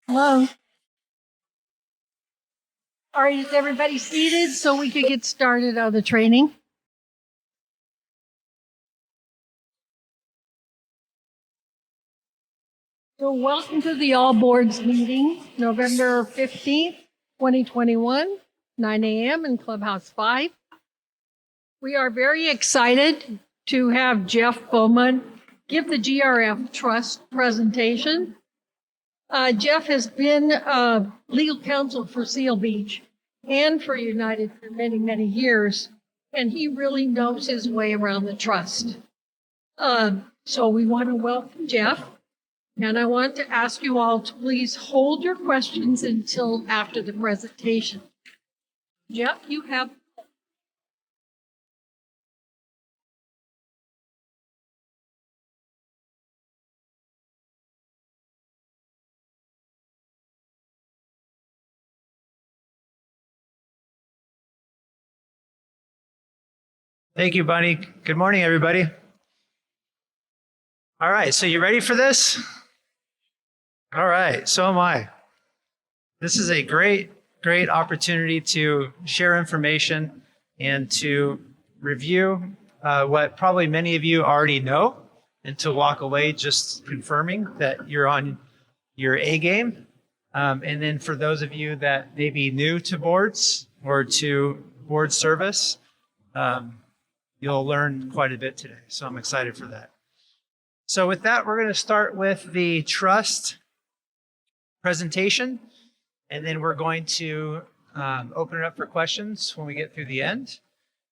Hello. All right, is everybody seated so we could get started on the training? So welcome to the All Boards meeting, November 15th, 2021, 9 a.m. in Clubhouse 5. We are very excited to have Jeff Bowman give the GRF Trust presentation. Jeff has been legal counsel for Seal Beach and for United for many, many years, and he really knows his way around the trust. So we want to welcome Jeff, and I want to ask you all to please hold your questions until after the presentation. Jeff, you have. Thank you, Bunny. Good morning, everybody. All right, so you ready for this? All right, so am I. This is a great opportunity to share information and to review what probably many of you already know, and to walk away just confirming that you're on your A game. And then for those of you that may be new to boards or to board service, you'll learn quite a bit today. So I'm excited for that. So with that, we're going to start with the trust presentation, and then we're going to open it up for questions when we get through the end,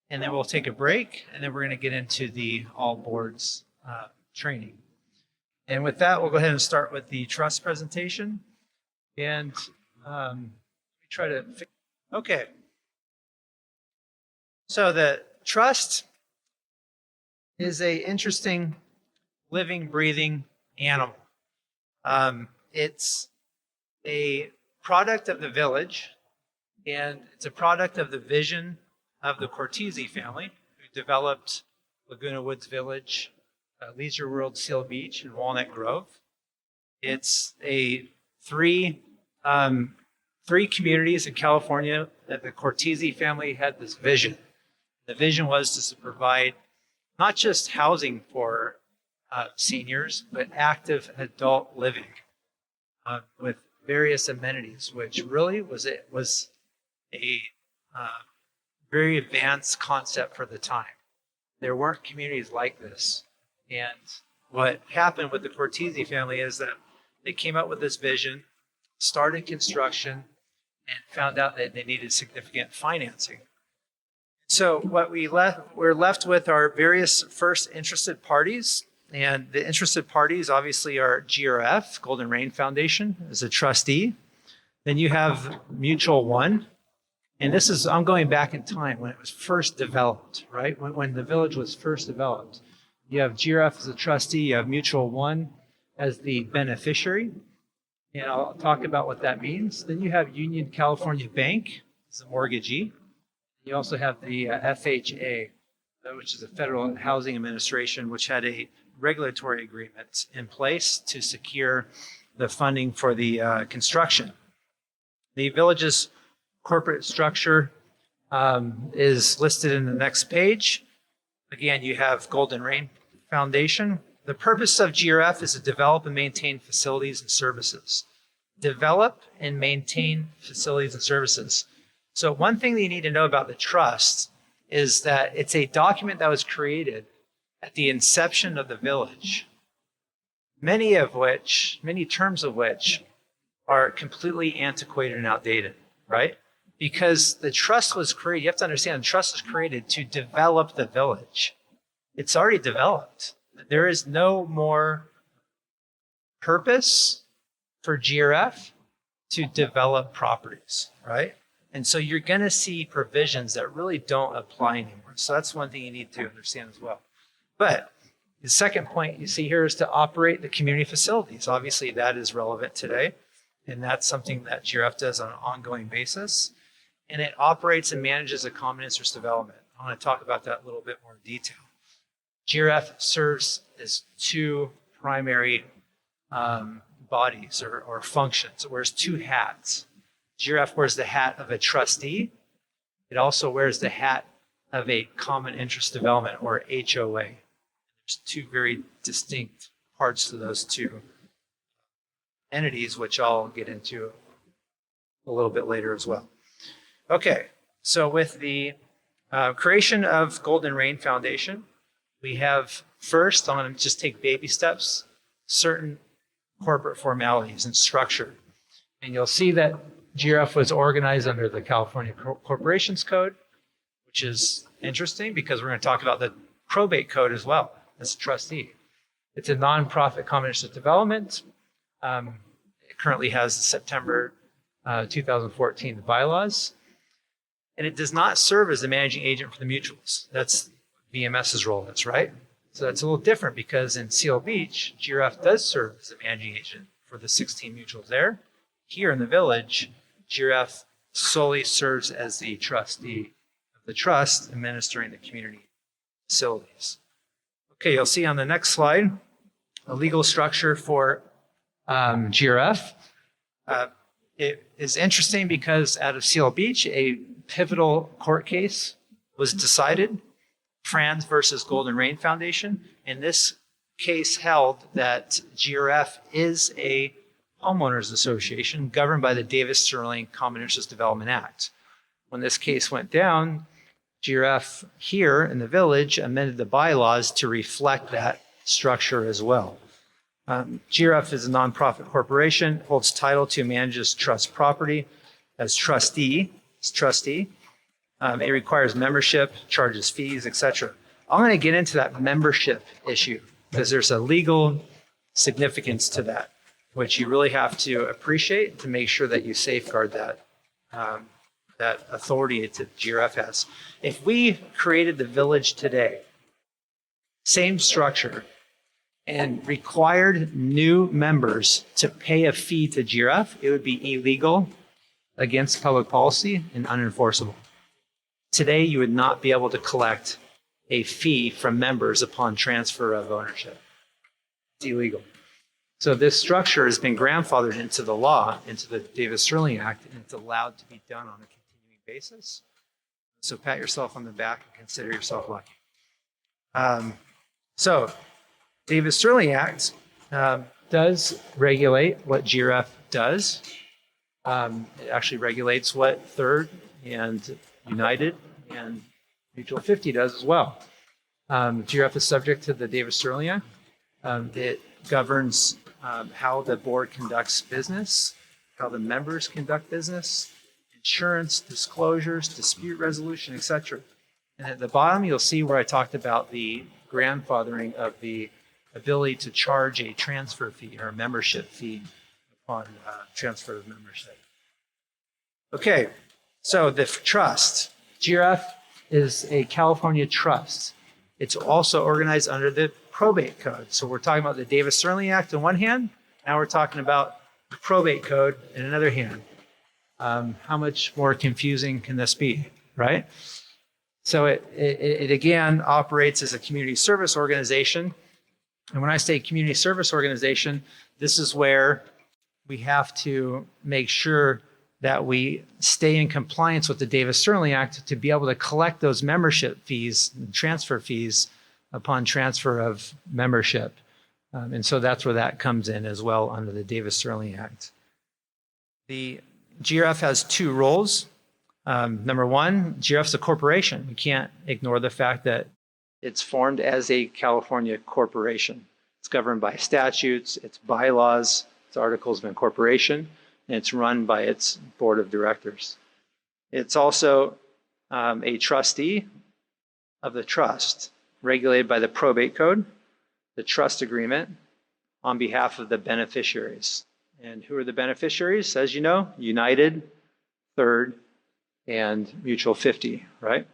and then we'll take a break, and then we're going to get into the all boards training. And with that, we'll go ahead and start with the trust presentation. And try to, okay. So the trust is a interesting living, breathing animal. It's a product of the village, and it's a product of the vision of the Cortese family, who developed Laguna Woods Village, Leisure World Seal Beach, and Walnut Grove. It's a three communities in California that the Cortese family had this vision. The vision was to provide not just housing for seniors, but active adult living with various amenities, which really was a very advanced concept for the time. There weren't communities like this. And what happened with the Cortese family is that they came up with this vision, started construction, and found out that they needed significant financing. So what we're left with are various first interested parties, and the interested parties obviously are GRF, Golden Rain Foundation, as a trustee. Then you have Mutual One, and I'm going back in time when it was first developed, right? When the village was first developed. You have GRF as a trustee, you have Mutual One as the beneficiary, and I'll talk about what that means. Then you have Union California Bank as a mortgagee. You also have the FHA, which is the Federal Housing Administration, which had a regulatory agreement in place to secure the funding for the construction. The village's corporate structure is listed in the next page. Again, you have Golden Rain Foundation. The purpose of GRF is to develop and maintain facilities and services. Develop and maintain facilities and services. So one thing that you need to know about the trust is that it's a document that was created at the inception of the village, many terms of which are completely antiquated and outdated, right? Because the trust was created, you have to understand, the trust was created to develop the village. It's already developed. There is no more purpose for GRF to develop properties, right? And so you're going to see provisions that really don't apply anymore. So that's one thing you need to understand as well. But the second point you see here is to operate the community facilities. Obviously, that is relevant today, and that's something that GRF does on an ongoing basis. And it operates and manages a common interest development. I want to talk about that a little bit more in detail. GRF serves as two primary bodies or functions. It wears two hats. GRF wears the hat of a trustee. It also wears the hat of a common interest development, or HOA. There's two very distinct parts to those two entities, which I'll get into a little bit later as well. Okay, so with the creation of Golden Rain Foundation, we have first, I'm going to just take baby steps, certain corporate formalities and structure. And you'll see that GRF was organized under the California Corporations Code, which is interesting because we're going to talk about the Probate Code as well as a trustee. It's a nonprofit common interest development. It currently has September 2014 bylaws. And it does not serve as the managing agent for the mutuals. That's VMS's role, that's right. So that's a little different because in Seal Beach, GRF does serve as the managing agent for the 16 mutuals there. Here in the village, GRF solely serves as the trustee of the trust administering the community facilities. Okay, you'll see on the next slide a legal structure for GRF. It is interesting because out of Seal Beach, a pivotal court case was decided, Franz versus Golden Rain Foundation. And this case held that GRF is a homeowners association governed by the Davis-Sterling Common Interest Development Act. When this case went down, GRF here in the village amended the bylaws to reflect that structure as well. GRF is a nonprofit corporation, holds title to manages trust property as trustee. It requires membership, charges fees, etc. I'm going to get into that membership issue because there's a legal significance to that, which you really have to appreciate to make sure that you safeguard that authority that GRF has. If we created the village today, same structure, and required new members to pay a fee to GRF, it would be illegal, against public policy, and unenforceable. Today, you would not be able to collect a fee from members upon transfer of ownership. It's illegal. So this structure has been grandfathered into the law, into the Davis-Sterling Act, and it's allowed to be done on a continuing basis. So pat yourself on the back and consider yourself lucky. So Davis-Sterling Act does regulate what GRF does. It actually regulates what Third and United and Mutual 50 does as well. GRF is subject to the Davis-Sterling Act. It governs how the board conducts business, how the members conduct business, insurance, disclosures, dispute resolution, etc. And at the bottom, you'll see where I talked about the grandfathering of the ability to charge a transfer fee or a membership fee upon transfer of membership. Okay, so the trust. GRF is a California trust. It's also organized under the Probate Code. So we're talking about the Davis-Sterling Act on one hand. Now we're talking about the Probate Code in another hand. How much more confusing can this be, right? So it again operates as a community service organization. And when I say community service organization, this is where we have to make sure that we stay in compliance with the Davis-Sterling Act to be able to collect those membership fees and transfer fees upon transfer of membership. And so that's where that comes in as well under the Davis-Sterling Act. The GRF has two roles. Number one, GRF's a corporation. We can't ignore the fact that it's formed as a California corporation. It's governed by statutes, its bylaws, its articles of incorporation, and it's run by its board of directors. It's also a trustee of the trust, regulated by the Probate Code, the trust agreement, on behalf of the beneficiaries. And who are the beneficiaries? As you know, United, Third, and Mutual 50, right?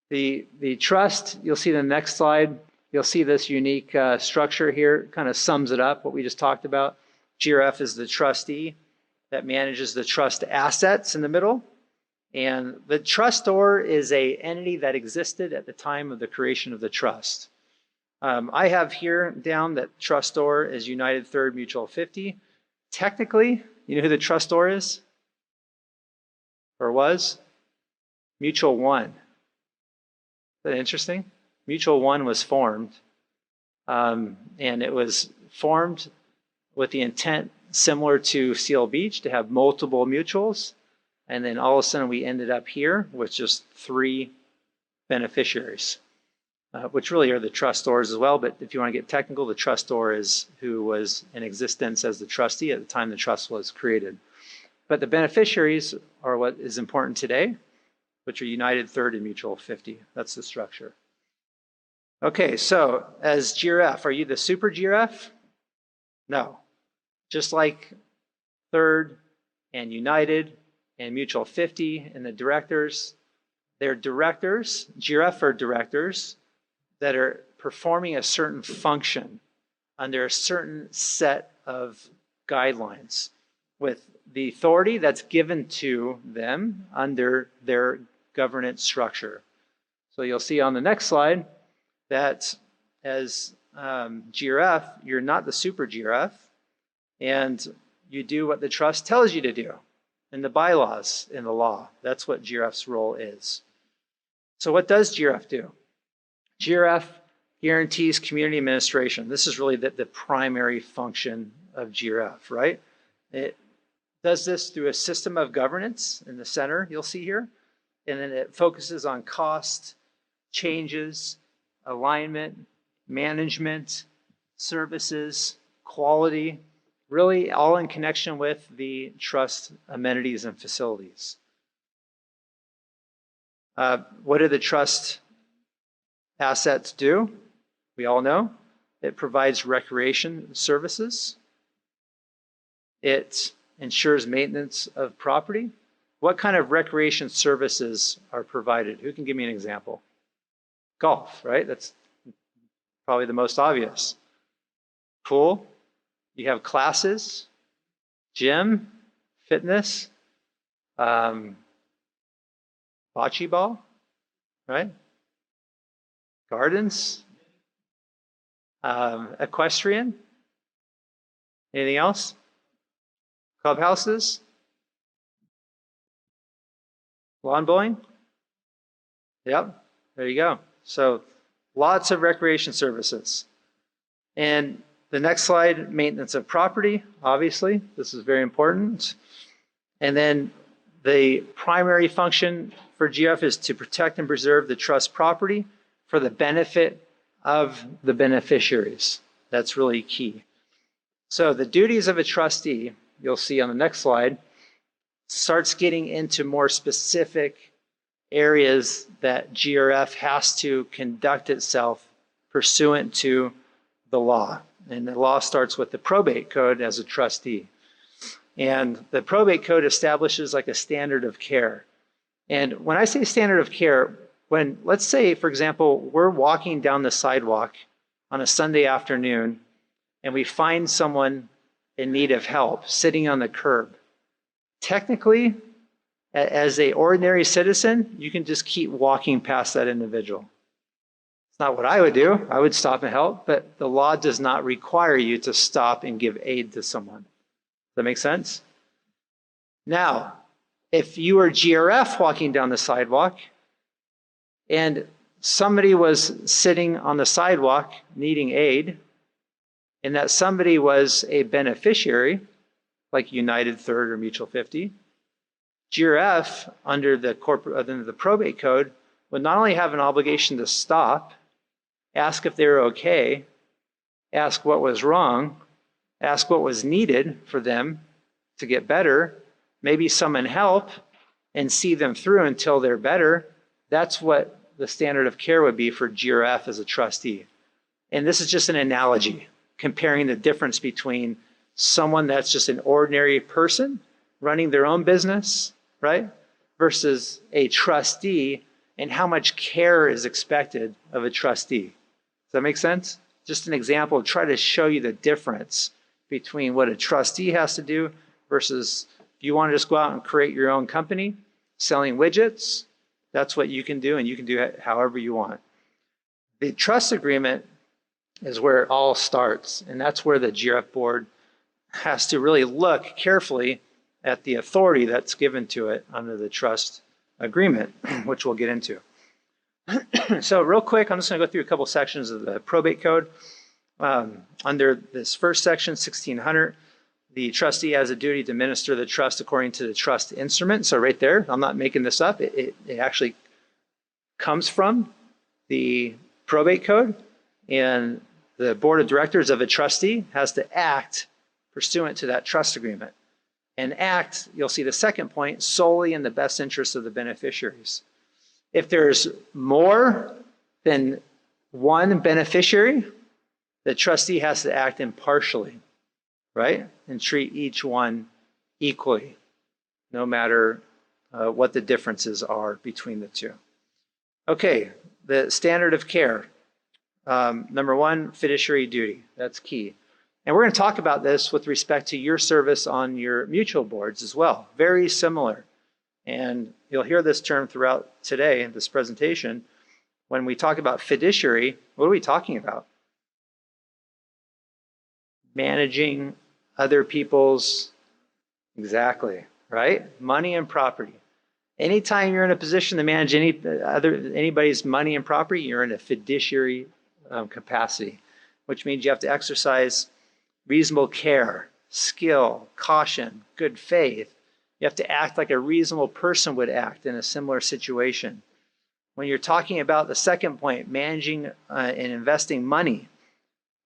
The trust, you'll see the next slide, you'll see this unique structure here, kind of sums it up, what we just talked about. GRF is the trustee that manages the trust assets in the middle. And the trustor is an entity that existed at the time of the creation of the trust. I have here down that trustor is United Third Mutual 50. Technically, you know who the trustor is? Or was? Mutual One. Is that interesting? Mutual One was formed, and it was formed with the intent similar to Seal Beach to have multiple mutuals, and then all of a sudden we ended up here with just 3 beneficiaries, which really are the trustors as well. But if you want to get technical, the trustor is who was in existence as the trustee at the time the trust was created. But the beneficiaries are what is important today, which are United Third and Mutual 50. That's the structure. Okay, so as GRF, are you the super GRF? No. Just like Third and United and Mutual 50 and the directors, they're directors, GRF are directors that are performing a certain function under a certain set of guidelines with the authority that's given to them under their governance structure. So you'll see on the next slide that as GRF, you're not the super GRF, and you do what the trust tells you to do in the bylaws, in the law. That's what GRF's role is. So what does GRF do? GRF guarantees community administration. This is really the primary function of GRF, right? It does this through a system of governance in the center, you'll see here, and then it focuses on cost, changes, alignment, management, services, quality, really all in connection with the trust amenities and facilities. What do the trust assets do? We all know. It provides recreation services. It ensures maintenance of property. What kind of recreation services are provided? Who can give me an example? Golf, right? That's probably the most obvious. Pool. You have classes, gym, fitness, bocce ball, right? Gardens, equestrian. Anything else? Clubhouses, lawn bowling. Yep, there you go. So lots of recreation services. And the next slide, maintenance of property, obviously. This is very important. And then the primary function for GF is to protect and preserve the trust property for the benefit of the beneficiaries. That's really key. So the duties of a trustee, you'll see on the next slide, starts getting into more specific areas that GRF has to conduct itself pursuant to the law. And the law starts with the Probate Code as a trustee. And the Probate Code establishes like a standard of care. And when I say standard of care, when, let's say, for example, we're walking down the sidewalk on a Sunday afternoon and we find someone in need of help sitting on the curb. Technically, as an ordinary citizen, you can just keep walking past that individual. It's not what I would do. I would stop and help, but the law does not require you to stop and give aid to someone. Does that make sense? Now, if you were GRF walking down the sidewalk and somebody was sitting on the sidewalk needing aid, and that somebody was a beneficiary, like United Third or Mutual 50, GRF under the Probate Code would not only have an obligation to stop, ask if they were okay, ask what was wrong, ask what was needed for them to get better, maybe summon help and see them through until they're better. That's what the standard of care would be for GRF as a trustee. And this is just an analogy, comparing the difference between someone that's just an ordinary person running their own business, right, versus a trustee and how much care is expected of a trustee. Does that make sense? Just an example, try to show you the difference between what a trustee has to do versus if you want to just go out and create your own company selling widgets, that's what you can do, and you can do it however you want. The trust agreement is where it all starts. And that's where the GRF board has to really look carefully at the authority that's given to it under the trust agreement, which we'll get into. So real quick, I'm just going to go through a couple sections of the probate code. Under this first section, 1600, the trustee has a duty to administer the trust according to the trust instrument. So right there, I'm not making this up. It actually comes from the probate code, and the board of directors of a trustee has to act pursuant to that trust agreement. And act, you'll see the second point, solely in the best interest of the beneficiaries. If there's more than one beneficiary, the trustee has to act impartially, right? And treat each one equally, no matter what the differences are between the two. Okay, the standard of care. Number one, fiduciary duty. That's key. And we're going to talk about this with respect to your service on your mutual boards as well. Very similar. And you'll hear this term throughout today in this presentation. When we talk about fiduciary, what are we talking about? Managing other people's, exactly, right? Money and property. Anytime you're in a position to manage anybody's money and property, you're in a fiduciary capacity, which means you have to exercise reasonable care, skill, caution, good faith. You have to act like a reasonable person would act in a similar situation. When you're talking about the second point, managing and investing money,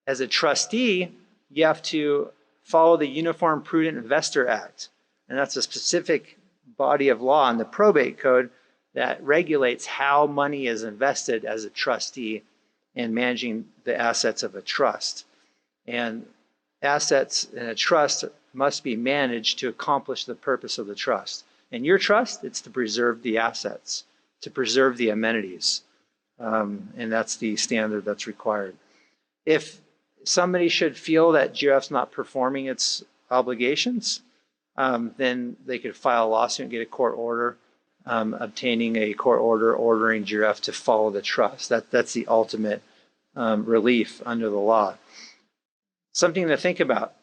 as a trustee, you have to follow the Uniform Prudent Investor Act. And that's a specific body of law in the probate code that regulates how money is invested as a trustee in managing the assets of a trust. And assets in a trust must be managed to accomplish the purpose of the trust. In your trust, it's to preserve the assets, to preserve the amenities. And that's the standard that's required. If somebody should feel that GRF's not performing its obligations, then they could file a lawsuit and get a court order, obtaining a court order ordering GRF to follow the trust. That's the ultimate relief under the law. Something to think about,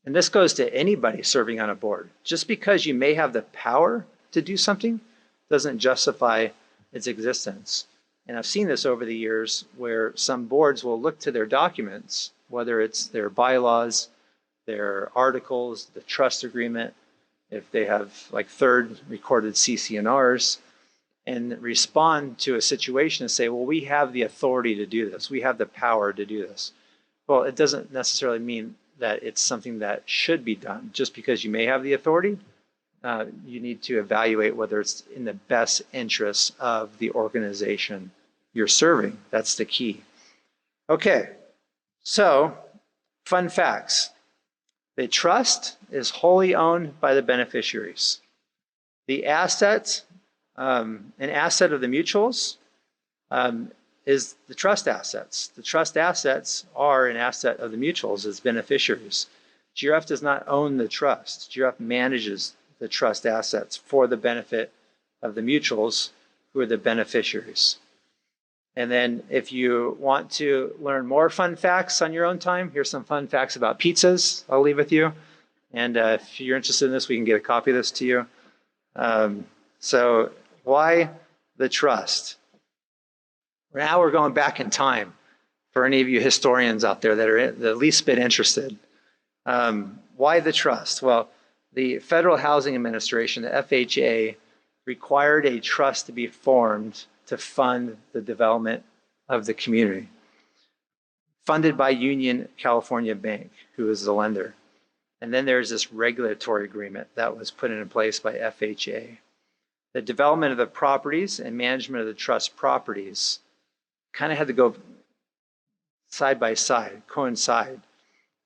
and this goes to anybody serving on a board. Just because you may have the power to do something doesn't justify its existence. And I've seen this over the years where some boards will look to their documents, whether it's their bylaws, their articles, the trust agreement, if they have like third recorded CC&Rs, and respond to a situation and say, well, we have the authority to do this. We have the power to do this. Well, it doesn't necessarily mean that it's something that should be done. Just because you may have the authority, you need to evaluate whether it's in the best interests of the organization you're serving. That's the key. Okay, so fun facts. The trust is wholly owned by the beneficiaries. The assets, an asset of the mutuals, is the trust assets. The trust assets are an asset of the mutuals as beneficiaries. GRF does not own the trust. GRF manages the trust assets for the benefit of the mutuals, who are the beneficiaries. And then if you want to learn more fun facts on your own time, here's some fun facts about pizzas I'll leave with you. And if you're interested in this, we can get a copy of this to you. So why the trust? Now we're going back in time for any of you historians out there that are the least bit interested. Why the trust? Well, the Federal Housing Administration, the FHA, required a trust to be formed to fund the development of the community. Funded by Union California Bank, who is the lender. And then there's this regulatory agreement that was put in place by FHA. The development of the properties and management of the trust properties kind of had to go side by side, coincide.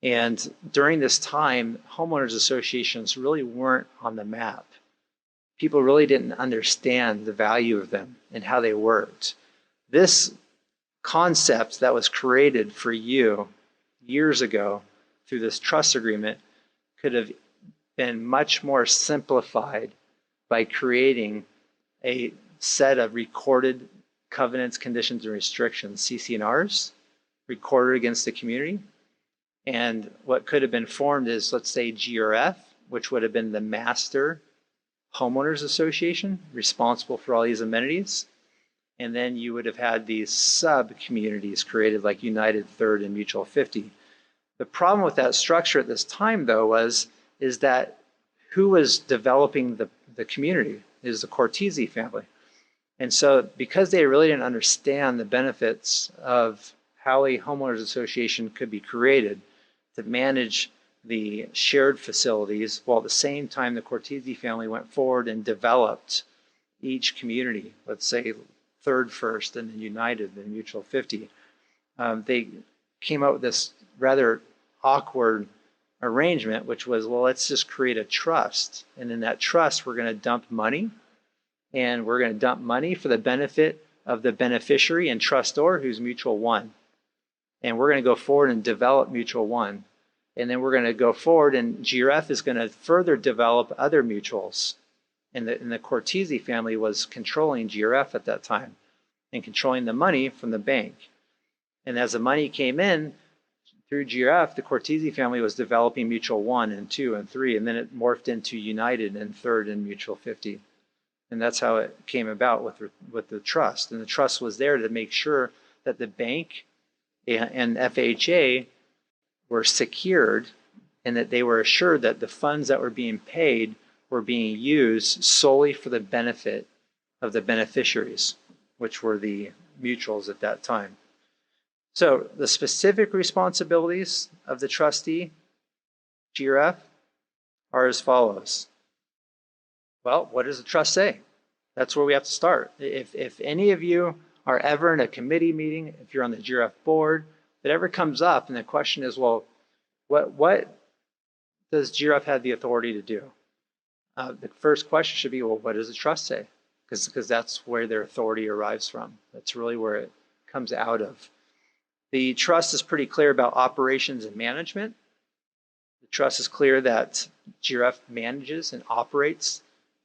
And during this time, homeowners associations really weren't on the map. People really didn't understand the value of them and how they worked. This concept that was created for you years ago through this trust agreement could have been much more simplified by creating a set of recorded covenants, conditions, and restrictions, CC&Rs, recorded against the community. And what could have been formed is, let's say, GRF, which would have been the master homeowners association responsible for all these amenities. And then you would have had these sub-communities created like United, Third, and Mutual 50. The problem with that structure at this time, though, is that who was developing the community is the Cortese family. And so because they really didn't understand the benefits of how a homeowners association could be created to manage the shared facilities, while at the same time the Cortese family went forward and developed each community, let's say Third first and then United, then Mutual 50. They came out with this rather awkward arrangement, which was, well, let's just create a trust. And in that trust, we're going to dump money. And we're going to dump money for the benefit of the beneficiary and trustor, who's Mutual 1. And we're going to go forward and develop Mutual 1. And then we're going to go forward, and GRF is going to further develop other mutuals. And the Cortese family was controlling GRF at that time and controlling the money from the bank. And as the money came in through GRF, the Cortese family was developing Mutual 1 and 2 and 3, and then it morphed into United and Third and Mutual 50. And that's how it came about with the trust. And the trust was there to make sure that the bank and FHA were secured and that they were assured that the funds that were being paid were being used solely for the benefit of the beneficiaries, which were the mutuals at that time. So the specific responsibilities of the trustee, GRF, are as follows. Well, what does the trust say? That's where we have to start. If any of you are ever in a committee meeting, if you're on the GRF board, if it ever comes up and the question is, well, what does GRF have the authority to do? The first question should be, well, what does the trust say? Because that's where their authority arrives from. That's really where it comes out of. The trust is pretty clear about operations and management. The trust is clear that GRF manages and operates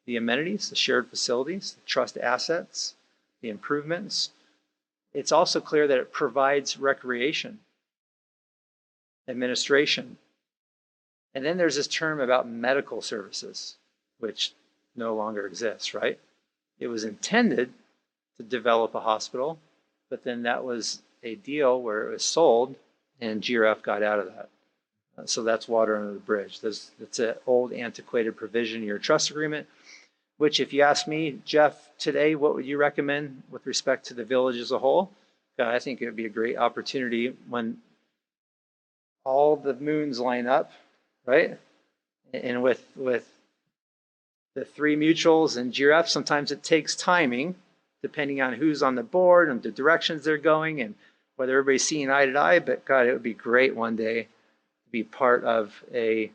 the amenities, the shared facilities, the trust assets, the improvements. It's also clear that it provides recreation, administration. And then there's this term about medical services, which no longer exists, right? It was intended to develop a hospital, but then that was a deal where it was sold and GRF got out of that. So that's water under the bridge. That's an old antiquated provision in your trust agreement, which if you ask me, Jeff, today, what would you recommend with respect to the village as a whole? I think it would be a great opportunity when all the moons line up, right? And with the three mutuals and GRF, sometimes it takes timing, depending on who's on the board and the directions they're going and whether everybody's seeing eye to eye. But God, it would be great one day to be part of a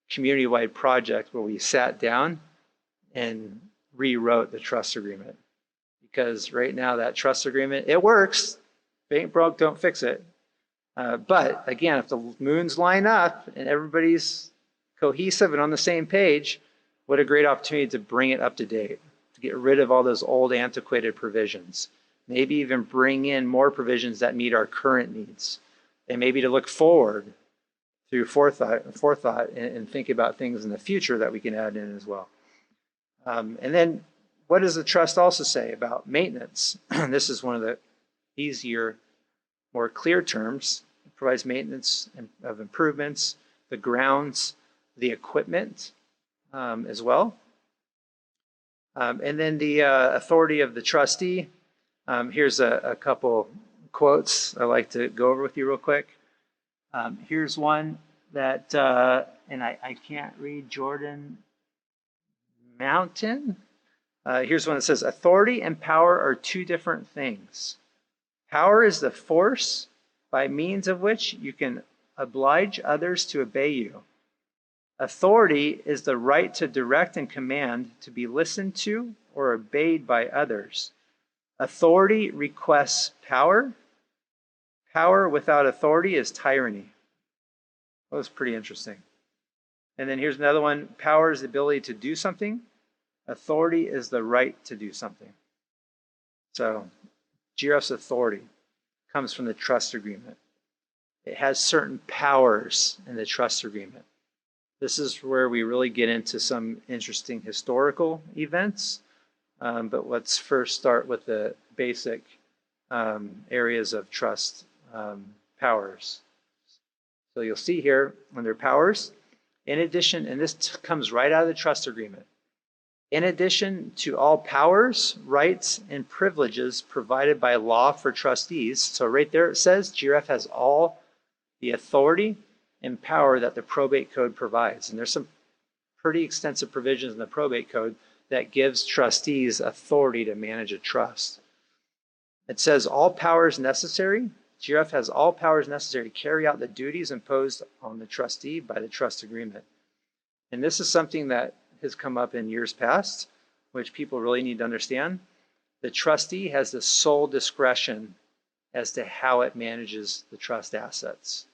community-wide project where we sat down and rewrote the trust agreement. Because right now that trust agreement, it works. If it ain't broke, don't fix it. But again, if the moons line up and everybody's cohesive and on the same page, what a great opportunity to bring it up to date, to get rid of all those old antiquated provisions. Maybe even bring in more provisions that meet our current needs. And maybe to look forward through forethought and think about things in the future that we can add in as well. And then what does the trust also say about maintenance? This is one of the easier, more clear terms. It provides maintenance of improvements, the grounds, the equipment as well. And then the authority of the trustee. Here's a couple quotes I like to go over with you real quick. Here's one that, and I can't read Jordan Mountain. Here's one that says, authority and power are two different things. Power is the force by means of which you can oblige others to obey you. Authority is the right to direct and command to be listened to or obeyed by others. Authority requests power. Power without authority is tyranny. That was pretty interesting. And then here's another one. Power is the ability to do something. Authority is the right to do something. So, GRF's authority comes from the trust agreement. It has certain powers in the trust agreement. This is where we really get into some interesting historical events. But let's first start with the basic areas of trust powers. So you'll see here under powers, in addition, and this comes right out of the trust agreement, in addition to all powers, rights, and privileges provided by law for trustees. So right there it says GRF has all the authority and power that the Probate Code provides. And there's some pretty extensive provisions in the Probate Code that gives trustees authority to manage a trust. It says all powers necessary. GRF has all powers necessary to carry out the duties imposed on the trustee by the trust agreement. And this is something that has come up in years past, which people really need to understand. The trustee has the sole discretion as to how it manages the trust assets.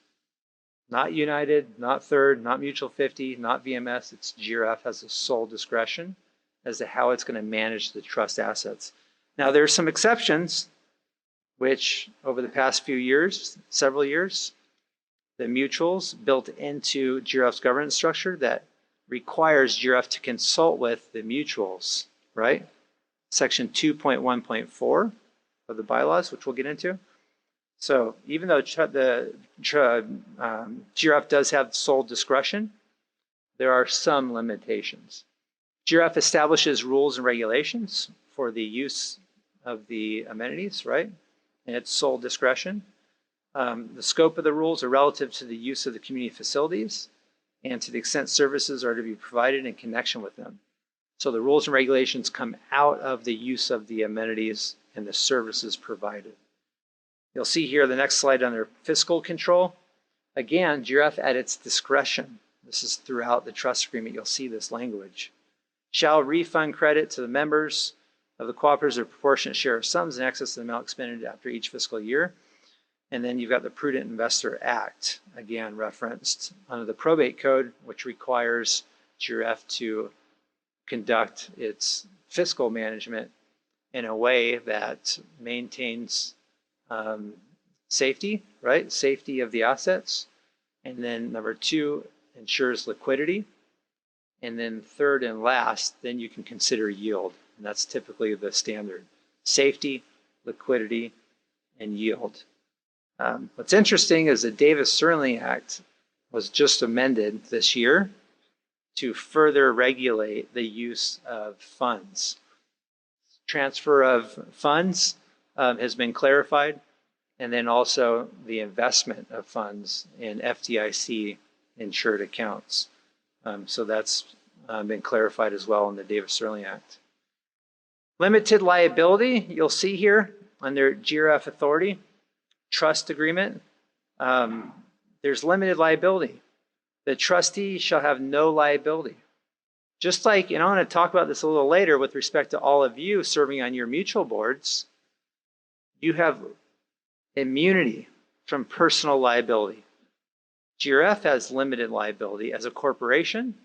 Not United, not Third, not Mutual 50, not VMS. It's GRF has the sole discretion as to how it's going to manage the trust assets. Now, there's some exceptions, which over the past few years, several years, the mutuals built into GRF's governance structure that requires GRF to consult with the mutuals, right? Section 2.1.4 of the bylaws, which we'll get into. So even though GRF does have sole discretion, there are some limitations. GRF establishes rules and regulations for the use of the amenities, right? And its sole discretion. The scope of the rules are relative to the use of the community facilities and to the extent services are to be provided in connection with them. So the rules and regulations come out of the use of the amenities and the services provided. You'll see here the next slide under fiscal control. Again, GRF at its discretion, this is throughout the trust agreement, you'll see this language, shall refund credit to the members of the cooperatives or proportionate share of sums in excess of the amount expended after each fiscal year. And then you've got the Prudent Investor Act, again referenced under the Probate Code, which requires GRF to conduct its fiscal management in a way that maintains safety, right? Safety of the assets. And then number two, ensures liquidity. And then third and last, then you can consider yield. And that's typically the standard. Safety, liquidity, and yield. What's interesting is the Davis-Cerney Act was just amended this year to further regulate the use of funds. Transfer of funds has been clarified, and then also the investment of funds in FDIC insured accounts. So that's been clarified as well in the Davis-Cerney Act. Limited liability, you'll see here under GRF authority, trust agreement, there's limited liability. The trustee shall have no liability. Just like, and I'm going to talk about this a little later with respect to all of you serving on your mutual boards, you have immunity from personal liability. GRF has limited liability as a corporation,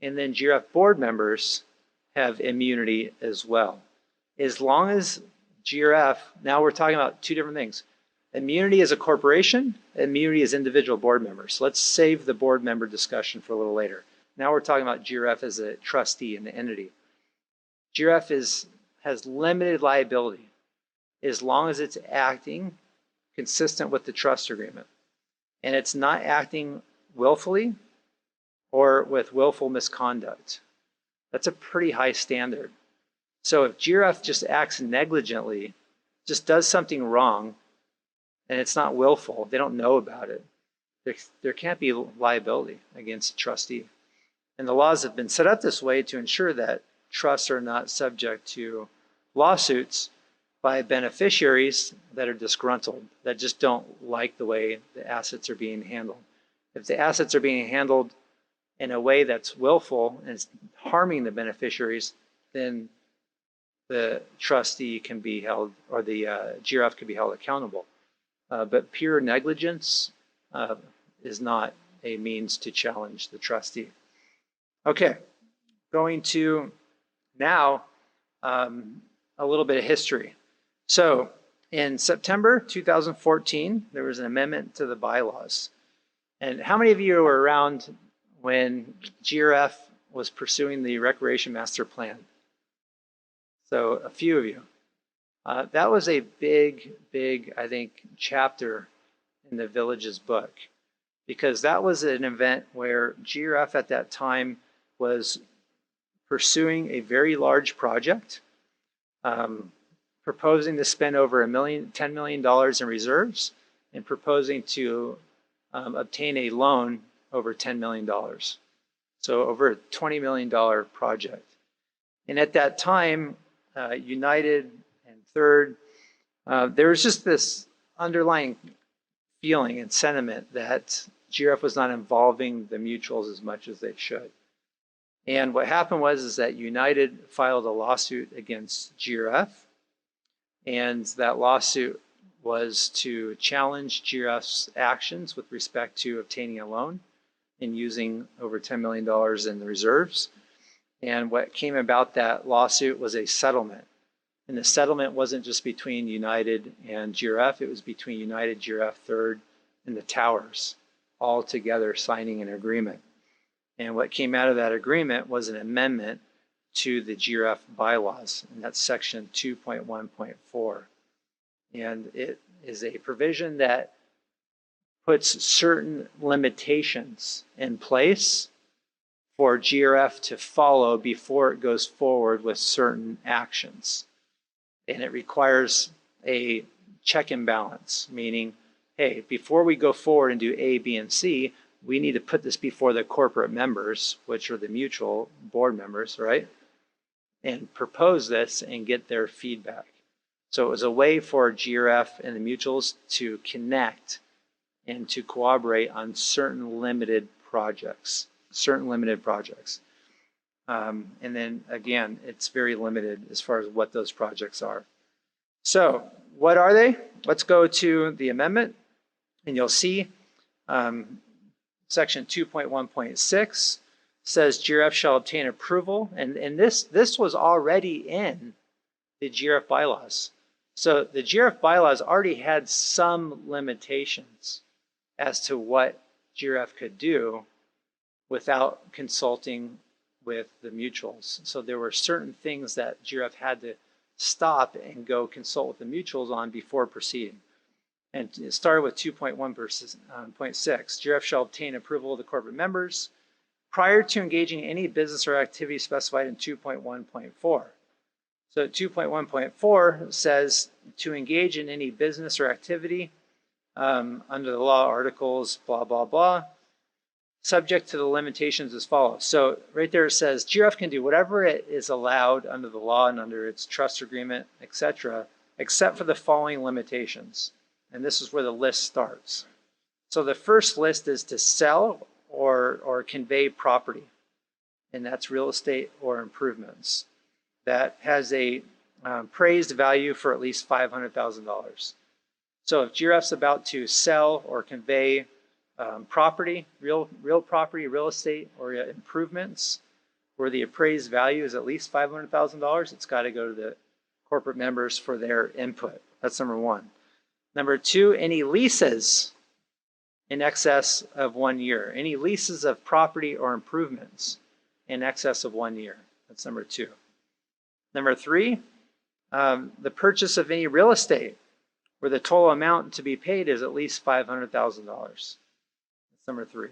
and then GRF board members have immunity as well. As long as GRF, now we're talking about two different things. Immunity as a corporation, immunity as individual board members. Let's save the board member discussion for a little later. Now we're talking about GRF as a trustee in the entity. GRF has limited liability as long as it's acting consistent with the trust agreement. And it's not acting willfully or with willful misconduct. That's a pretty high standard. So if GRF just acts negligently, just does something wrong, and it's not willful, they don't know about it, there can't be liability against a trustee. And the laws have been set up this way to ensure that trusts are not subject to lawsuits by beneficiaries that are disgruntled, that just don't like the way the assets are being handled. If the assets are being handled in a way that's willful and it's harming the beneficiaries, then the trustee can be held, or the GRF can be held accountable. But pure negligence is not a means to challenge the trustee. Okay, going to now a little bit of history. So In September 2014, there was an amendment to the bylaws. And how many of you were around when GRF was pursuing the Recreation Master Plan? So a few of you. That was a big, I think, chapter in the village's book, because that was an event where GRF at that time was pursuing a very large project, proposing to spend over $10 million in reserves, and proposing to obtain a loan over $10 million. So over a $20 million project. And at that time, United and Third, there was just this underlying feeling and sentiment that GRF was not involving the mutuals as much as they should. And what happened was that United filed a lawsuit against GRF, and that lawsuit was to challenge GRF's actions with respect to obtaining a loan and using over $10 million in the reserves. And what came about that lawsuit was a settlement. And the settlement wasn't just between United and GRF, it was between United, GRF, Third, and the towers, all together signing an agreement. And what came out of that agreement was an amendment to the GRF bylaws, and that's section 2.1.4. And it is a provision that puts certain limitations in place for GRF to follow before it goes forward with certain actions. And it requires a check and balance, meaning, hey, before we go forward and do A, B, and C, we need to put this before the corporate members, which are the mutual board members, right? And propose this and get their feedback. So it was a way for GRF and the mutuals to connect and to cooperate on certain limited projects. And then again, it's very limited as far as what those projects are. So what are they? Let's go to the amendment, and you'll see section 2.1.6 says GRF shall obtain approval, and this was already in the GRF bylaws. So the GRF bylaws already had some limitations as to what GRF could do without consulting with the mutuals. So there were certain things that GRF had to stop and go consult with the mutuals on before proceeding. And it started with 2.1.6. GRF shall obtain approval of the corporate members prior to engaging in any business or activity specified in 2.1.4. So 2.1.4 says to engage in any business or activity under the law articles, blah, blah, blah, subject to the limitations as follows. So right there it says GRF can do whatever it is allowed under the law and under its trust agreement, etc., except for the following limitations. And this is where the list starts. So the first list is to sell or convey property, and that's real estate or improvements that has a appraised value for at least $500,000. So if GRF's about to sell or convey property, real property, real estate, or improvements where the appraised value is at least $500,000, it's got to go to the corporate members for their input. That's number one. Number two, any leases in excess of 1 year. Any leases of property or improvements in excess of 1 year. That's number two. Number three, the purchase of any real estate where the total amount to be paid is at least $500,000. That's number three.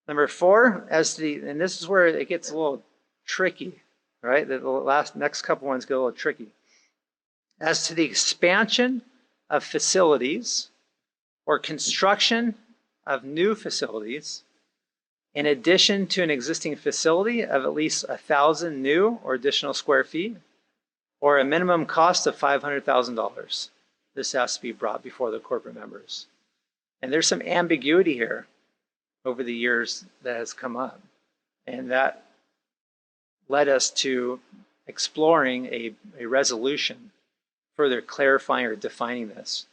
Number four, and this is where it gets a little tricky, right? The next couple ones get a little tricky. As to the expansion of facilities or construction of new facilities in addition to an existing facility of at least 1,000 new or additional square feet, or a minimum cost of $500,000. This has to be brought before the corporate members. And there's some ambiguity here over the years that has come up. And that led us to exploring a resolution, further clarifying or defining this.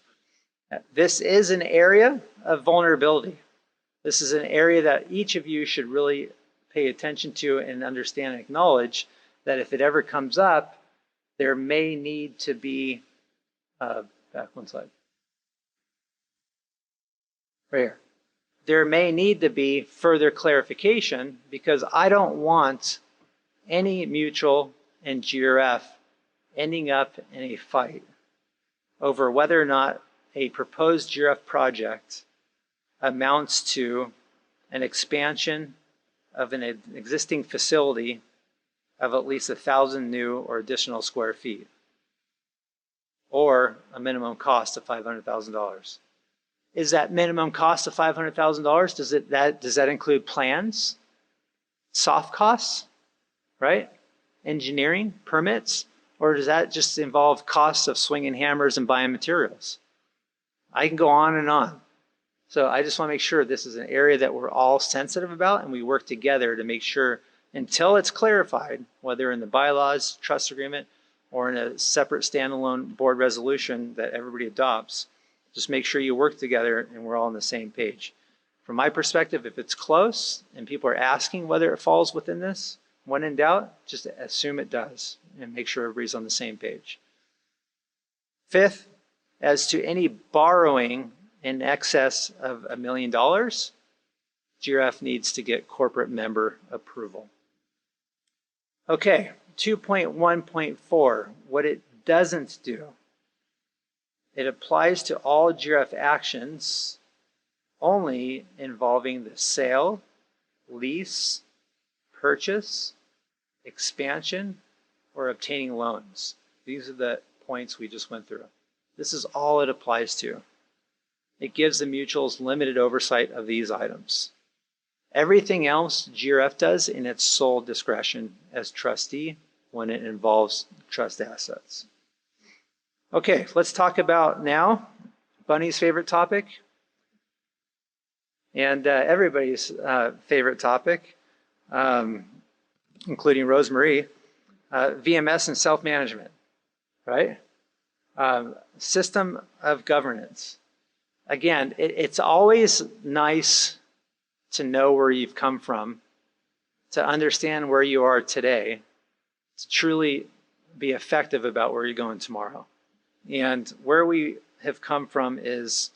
This is an area of vulnerability. This is an area that each of you should really pay attention to and understand and acknowledge that if it ever comes up, there may need to be Back one slide. Right here. There may need to be further clarification because I don't want any mutual and GRF ending up in a fight over whether or not a proposed GRF project amounts to an expansion of an existing facility of at least 1,000 new or additional square feet, or a minimum cost of $500,000. Is that minimum cost of $500,000? Does that include plans, soft costs, right? Engineering, permits, or does that just involve costs of swinging hammers and buying materials? I can go on and on. So I just want to make sure this is an area that we're all sensitive about, and we work together to make sure until it's clarified, whether in the bylaws, trust agreement, or in a separate standalone board resolution that everybody adopts, just make sure you work together and we're all on the same page. From my perspective, if it's close and people are asking whether it falls within this, when in doubt, just assume it does and make sure everybody's on the same page. Fifth, as to any borrowing in excess of $1 million, GRF needs to get corporate member approval. Okay, 2.1.4, what it doesn't do. It applies to all GRF actions only involving the sale, lease, purchase, expansion, or obtaining loans. These are the points we just went through. This is all it applies to. It gives the mutuals limited oversight of these items. Everything else GRF does in its sole discretion as trustee when it involves trust assets. Okay, let's talk about now Bunny's favorite topic and everybody's favorite topic, including Rosemarie, VMS and self-management, right? System of governance. Again, it's always nice to know where you've come from, to understand where you are today, to truly be effective about where you're going tomorrow. And where we have come from is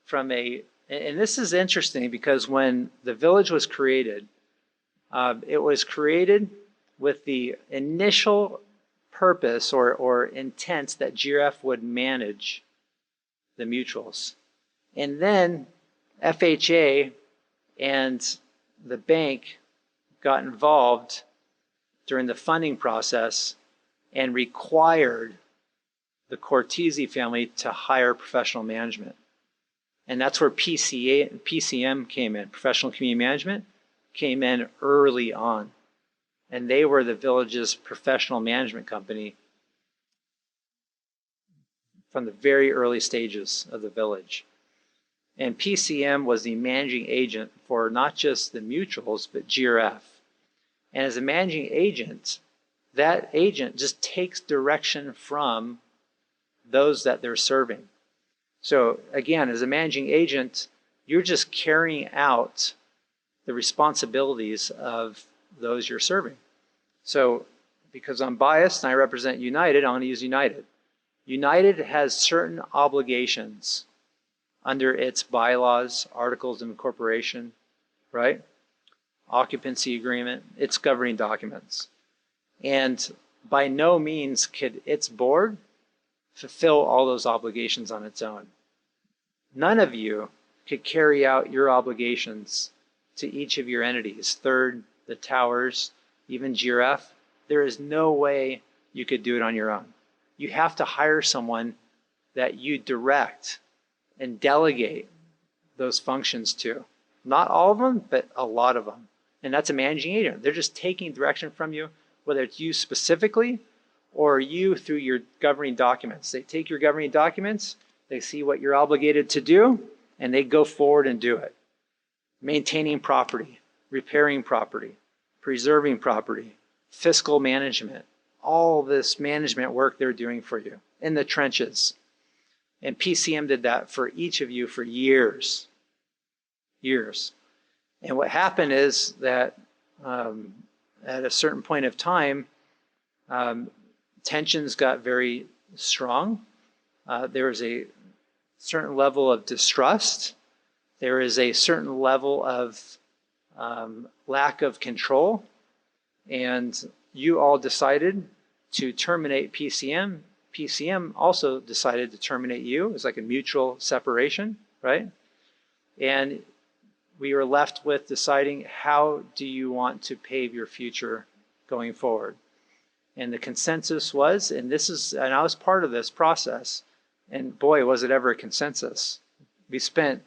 from and this is interesting because when the village was created, it was created with the initial purpose or intent that GRF would manage the mutuals. And then FHA and the bank got involved during the funding process and required the Cortese family to hire professional management. And that's where PCM came in, professional community management, came in early on. And they were the village's professional management company from the very early stages of the village. And PCM was the managing agent for not just the mutuals, but GRF. And as a managing agent, that agent just takes direction from those that they're serving. So again, as a managing agent, you're just carrying out the responsibilities of those you're serving. So because I'm biased and I represent United, I'm going to use United. United has certain obligations under its bylaws, articles of incorporation, right? Occupancy agreement, its governing documents. And by no means could its board fulfill all those obligations on its own. None of you could carry out your obligations to each of your entities, Third, the towers, even GRF. There is no way you could do it on your own. You have to hire someone that you direct and delegate those functions to. Not all of them, but a lot of them. And that's a managing agent. They're just taking direction from you, whether it's you specifically or you through your governing documents. They take your governing documents, they see what you're obligated to do, and they go forward and do it. Maintaining property, repairing property, preserving property, fiscal management, all this management work they're doing for you in the trenches. And PCM did that for each of you for years. Years. And what happened is that at a certain point of time, tensions got very strong. there is a certain level of distrust. There is a certain level of lack of control. And you all decided to terminate PCM. PCM also decided to terminate you. It's like a mutual separation, right? And we were left with deciding, how do you want to pave your future going forward? And the consensus was, and I was part of this process, and boy, was it ever a consensus. We spent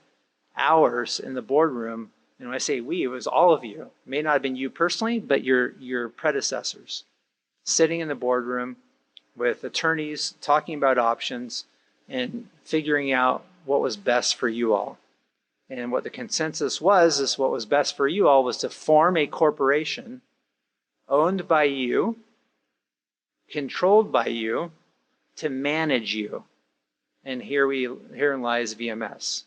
hours in the boardroom, and when I say we, it was all of you. It may not have been you personally, but your predecessors, sitting in the boardroom with attorneys talking about options and figuring out what was best for you all. And what the consensus was, is what was best for you all was to form a corporation owned by you, controlled by you, to manage you. And herein lies VMS.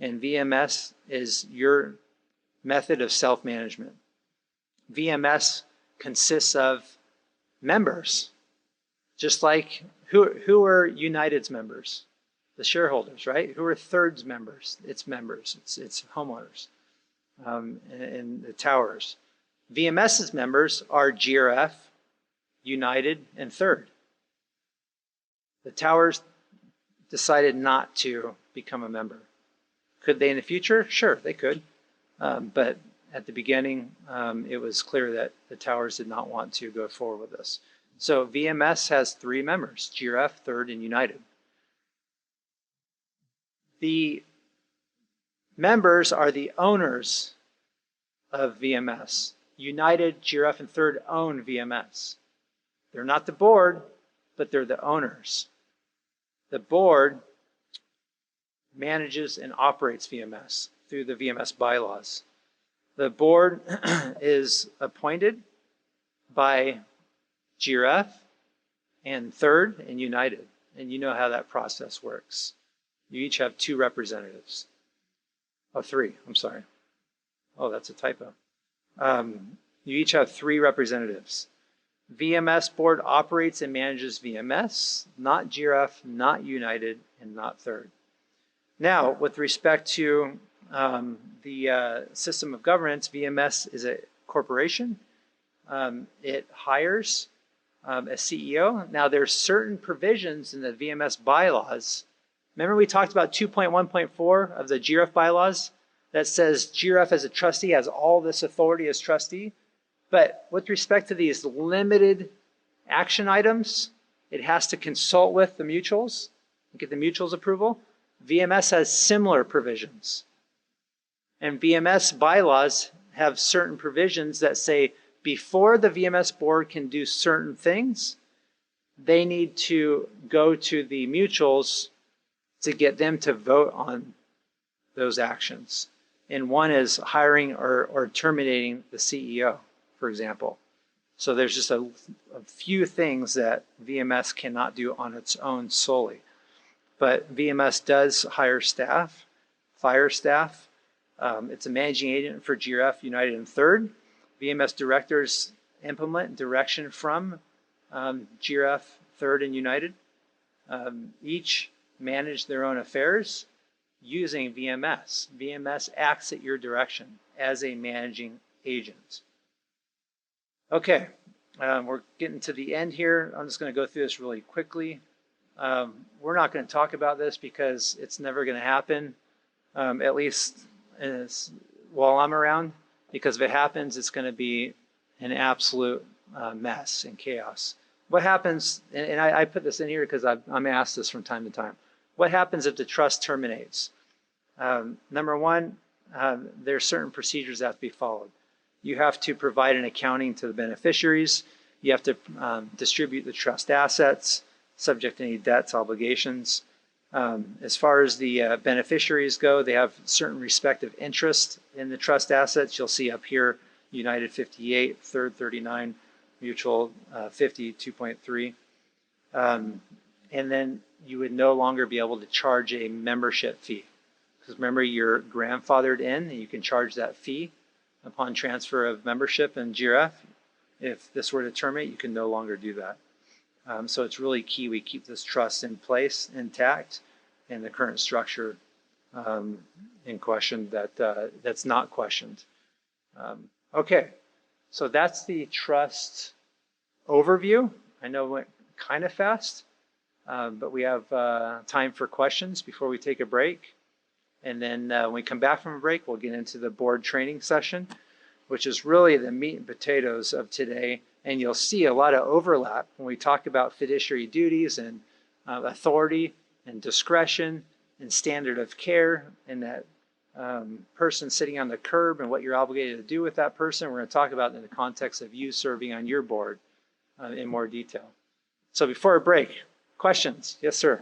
And VMS is your method of self-management. VMS consists of members, just like who are United's members? The shareholders, right? Who are Third's members? It's homeowners, and the towers. VMS's members are Grf, United, and Third. The towers decided not to become a member. Could they in the future? Sure, they could. But at the beginning, it was clear that the towers did not want to go forward with this. So VMS has 3 members, Grf, Third, and United. The members are the owners of VMS. United, Grf, and Third own VMS. They're not the board, but they're the owners. The board manages and operates VMS through the VMS bylaws. The board is appointed by Grf and Third and United, and you know how that process works. You each have 2 representatives. Oh, 3, I'm sorry. Oh, that's a typo. You each have 3 representatives. VMS board operates and manages VMS, not Grf, not United, and not Third. Now, with respect to the system of governance, VMS is a corporation. It hires a CEO. Now, there's certain provisions in the VMS bylaws. Remember we talked about 2.1.4 of the Grf bylaws that says Grf as a trustee has all this authority as trustee. But with respect to these limited action items, it has to consult with the mutuals and get the mutuals' approval. VMS has similar provisions. And VMS bylaws have certain provisions that say before the VMS board can do certain things, they need to go to the mutuals to get them to vote on those actions. And one is hiring or terminating the CEO, for example. So there's just a few things that VMS cannot do on its own solely. But VMS does hire staff, fire staff. It's a managing agent for Grf, United, and Third. VMS directors implement direction from Grf, Third, and United. Each manage their own affairs using VMS. VMS acts at your direction as a managing agent. Okay, we're getting to the end here. I'm just going to go through this really quickly. We're not going to talk about this because it's never going to happen, at least while I'm around, because if it happens, it's going to be an absolute mess and chaos. What happens, and I put this in here because I'm asked this from time to time, what happens if the trust terminates? Number one, there are certain procedures that have to be followed. You have to provide an accounting to the beneficiaries. You have to distribute the trust assets, subject to any debts, obligations. As far as the beneficiaries go, they have certain respective interest in the trust assets. You'll see up here, United 58, Third 39, Mutual 50, 2.3. And then you would no longer be able to charge a membership fee. Because remember, you're grandfathered in, and you can charge that fee upon transfer of membership in Grf. If this were to terminate, you can no longer do that. So it's really key we keep this trust in place, intact, and the current structure in question that's not questioned. Okay, so that's the trust overview. I know it went kind of fast, but we have time for questions before we take a break. And then when we come back from a break, we'll get into the board training session, which is really the meat and potatoes of today. And you'll see a lot of overlap when we talk about fiduciary duties and authority and discretion and standard of care and that person sitting on the curb and what you're obligated to do with that person. We're going to talk about it in the context of you serving on your board in more detail. So before a break, questions? Yes, sir.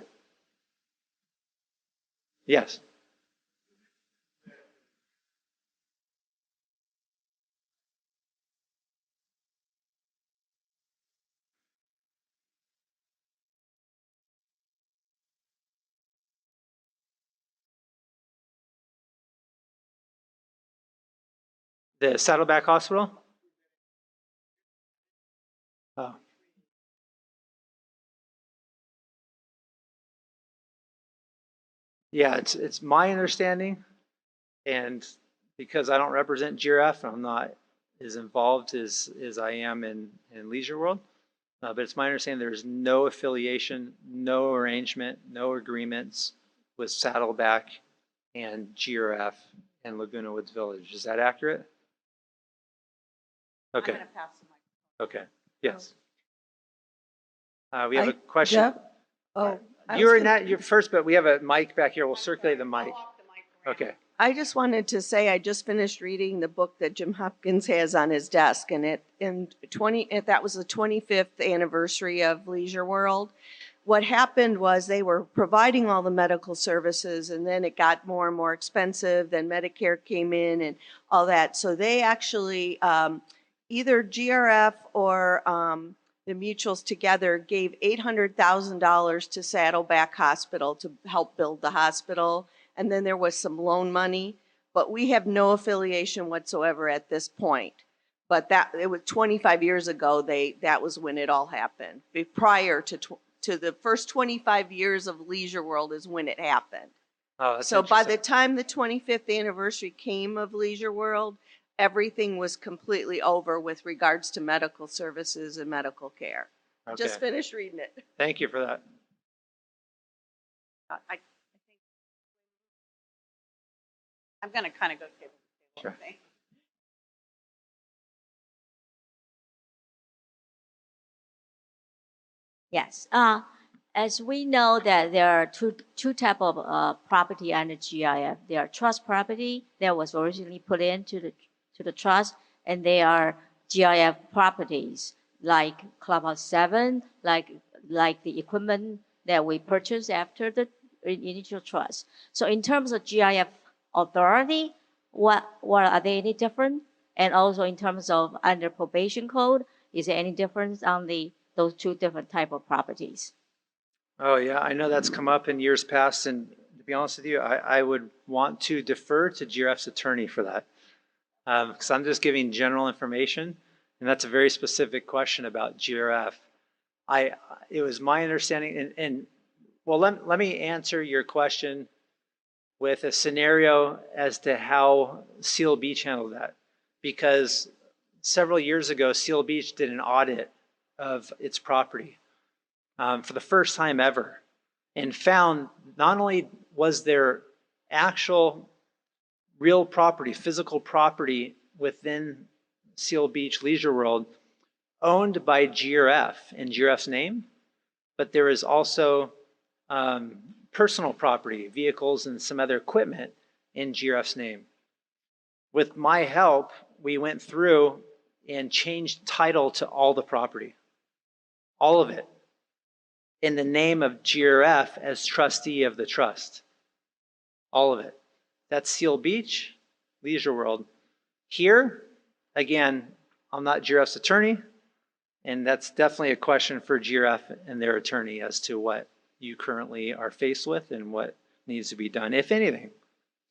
Yes. The Saddleback Hospital? Oh. Yeah, it's my understanding, and because I don't represent GRF, I'm not as involved as I am in Leisure World, but it's my understanding there's no affiliation, no arrangement, no agreements with Saddleback and GRF and Laguna Woods Village. Is that accurate? Okay. I'm going to pass the mic. Okay. Yes. We have a question. Jeff? Oh, You're first, but we have a mic back here. We'll circulate the mic. Okay. I just wanted to say I just finished reading the book that Jim Hopkins has on his desk, and that was the 25th anniversary of Leisure World. What happened was they were providing all the medical services, and then it got more and more expensive. Then Medicare came in and all that. So they actually either GRF or the mutuals together gave $800,000 to Saddleback Hospital to help build the hospital. And then there was some loan money, but we have no affiliation whatsoever at this point. But it was 25 years ago, that was when it all happened. Prior to the first 25 years of Leisure World is when it happened. Oh, that's So by the interesting. time the 25th anniversary came of Leisure World, everything was completely over with regards to medical services and medical care. Okay. Just finished reading it. Thank you for that. I think I'm going to kind of go table to table. Sure. Yes. As we know that there are two type of property under GIF. There are trust property that was originally put into the trust, and they are GIF properties like Clubhouse 7, like the equipment that we purchased after the initial trust. So in terms of GIF authority, what are they any different? And also in terms of under probation code, is there any difference on those two different type of properties? Oh, yeah, I know that's come up in years past, and to be honest with you, I would want to defer to GRF's attorney for that, because I'm just giving general information, and that's a very specific question about GRF. It was my understanding, and well, let me answer your question with a scenario as to how Seal Beach handled that, because several years ago, Seal Beach did an audit of its property. For the first time ever, and found not only was there actual real property, physical property within Seal Beach Leisure World owned by GRF in GRF's name, but there is also personal property, vehicles and some other equipment in GRF's name. With my help, we went through and changed title to all the property, all of it, in the name of GRF as trustee of the trust. All of it. That's Seal Beach, Leisure World. Here, again, I'm not GRF's attorney, and that's definitely a question for GRF and their attorney as to what you currently are faced with and what needs to be done, if anything,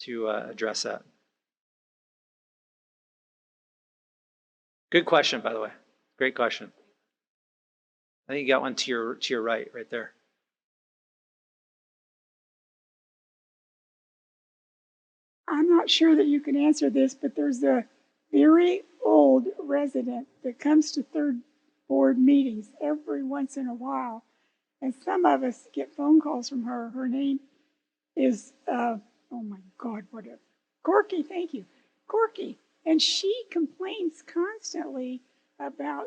to address that. Good question, by the way. Great question. I think you got one to your right there. I'm not sure that you can answer this, but there's a very old resident that comes to third board meetings every once in a while. And some of us get phone calls from her. Her name is, oh my God, whatever. Corky, thank you. Corky. And she complains constantly about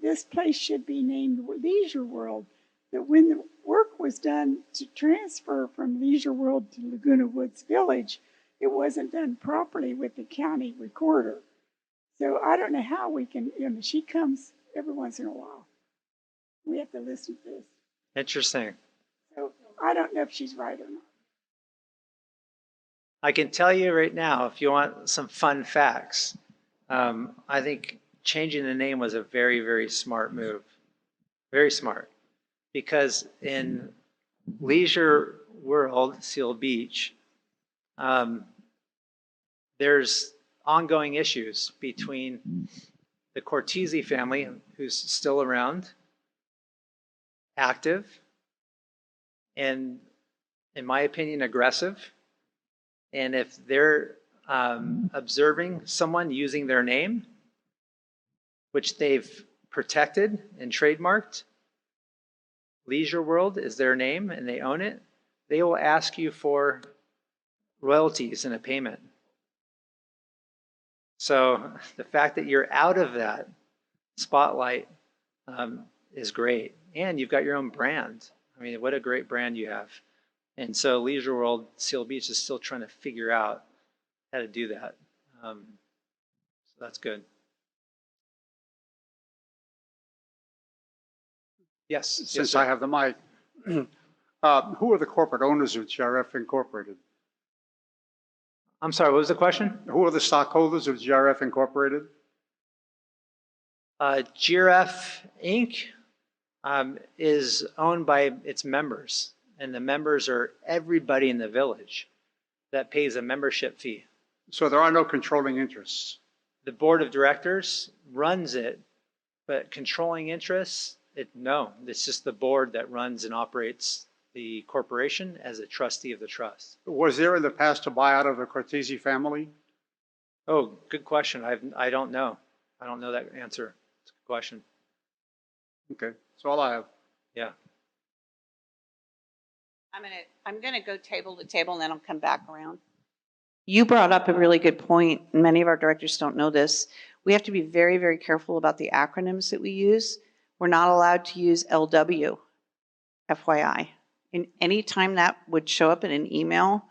this place should be named Leisure World. That when the work was done to transfer from Leisure World to Laguna Woods Village, it wasn't done properly with the county recorder. So I don't know how we can, she comes every once in a while. We have to listen to this. Interesting. So I don't know if she's right or not. I can tell you right now, if you want some fun facts, I think changing the name was a very, very smart move. Very smart. Because in Leisure World, Seal Beach, there's ongoing issues between the Cortese family, who's still around, active, and in my opinion, aggressive. And if they're observing someone using their name, which they've protected and trademarked, Leisure World is their name and they own it, they will ask you for royalties and a payment. So the fact that you're out of that spotlight is great. And you've got your own brand. I mean, what a great brand you have. And so Leisure World Seal Beach is still trying to figure out how to do that. So that's good. Yes. Since I have the mic, who are the corporate owners of GRF Incorporated? I'm sorry, what was the question? Who are the stockholders of GRF Incorporated? GRF Inc. Is owned by its members, and the members are everybody in the village that pays a membership fee. So there are no controlling interests. The board of directors runs it, but controlling interests, no. It's just the board that runs and operates the corporation as a trustee of the trust. Was there in the past a buyout of the Cortese family? Oh, good question. I don't know. I don't know that answer. It's a good question. Okay, that's all I have. Yeah. I'm gonna go table to table and then I'll come back around. You brought up a really good point, and many of our directors don't know this. We have to be very, very careful about the acronyms that we use. We're not allowed to use LW, FYI. And any time that would show up in an email,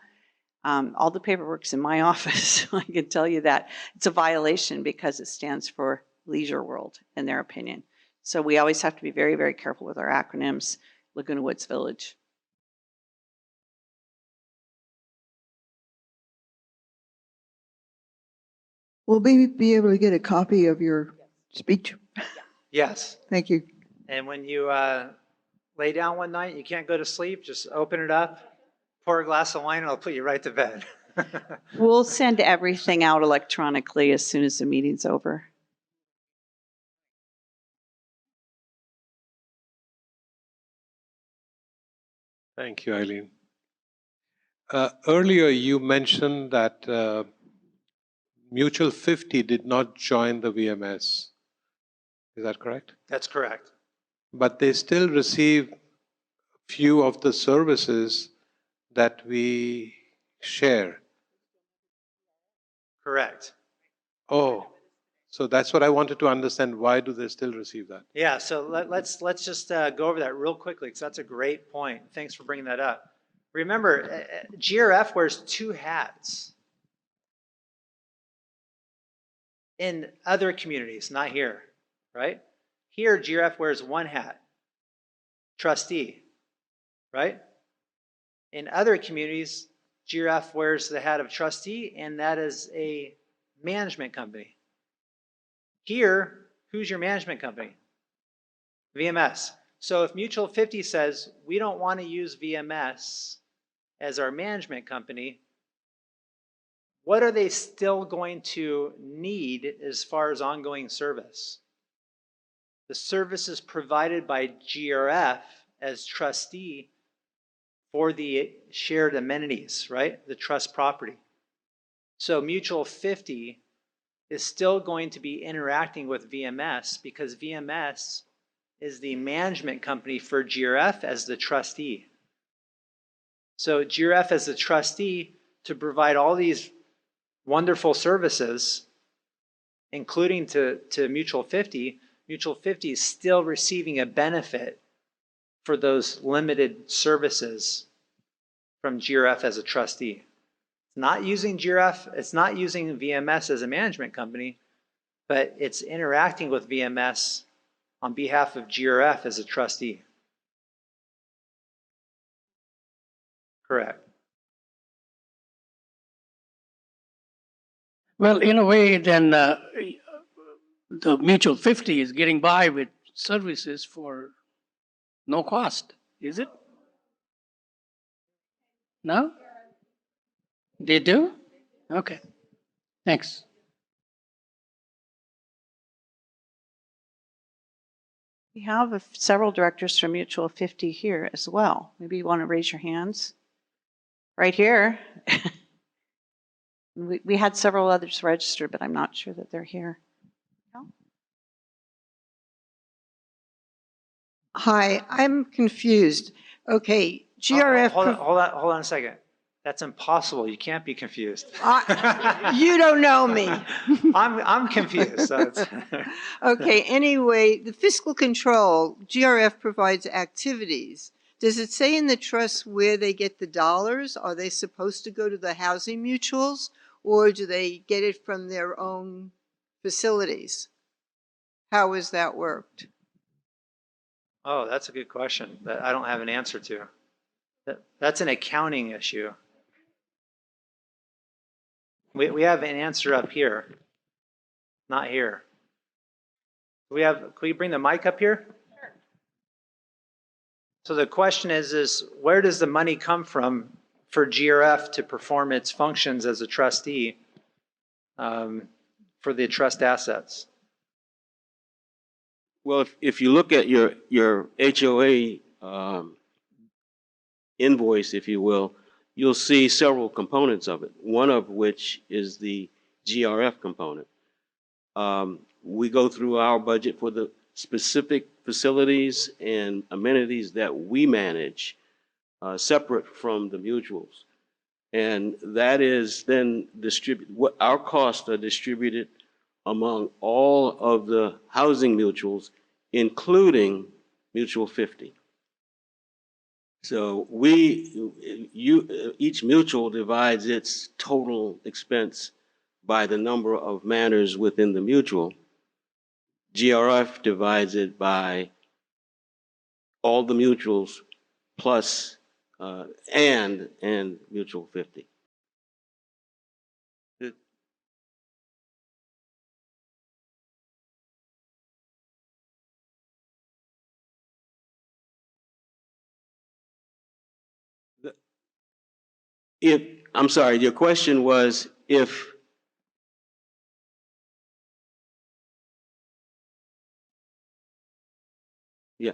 all the paperwork's in my office. I can tell you that. It's a violation because it stands for Leisure World, in their opinion. So we always have to be very, very careful with our acronyms. Laguna Woods Village. Will we be able to get a copy of your speech? Yes. Thank you. And when you lay down one night, you can't go to sleep, just open it up, pour a glass of wine, and I'll put you right to bed. We'll send everything out electronically as soon as the meeting's over. Thank you, Eileen. Earlier, you mentioned that Mutual 50 did not join the VMS. Is that correct? That's correct. But they still receive few of the services that we share. Correct. Oh, so that's what I wanted to understand. Why do they still receive that? Yeah, so let's just go over that real quickly because that's a great point. Thanks for bringing that up. Remember, GRF wears two hats in other communities, not here, right? Here, GRF wears one hat, trustee, right? In other communities, GRF wears the hat of trustee, and that is a management company. Here, who's your management company? VMS. So if Mutual 50 says, we don't want to use VMS as our management company, what are they still going to need as far as ongoing service? the services provided by GRF as trustee for the shared amenities, right? The trust property. So Mutual 50 is still going to be interacting with VMS because VMS is the management company for GRF as the trustee. So GRF as the trustee to provide all these wonderful services, including to Mutual 50, Mutual 50 is still receiving a benefit for those limited services from GRF as a trustee. It's not using GRF, it's not using VMS as a management company, but it's interacting with VMS on behalf of GRF as a trustee. Correct. Well, in a way, then the Mutual 50 is getting by with services for no cost, is it? No? They do? Okay. Thanks. We have several directors from Mutual 50 here as well. Maybe you want to raise your hands. Right here. We had several others registered, but I'm not sure that they're here. No? Hi, I'm confused. Okay, GRF. Hold on a second. That's impossible. You can't be confused. You don't know me. I'm confused. So Okay, anyway, the fiscal control, GRF provides activities. Does it say in the trust where they get the dollars? Are they supposed to go to the housing mutuals, or do they get it from their own facilities? How has that worked? Oh, that's a good question that I don't have an answer to. That's an accounting issue. We have an answer up here, not here. Can we bring the mic up here? Sure. So the question is where does the money come from for GRF to perform its functions as a trustee for the trust assets? Well, if you look at your HOA invoice, if you will, you'll see several components of it, one of which is the GRF component. We go through our budget for the specific facilities and amenities that we manage separate from the mutuals. And that is then what our costs are distributed among all of the housing mutuals, including Mutual 50. So each mutual divides its total expense by the number of manors within the mutual. GRF divides it by all the mutuals plus and Mutual 50. I'm sorry, your question was if yeah.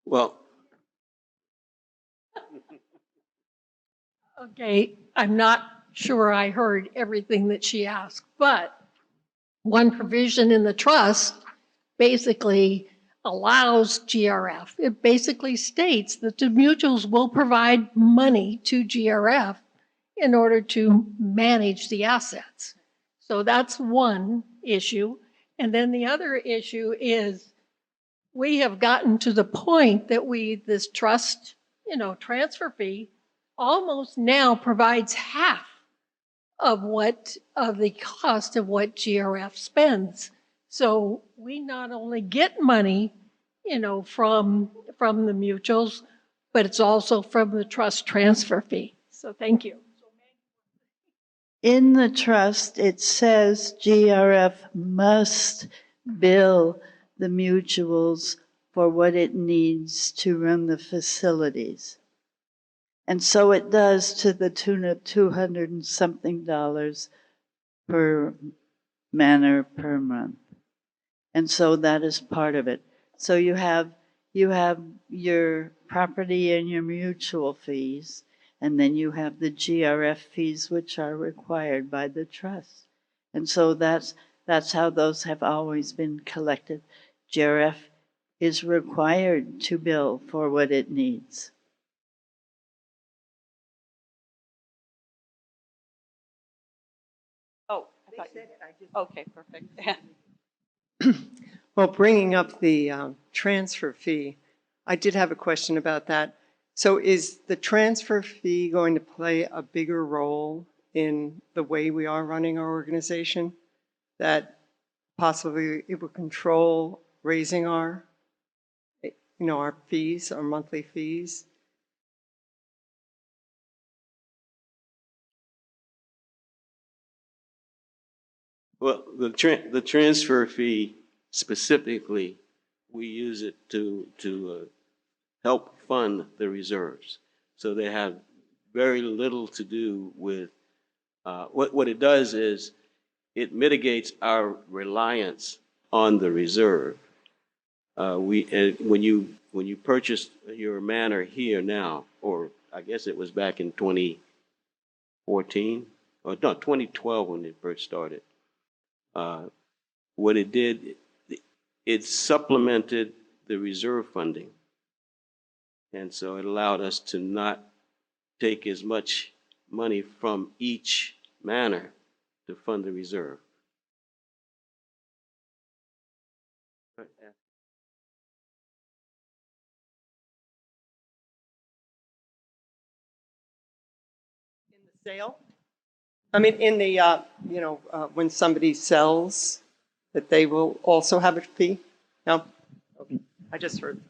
Well, Okay, I'm not sure I heard everything that she asked, but one provision in the trust basically allows GRF. It basically states that the mutuals will provide money to GRF in order to manage the assets. So that's one issue. And then the other issue is we have gotten to the point that this trust, transfer fee almost now provides half of the cost of what GRF spends. So we not only get money, from the mutuals, but it's also from the trust transfer fee. So thank you. In the trust, it says GRF must bill the mutuals for what it needs to run the facilities. And so it does, to the tune of $200 and something per manor per month. And so that is part of it. So you have your property and your mutual fees, and then you have the GRF fees, which are required by the trust. And so that's how those have always been collected. GRF is required to bill for what it needs. Oh, I thought you, okay, perfect. Well, bringing up the transfer fee, I did have a question about that. So is the transfer fee going to play a bigger role in the way we are running our organization? That possibly it will control raising our, our fees, our monthly fees? Well, the transfer fee specifically, we use it to help fund the reserves. So they have very little to do with, what it does is it mitigates our reliance on the reserve. When you purchased your manor here now, or I guess it was back in 2014, or no, 2012 when it first started. What it did, it supplemented the reserve funding. And so it allowed us to not take as much money from each manor to fund the reserve. In the sale? I mean, in the, when somebody sells, that they will also have a fee? No? Okay. I just heard.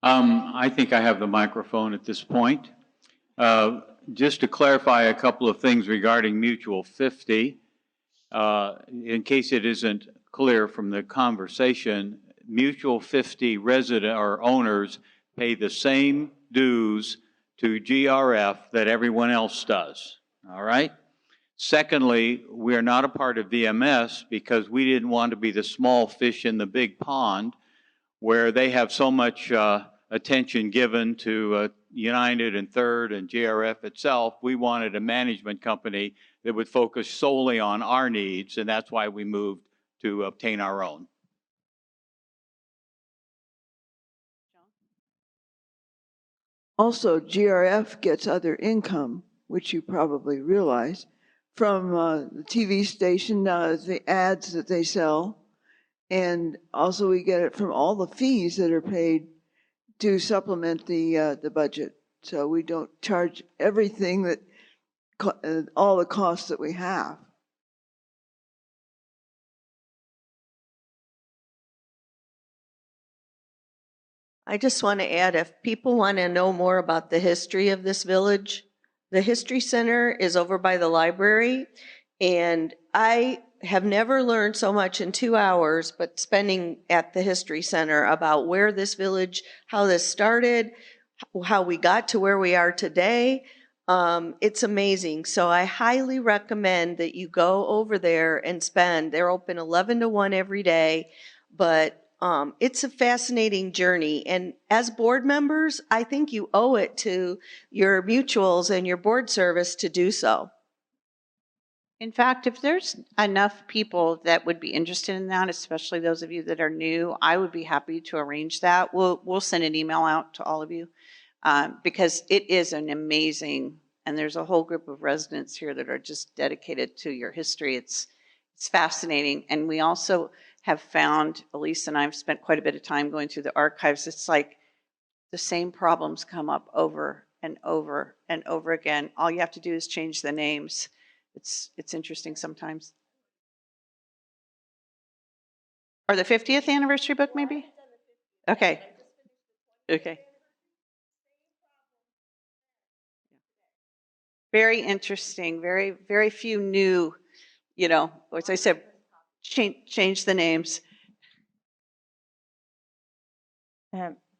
I think I have the microphone at this point. Just to clarify a couple of things regarding Mutual 50, in case it isn't clear from the conversation, Mutual 50 resident or owners pay the same dues to GRF that everyone else does. All right? Secondly, we are not a part of VMS because we didn't want to be the small fish in the big pond where they have so much attention given to United and Third and GRF itself. We wanted a management company that would focus solely on our needs, and that's why we moved to obtain our own. Also, GRF gets other income, which you probably realize, from the TV station, the ads that they sell. And also we get it from all the fees that are paid to supplement the budget. So we don't charge everything that, all the costs that we have. I just want to add, if people want to know more about the history of this village, the History Center is over by the library, and I have never learned so much in 2 hours, but spending at the History Center about where this village, how this started, how we got to where we are today. It's amazing. So I highly recommend that you go over there and spend. They're open 11 to 1 every day, but it's a fascinating journey. And as board members, I think you owe it to your mutuals and your board service to do so. In fact, if there's enough people that would be interested in that, especially those of you that are new, I would be happy to arrange that. We'll send an email out to all of you because it is an amazing, and there's a whole group of residents here that are just dedicated to your history. It's fascinating. And we also have found, Elise and I have spent quite a bit of time going through the archives. It's like the same problems come up over and over and over again. All you have to do is change the names. It's interesting sometimes. Or the 50th anniversary book, maybe? Okay. Okay. Very interesting. Very, very few new, as I said, change the names.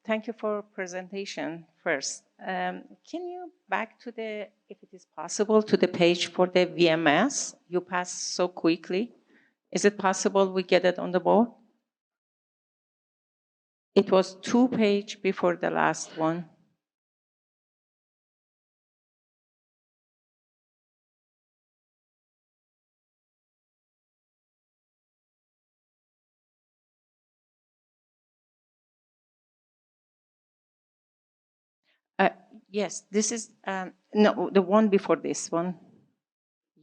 Thank you for presentation first. Can you back to if it is possible, to the page for the VMS? You passed so quickly. Is it possible we get it on the board? It was 2 pages before the last one. Yes, this is, no, the one before this one.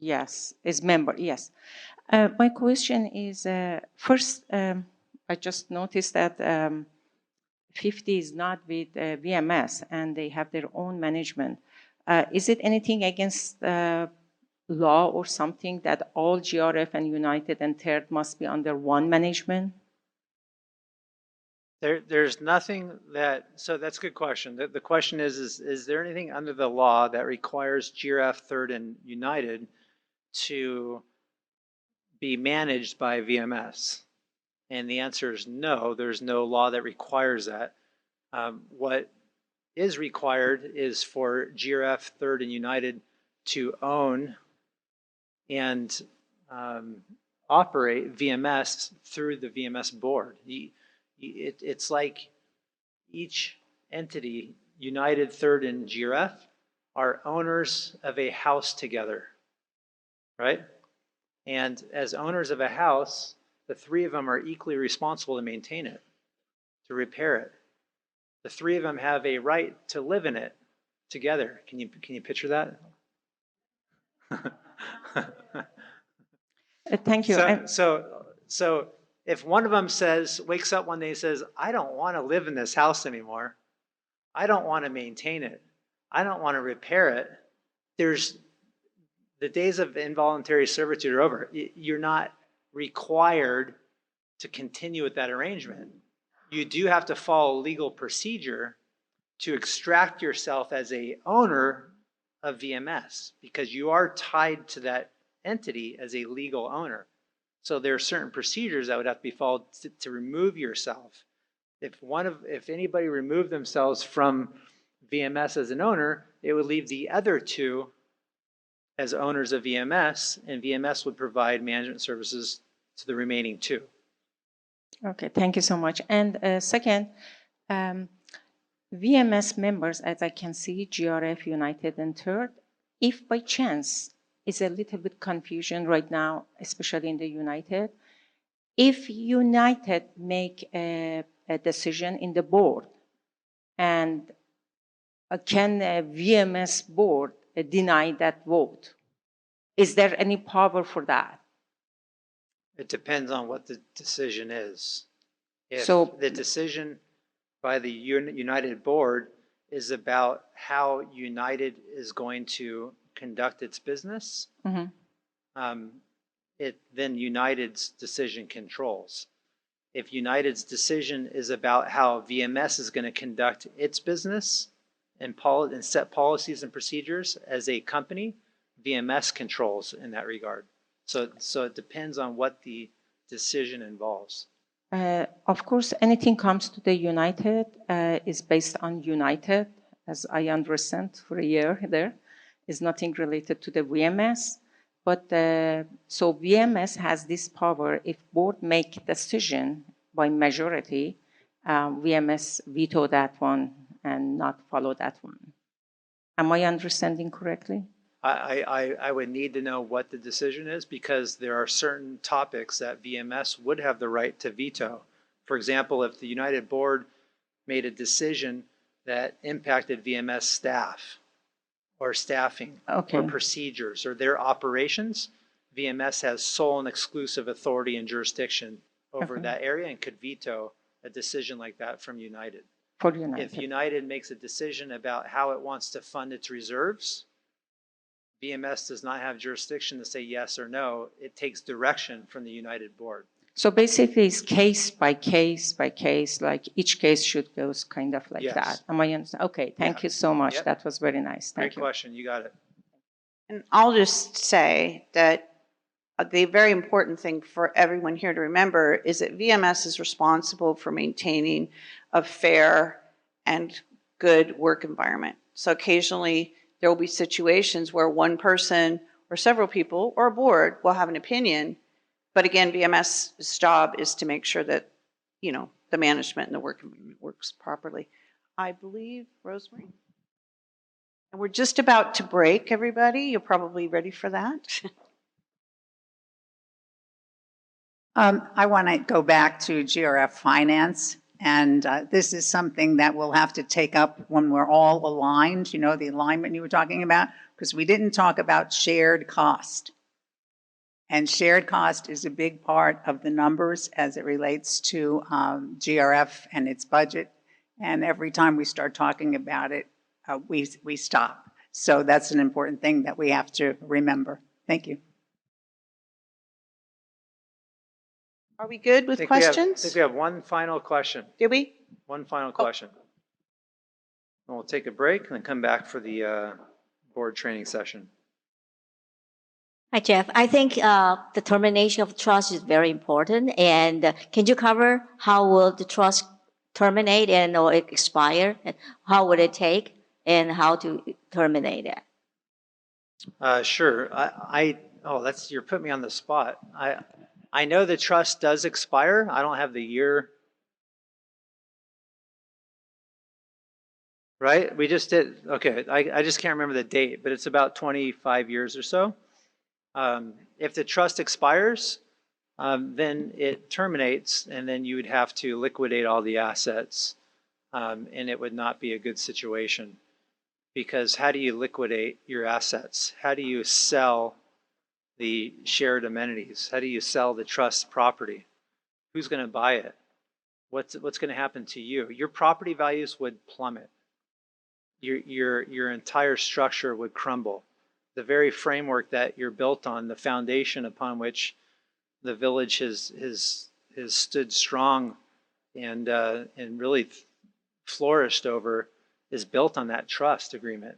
Yes, is member, yes. My question is, first, I just noticed that 50 is not with VMS and they have their own management. Is it anything against law or something that all GRF and United and Third must be under one management? There's nothing so that's a good question. The question is there anything under the law that requires GRF, Third, and United to be managed by VMS? And the answer is no, there's no law that requires that. What is required is for GRF, Third, and United to own and operate VMS through the VMS board. It's like each entity, United, Third, and GRF, are owners of a house together, right? And as owners of a house, the 3 of them are equally responsible to maintain it, to repair it. The 3 of them have a right to live in it together. Can you picture that? Thank you. So if one of them wakes up one day and says, I don't want to live in this house anymore, I don't want to maintain it, I don't want to repair it, the days of involuntary servitude are over. You're not required to continue with that arrangement. You do have to follow legal procedure to extract yourself as a owner of VMS because you are tied to that entity as a legal owner. So there are certain procedures that would have to be followed to remove yourself. If anybody removed themselves from VMS as an owner, it would leave the other 2 as owners of VMS, and VMS would provide management services to the remaining 2. Okay, thank you so much. And second, VMS members, as I can see, GRF, United, and Third, if by chance, is a little bit confusion right now, especially in the United. If United make a decision in the board, and can a VMS board deny that vote? Is there any power for that? It depends on what the decision is. If So- the decision by the United board is about how United is going to conduct its business, Mhm. then United's decision controls. If United's decision is about how VMS is going to conduct its business and set policies and procedures as a company, VMS controls in that regard. So it depends on what the decision involves. Of course, anything comes to the United is based on United, as I understand for a year there. Is nothing related to the VMS. But so VMS has this power. If board make decision by majority, VMS veto that one and not follow that one. Am I understanding correctly? I would need to know what the decision is because there are certain topics that VMS would have the right to veto. For example, if the United Board made a decision that impacted VMS staff or staffing Okay. or procedures or their operations, VMS has sole and exclusive authority and jurisdiction over Okay. that area and could veto a decision like that from United. For United. If United makes a decision about how it wants to fund its reserves, VMS does not have jurisdiction to say yes or no. It takes direction from the United board. So basically, it's case by case by case, like each case should go kind of like Yes. that. Am I understand? Okay, thank you so much. Yep. That was very nice. Thank Great you. question. You got it. And I'll just say that the very important thing for everyone here to remember is that VMS is responsible for maintaining a fair and good work environment. So occasionally there will be situations where one person or several people or a board will have an opinion. But again, VMS's job is to make sure that, you know, the management and the work environment works properly. I believe, Rosemary? And we're just about to break, everybody. You're probably ready for that. I want to go back to GRF finance, and this is something that we'll have to take up when we're all aligned, you know, the alignment you were talking about, because we didn't talk about shared cost. And shared cost is a big part of the numbers as it relates to GRF and its budget. And every time we start talking about it, we stop. So that's an important thing that we have to remember. Thank you. Are we good with questions? I think we have one final question. Did we? One final question. And we'll take a break and then come back for the board training session. Hi, Jeff. I think the termination of trust is very important. And can you cover how will the trust terminate and or expire? And how would it take and how to terminate it? Sure. You're putting me on the spot. I know the trust does expire. I don't have the year. Right? We just did. Okay. I just can't remember the date, but it's about 25 years or so. If the trust expires, then it terminates, and then you would have to liquidate all the assets, and it would not be a good situation. Because how do you liquidate your assets? How do you sell the shared amenities? How do you sell the trust property? Who's going to buy it? What's going to happen to you? Your property values would plummet. Your entire structure would crumble. The very framework that you're built on, the foundation upon which the village has stood strong and really flourished over, is built on that trust agreement.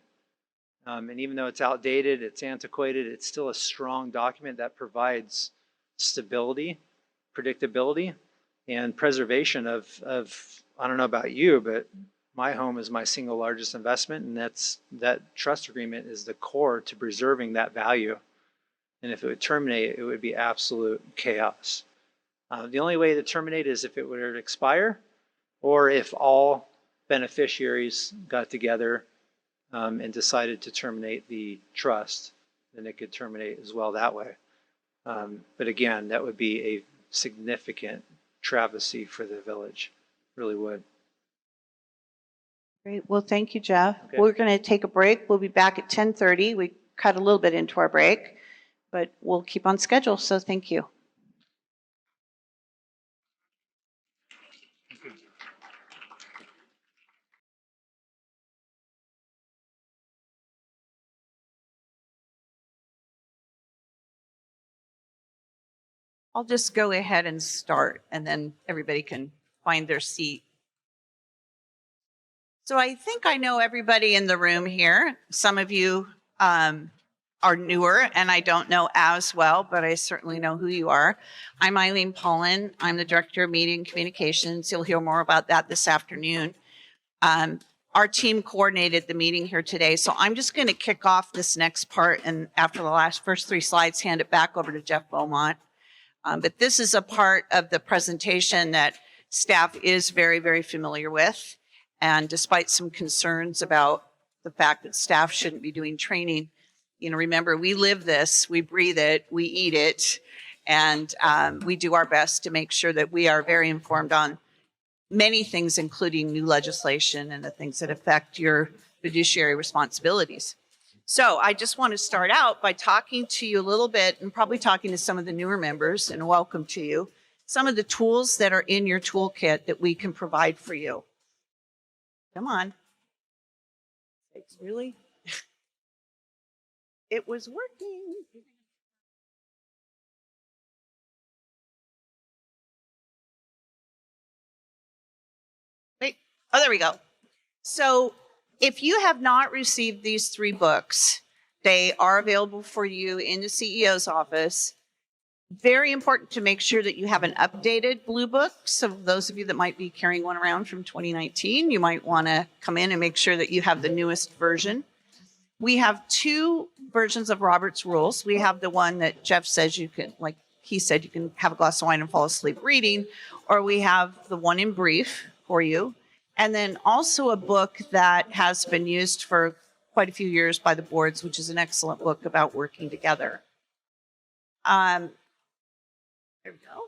And even though it's outdated, it's antiquated, it's still a strong document that provides stability, predictability, and preservation of I don't know about you, but my home is my single largest investment, and that trust agreement is the core to preserving that value. And if it would terminate, it would be absolute chaos. The only way to terminate is if it were to expire, or if all beneficiaries got together and decided to terminate the trust, then it could terminate as well that way. But again, that would be a significant travesty for the village. Really would. Great. Well, thank you, Jeff. Okay. We're going to take a break. We'll be back at 10:30. We cut a little bit into our break, but we'll keep on schedule. So thank you. I'll just go ahead and start, and then everybody can find their seat. So I think I know everybody in the room here. Some of you are newer, and I don't know as well, but I certainly know who you are. I'm Eileen Pollan. I'm the Director of Media and Communications. You'll hear more about that this afternoon. Our team coordinated the meeting here today, so I'm just going to kick off this next part, and after the first three slides, hand it back over to Jeff Beaumont. But this is a part of the presentation that staff is very, very familiar with. And despite some concerns about the fact that staff shouldn't be doing training, you know, remember, we live this, we breathe it, we eat it, and we do our best to make sure that we are very informed on many things, including new legislation and the things that affect your fiduciary responsibilities. So I just want to start out by talking to you a little bit, and probably talking to some of the newer members, and welcome to you, some of the tools that are in your toolkit that we can provide for you. Come on. It's really, it was working. Wait, oh, there we go. So if you have not received these 3 books, they are available for you in the CEO's office. Very important to make sure that you have an updated blue book. So those of you that might be carrying one around from 2019, you might want to come in and make sure that you have the newest version. We have 2 versions of Robert's Rules. We have the one that Jeff says you can, like he said, you can have a glass of wine and fall asleep reading, or we have the one in brief for you. And then also a book that has been used for quite a few years by the boards, which is an excellent book about working together. There we go.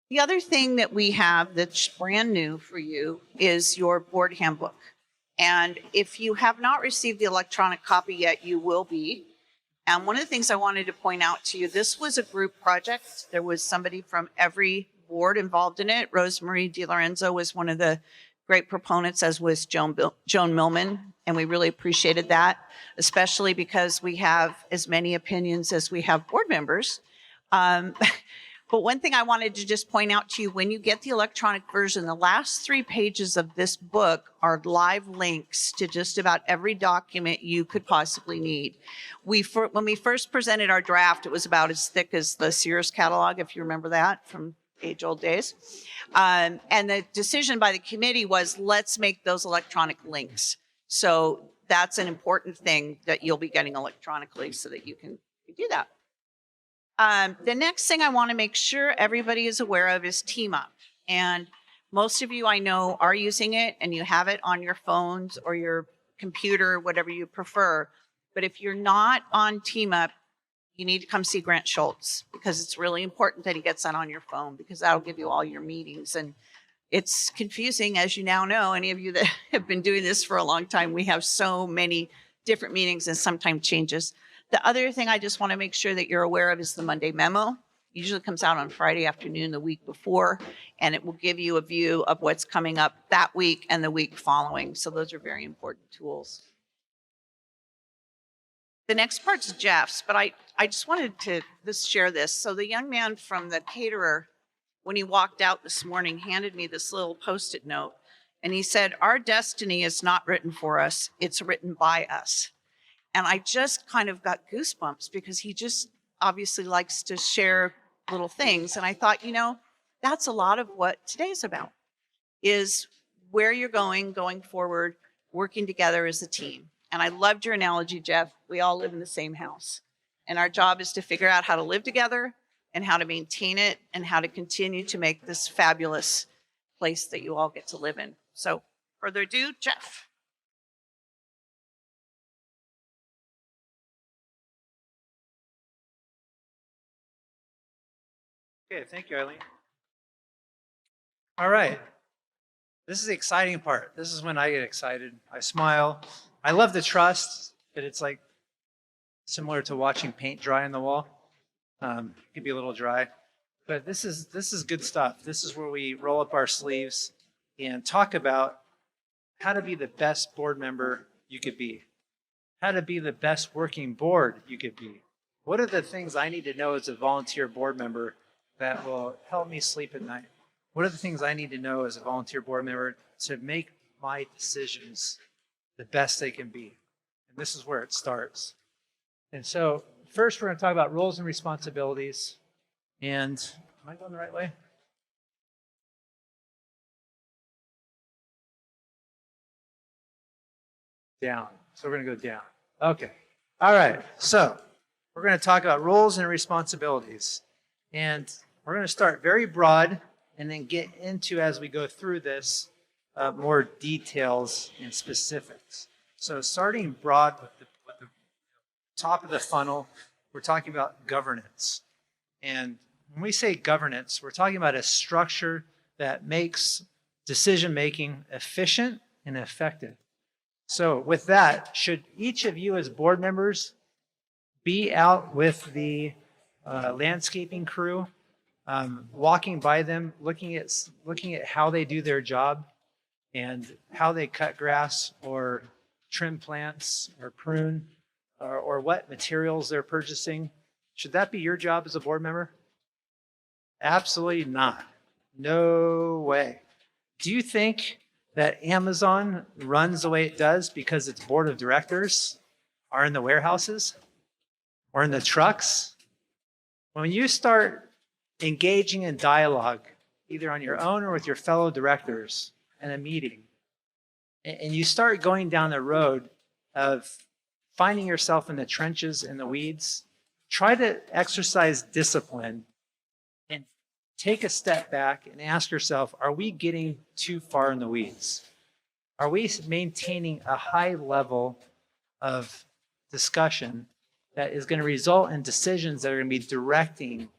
The other thing that we have that's brand new for you is your board handbook. And if you have not received the electronic copy yet, you will be. And one of the things I wanted to point out to you, this was a group project. There was somebody from every board involved in it. Rosemarie DiLorenzo was one of the great proponents, as was Joan Millman. And we really appreciated that, especially because we have as many opinions as we have board members. But one thing I wanted to just point out to you, when you get the electronic version, the last 3 pages of this book are live links to just about every document you could possibly need. When we first presented our draft, it was about as thick as the Sears catalog, if you remember that from age-old days. And the decision by the committee was, let's make those electronic links. So that's an important thing that you'll be getting electronically so that you can do that. The next thing I want to make sure everybody is aware of is Team Up. And most of you I know are using it, and you have it on your phones or your computer, whatever you prefer. But if you're not on Team Up, you need to come see Grant Schultz, because it's really important that he gets that on your phone, because that'll give you all your meetings. And it's confusing, as you now know, any of you that have been doing this for a long time, we have so many different meetings and sometimes changes. The other thing I just want to make sure that you're aware of is the Monday memo. It usually comes out on Friday afternoon the week before, and it will give you a view of what's coming up that week and the week following. So those are very important tools. The next part's Jeff's, but I just wanted to share this. So the young man from the caterer, when he walked out this morning, handed me this little Post-it note, and he said, "Our destiny is not written for us, it's written by us." And I just kind of got goosebumps, because he just obviously likes to share little things. And I thought, that's a lot of what today's about, is where you're going forward, working together as a team. And I loved your analogy, Jeff. We all live in the same house. And our job is to figure out how to live together and how to maintain it and how to continue to make this fabulous place that you all get to live in. So further ado, Jeff. Okay, thank you, Eileen. All right. This is the exciting part. This is when I get excited. I smile. I love the trust, but it's like similar to watching paint dry on the wall. It can be a little dry, but this is good stuff. This is where we roll up our sleeves and talk about how to be the best board member you could be, how to be the best working board you could be. What are the things I need to know as a volunteer board member that will help me sleep at night? What are the things I need to know as a volunteer board member to make my decisions the best they can be? And this is where it starts. And so first we're going to talk about roles and responsibilities. And am I going the right way? Down. So we're going to go down. Okay. All right. So we're going to talk about roles and responsibilities. And we're going to start very broad and then get into, as we go through this, more details and specifics. So starting broad with the top of the funnel, we're talking about governance. And when we say governance, we're talking about a structure that makes decision-making efficient and effective. So with that, should each of you as board members be out with the landscaping crew, walking by them, looking at how they do their job? and how they cut grass or trim plants or prune or what materials they're purchasing. Should that be your job as a board member? Absolutely not. No way. Do you think that Amazon runs the way it does because its board of directors are in the warehouses or in the trucks? When you start engaging in dialogue, either on your own or with your fellow directors in a meeting, and you start going down the road of finding yourself in the trenches, in the weeds, try to exercise discipline and take a step back and ask yourself, are we getting too far in the weeds? Are we maintaining a high level of discussion that is going to result in decisions that are going to be directing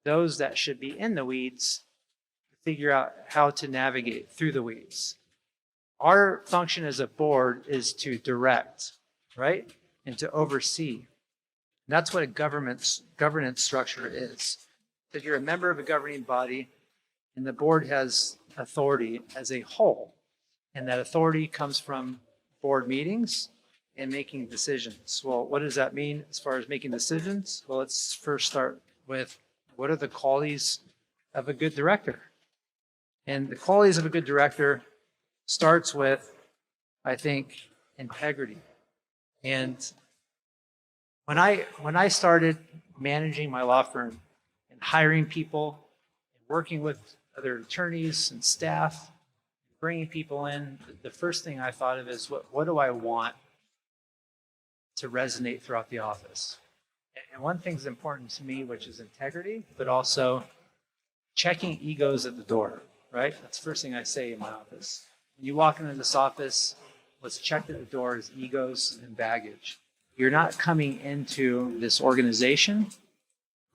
those that should be in the weeds to figure out how to navigate through the weeds? Our function as a board is to direct, right? And to oversee. That's what a governance structure is. That you're a member of a governing body and the board has authority as a whole. And that authority comes from board meetings and making decisions. Well, what does that mean as far as making decisions? Well, let's first start with what are the qualities of a good director? And the qualities of a good director starts with, I think, integrity. And when I started managing my law firm and hiring people and working with other attorneys and staff, bringing people in, the first thing I thought of is what do I want to resonate throughout the office? And one thing's important to me, which is integrity, but also checking egos at the door, right? That's the first thing I say in my office. When you walk into this office, what's checked at the door is egos and baggage. You're not coming into this organization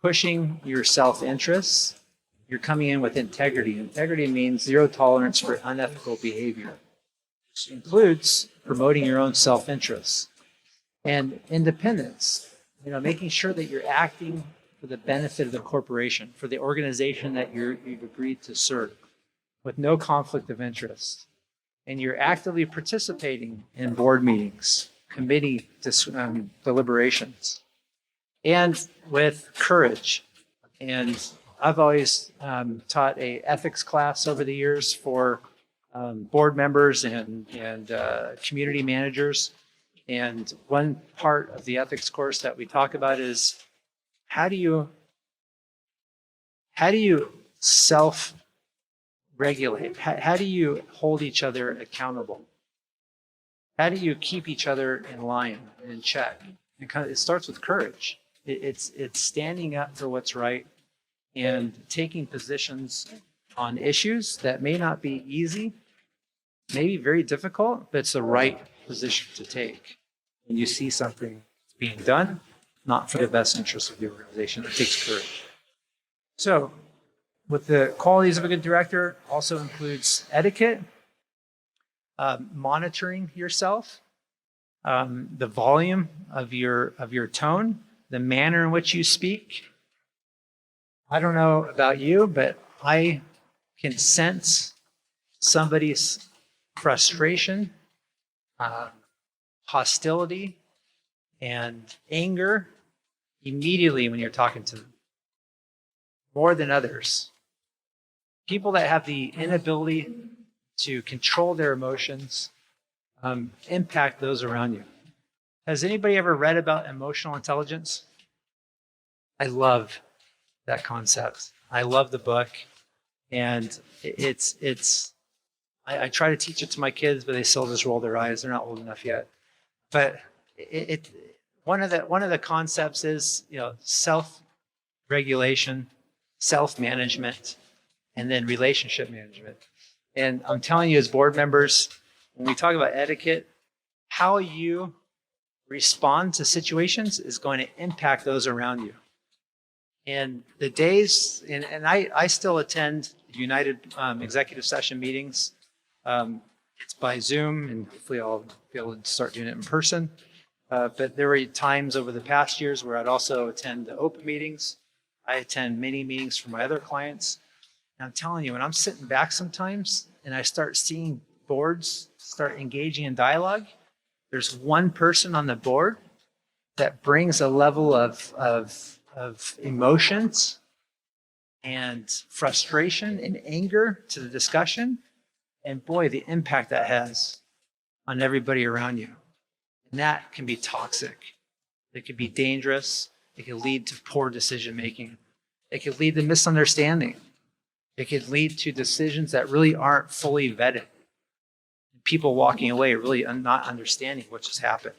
pushing your self-interests. You're coming in with integrity. Integrity means zero tolerance for unethical behavior, which includes promoting your own self-interests. And independence, making sure that you're acting for the benefit of the corporation, for the organization that you've agreed to serve, with no conflict of interest. And you're actively participating in board meetings, committee deliberations, and with courage. And I've always taught a ethics class over the years for board members and community managers. And one part of the ethics course that we talk about is how do you self-regulate? How do you hold each other accountable? How do you keep each other in line and in check? It starts with courage. It's standing up for what's right and taking positions on issues that may not be easy, maybe very difficult, but it's the right position to take. When you see something being done, not for the best interest of the organization, it takes courage. So, with the qualities of a good director, also includes etiquette, monitoring yourself, the volume of your tone, the manner in which you speak. I don't know about you, but I can sense somebody's frustration, hostility, and anger immediately when you're talking to them, more than others. People that have the inability to control their emotions impact those around you. Has anybody ever read about emotional intelligence? I love that concept. I love the book, and I try to teach it to my kids, but they still just roll their eyes. They're not old enough yet. But one of the concepts is self-regulation, self-management, and then relationship management. And I'm telling you, as board members, when we talk about etiquette, how you respond to situations is going to impact those around you. And the days, and I still attend United executive session meetings. It's by Zoom, and hopefully I'll be able to start doing it in person. But there were times over the past years where I'd also attend the open meetings. I attend many meetings for my other clients. And I'm telling you, when I'm sitting back sometimes and I start seeing boards start engaging in dialogue, there's one person on the board that brings a level of emotions and frustration and anger to the discussion. And boy, the impact that has on everybody around you. And that can be toxic. It can be dangerous. It can lead to poor decision making. It could lead to misunderstanding. It could lead to decisions that really aren't fully vetted. People walking away really not understanding what just happened.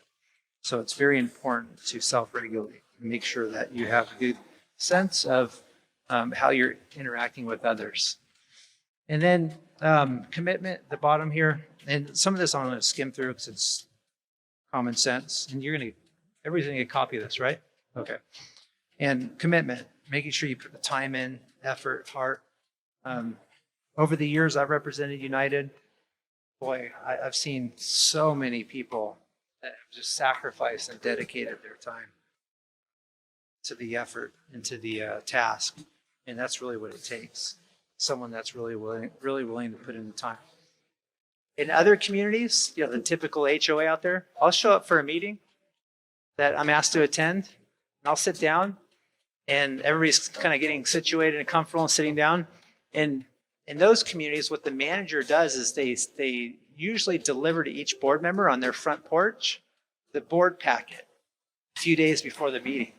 So it's very important to self-regulate and make sure that you have a good sense of how you're interacting with others. And then commitment at the bottom here. And some of this I'm going to skim through because it's common sense. And everybody's going to get a copy of this, right? Okay. And commitment, making sure you put the time in, effort, heart. Over the years, I've represented United. Boy, I've seen so many people that have just sacrificed and dedicated their time to the effort and to the task. And that's really what it takes. Someone that's really willing to put in the time. In other communities, the typical HOA out there, I'll show up for a meeting that I'm asked to attend, and I'll sit down, and everybody's kind of getting situated and comfortable and sitting down. And in those communities, what the manager does is they usually deliver to each board member on their front porch the board packet a few days before the meeting.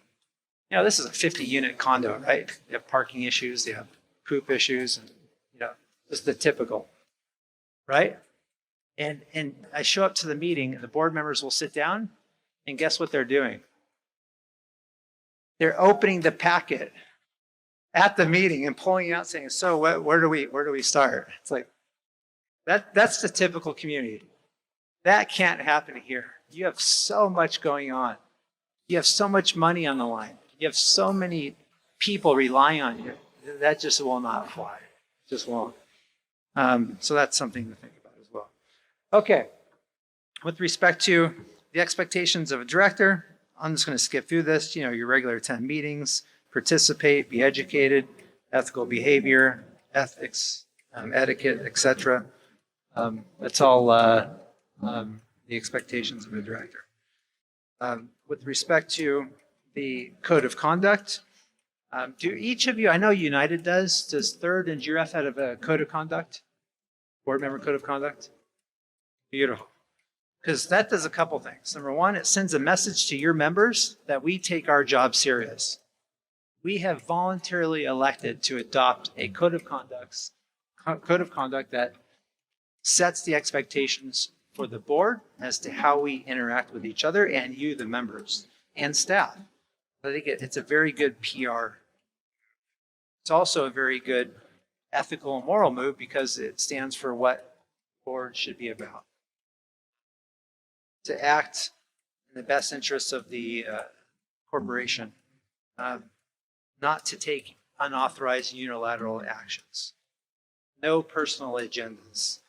This is a 50-unit condo, right? You have parking issues, you have poop issues, and this is the typical, right? And I show up to the meeting, and the board members will sit down, and guess what they're doing? They're opening the packet at the meeting and pulling it out, saying, "So where do we start?" It's like that's the typical community. That can't happen here. You have so much going on. You have so much money on the line. You have so many people relying on you. That just will not fly. Just won't. So that's something to think about as well. Okay. With respect to the expectations of a director, I'm just going to skip through this. Your regular 10 meetings, participate, be educated, ethical behavior, ethics, etiquette, etc. That's all the expectations of a director. With respect to the code of conduct, do each of you, I know United does 3rd and Grf have a code of conduct? Board member code of conduct? Beautiful. Because that does a couple things. Number one, it sends a message to your members that we take our job serious. We have voluntarily elected to adopt a code of conduct that sets the expectations for the board as to how we interact with each other and you, the members, and staff. I think it's a very good PR. It's also a very good ethical and moral move because it stands for what board should be about. To act in the best interests of the corporation, not to take unauthorized unilateral actions. No personal agendas.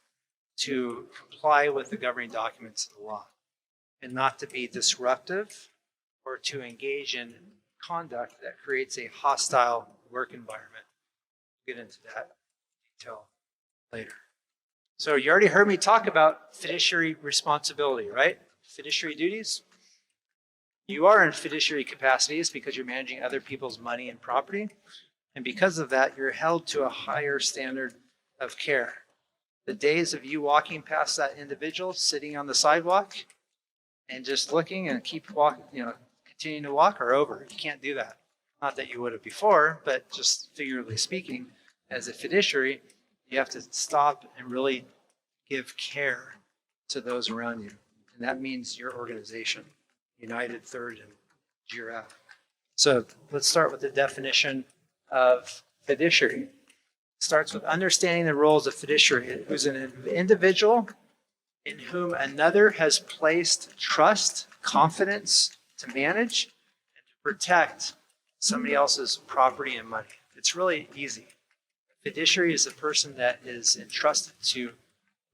To comply with the governing documents of the law, and not to be disruptive or to engage in conduct that creates a hostile work environment. We'll get into that detail later. So you already heard me talk about fiduciary responsibility, right? Fiduciary duties. You are in fiduciary capacities because you're managing other people's money and property. And because of that, you're held to a higher standard of care. The days of you walking past that individual sitting on the sidewalk and just looking and keep walking, continuing to walk are over. You can't do that. Not that you would have before, but just figuratively speaking, as a fiduciary, you have to stop and really give care to those around you. And that means your organization, United, 3rd, and Grf. So let's start with the definition of fiduciary. Starts with understanding the roles of fiduciary, who's an individual in whom another has placed trust, confidence to manage and to protect somebody else's property and money. It's really easy. Fiduciary is a person that is entrusted to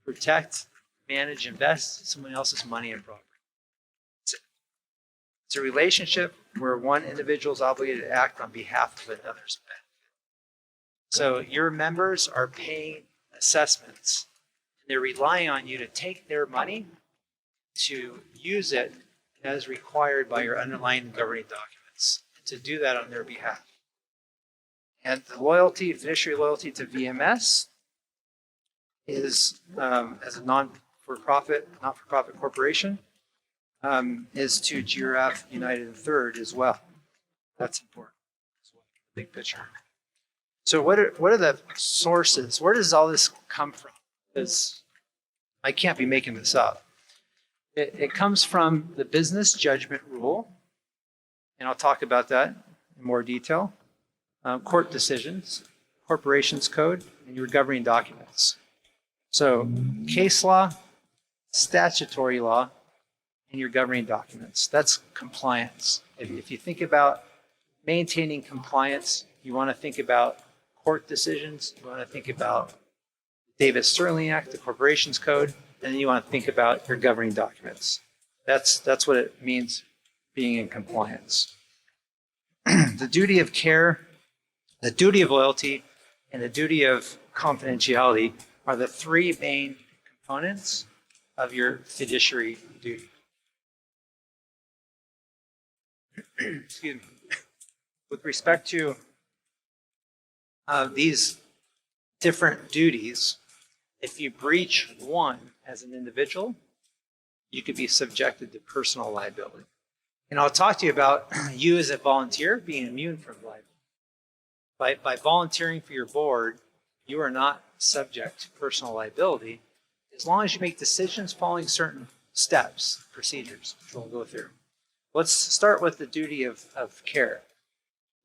protect, manage, invest someone else's money and property. It's a relationship where one individual is obligated to act on behalf of another's benefit. So your members are paying assessments They're relying on you to take their money to use it as required by your underlying governing documents, and to do that on their behalf. And the loyalty, fiduciary loyalty to VMS is, as a not-for-profit corporation, is to Grf United and Third as well. That's important as well, big picture. So what are the sources? Where does all this come from? Because I can't be making this up. It comes from the business judgment rule, and I'll talk about that in more detail. Court decisions, corporations code, and your governing documents. So case law, statutory law, and your governing documents. That's compliance. If you think about maintaining compliance, you want to think about court decisions, you want to think about the Davis-Sterling Act, the Corporations Code, and then you want to think about your governing documents. That's what it means being in compliance. The duty of care, the duty of loyalty, and the duty of confidentiality are the three main components of your fiduciary duty. Excuse me. With respect to these different duties, if you breach one as an individual, you could be subjected to personal liability. And I'll talk to you about you as a volunteer being immune from liability. By volunteering for your board, you are not subject to personal liability as long as you make decisions following certain steps, procedures, which we'll go through. Let's start with the duty of care.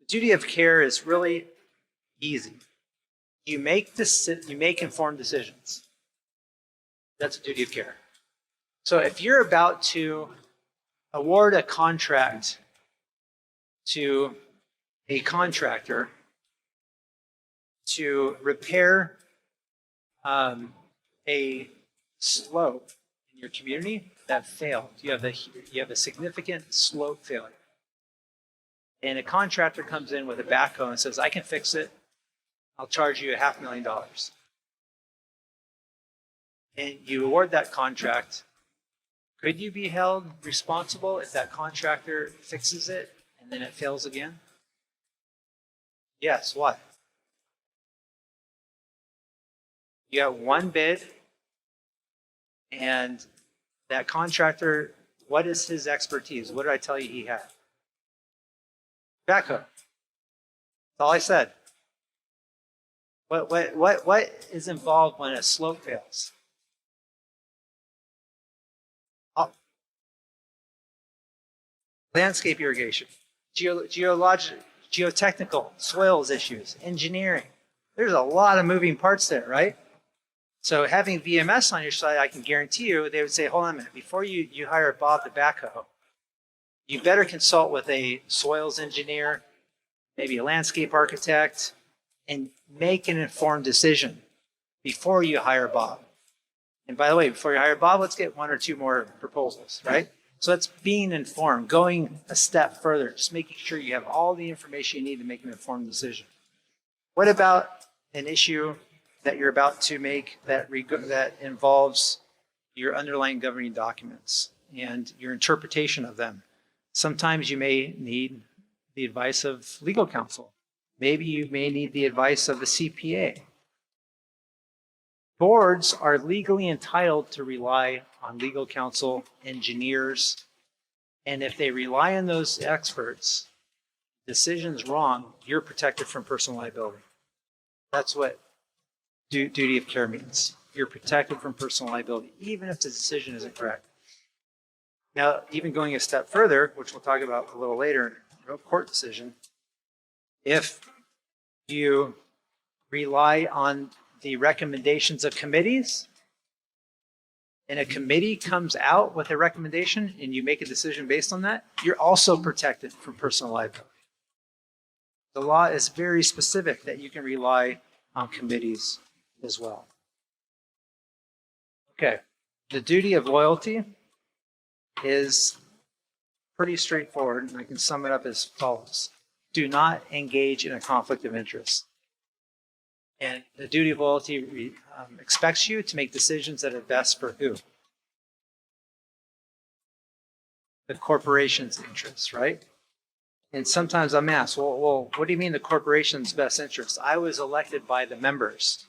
The duty of care is really easy. You make informed decisions. That's a duty of care. So if you're about to award a contract to a contractor to repair a slope in your community that failed, you have a significant slope failure, and a contractor comes in with a backhoe and says, "I can fix it. I'll charge you $500,000." And you award that contract. Could you be held responsible if that contractor fixes it and then it fails again? Yes, what? You have one bid, and that contractor, what is his expertise? What did I tell you he had? Backhoe. That's all I said. What is involved when a slope fails? Landscape irrigation, geotechnical, soils issues, engineering. There's a lot of moving parts there, right? So having VMS on your side, I can guarantee you, they would say, hold on a minute, before you hire Bob the backhoe, you better consult with a soils engineer, maybe a landscape architect, and make an informed decision before you hire Bob. And by the way, before you hire Bob, let's get one or two more proposals, right? So that's being informed, going a step further, just making sure you have all the information you need to make an informed decision. What about an issue that you're about to make that involves your underlying governing documents and your interpretation of them? Sometimes you may need the advice of legal counsel. Maybe you may need the advice of a CPA. Boards are legally entitled to rely on legal counsel, engineers, and if they rely on those experts, decisions wrong, you're protected from personal liability. That's what duty of care means. You're protected from personal liability, even if the decision isn't correct. Now, even going a step further, which we'll talk about a little later, a court decision, if you rely on the recommendations of committees, and a committee comes out with a recommendation and you make a decision based on that, you're also protected from personal liability. The law is very specific that you can rely on committees as well. Okay, the duty of loyalty is pretty straightforward, and I can sum it up as follows. Do not engage in a conflict of interest. And the duty of loyalty expects you to make decisions that are best for who? The corporation's interests, right? And sometimes I'm asked, well, what do you mean the corporation's best interest? I was elected by the members.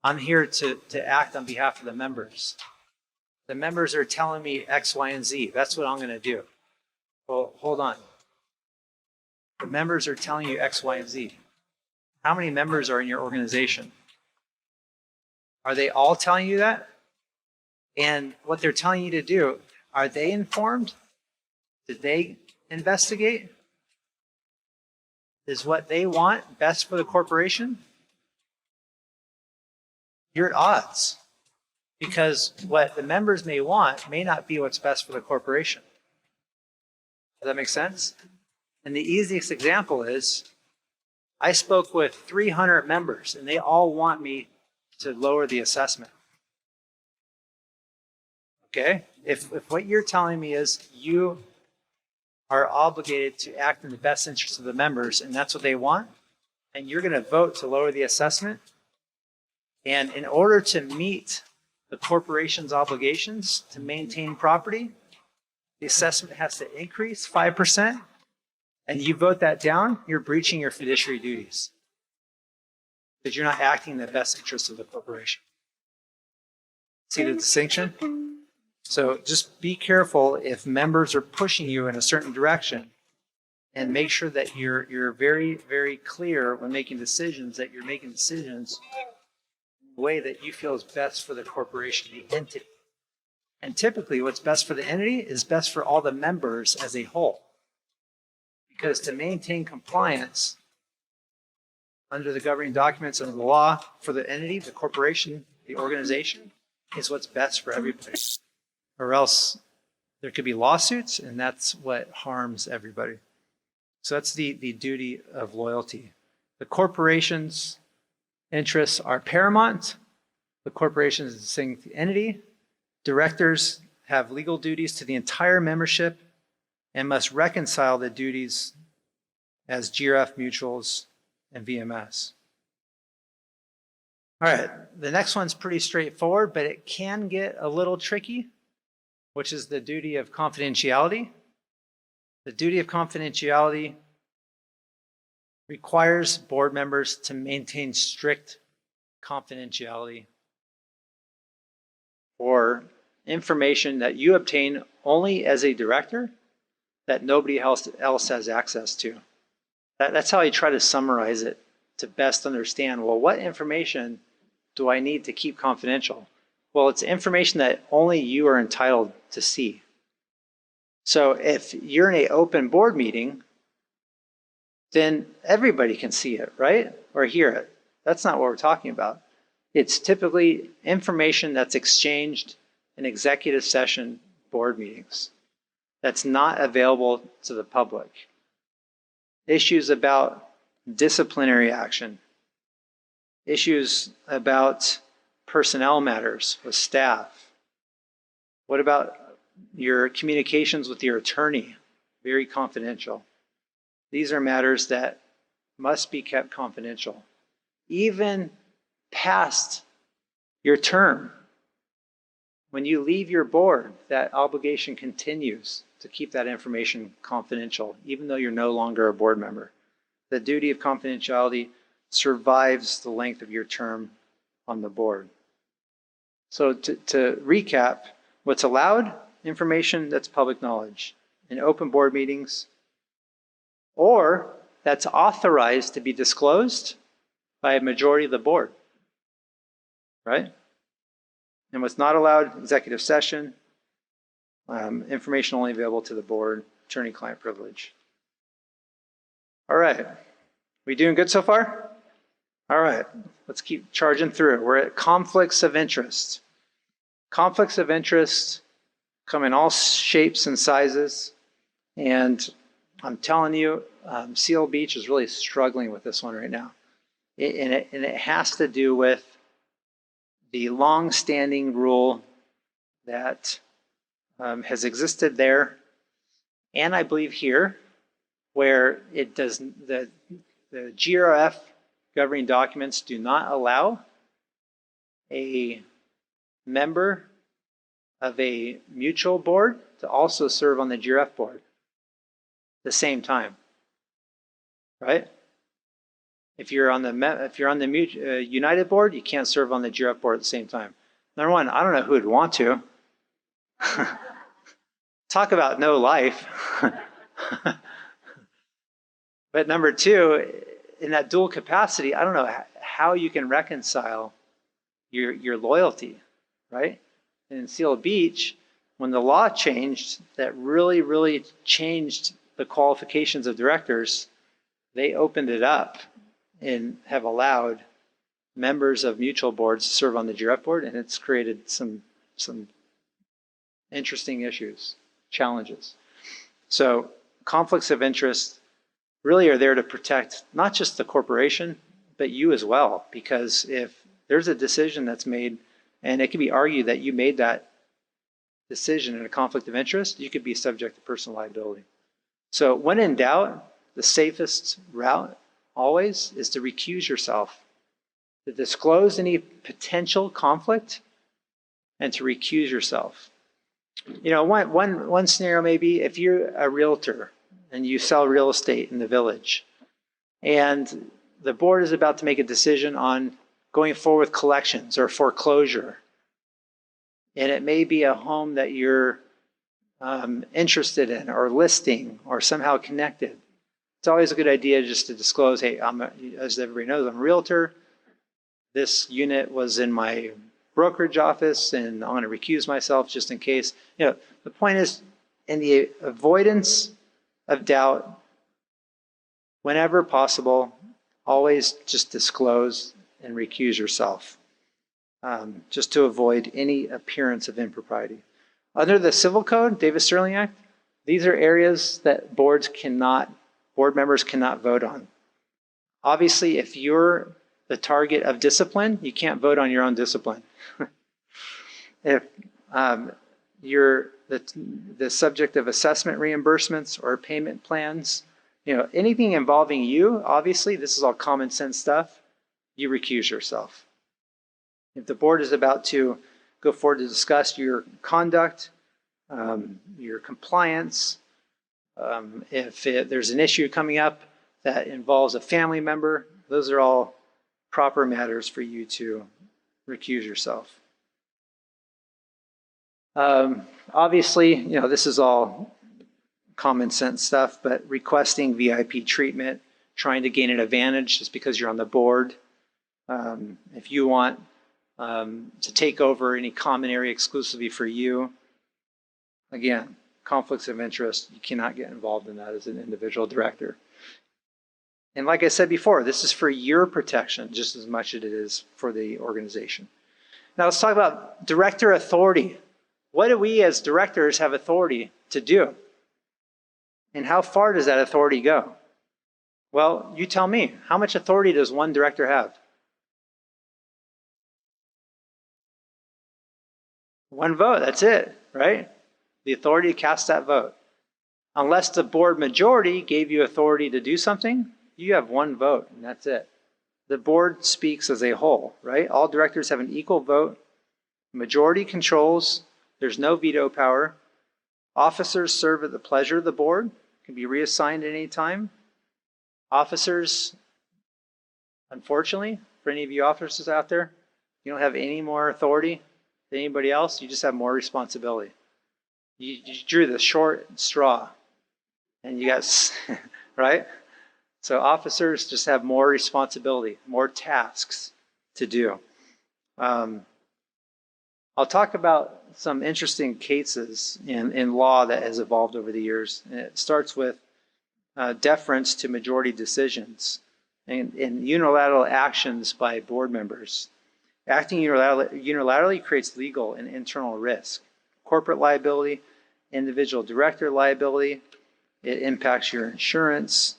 I'm here to act on behalf of the members. The members are telling me X, Y, and Z. That's what I'm going to do. Well, hold on. The members are telling you X, Y, and Z. How many members are in your organization? Are they all telling you that? And what they're telling you to do, are they informed? Did they investigate? Is what they want best for the corporation? You're at odds. Because what the members may want may not be what's best for the corporation. Does that make sense? And the easiest example is, I spoke with 300 members and they all want me to lower the assessment. Okay? If what you're telling me is you are obligated to act in the best interest of the members and that's what they want, and you're going to vote to lower the assessment, and in order to meet the corporation's obligations to maintain property, the assessment has to increase 5%, and you vote that down, you're breaching your fiduciary duties because you're not acting in the best interest of the corporation. See the distinction? So just be careful if members are pushing you in a certain direction, and make sure that you're very, very clear when making decisions, that you're making decisions in a way that you feel is best for the corporation, the entity. And typically what's best for the entity is best for all the members as a whole. Because to maintain compliance under the governing documents and the law for the entity, the corporation, the organization, is what's best for everybody. Or else there could be lawsuits, and that's what harms everybody. So that's the duty of loyalty. The corporation's interests are paramount. The corporation is a distinct entity. Directors have legal duties to the entire membership and must reconcile the duties as GRF mutuals and VMS. All right, the next one's pretty straightforward, but it can get a little tricky, which is the duty of confidentiality. The duty of confidentiality requires board members to maintain strict confidentiality for information that you obtain only as a director that nobody else has access to. That's how I try to summarize it to best understand, well, what information do I need to keep confidential? Well, it's information that only you are entitled to see. So if you're in an open board meeting, then everybody can see it, right? Or hear it. That's not what we're talking about. It's typically information that's exchanged in executive session board meetings that's not available to the public. Issues about disciplinary action, issues about personnel matters with staff. What about your communications with your attorney? Very confidential. These are matters that must be kept confidential. Even past your term, when you leave your board, that obligation continues to keep that information confidential, even though you're no longer a board member. The duty of confidentiality survives the length of your term on the board. So to recap, what's allowed? Information that's public knowledge in open board meetings, or that's authorized to be disclosed by a majority of the board, right? And what's not allowed? Executive session, information only available to the board, attorney-client privilege. All right, we doing good so far? All right, let's keep charging through. We're at conflicts of interest. Conflicts of interest come in all shapes and sizes, and I'm telling you, Seal Beach is really struggling with this one right now. And it has to do with the long-standing rule that has existed there, and I believe here, where it does the GRF governing documents do not allow a member of a mutual board to also serve on the GRF board at the same time, right? If you're on the United board, you can't serve on the GRF board at the same time. Number one, I don't know who would want to. Talk about no life. But number two, in that dual capacity, I don't know how you can reconcile your loyalty, right? In Seal Beach, when the law changed, that really, really changed the qualifications of directors, they opened it up and have allowed members of mutual boards to serve on the GRF board, and it's created some interesting issues, challenges. So conflicts of interest really are there to protect not just the corporation, but you as well. Because if there's a decision that's made, and it can be argued that you made that decision in a conflict of interest, you could be subject to personal liability. So when in doubt, the safest route always is to recuse yourself, to disclose any potential conflict, and to recuse yourself. You know, one scenario may be if you're a realtor and you sell real estate in the village, and the board is about to make a decision on going forward with collections or foreclosure, and it may be a home that you're interested in or listing or somehow connected. It's always a good idea just to disclose, hey, as everybody knows, I'm a realtor. This unit was in my brokerage office, and I'm going to recuse myself just in case. You know, the point is, in the avoidance of doubt, whenever possible, always just disclose and recuse yourself, just to avoid any appearance of impropriety. Under the Civil Code, Davis-Sterling Act, these are areas that board members cannot vote on. Obviously, if you're the target of discipline, you can't vote on your own discipline. If you're the subject of assessment reimbursements or payment plans, you know, anything involving you, obviously, this is all common sense stuff, you recuse yourself. If the board is about to go forward to discuss your conduct, your compliance, if there's an issue coming up that involves a family member, those are all proper matters for you to recuse yourself. Obviously, you know, this is all common sense stuff, but requesting VIP treatment, trying to gain an advantage just because you're on the board. If you want to take over any common area exclusively for you, again, conflicts of interest, you cannot get involved in that as an individual director. And like I said before, this is for your protection just as much as it is for the organization. Now let's talk about director authority. What do we as directors have authority to do? And how far does that authority go? Well, you tell me, how much authority does one director have? One vote, that's it, right? The authority to cast that vote. Unless the board majority gave you authority to do something, you have one vote, and that's it. The board speaks as a whole, right? All directors have an equal vote. Majority controls. There's no veto power. Officers serve at the pleasure of the board, can be reassigned at any time. Officers, unfortunately, for any of you officers out there, you don't have any more authority than anybody else. You just have more responsibility. You drew the short straw, and you got, right? So officers just have more responsibility, more tasks to do. I'll talk about some interesting cases in law that has evolved over the years. And it starts with deference to majority decisions and unilateral actions by board members. Acting unilaterally creates legal and internal risk. Corporate liability, individual director liability, it impacts your insurance.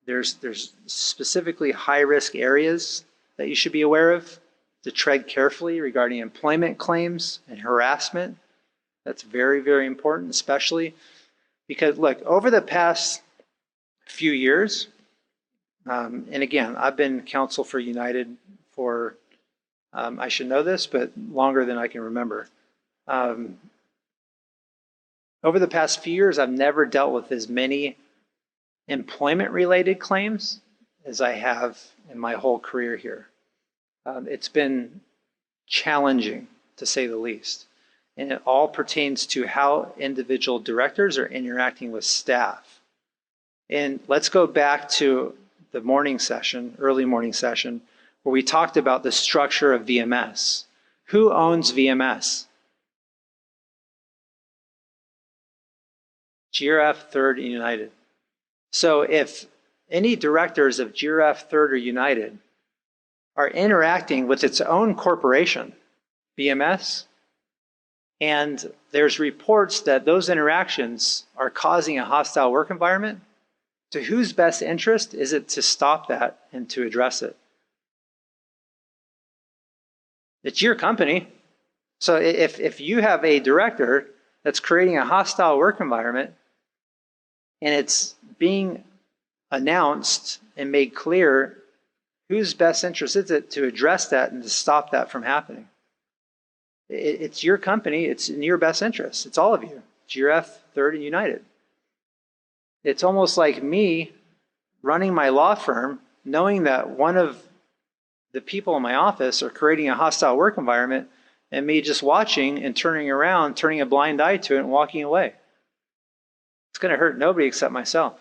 There's specifically high-risk areas that you should be aware of to tread carefully regarding employment claims and harassment. That's very, very important, especially because, look, over the past few years, And again, I've been counsel for United for, I should know this, but longer than I can remember. Over the past few years, I've never dealt with as many employment-related claims as I have in my whole career here. It's been challenging, to say the least. And it all pertains to how individual directors are interacting with staff. And let's go back to the morning session, early morning session, where we talked about the structure of VMS. Who owns VMS? GRF, Third, and United. So if any directors of GRF, Third, or United are interacting with its own corporation, VMS, and there's reports that those interactions are causing a hostile work environment, to whose best interest is it to stop that and to address it? It's your company. So if you have a director that's creating a hostile work environment and it's being announced and made clear, whose best interest is it to address that and to stop that from happening? It's your company. It's in your best interest. It's all of you, GRF, Third, and United. It's almost like me running my law firm, knowing that one of the people in my office are creating a hostile work environment, and me just watching and turning around, turning a blind eye to it and walking away. It's going to hurt nobody except myself.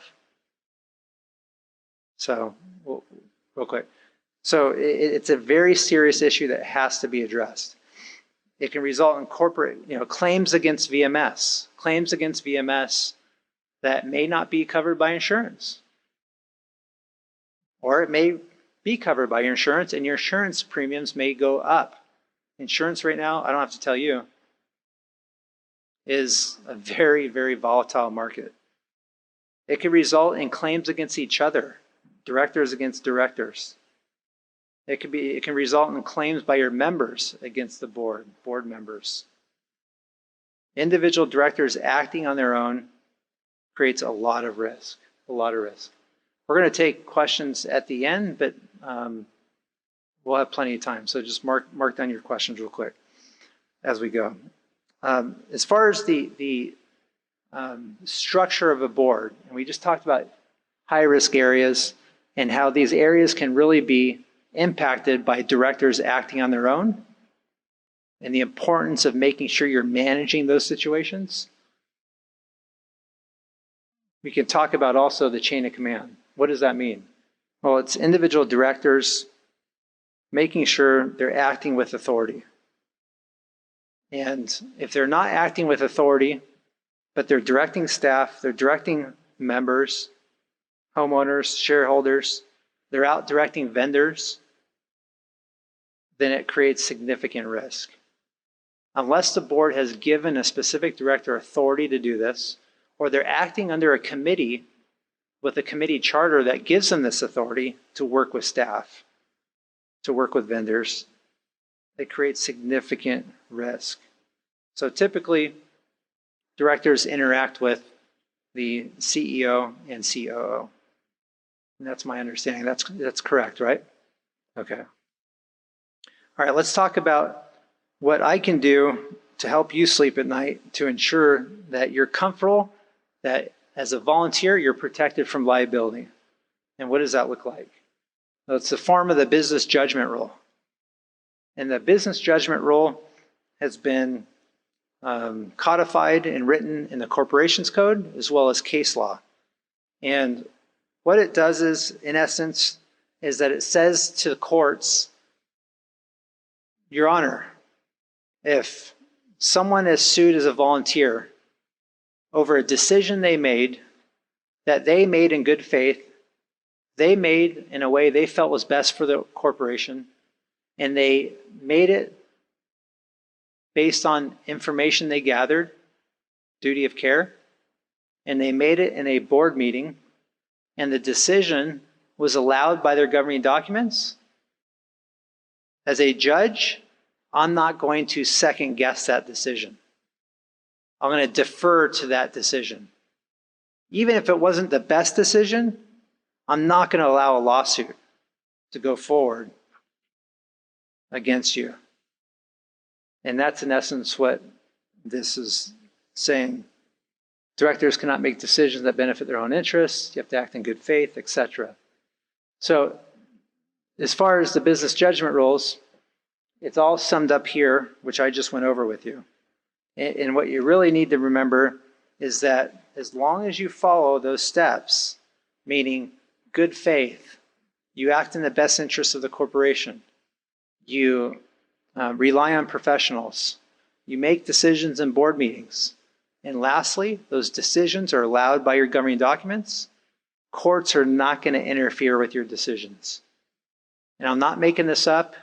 So, real quick. So it's a very serious issue that has to be addressed. It can result in corporate, claims against VMS, that may not be covered by insurance. Or it may be covered by your insurance, and your insurance premiums may go up. Insurance right now, I don't have to tell you, is a very, very volatile market. It can result in claims against each other, directors against directors. It can result in claims by your members against the board members. Individual directors acting on their own creates a lot of risk, We're going to take questions at the end, but we'll have plenty of time. So just mark down your questions real quick as we go. As far as the structure of a board, and we just talked about high-risk areas and how these areas can really be impacted by directors acting on their own, and the importance of making sure you're managing those situations. We can talk about also the chain of command. What does that mean? Well, it's individual directors making sure they're acting with authority. And if they're not acting with authority, but they're directing staff, they're directing members, homeowners, shareholders, they're out directing vendors, then it creates significant risk. Unless the board has given a specific director authority to do this, or they're acting under a committee with a committee charter that gives them this authority to work with staff, to work with vendors, it creates significant risk. So typically, directors interact with the CEO and COO. And that's my understanding. That's correct, right? Okay. All right, let's talk about what I can do to help you sleep at night to ensure that you're comfortable, that as a volunteer, you're protected from liability. And what does that look like? Well, it's the form of the business judgment rule. And the business judgment rule has been codified and written in the Corporations Code as well as case law. And what it does is, in essence, is that it says to the courts, Your Honor, if someone is sued as a volunteer over a decision they made, that they made in good faith, they made in a way they felt was best for the corporation, and they made it based on information they gathered, duty of care, and they made it in a board meeting, and the decision was allowed by their governing documents, as a judge, I'm not going to second guess that decision. I'm going to defer to that decision. Even if it wasn't the best decision, I'm not going to allow a lawsuit to go forward against you. And that's in essence what this is saying. Directors cannot make decisions that benefit their own interests. You have to act in good faith, etc. So as far as the business judgment rules, it's all summed up here, which I just went over with you. And what you really need to remember is that as long as you follow those steps, meaning good faith, you act in the best interest of the corporation, you rely on professionals, you make decisions in board meetings, and lastly, those decisions are allowed by your governing documents, courts are not going to interfere with your decisions. And I'm not making this up,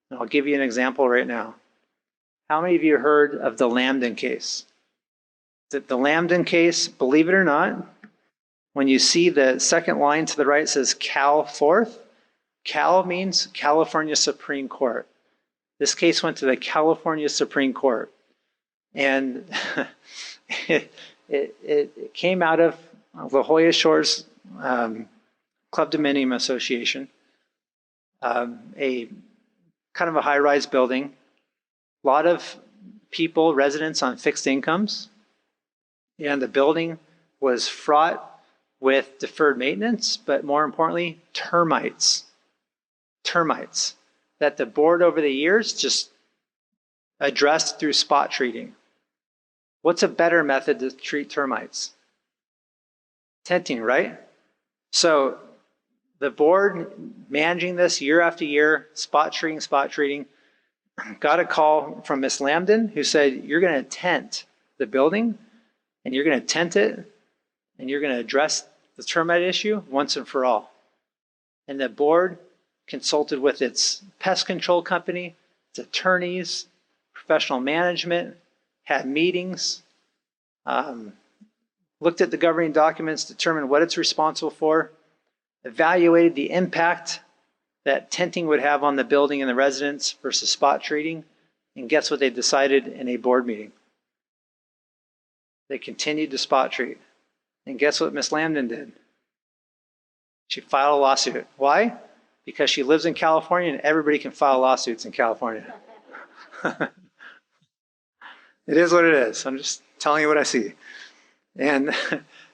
and I'll give you an example right now. How many of you heard of the Lambden case? The Lambden case, believe it or not, when you see the second line to the right says Cal 4th, Cal means California Supreme Court. This case went to the California Supreme Court. And it came out of La Jolla Shores Club Dominium Association, a kind of a high-rise building, a lot of people, residents on fixed incomes, and the building was fraught with deferred maintenance, but more importantly, termites. Termites that the board over the years just addressed through spot treating. What's a better method to treat termites? Tenting, right? So the board managing this year after year, spot treating, got a call from Miss Lambden who said, you're going to tent the building and you're going to tent it and you're going to address the termite issue once and for all. And the board consulted with its pest control company, its attorneys, professional management, had meetings, looked at the governing documents, determined what it's responsible for, evaluated the impact that tenting would have on the building and the residents versus spot treating, and guess what they decided in a board meeting? They continued to spot treat. And guess what Miss Lambden did? She filed a lawsuit. Why? Because she lives in California and everybody can file lawsuits in California. It is what it is. I'm just telling you what I see. And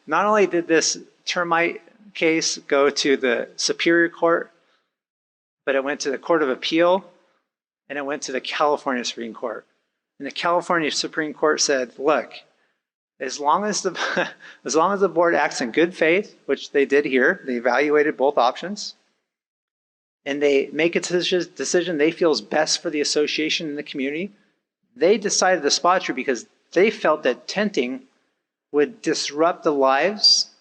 not only did this termite case go to the Superior Court, but it went to the Court of Appeal and it went to the California Supreme Court. And the California Supreme Court said, look, as long as the board acts in good faith, which they did here, they evaluated both options, and they make a decision they feel is best for the association and the community, they decided to spot treat because they felt that tenting would disrupt the lives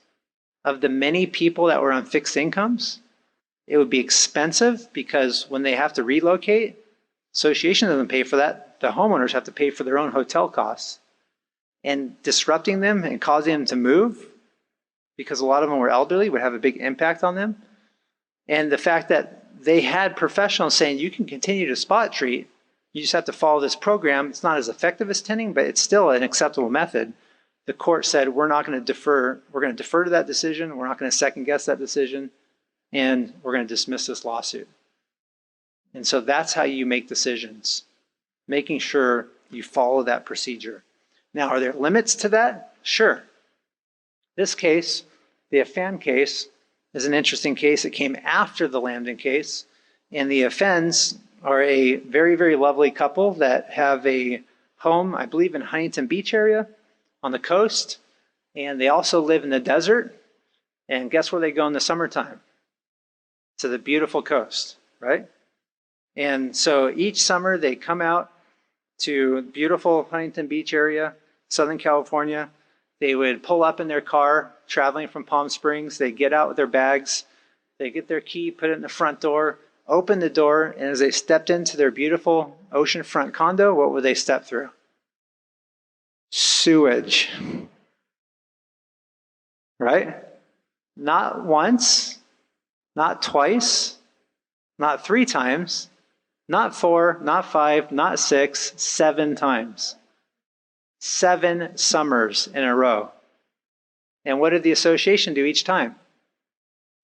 of the many people that were on fixed incomes. It would be expensive because when they have to relocate, association doesn't pay for that. The homeowners have to pay for their own hotel costs. And disrupting them and causing them to move, because a lot of them were elderly, would have a big impact on them. And the fact that they had professionals saying you can continue to spot treat, you just have to follow this program. It's not as effective as tenting, but it's still an acceptable method. The court said we're not going to defer. We're going to defer to that decision. We're not going to second guess that decision. And we're going to dismiss this lawsuit. And so that's how you make decisions, making sure you follow that procedure. Now, are there limits to that? Sure. This case, the Afan case, is an interesting case. It came after the Lambden case. And the Afans are a very, very lovely couple that have a home, I believe, in Huntington Beach area on the coast. And they also live in the desert. And guess where they go in the summertime? To the beautiful coast, right? And so each summer they come out to beautiful Huntington Beach area, Southern California. They would pull up in their car, traveling from Palm Springs. They get out with their bags. They get their key, put it in the front door, open the door, and as they stepped into their beautiful oceanfront condo, what would they step through? Sewage. Right? Not once, not twice, not 3 times, not 4, not 5, not 6, 7 times. 7 summers in a row. And what did the association do each time?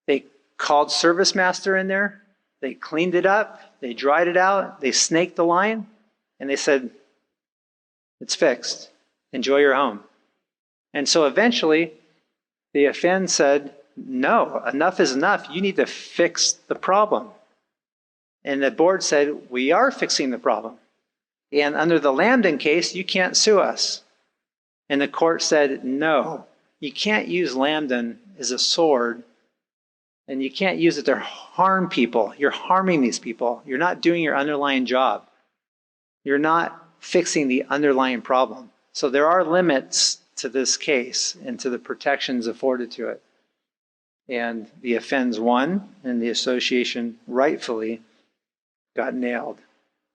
They called Service Master in there. They cleaned it up. They dried it out. They snaked the line. And they said, it's fixed. Enjoy your home. And so eventually, the FN said, no, enough is enough. You need to fix the problem. And the board said, we are fixing the problem. And under the Lambden case, you can't sue us. And the court said, no, you can't use Lambden as a sword, and you can't use it to harm people. You're harming these people. You're not doing your underlying job. You're not fixing the underlying problem. So there are limits to this case and to the protections afforded to it. And the offense won, and the association rightfully got nailed.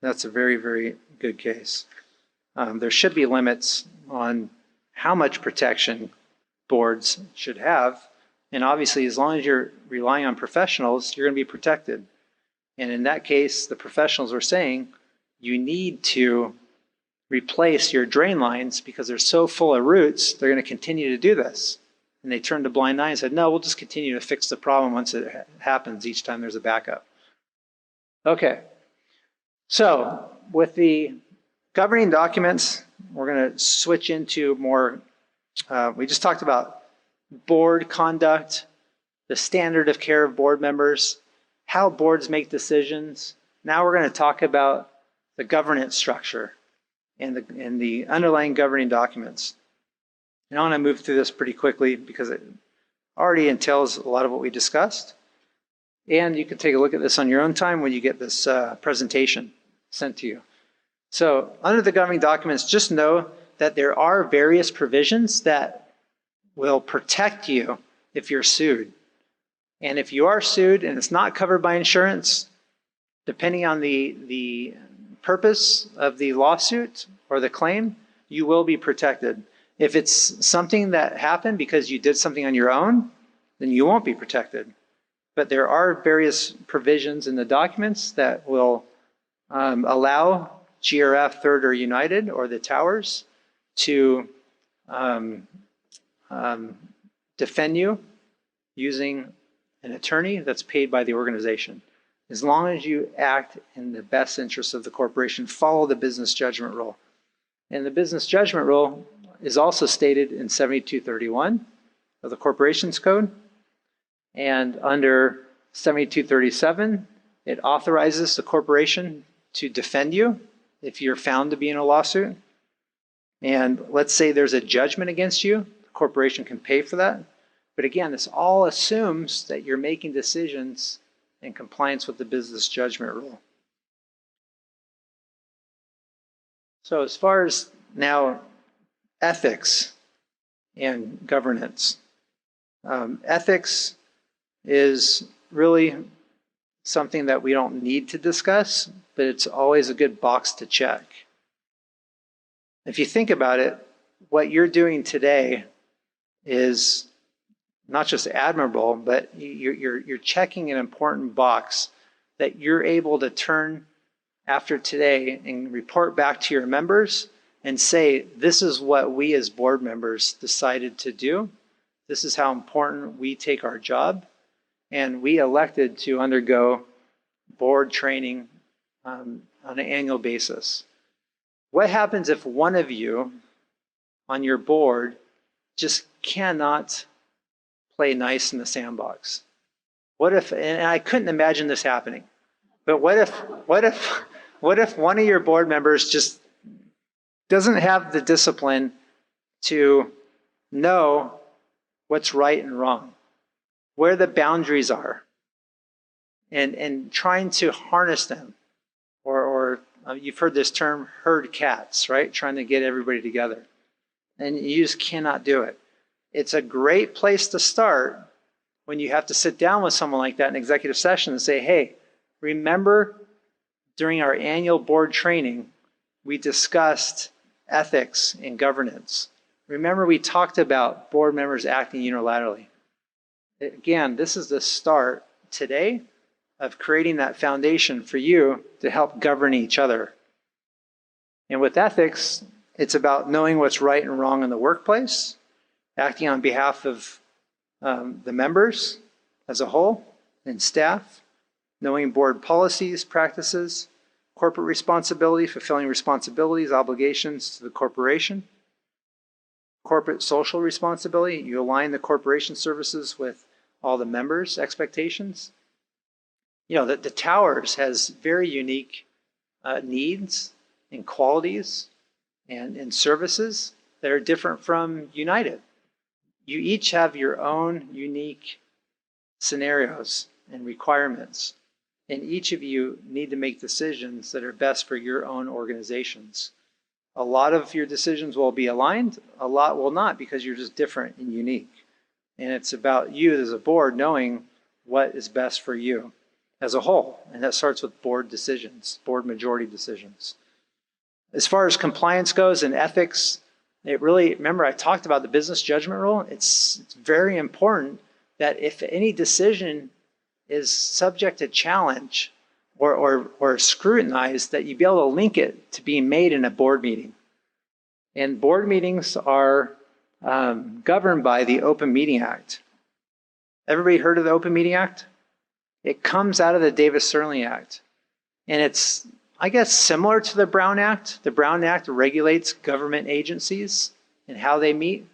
That's a very, very good case. There should be limits on how much protection boards should have. And obviously, as long as you're relying on professionals, you're going to be protected. And in that case, the professionals were saying, you need to replace your drain lines because they're so full of roots, they're going to continue to do this. And they turned a blind eye and said, no, we'll just continue to fix the problem once it happens each time there's a backup. Okay. So with the governing documents, we're going to switch into more, we just talked about board conduct, the standard of care of board members, how boards make decisions. Now we're going to talk about the governance structure and the underlying governing documents. And I want to move through this pretty quickly because it already entails a lot of what we discussed. And you can take a look at this on your own time when you get this presentation sent to you. So under the governing documents, just know that there are various provisions that will protect you if you're sued. And if you are sued and it's not covered by insurance, depending on the purpose of the lawsuit or the claim, you will be protected. If it's something that happened because you did something on your own, then you won't be protected. But there are various provisions in the documents that will allow GRF, Third or United, or the towers to defend you using an attorney that's paid by the organization. As long as you act in the best interest of the corporation, follow the business judgment rule. And the business judgment rule is also stated in 7231 of the Corporations Code. And under 7237, it authorizes the corporation to defend you if you're found to be in a lawsuit. And let's say there's a judgment against you, the corporation can pay for that. But again, this all assumes that you're making decisions in compliance with the business judgment rule. So as far as now ethics and governance, ethics is really something that we don't need to discuss, but it's always a good box to check. If you think about it, what you're doing today is not just admirable, but you're checking an important box that you're able to turn after today and report back to your members and say, this is what we as board members decided to do. This is how important we take our job. And we elected to undergo board training on an annual basis. What happens if one of you on your board just cannot play nice in the sandbox? What if, and I couldn't imagine this happening, but what if one of your board members just doesn't have the discipline to know what's right and wrong, where the boundaries are, and trying to harness them, or you've heard this term, herd cats, right? Trying to get everybody together. And you just cannot do it. It's a great place to start when you have to sit down with someone like that in executive session and say, hey, remember during our annual board training, we discussed ethics and governance. Remember we talked about board members acting unilaterally. Again, this is the start today of creating that foundation for you to help govern each other. And with ethics, it's about knowing what's right and wrong in the workplace, acting on behalf of the members, as a whole and staff, knowing board policies, practices, corporate responsibility, fulfilling responsibilities, obligations to the corporation, corporate social responsibility. You align the corporation services with all the members' expectations. You know, the Towers has very unique needs and qualities and services that are different from United. You each have your own unique scenarios and requirements, and each of you need to make decisions that are best for your own organizations. A lot of your decisions will be aligned, a lot will not, because you're just different and unique. And it's about you as a board knowing what is best for you as a whole. And that starts with board decisions, board majority decisions. As far as compliance goes and ethics, it really, remember I talked about the business judgment rule. It's very important that if any decision is subject to challenge or scrutinized, that you be able to link it to being made in a board meeting. And board meetings are governed by the Open Meeting Act. Everybody heard of the Open Meeting Act? It comes out of the Davis-Cerney Act. And it's, I guess, similar to the Brown Act. The Brown Act regulates government agencies and how they meet.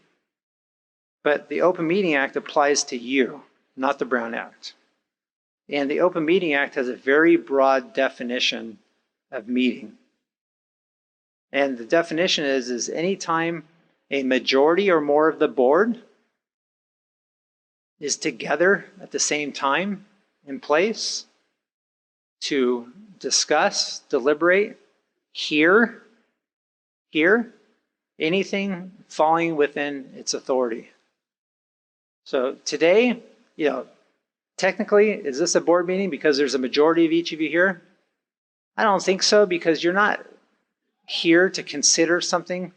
But the Open Meeting Act applies to you, not the Brown Act. And the Open Meeting Act has a very broad definition of meeting. And the definition is anytime a majority or more of the board is together at the same time in place to discuss, deliberate, hear anything falling within its authority. So today, you know, technically, is this a board meeting because there's a majority of each of you here? I don't think so, because you're not here to consider something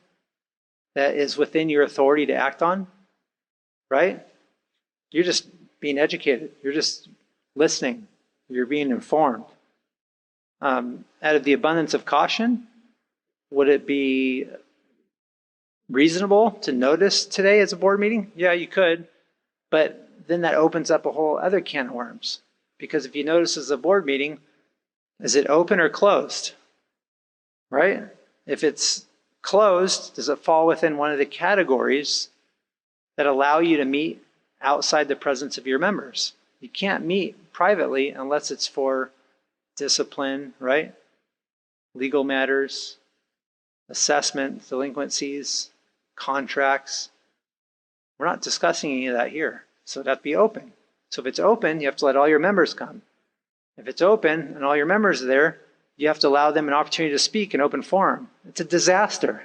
that is within your authority to act on, right? You're just being educated. You're just listening. You're being informed. Out of the abundance of caution, would it be reasonable to notice today as a board meeting? Yeah, you could, but then that opens up a whole other can of worms. Because if you notice as a board meeting, is it open or closed? Right? If it's closed, does it fall within one of the categories that allow you to meet outside the presence of your members? You can't meet privately unless it's for discipline, right? Legal matters, assessment, delinquencies, contracts. We're not discussing any of that here. So it'd have to be open. So if it's open, you have to let all your members come. If it's open and all your members are there, you have to allow them an opportunity to speak in open forum. It's a disaster.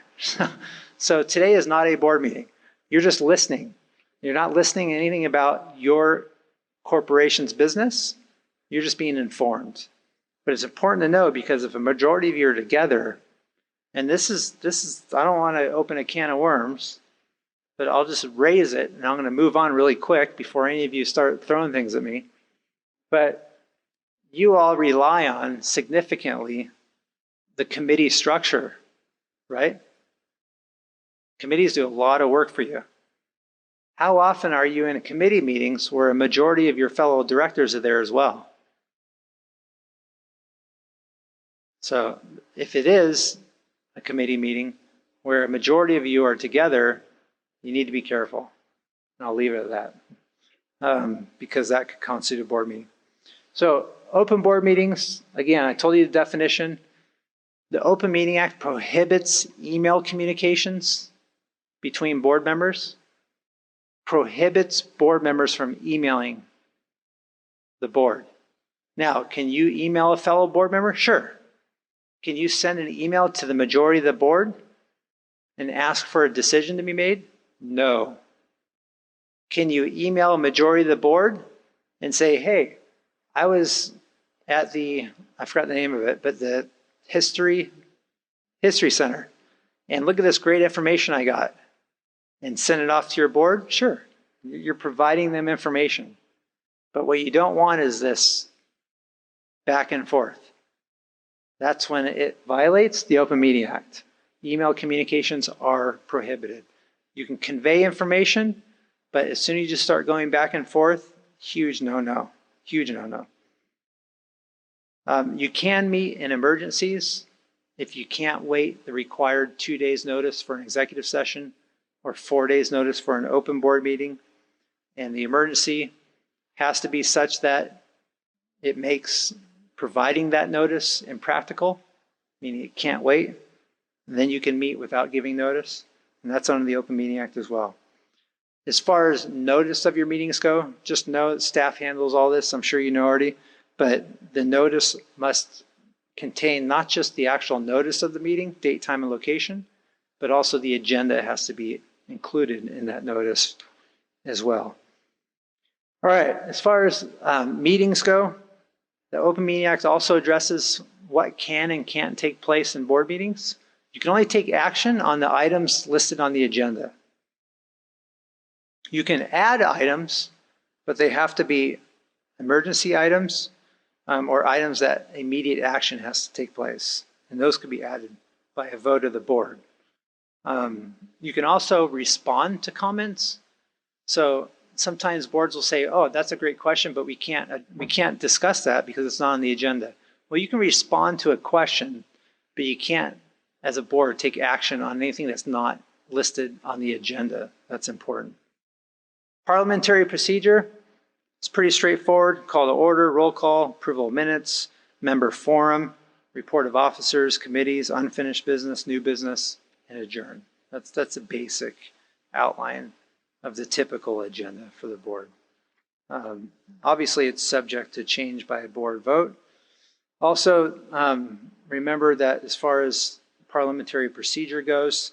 So today is not a board meeting. You're just listening. You're not listening to anything about your corporation's business. You're just being informed. But it's important to know, because if a majority of you are together, and this is I don't want to open a can of worms, but I'll just raise it, and I'm going to move on really quick before any of you start throwing things at me. But you all rely on significantly the committee structure, right? Committees do a lot of work for you. How often are you in committee meetings where a majority of your fellow directors are there as well? So if it is a committee meeting where a majority of you are together, you need to be careful. And I'll leave it at that, because that could constitute a board meeting. So open board meetings, again, I told you the definition. The Open Meeting Act prohibits email communications between board members, prohibits board members from emailing the board. Now, can you email a fellow board member? Sure. Can you send an email to the majority of the board and ask for a decision to be made? No. Can you email a majority of the board and say, hey, I was at the, I forgot the name of it, but the History Center, and look at this great information I got, and send it off to your board? Sure. You're providing them information. But what you don't want is this back and forth. That's when it violates the Open Meeting Act. Email communications are prohibited. You can convey information, but as soon as you just start going back and forth, Huge no-no. Huge no-no. You can meet in emergencies if you can't wait the required 2 days notice for an executive session or 4 days notice for an open board meeting. And the emergency has to be such that it makes providing that notice impractical, meaning it can't wait. And then you can meet without giving notice. And that's under the Open Meeting Act as well. As far as notice of your meetings go, just know that staff handles all this. I'm sure you know already. But the notice must contain not just the actual notice of the meeting, date, time, and location, but also the agenda has to be included in that notice as well. All right, as far as meetings go, the Open Meeting Act also addresses what can and can't take place in board meetings. You can only take action on the items listed on the agenda. You can add items, but they have to be emergency items or items that immediate action has to take place. And those could be added by a vote of the board. You can also respond to comments. So sometimes boards will say, oh, that's a great question, but we can't discuss that because it's not on the agenda. Well, you can respond to a question, but you can't, as a board, take action on anything that's not listed on the agenda. That's important. Parliamentary procedure. It's pretty straightforward. Call to order, roll call, approval of minutes, member forum, report of officers, committees, unfinished business, new business, and adjourn. That's a basic outline of the typical agenda for the board. Obviously, it's subject to change by a board vote. Also, remember that as far as parliamentary procedure goes,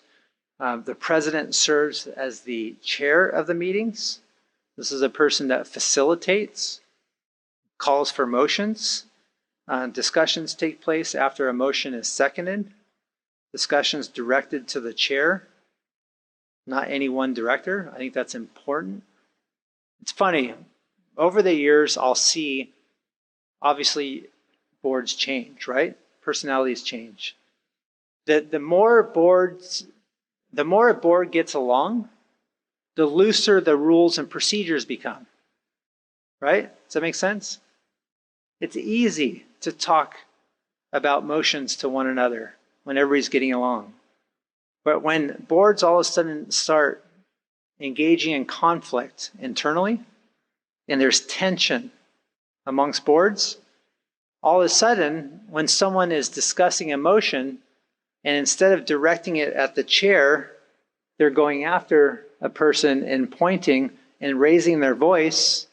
the president serves as the chair of the meetings. This is a person that facilitates, calls for motions. Discussions take place after a motion is seconded. Discussions directed to the chair, not any one director. I think that's important. It's funny, over the years, I'll see, obviously, boards change, right? Personalities change. The more a board gets along, the looser the rules and procedures become, right? Does that make sense? It's easy to talk about motions to one another when everybody's getting along. But when boards all of a sudden start engaging in conflict internally, and there's tension amongst boards, all of a sudden, when someone is discussing a motion, and instead of directing it at the chair, they're going after a person and pointing and raising their voice.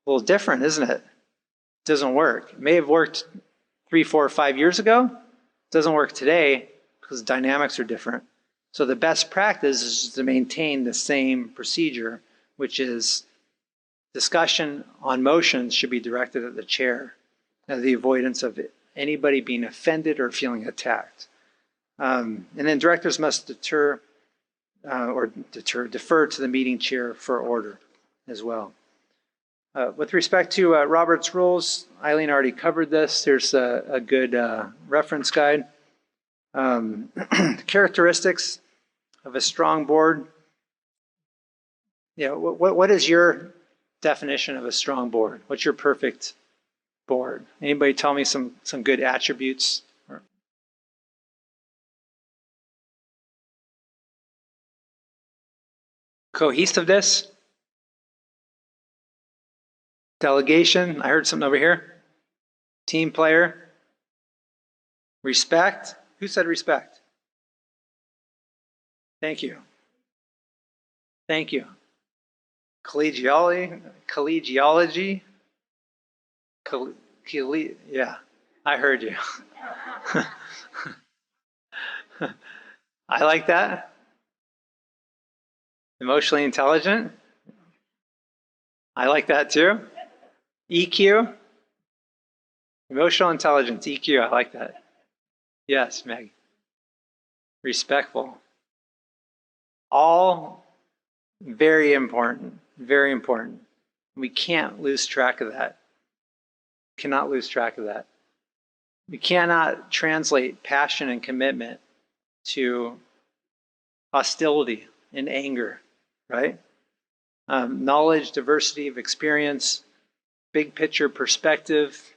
A little different, isn't it? It doesn't work. It may have worked 3, 4, 5 years ago. It doesn't work today because dynamics are different. So the best practice is to maintain the same procedure, which is discussion on motions should be directed at the chair, the avoidance of anybody being offended or feeling attacked. And then directors must defer to the meeting chair for order as well. With respect to Robert's rules, Eileen already covered this. There's a good reference guide. Characteristics of a strong board. Yeah, what is your definition of a strong board? What's your perfect board? Anybody tell me some good attributes? Cohesiveness, delegation. I heard something over here. Team player, respect. Who said respect? Thank you. Thank you. Collegiality. Yeah, I heard you. I like that. Emotionally intelligent. I like that too. EQ. Emotional intelligence, EQ, I like that. Yes, Meg. Respectful. All very important, very important. We can't lose track of that. Cannot lose track of that. We cannot translate passion and commitment to hostility and anger, right? Knowledge, diversity of experience, big picture perspective.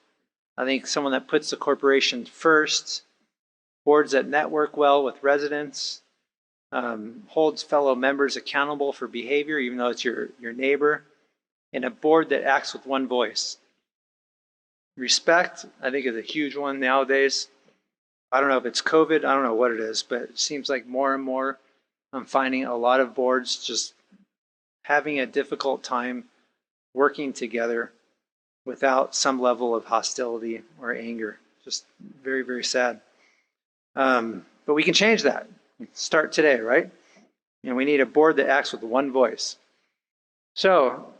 I think someone that puts the corporation first, boards that network well with residents, holds fellow members accountable for behavior, even though it's your neighbor, and a board that acts with one voice. Respect, I think, is a huge one nowadays. I don't know if it's COVID, I don't know what it is, but it seems like more and more I'm finding a lot of boards just having a difficult time working together without some level of hostility or anger. Just very, very sad. But we can change that. Start today, right? And we need a board that acts with one voice. So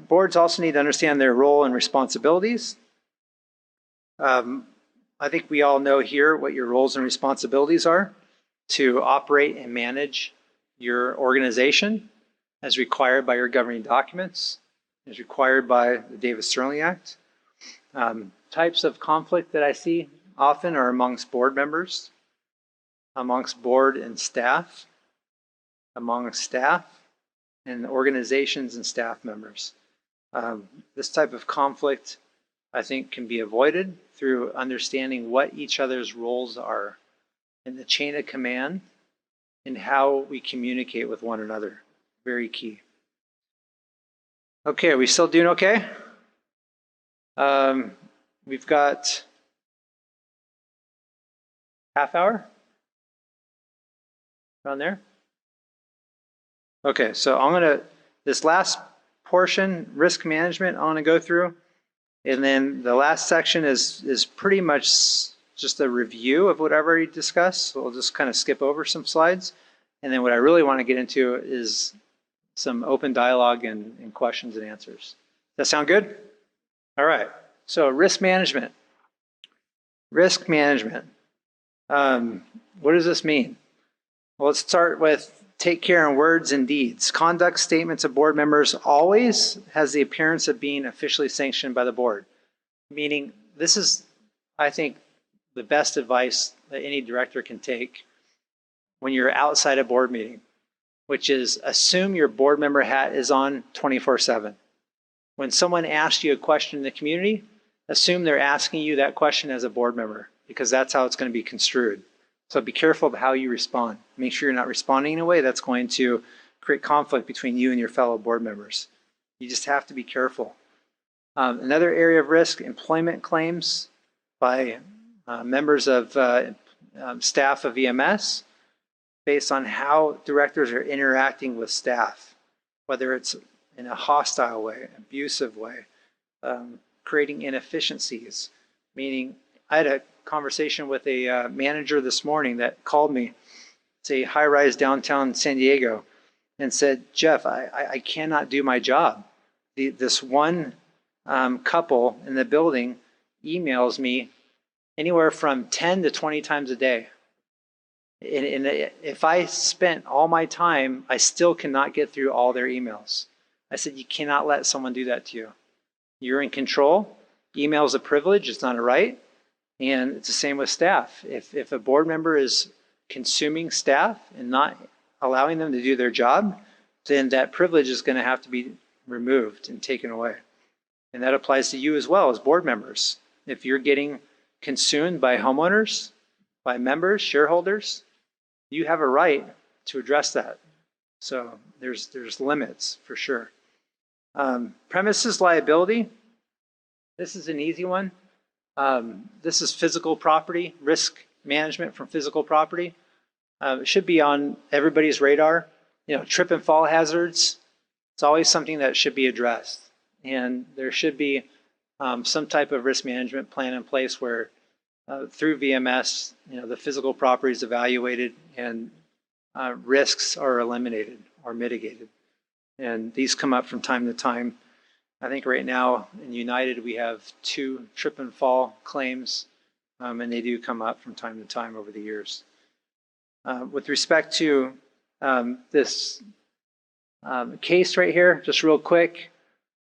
boards also need to understand their role and responsibilities. I think we all know here what your roles and responsibilities are to operate and manage your organization as required by your governing documents, as required by the Davis-Sterling Act. Types of conflict that I see often are amongst board members, amongst board and staff, among staff, and organizations and staff members. This type of conflict, I think, can be avoided through understanding what each other's roles are in the chain of command and how we communicate with one another. Very key. Okay, are we still doing okay? We've got half hour around there. Okay, so this last portion, risk management, I want to go through. And then the last section is pretty much just a review of what I've already discussed. So we'll just kind of skip over some slides. And then what I really want to get into is some open dialogue and questions and answers. Does that sound good? All right. So risk management. Risk management. What does this mean? Well, let's start with take care in words and deeds. Conduct statements of board members always has the appearance of being officially sanctioned by the board. Meaning, this is, I think, the best advice that any director can take when you're outside a board meeting, which is assume your board member hat is on 24/7. When someone asks you a question in the community, assume they're asking you that question as a board member, because that's how it's going to be construed. So be careful of how you respond. Make sure you're not responding in a way that's going to create conflict between you and your fellow board members. You just have to be careful. Another area of risk, employment claims by members of staff of VMS based on how directors are interacting with staff, whether it's in a hostile way, abusive way, creating inefficiencies, meaning I had a conversation with a manager this morning that called me. It's a high-rise downtown San Diego, and said, Jeff, I cannot do my job. This one couple in the building emails me anywhere from 10 to 20 times a day. And if I spent all my time, I still cannot get through all their emails. I said, you cannot let someone do that to you. You're in control. Email is a privilege. It's not a right. And it's the same with staff. If a board member is consuming staff and not allowing them to do their job, then that privilege is going to have to be removed and taken away. And that applies to you as well as board members. If you're getting consumed by homeowners, by members, shareholders, you have a right to address that. So there's limits for sure. Premises liability. This is an easy one. This is physical property, risk management from physical property. It should be on everybody's radar. You know, trip and fall hazards, it's always something that should be addressed. And there should be some type of risk management plan in place where through VMS, you know, the physical property is evaluated and risks are eliminated or mitigated. And these come up from time to time. I think right now in United we have 2 trip and fall claims, and they do come up from time to time over the years. With respect to this case right here, just real quick,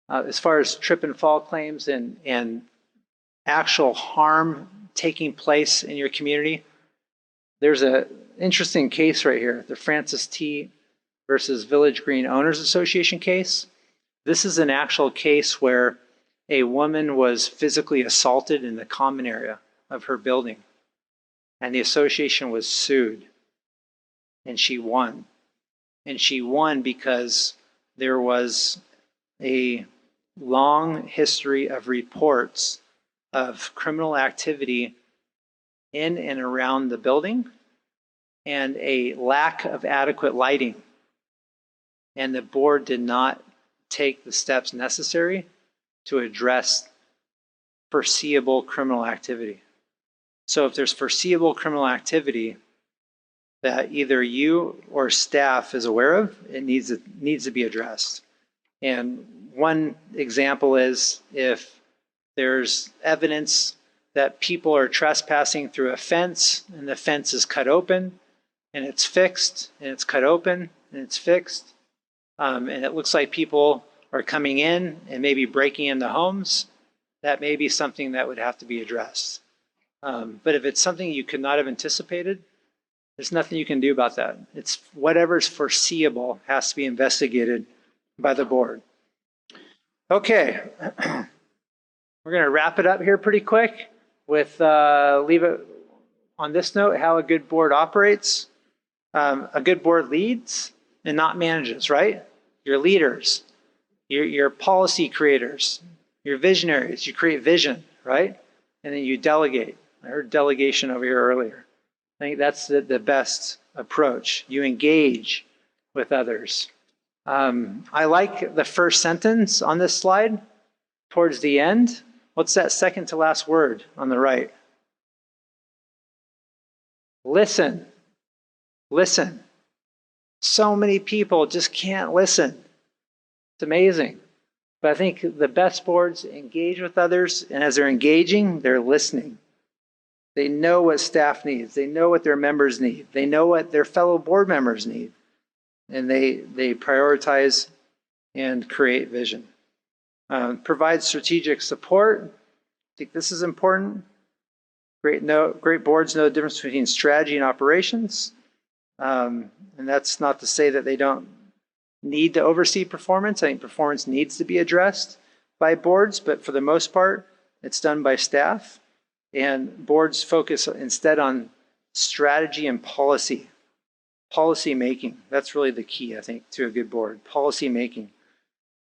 as far as trip and fall claims and actual harm taking place in your community, there's an interesting case right here, the Francis T. versus Village Green Owners Association case. This is an actual case where a woman was physically assaulted in the common area of her building, and the association was sued, and she won. And she won because there was a long history of reports of criminal activity in and around the building and a lack of adequate lighting. And the board did not take the steps necessary to address foreseeable criminal activity. So if there's foreseeable criminal activity that either you or staff is aware of, it needs to be addressed. And one example is if there's evidence that people are trespassing through a fence and the fence is cut open and it's fixed and it's cut open and it's fixed, and it looks like people are coming in and maybe breaking into homes, that may be something that would have to be addressed. But if it's something you could not have anticipated, there's nothing you can do about that. It's whatever's foreseeable has to be investigated by the board. Okay, we're going to wrap it up here pretty quick with leave it on this note, how a good board operates. A good board leads and not manages, right? You're leaders, you're policy creators, you're visionaries, you create vision, right? And then you delegate. I heard delegation over here earlier. I think that's the best approach. You engage with others. I like the first sentence on this slide towards the end. What's that second to last word on the right? Listen. Listen. So many people just can't listen. It's amazing. But I think the best boards engage with others, and as they're engaging, they're listening. They know what staff needs. They know what their members need. They know what their fellow board members need. And they prioritize and create vision. Provide strategic support. I think this is important. Great boards know the difference between strategy and operations. And that's not to say that they don't need to oversee performance. I think performance needs to be addressed by boards, but for the most part, it's done by staff. And boards focus instead on strategy and policy. Policy making. That's really the key, I think, to a good board. Policy making.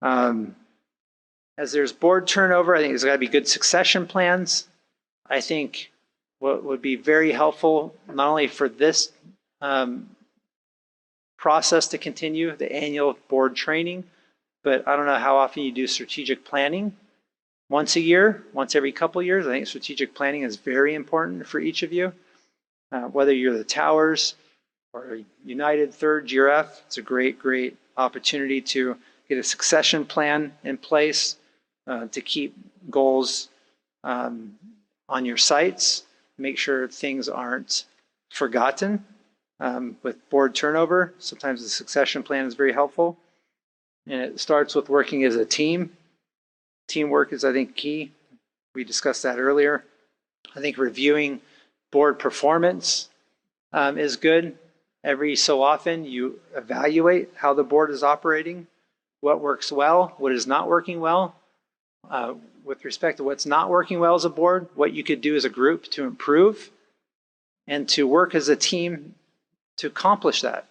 As there's board turnover, I think there's got to be good succession plans. I think what would be very helpful, not only for this process to continue, the annual board training, but I don't know how often you do strategic planning. Once a year, once every couple of years. I think strategic planning is very important for each of you. Whether you're the Towers or United Third GRF, it's a great opportunity to get a succession plan in place to keep goals on your sites, make sure things aren't forgotten. With board turnover, sometimes the succession plan is very helpful. And it starts with working as a team. Teamwork is, I think, key. We discussed that earlier. I think reviewing board performance is good. Every so often, you evaluate how the board is operating, what works well, what is not working well. With respect to what's not working well as a board, what you could do as a group to improve and to work as a team to accomplish that.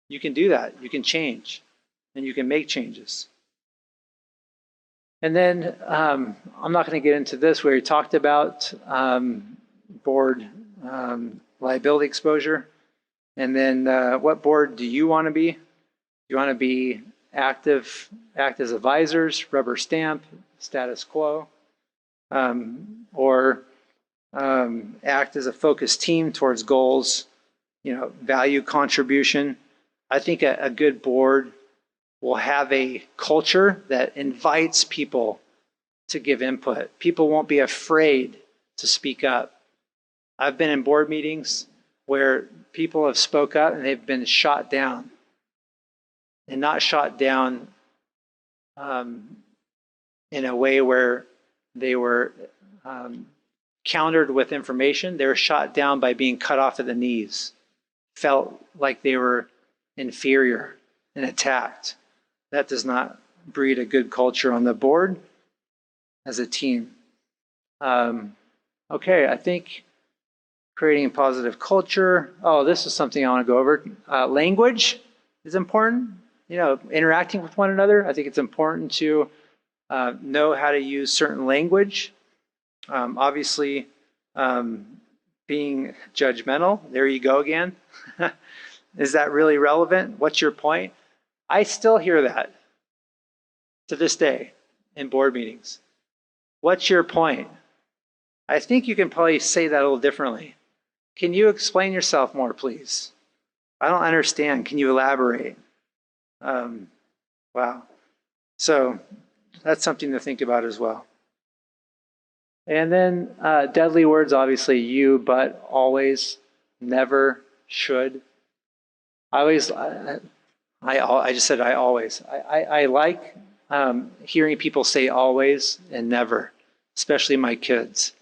You can do that. You can change and you can make changes. And then I'm not going to get into this where he talked about board liability exposure. And then what board do you want to be? Do you want to be active, act as advisors, rubber stamp, status quo, or act as a focused team towards goals, value contribution? I think a good board will have a culture that invites people to give input. People won't be afraid to speak up. I've been in board meetings where people have spoke up and they've been shot down. And not shot down in a way where they were countered with information. They were shot down by being cut off at the knees. Felt like they were inferior and attacked. That does not breed a good culture on the board. as a team. Okay, I think creating a positive culture. Oh, this is something I want to go over. Language is important. Interacting with one another. I think it's important to know how to use certain language. Obviously, being judgmental. There you go again. Is that really relevant? What's your point? I still hear that to this day in board meetings. What's your point? I think you can probably say that a little differently. Can you explain yourself more, please? I don't understand. Can you elaborate? Wow. So that's something to think about as well. And then deadly words, obviously, you, but, always, never, should. I just said I always. I like hearing people say always and never, especially my kids.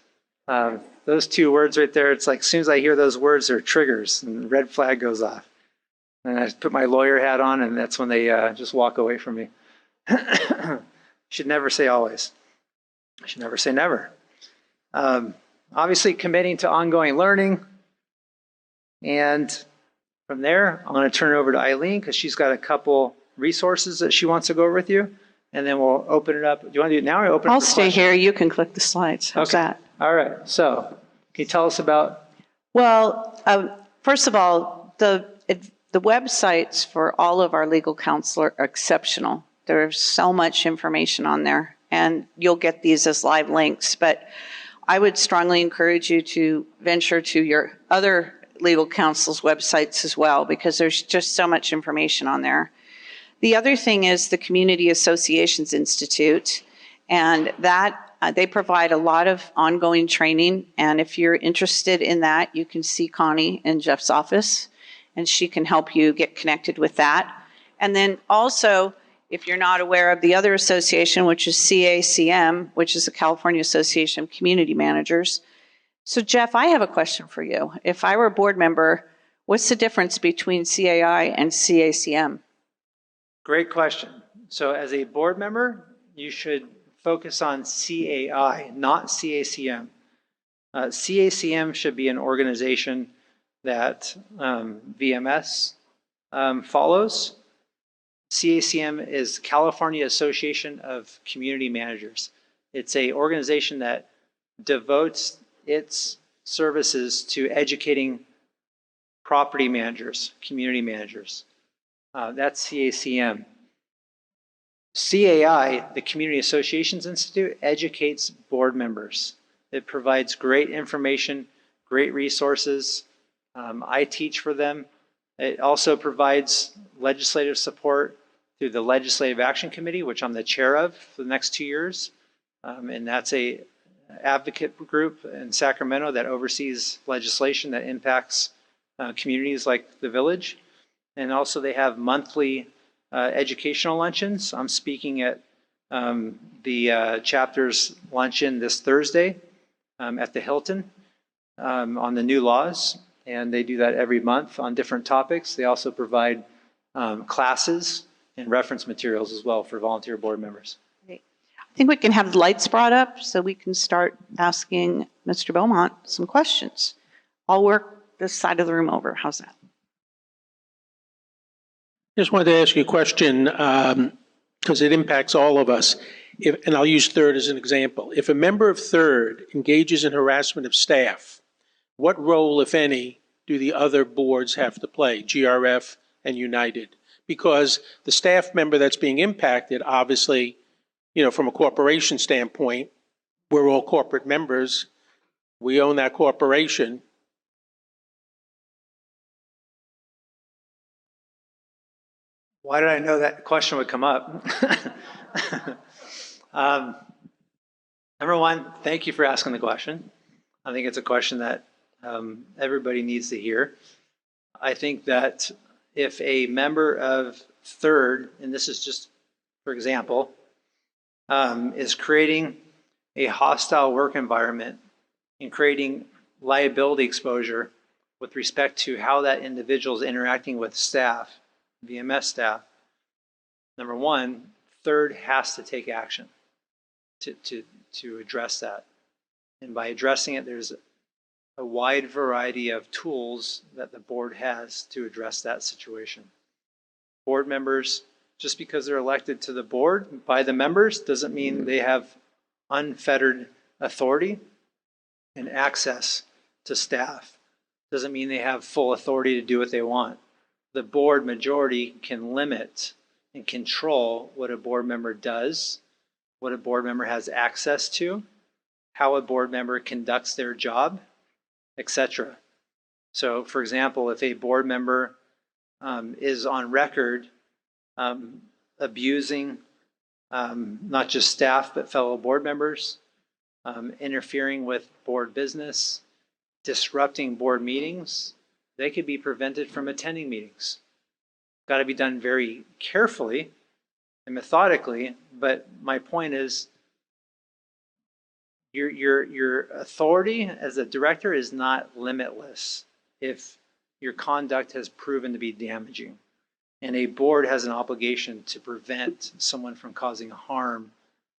Those two words right there, it's like as soon as I hear those words, they're triggers and the red flag goes off. And I put my lawyer hat on and that's when they just walk away from me. Should never say always. I should never say never. Obviously committing to ongoing learning. And from there, I'm going to turn it over to Eileen because she's got a couple resources that she wants to go over with you. And then we'll open it up. Do you want to do it now or open it up? I'll stay here. You can click the slides. How's that? All right. So can you tell us about? Well, first of all, the websites for all of our legal counsel are exceptional. There's so much information on there, and you'll get these as live links. But I would strongly encourage you to venture to your other legal counsel's websites as well, because there's just so much information on there. The other thing is the Community Associations Institute, and that they provide a lot of ongoing training. And if you're interested in that, you can see Connie in Jeff's office, and she can help you get connected with that. And then also, if you're not aware of the other association, which is CACM, which is the California Association of Community Managers. So Jeff, I have a question for you. If I were a board member, what's the difference between CAI and CACM? Great question. So as a board member, you should focus on CAI, not CACM. CACM should be an organization that VMS follows. CACM is California Association of Community Managers. It's an organization that devotes its services to educating property managers, community managers. That's CACM. CAI, the Community Associations Institute, educates board members. It provides great information, great resources. I teach for them. It also provides legislative support through the Legislative Action Committee, which I'm the chair of for the next 2 years. And that's a advocate group in Sacramento that oversees legislation that impacts communities like the Village. And also they have monthly educational luncheons. I'm speaking at the chapter's luncheon this Thursday at the Hilton on the new laws. And they do that every month on different topics. They also provide classes and reference materials as well for volunteer board members. I think we can have the lights brought up so we can start asking Mr. Beaumont some questions. I'll work this side of the room over. How's that? Just wanted to ask you a question because it impacts all of us. And I'll use Third as an example. If a member of Third engages in harassment of staff, what role, if any, do the other boards have to play, GRF and United? Because the staff member that's being impacted, obviously, from a corporation standpoint, we're all corporate members. We own that corporation. Why did I know that question would come up? Number one, thank you for asking the question. I think it's a question that everybody needs to hear. I think that if a member of Third, and this is just for example, is creating a hostile work environment and creating liability exposure with respect to how that individual is interacting with staff, VMS staff, number one, Third has to take action to to address that. And by addressing it, there's a wide variety of tools that the board has to address that situation. Board members, just because they're elected to the board by the members, doesn't mean they have unfettered authority and access to staff. Doesn't mean they have full authority to do what they want. The board majority can limit and control what a board member does, what a board member has access to, how a board member conducts their job, etc. So, for example, if a board member is on record abusing not just staff but fellow board members, interfering with board business, disrupting board meetings, they could be prevented from attending meetings. Got to be done very carefully and methodically, but my point is your authority as a director is not limitless if your conduct has proven to be damaging. And a board has an obligation to prevent someone from causing harm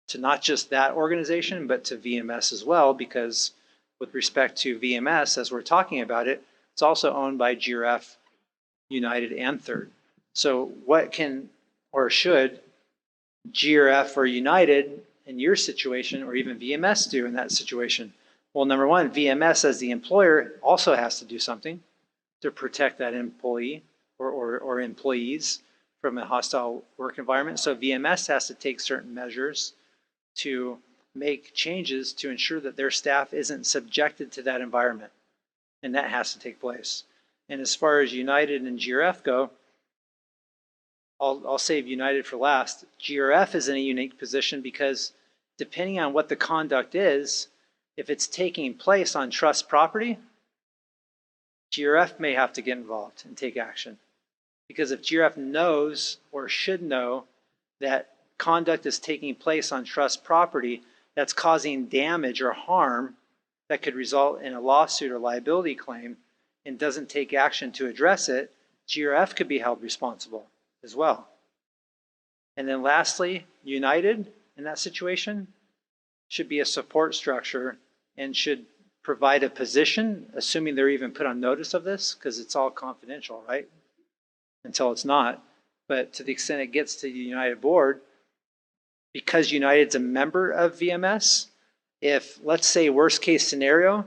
to not just that organization, but to VMS as well, because with respect to VMS, as we're talking about it, it's also owned by Grf, United, and Third. So what can or should Grf or United in your situation, or even VMS do in that situation? Well, number one, VMS as the employer also has to do something to protect that employee or employees from a hostile work environment. So VMS has to take certain measures to make changes to ensure that their staff isn't subjected to that environment. And that has to take place. And as far as United and Grf go, I'll save United for last. Grf is in a unique position because depending on what the conduct is, if it's taking place on trust property, Grf may have to get involved and take action. Because if Grf knows or should know that conduct is taking place on trust property that's causing damage or harm that could result in a lawsuit or liability claim and doesn't take action to address it, Grf could be held responsible as well. And then lastly, United in that situation should be a support structure and should provide a position, assuming they're even put on notice of this, because it's all confidential, right? Until it's not. But to the extent it gets to the United board, because United's a member of VMS, if, let's say, worst case scenario,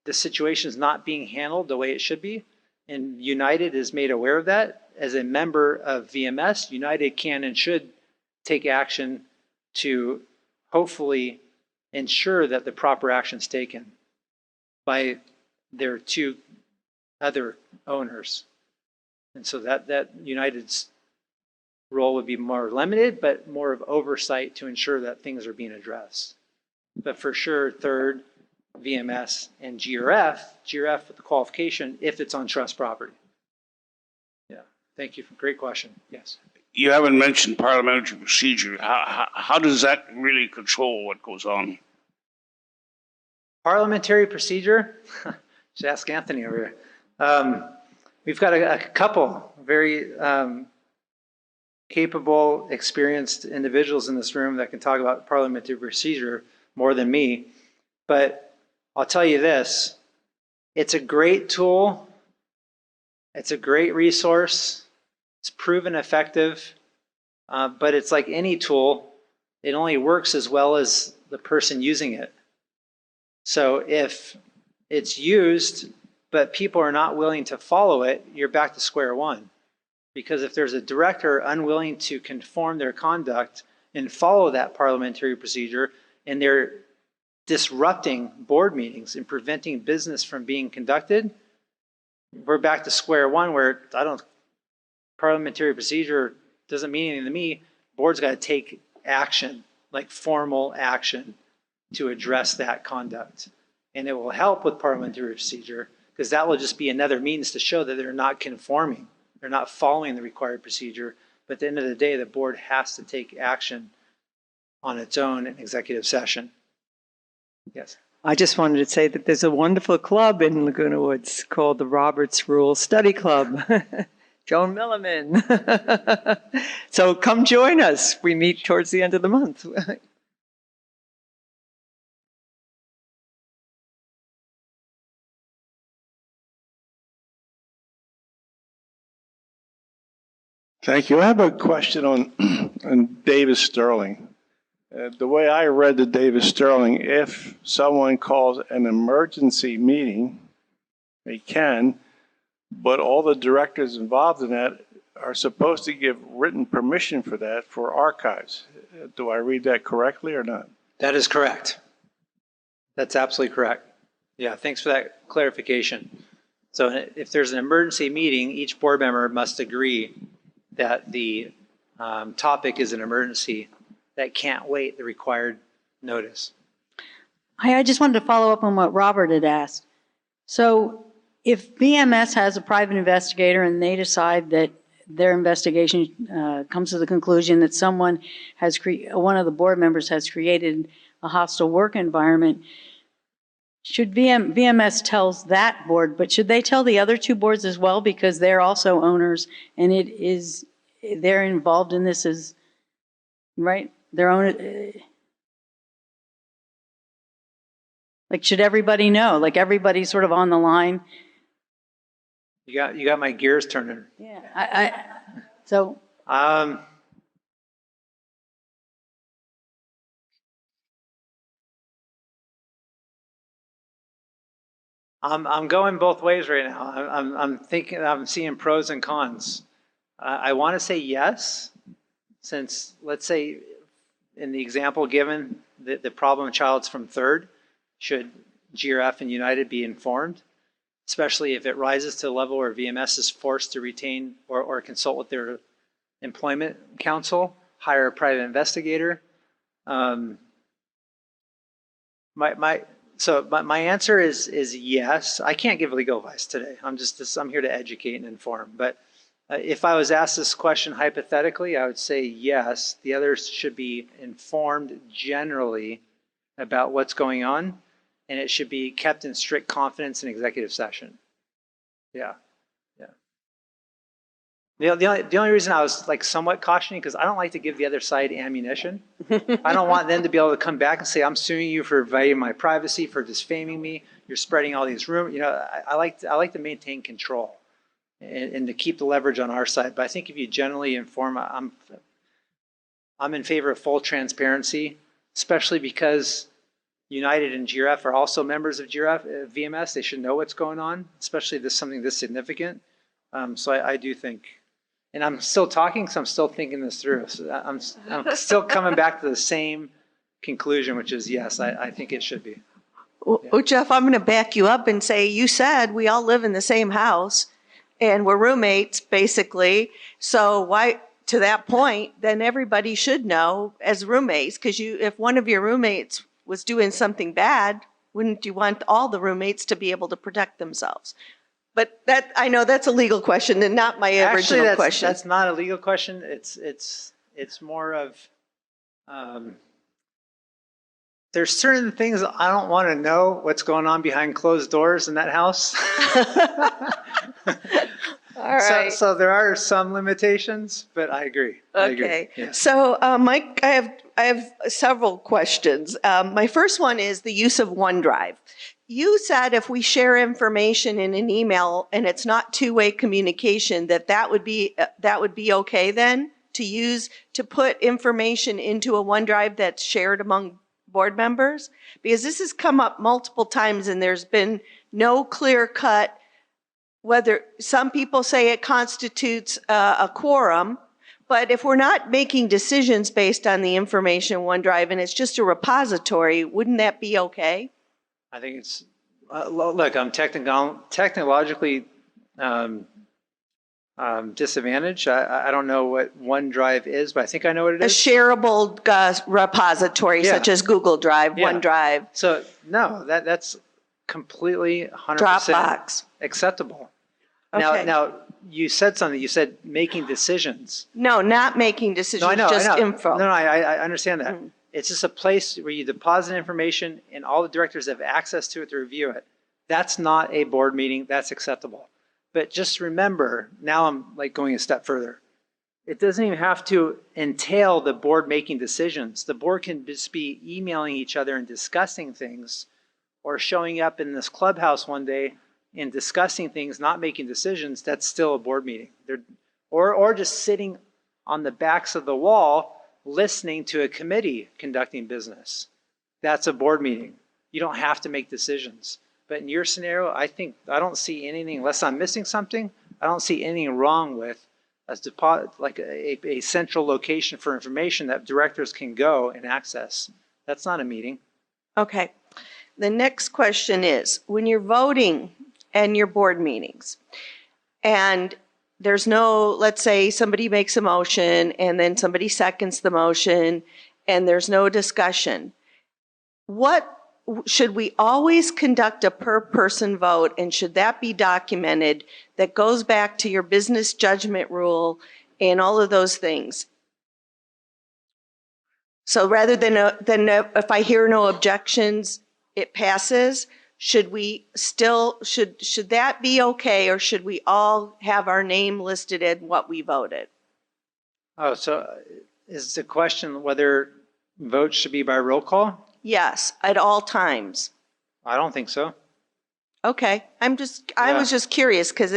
the situation is not being handled the way it should be, and United is made aware of that, as a member of VMS, United can and should take action to hopefully ensure that the proper action is taken by their two other owners. And so that United's role would be more limited, but more of oversight to ensure that things are being addressed. But for sure, Third, VMS, and Grf with the qualification if it's on trust property. Yeah, thank you. Great question. Yes. You haven't mentioned parliamentary procedure. How does that really control what goes on? Parliamentary procedure? Just ask Anthony over here. We've got a couple very capable, experienced individuals in this room that can talk about parliamentary procedure more than me. But I'll tell you this, it's a great tool. It's a great resource. It's proven effective. But it's like any tool, it only works as well as the person using it. So if it's used, but people are not willing to follow it, you're back to square one. Because if there's a director unwilling to conform their conduct and follow that parliamentary procedure, and they're disrupting board meetings and preventing business from being conducted, we're back to square one where parliamentary procedure doesn't mean anything to me. Board's got to take action, like formal action, to address that conduct. And it will help with parliamentary procedure because that will just be another means to show that they're not conforming. They're not following the required procedure. But at the end of the day, the board has to take action on its own in executive session. Yes. I just wanted to say that there's a wonderful club in Laguna Woods called the Roberts Rule Study Club. Joan Milliman. So come join us. We meet towards the end of the month. Thank you. I have a question on Davis Sterling. The way I read the Davis Sterling, if someone calls an emergency meeting, they can, but all the directors involved in that are supposed to give written permission for that for archives. Do I read that correctly or not? That is correct. That's absolutely correct. Yeah, thanks for that clarification. So if there's an emergency meeting, each board member must agree that the topic is an emergency that can't wait the required notice. I just wanted to follow up on what Robert had asked. So if VMS has a private investigator and they decide that their investigation comes to the conclusion that someone has one of the board members has created a hostile work environment, should VMS tells that board, but should they tell the other two boards as well, because they're also owners and they're involved in this as, right? Their own, like, should everybody know? Like, everybody's sort of on the line. You got my gears turning. Yeah. So. I'm going both ways right now. I'm seeing pros and cons. I want to say yes, since, let's say, in the example given, the problem child's from third, should GRF and United be informed, especially if it rises to the level where VMS is forced to retain or consult with their employment counsel, hire a private investigator. My answer is yes. I can't give legal advice today. I'm here to educate and inform. But if I was asked this question hypothetically, I would say yes. The others should be informed generally about what's going on, and it should be kept in strict confidence in executive session. Yeah. The only reason I was somewhat cautioning, because I don't like to give the other side ammunition. I don't want them to be able to come back and say, I'm suing you for violating my privacy, for defaming me. You're spreading all these rumors. I like to maintain control and to keep the leverage on our side. But I think if you generally inform, I'm in favor of full transparency, especially because United and GRF are also members of VMS. They should know what's going on, especially if this is something this significant. So I do think. And I'm still talking because I'm still thinking this through. So I'm still coming back to the same conclusion, which is yes, I think it should be. Well, Jeff, I'm going to back you up and say, you said we all live in the same house and we're roommates, basically. So why, to that point, then everybody should know as roommates, because if one of your roommates was doing something bad, wouldn't you want all the roommates to be able to protect themselves? But I know that's a legal question and not my original question. That's not a legal question. It's more of there's certain things I don't want to know what's going on behind closed doors in that house. All right. So there are some limitations, but I agree. Okay. I agree. Yeah. So, Mike, I have several questions. My first one is the use of OneDrive. You said if we share information in an email and it's not two-way communication, that would be okay then to put information into a OneDrive that's shared among board members? Because this has come up multiple times and there's been no clear cut, whether some people say it constitutes a quorum, but if we're not making decisions based on the information in OneDrive and it's just a repository, wouldn't that be okay? I think it's, look, I'm technologically disadvantaged. I don't know what OneDrive is, but I think I know what it is. A shareable repository such as Google Drive, OneDrive. So no, that's completely 100% Dropbox. Acceptable. Okay. Now you said something. You said making decisions. No, not making decisions, No, I know, just I know. info. No, I understand that. It's just a place where you deposit information and all the directors have access to it to review it. That's not a board meeting. That's acceptable. But just remember, now I'm going a step further. It doesn't even have to entail the board making decisions. The board can just be emailing each other and discussing things, or showing up in this clubhouse one day and discussing things, not making decisions. That's still a board meeting. or just sitting on the backs of the wall listening to a committee conducting business. That's a board meeting. You don't have to make decisions. But in your scenario, I don't see anything, unless I'm missing something, I don't see anything wrong with a central location for information that directors can go and access. That's not a meeting. Okay. The next question is, when you're voting in your board meetings, and there's no, let's say somebody makes a motion and then somebody seconds the motion and there's no discussion, should we always conduct a per person vote, and should that be documented that goes back to your business judgment rule and all of those things? So rather than if I hear no objections, it passes, should that be okay, or should we all have our name listed in what we voted? Oh, so is the question whether votes should be by roll call? Yes, at all times. I don't think so. Okay, I was just curious because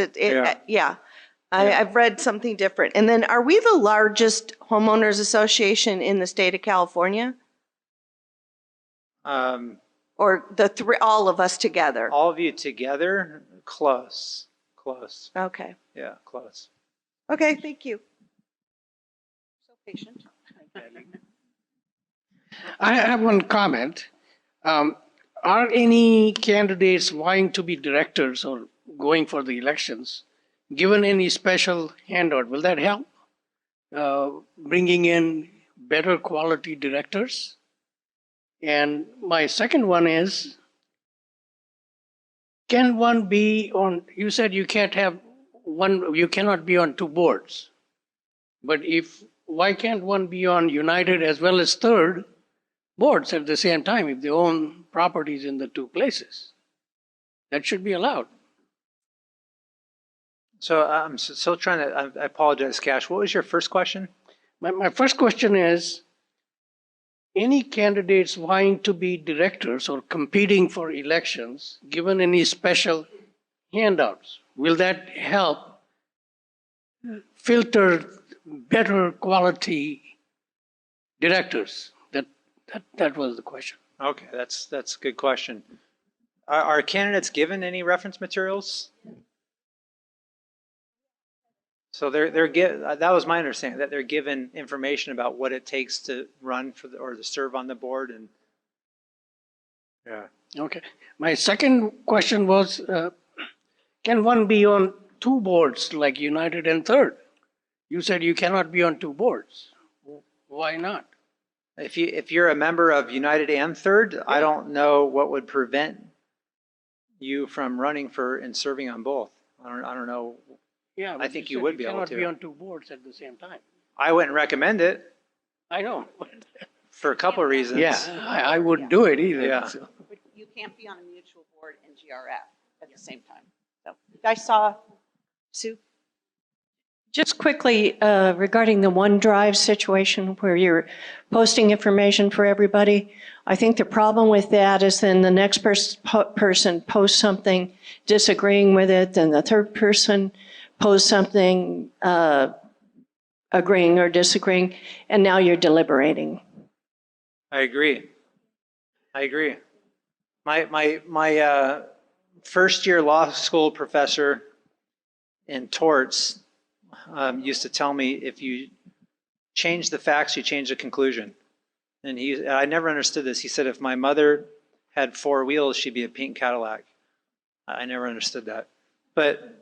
I've read something different. And then, are we the largest homeowners association in the state of California? Or all of us together? All of you together? Close. Okay. Yeah, close. Okay, thank you. So patient. I have one comment. Are any candidates vying to be directors or going for the elections given any special handout? Will that help bringing in better quality directors? And my second one is, can one be on, you said you cannot be on two boards. But why can't one be on United as well as Third boards at the same time if they own properties in the two places? That should be allowed. So I'm still trying to, I apologize, Cash. What was your first question? My first question is, any candidates vying to be directors or competing for elections, given any special handouts, will that help filter better quality directors? That was the question. Okay, that's a good question. Are candidates given any reference materials? So that was my understanding, that they're given information about what it takes to run or to serve on the board. And yeah. Okay. My second question was, can one be on two boards like United and Third? You said you cannot be on two boards. Why not? If you're a member of United and Third, I don't know what would prevent you from running for and serving on both. I don't know. Yeah, I think you would be able to. You cannot be on two boards at the same time. I wouldn't recommend it. I know. For a couple of reasons. Yeah, I wouldn't do it either. Yeah. So. But you can't be on a mutual board in GRF at the same time. So I saw Sue. Just quickly, regarding the OneDrive situation where you're posting information for everybody, I think the problem with that is then the next person posts something disagreeing with it, then the third person posts something agreeing or disagreeing, and now you're deliberating. I agree. My first year law school professor in torts used to tell me, if you change the facts, you change the conclusion. And I never understood this. He said, if my mother had 4 wheels, she'd be a pink Cadillac. I never understood that. But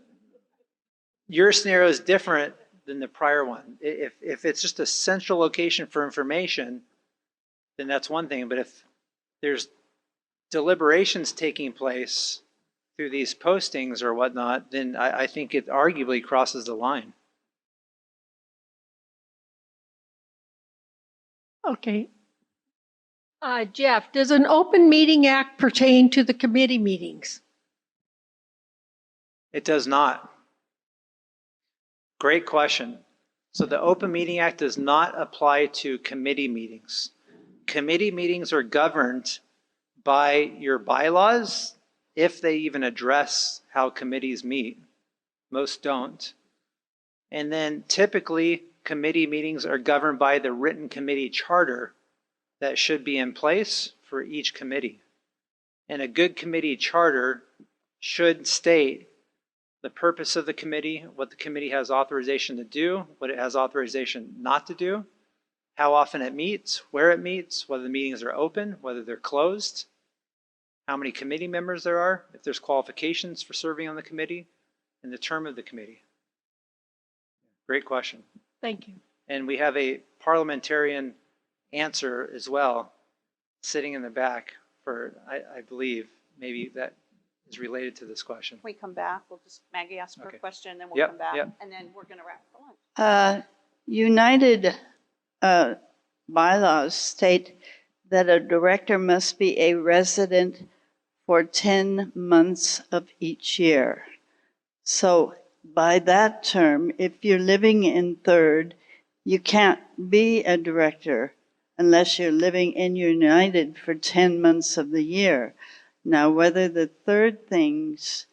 your scenario is different than the prior one. If it's just a central location for information, then that's one thing. But if there's deliberations taking place through these postings or whatnot, then I think it arguably crosses the line. Okay. Jeff, does an open meeting act pertain to the committee meetings? It does not. Great question. So the Open Meeting Act does not apply to committee meetings. Committee meetings are governed by your bylaws, if they even address how committees meet. Most don't. And then typically committee meetings are governed by the written committee charter that should be in place for each committee. And a good committee charter should state the purpose of the committee, what the committee has authorization to do, what it has authorization not to do, how often it meets, where it meets, whether the meetings are open, whether they're closed, how many committee members there are, if there's qualifications for serving on the committee, and the term of the committee. Great question. Thank you. And we have a parliamentarian answer as well, sitting in the back for, I believe, maybe that is related to this question. Can we come back? We'll just, Maggie ask her a question, and then we'll Yep, come back, yep. and then we're going to wrap for lunch. United bylaws state that a director must be a resident for 10 months of each year. So by that term, if you're living in third, you can't be a director unless you're living in United for 10 months of the year. Now, whether the third things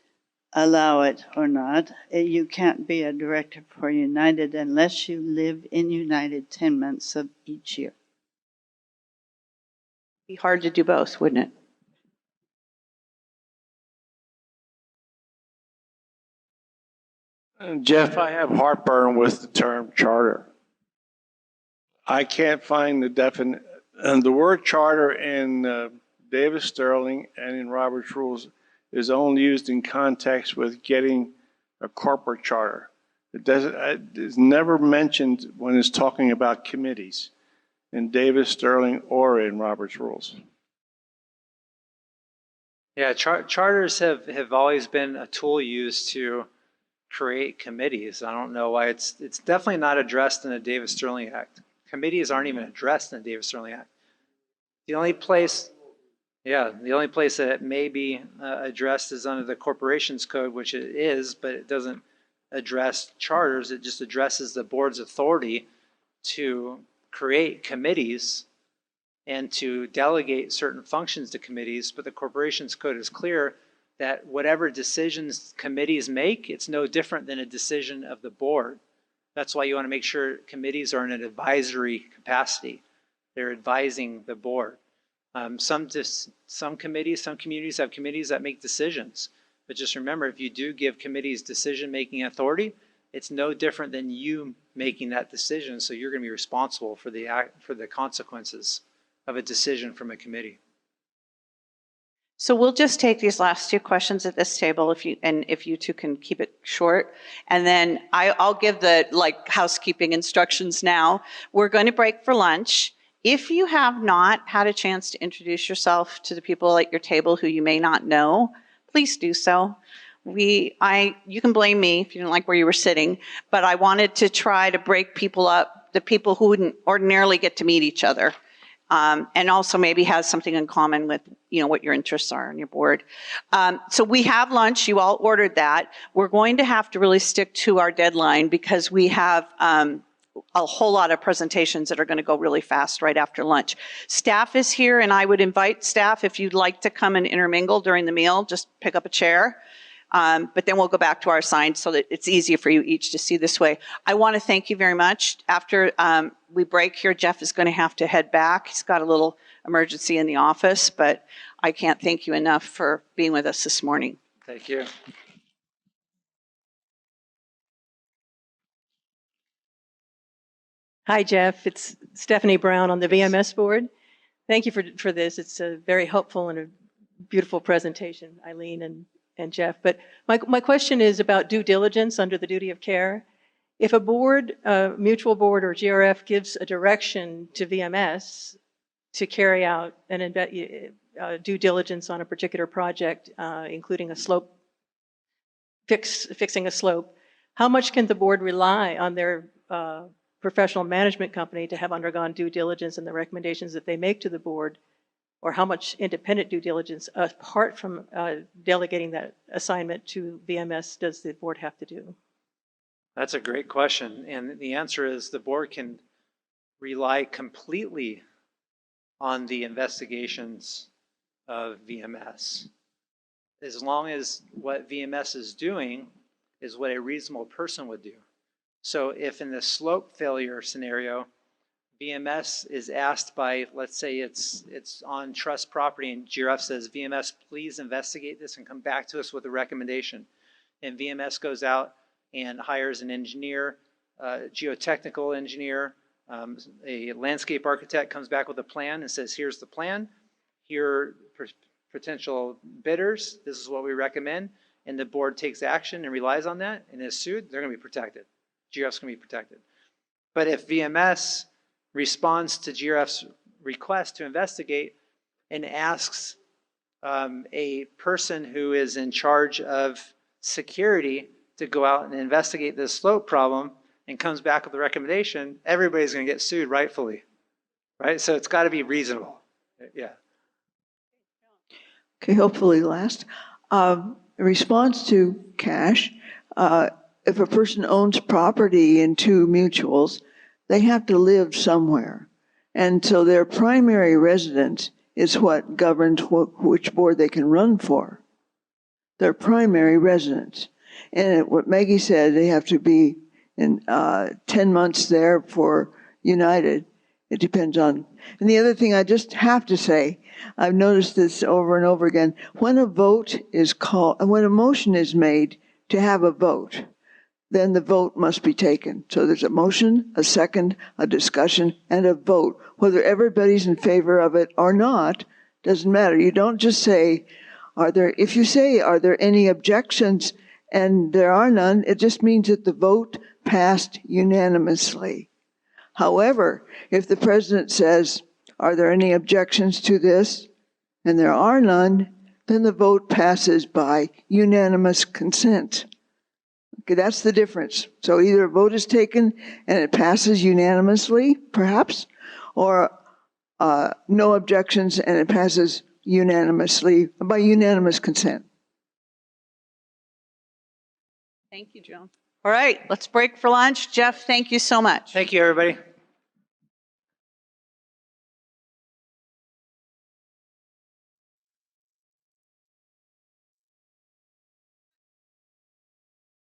allow it or not, you can't be a director for United unless you live in United 10 months of each year. Be hard to do both, wouldn't it? Jeff, I have heartburn with the term charter. I can't find the definite, the word charter in Davis Sterling and in Robert's rules is only used in context with getting a corporate charter. It's never mentioned when it's talking about committees in Davis Sterling or in Robert's rules. Yeah, charters have always been a tool used to create committees. I don't know why it's definitely not addressed in the Davis Sterling Act. Committees aren't even addressed in the Davis Sterling Act. The only place that it may be addressed is under the Corporations Code, which it is, but it doesn't address charters. It just addresses the board's authority to create committees and to delegate certain functions to committees. But the Corporations Code is clear that whatever decisions committees make, it's no different than a decision of the board. That's why you want to make sure committees are in an advisory capacity. They're advising the board. Some committees, some communities have committees that make decisions. But just remember, if you do give committees decision-making authority, it's no different than you making that decision. So you're going to be responsible for the consequences of a decision from a committee. So we'll just take these last two questions at this table, if you two can keep it short, and then I'll give the housekeeping instructions now. We're going to break for lunch. If you have not had a chance to introduce yourself to the people at your table who you may not know, please do so. You can blame me if you didn't like where you were sitting, but I wanted to try to break people up, the people who wouldn't ordinarily get to meet each other. And also maybe has something in common with, what your interests are on your board. So we have lunch. You all ordered that. We're going to have to really stick to our deadline because we have a whole lot of presentations that are going to go really fast right after lunch. Staff is here, and I would invite staff, if you'd like to come and intermingle during the meal, just pick up a chair. But then we'll go back to our signs so that it's easier for you each to see this way. I want to thank you very much. After we break here, Jeff is going to have to head back. He's got a little emergency in the office, but I can't thank you enough for being with us this morning. Thank you. Hi, Jeff. It's Stephanie Brown on the VMS board. Thank you for this. It's a very helpful and a beautiful presentation, Eileen and Jeff. But my question is about due diligence under the duty of care. If a board, mutual board or GRF gives a direction to VMS to carry out an due diligence on a particular project, including a slope, fixing a slope, how much can the board rely on their professional management company to have undergone due diligence and the recommendations that they make to the board? Or how much independent due diligence, apart from delegating that assignment to VMS, does the board have to do? That's a great question. And the answer is the board can rely completely on the investigations of VMS, as long as what VMS is doing is what a reasonable person would do. So if in the slope failure scenario, VMS is asked by, let's say it's on trust property and GRF says, VMS, please investigate this and come back to us with a recommendation. And VMS goes out and hires an engineer, geotechnical engineer, a landscape architect comes back with a plan and says, here's the plan, here are potential bidders, this is what we recommend, and the board takes action and relies on that and is sued, they're going to be protected. GRF's going to be protected. But if VMS responds to GRF's request to investigate and asks a person who is in charge of security to go out and investigate this slope problem and comes back with a recommendation, everybody's going to get sued rightfully, right? So it's got to be reasonable. Yeah. Okay, hopefully last. In response to cash, if a person owns property in two mutuals, they have to live somewhere. And so their primary residence is what governs which board they can run for. Their primary residence. And what Maggie said, they have to be in 10 months there for United. It depends on. And the other thing I just have to say, I've noticed this over and over again, when a vote is called, and when a motion is made to have a vote, then the vote must be taken. So there's a motion, a second, a discussion, and a vote. Whether everybody's in favor of it or not, doesn't matter. You don't just say, if you say, are there any objections, and there are none, it just means that the vote passed unanimously. However, if the president says, are there any objections to this, and there are none, then the vote passes by unanimous consent. Okay, that's the difference. So either a vote is taken and it passes unanimously, perhaps, or no objections and it passes unanimously, by unanimous consent. Thank you, Joan. All right, let's break for lunch. Jeff, thank you so much. Thank you, everybody.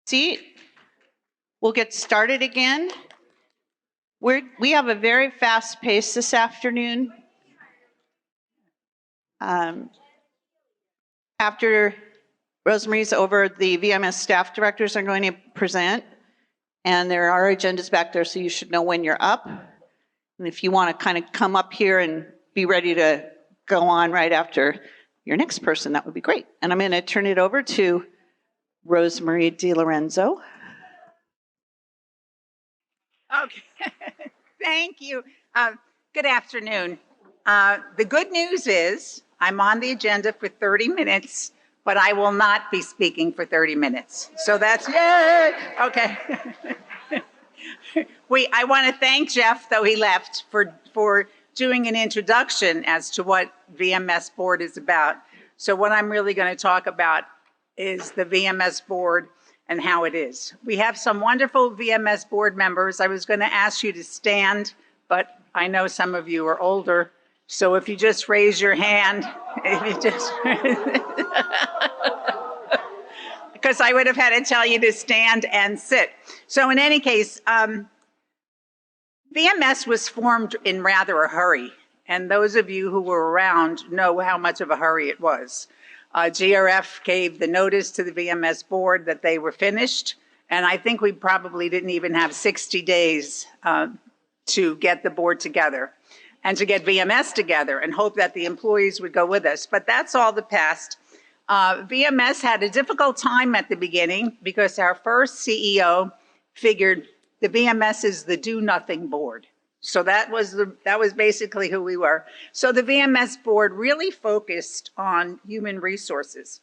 See, we'll get started again. We have a very fast pace this afternoon. After Rosemary's over, the VMS staff directors are going to present, and there are agendas back there, so you should know when you're up. And if you want to kind of come up here and be ready to go on right after your next person, that would be great. And I'm going to turn it over to Rosemary DiLorenzo. Okay, thank you. Good afternoon. The good news is I'm on the agenda for 30 minutes, but I will not be speaking for 30 minutes. So that's, yay! Okay. I want to thank Jeff, though he left, for doing an introduction as to what VMS board is about. So what I'm really going to talk about is the VMS board and how it is. We have some wonderful VMS board members. I was going to ask you to stand, but I know some of you are older. So if you just raise your hand, because I would have had to tell you to stand and sit. So in any case, VMS was formed in rather a hurry. And those of you who were around know how much of a hurry it was. GRF gave the notice to the VMS board that they were finished. And I think we probably didn't even have 60 days to get the board together and to get VMS together and hope that the employees would go with us. But that's all the past. VMS had a difficult time at the beginning because our first CEO figured the VMS is the do-nothing board. So that was basically who we were. So the VMS board really focused on human resources.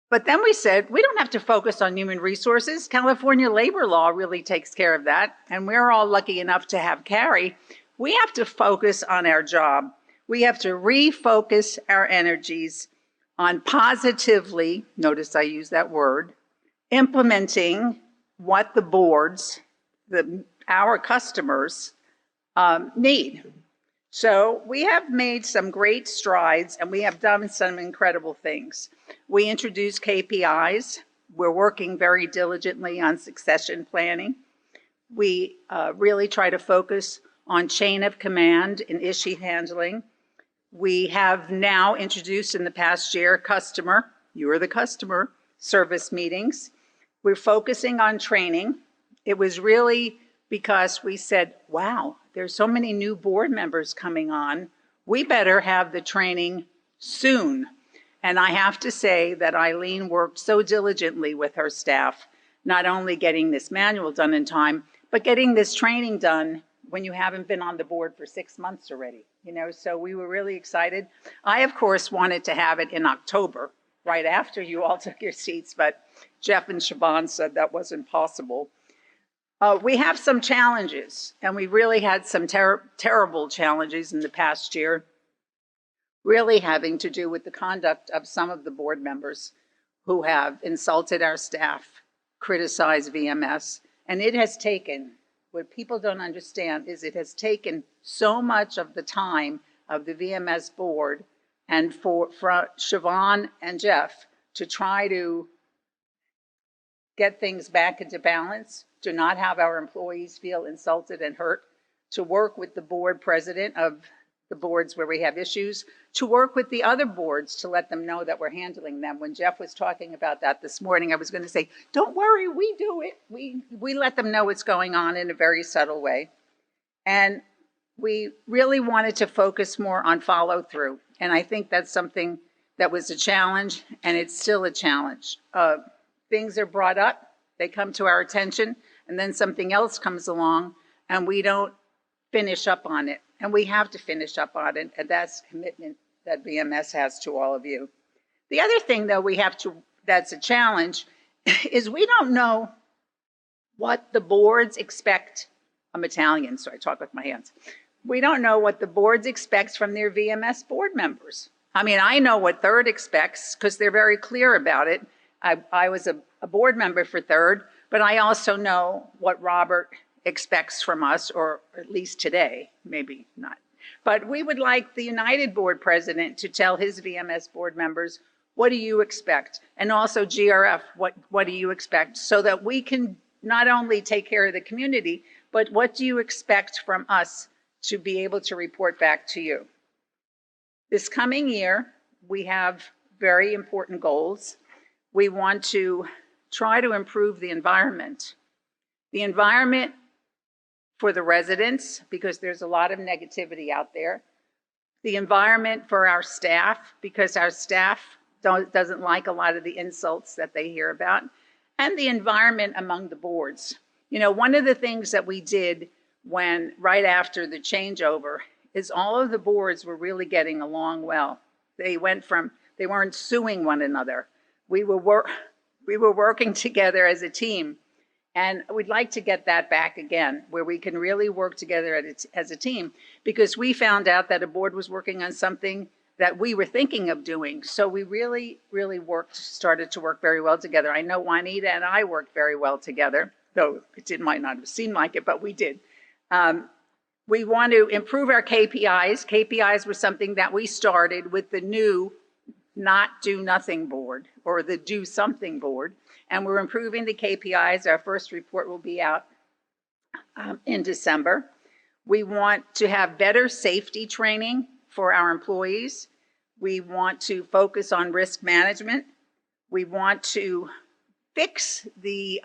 But then we said, we don't have to focus on human resources. California labor law really takes care of that. And we're all lucky enough to have Carrie. We have to focus on our job. We have to refocus our energies on positively, notice I use that word, implementing what the boards, our customers, need. So we have made some great strides and we have done some incredible things. We introduced KPIs. We're working very diligently on succession planning. We really try to focus on chain of command and issue handling. We have now introduced in the past year you are the customer, service meetings. We're focusing on training. It was really because we said, wow, there's so many new board members coming on. We better have the training soon. And I have to say that Eileen worked so diligently with her staff, not only getting this manual done in time, but getting this training done when you haven't been on the board for 6 months already. So we were really excited. I, of course, wanted to have it in October, right after you all took your seats, but Jeff and Siobhan said that wasn't possible. We have some challenges, and we really had some terrible challenges in the past year, really having to do with the conduct of some of the board members who have insulted our staff, criticized VMS, and it has taken, what people don't understand is it has taken so much of the time of the VMS board and for Siobhan and Jeff to try to get things back into balance, to not have our employees feel insulted and hurt, to work with the board president of the boards where we have issues, to work with the other boards to let them know that we're handling them. When Jeff was talking about that this morning, I was going to say, don't worry, we do it. We let them know what's going on in a very subtle way. And we really wanted to focus more on follow through. And I think that's something that was a challenge, and it's still a challenge. Things are brought up, they come to our attention, and then something else comes along, and we don't finish up on it. And we have to finish up on it, and that's commitment that VMS has to all of you. The other thing, though, that's a challenge, is we don't know what the boards expect. I'm Italian, so I talk with my hands. We don't know what the boards expect from their VMS board members. I mean, I know what Third expects because they're very clear about it. I was a board member for Third, but I also know what Robert expects from us, or at least today, maybe not. But we would like the United Board President to tell his VMS board members, what do you expect? And also GRF, what do you expect? So that we can not only take care of the community, but what do you expect from us to be able to report back to you? This coming year, we have very important goals. We want to try to improve the environment. The environment for the residents, because there's a lot of negativity out there. The environment for our staff, because our staff doesn't like a lot of the insults that they hear about. And the environment among the boards. One of the things that we did right after the changeover is all of the boards were really getting along well. They weren't suing one another. We were working together as a team. And we'd like to get that back again, where we can really work together as a team, because we found out that a board was working on something that we were thinking of doing. So we really, really started to work very well together. I know Juanita and I worked very well together, though might not have seemed like it, but we did. We want to improve our KPIs. KPIs were something that we started with the new Not Do Nothing board, or the Do Something board. And we're improving the KPIs. Our first report will be out in December. We want to have better safety training for our employees. We want to focus on risk management. We want to fix the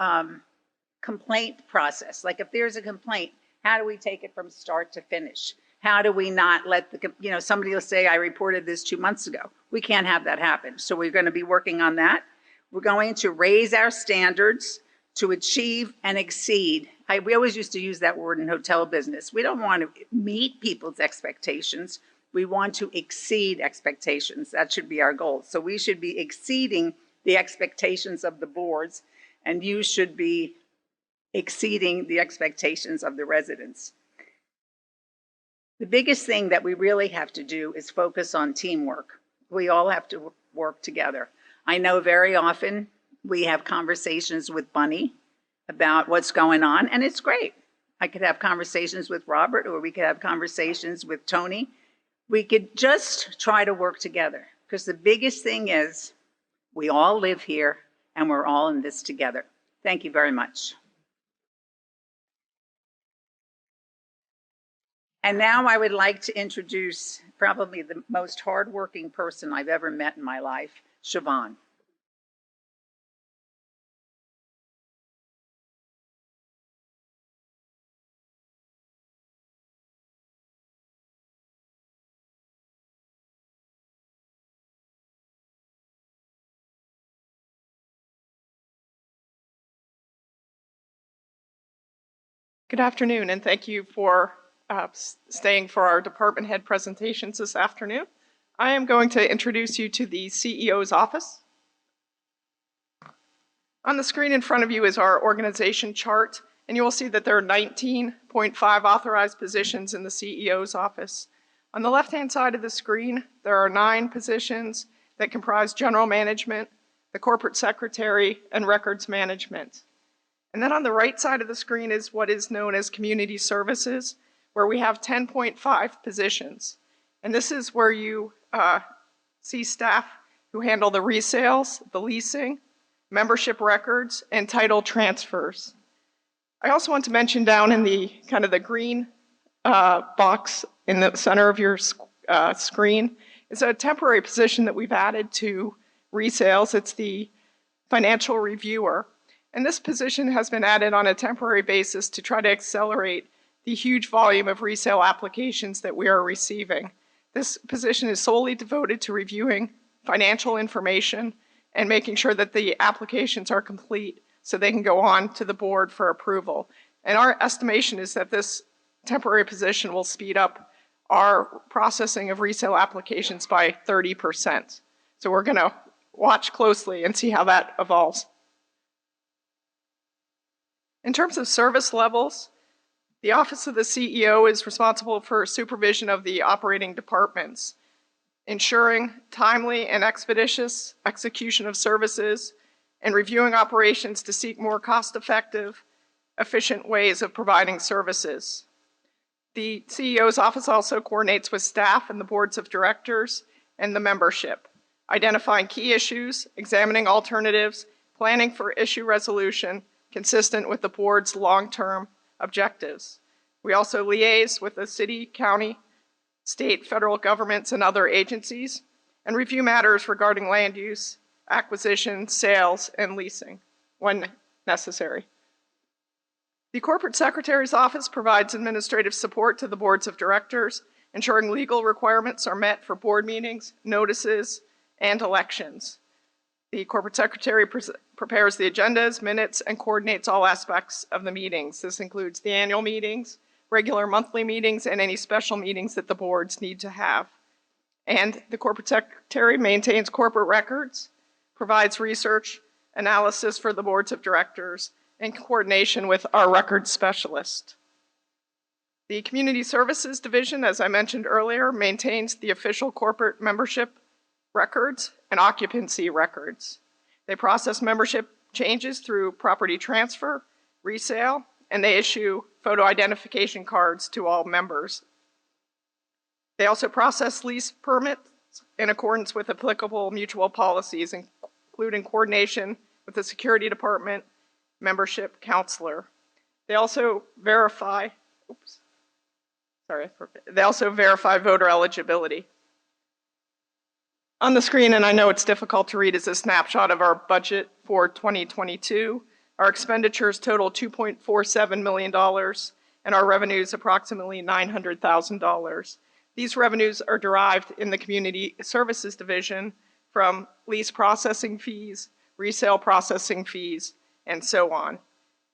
complaint process. Like if there's a complaint, how do we take it from start to finish? How do we not let somebody will say, I reported this 2 months ago. We can't have that happen. So we're going to be working on that. We're going to raise our standards to achieve and exceed. We always used to use that word in hotel business. We don't want to meet people's expectations. We want to exceed expectations. That should be our goal. So we should be exceeding the expectations of the boards, and you should be exceeding the expectations of the residents. The biggest thing that we really have to do is focus on teamwork. We all have to work together. I know very often we have conversations with Bunny about what's going on, and it's great. I could have conversations with Robert, or we could have conversations with Tony. We could just try to work together, because the biggest thing is we all live here and we're all in this together. Thank you very much. And now I would like to introduce probably the most hardworking person I've ever met in my life, Siobhan. Good afternoon, and thank you for staying for our department head presentations this afternoon. I am going to introduce you to the CEO's office. On the screen in front of you is our organization chart, and you will see that there are 19.5 authorized positions in the CEO's office. On the left-hand side of the screen, there are 9 positions that comprise general management, the corporate secretary, and records management. And then on the right side of the screen is what is known as community services, where we have 10.5 positions. And this is where you see staff who handle the resales, the leasing, membership records, and title transfers. I also want to mention down in the kind of the green box in the center of your screen is a temporary position that we've added to resales. It's the financial reviewer. And this position has been added on a temporary basis to try to accelerate the huge volume of resale applications that we are receiving. This position is solely devoted to reviewing financial information and making sure that the applications are complete so they can go on to the board for approval. And our estimation is that this temporary position will speed up our processing of resale applications by 30%. So we're going to watch closely and see how that evolves. In terms of service levels, the Office of the CEO is responsible for supervision of the operating departments, ensuring timely and expeditious execution of services, and reviewing operations to seek more cost-effective, efficient ways of providing services. The CEO's office also coordinates with staff and the boards of directors and the membership, identifying key issues, examining alternatives, planning for issue resolution, consistent with the board's long-term objectives. We also liaise with the city, county, state, federal governments, and other agencies, and review matters regarding land use, acquisition, sales, and leasing when necessary. The Corporate Secretary's Office provides administrative support to the boards of directors, ensuring legal requirements are met for board meetings, notices, and elections. The Corporate Secretary prepares the agendas, minutes, and coordinates all aspects of the meetings. This includes the annual meetings, regular monthly meetings, and any special meetings that the boards need to have. And the Corporate Secretary maintains corporate records, provides research, analysis for the boards of directors, in coordination with our records specialist. The Community Services Division, as I mentioned earlier, maintains the official corporate membership records and occupancy records. They process membership changes through property transfer, resale, and they issue photo identification cards to all members. They also process lease permits in accordance with applicable mutual policies, including coordination with the security department, membership counselor. They also verify, voter eligibility. On the screen, and I know it's difficult to read, is a snapshot of our budget for 2022. Our expenditures total $2.47 million, and our revenues approximately $900,000. These revenues are derived in the Community Services Division from lease processing fees, resale processing fees, and so on.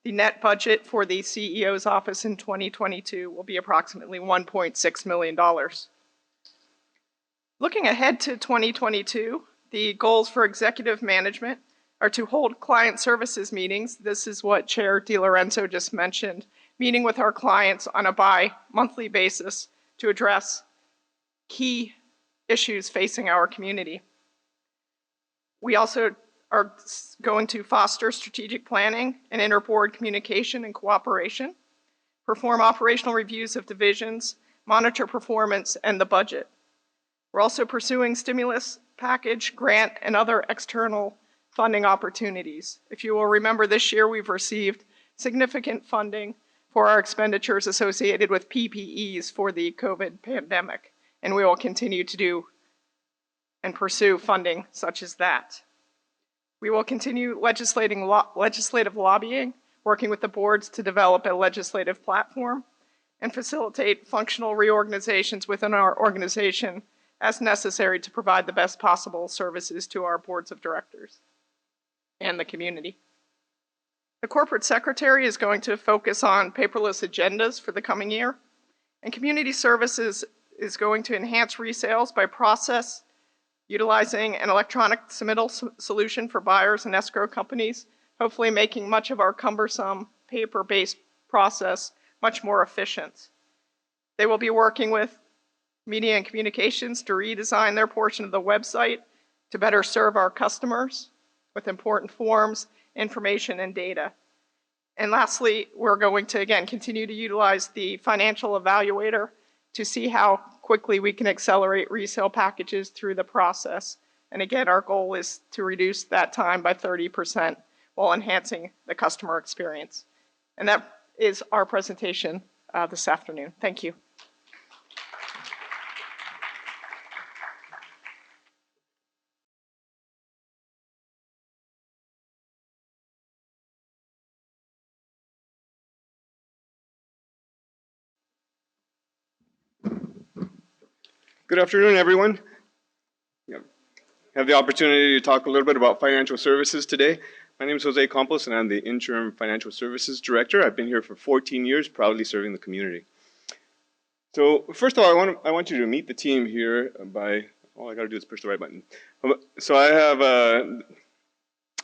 The net budget for the CEO's office in 2022 will be approximately $1.6 million. Looking ahead to 2022, the goals for executive management are to hold client services meetings. This is what Chair DiLorenzo just mentioned, meeting with our clients on a bi-monthly basis to address key issues facing our community. We also are going to foster strategic planning and interboard communication and cooperation, perform operational reviews of divisions, monitor performance and the budget. We're also pursuing stimulus package, grant, and other external funding opportunities. If you will remember, this year we've received significant funding for our expenditures associated with PPEs for the COVID pandemic. And we will continue to do and pursue funding such as that. We will continue legislative lobbying, working with the boards to develop a legislative platform and facilitate functional reorganizations within our organization as necessary to provide the best possible services to our boards of directors and the community. The corporate secretary is going to focus on paperless agendas for the coming year, and community services is going to enhance resales by utilizing an electronic submittal solution for buyers and escrow companies, hopefully making much of our cumbersome paper-based process much more efficient. They will be working with media and communications to redesign their portion of the website to better serve our customers with important forms, information, and data. And lastly, we're going to, again, continue to utilize the financial evaluator to see how quickly we can accelerate resale packages through the process. And again, our goal is to reduce that time by 30% while enhancing the customer experience. And that is our presentation this afternoon. Thank you. Good afternoon, everyone. Have the opportunity to talk a little bit about financial services today. My name is Jose Campos, and I'm the Interim Financial Services Director. I've been here for 14 years, proudly serving the community. So first of all, I want you to meet the team here by, all I got to do is push the right button. So I have the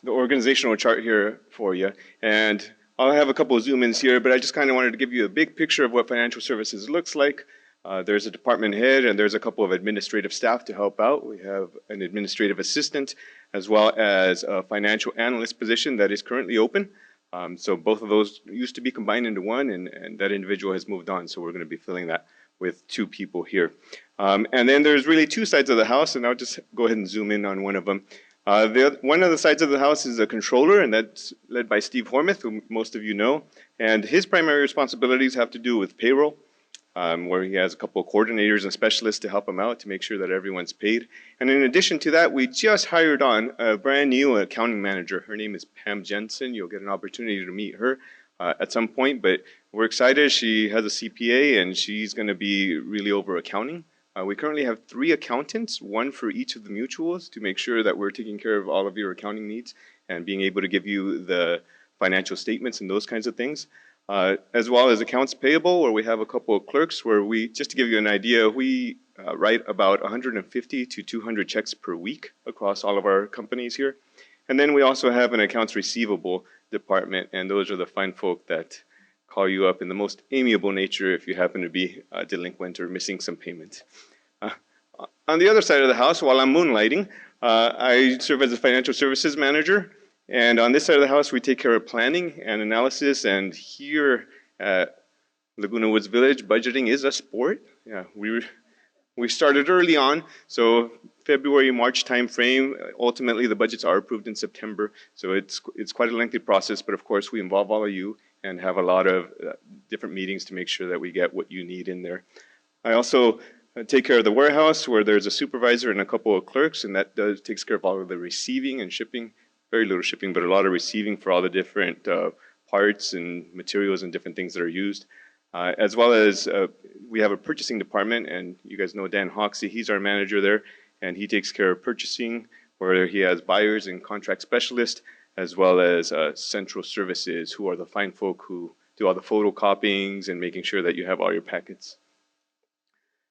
organizational chart here for you, and I'll have a couple of zoom-ins here, but I just kind of wanted to give you a big picture of what financial services looks like. There's a department head and there's a couple of administrative staff to help out. We have an administrative assistant as well as a financial analyst position that is currently open. So both of those used to be combined into one, and that individual has moved on. So we're going to be filling that with 2 people here. And then there's really 2 sides of the house, and I'll just go ahead and zoom in on one of them. One of the sides of the house is a controller, and that's led by Steve Hormuth, who most of you know. And his primary responsibilities have to do with payroll. Where he has a couple of coordinators and specialists to help him out to make sure that everyone's paid. And in addition to that, we just hired on a brand new accounting manager. Her name is Pam Jensen. You'll get an opportunity to meet her at some point, but we're excited. She has a CPA and she's going to be really over accounting. We currently have 3 accountants, 1 for each of the mutuals, to make sure that we're taking care of all of your accounting needs and being able to give you the financial statements and those kinds of things. As well as accounts payable, where we have a couple of clerks where we, just to give you an idea, we write about 150 to 200 checks per week across all of our companies here. And then we also have an accounts receivable department, and those are the fine folk that call you up in the most amiable nature if you happen to be delinquent or missing some payment. On the other side of the house, while I'm moonlighting, I serve as a financial services manager. And on this side of the house, we take care of planning and analysis. And here at Laguna Woods Village, budgeting is a sport. Yeah, we started early on, so February, March timeframe. Ultimately, the budgets are approved in September, so it's quite a lengthy process. But of course, we involve all of you and have a lot of different meetings to make sure that we get what you need in there. I also take care of the warehouse, where there's a supervisor and a couple of clerks, and that takes care of all of the receiving and shipping. Very little shipping, but a lot of receiving for all the different parts and materials and different things that are used. As well as we have a purchasing department, and you guys know Dan Hoxie, he's our manager there, and he takes care of purchasing, where he has buyers and contract specialists, as well as central services, who are the fine folk who do all the photocopyings and making sure that you have all your packets.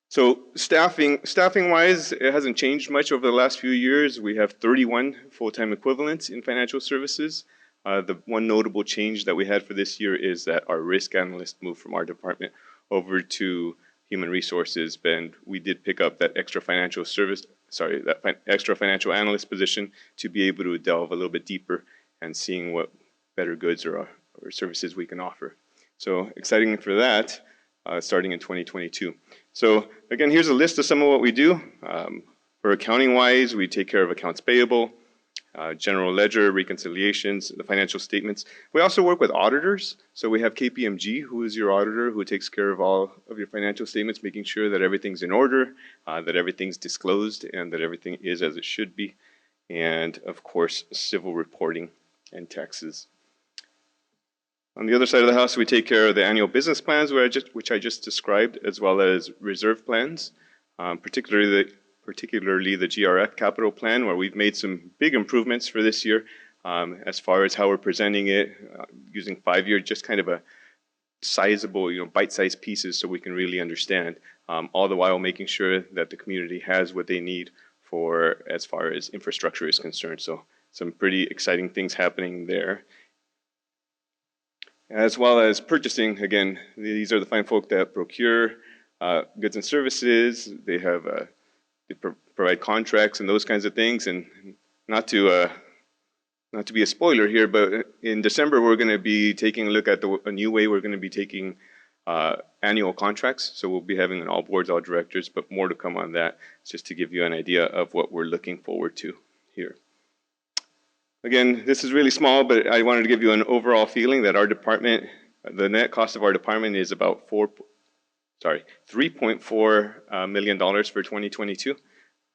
So staffing-wise, it hasn't changed much over the last few years. We have 31 full-time equivalents in financial services. The one notable change that we had for this year is that our risk analyst moved from our department over to human resources, and we did pick up that extra financial analyst position to be able to delve a little bit deeper and seeing what better goods or services we can offer. So exciting for that, starting in 2022. So again, here's a list of some of what we do. For accounting-wise, we take care of accounts payable, general ledger, reconciliations, the financial statements. We also work with auditors. So we have KPMG, who is your auditor, who takes care of all of your financial statements, making sure that everything's in order, that everything's disclosed, and that everything is as it should be. And of course, civil reporting and taxes. On the other side of the house, we take care of the annual business plans, which I just described, as well as reserve plans, particularly the GRF capital plan, where we've made some big improvements for this year as far as how we're presenting it, using 5-year, just kind of a sizable, bite-sized pieces so we can really understand, all the while making sure that the community has what they need for as far as infrastructure is concerned. So some pretty exciting things happening there. As well as purchasing, again, these are the fine folk that procure goods and services. They have they provide contracts and those kinds of things. And not to be a spoiler here, but in December we're going to be taking a look at a new way we're going to be taking annual contracts. So we'll be having an all boards, all directors, but more to come on that, just to give you an idea of what we're looking forward to here. Again, this is really small, but I wanted to give you an overall feeling that our department, the net cost of our department is about $3.4 million for 2022.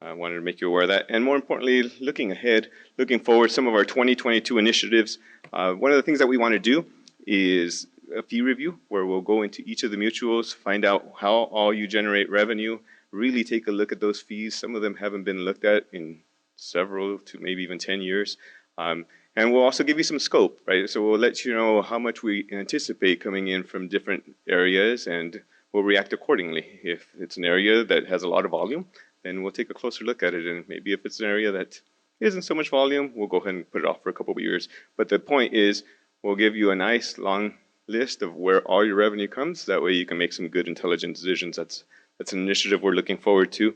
I wanted to make you aware of that. And more importantly, looking ahead, looking forward, some of our 2022 initiatives. One of the things that we want to do is a fee review, where we'll go into each of the mutuals, find out how all you generate revenue, really take a look at those fees. Some of them haven't been looked at in several to maybe even 10 years. And we'll also give you some scope, right? So we'll let you know how much we anticipate coming in from different areas, and we'll react accordingly. If it's an area that has a lot of volume, then we'll take a closer look at it. And maybe if it's an area that isn't so much volume, we'll go ahead and put it off for a couple of years. But the point is, we'll give you a nice long list of where all your revenue comes. That way you can make some good, intelligent decisions. That's an initiative we're looking forward to.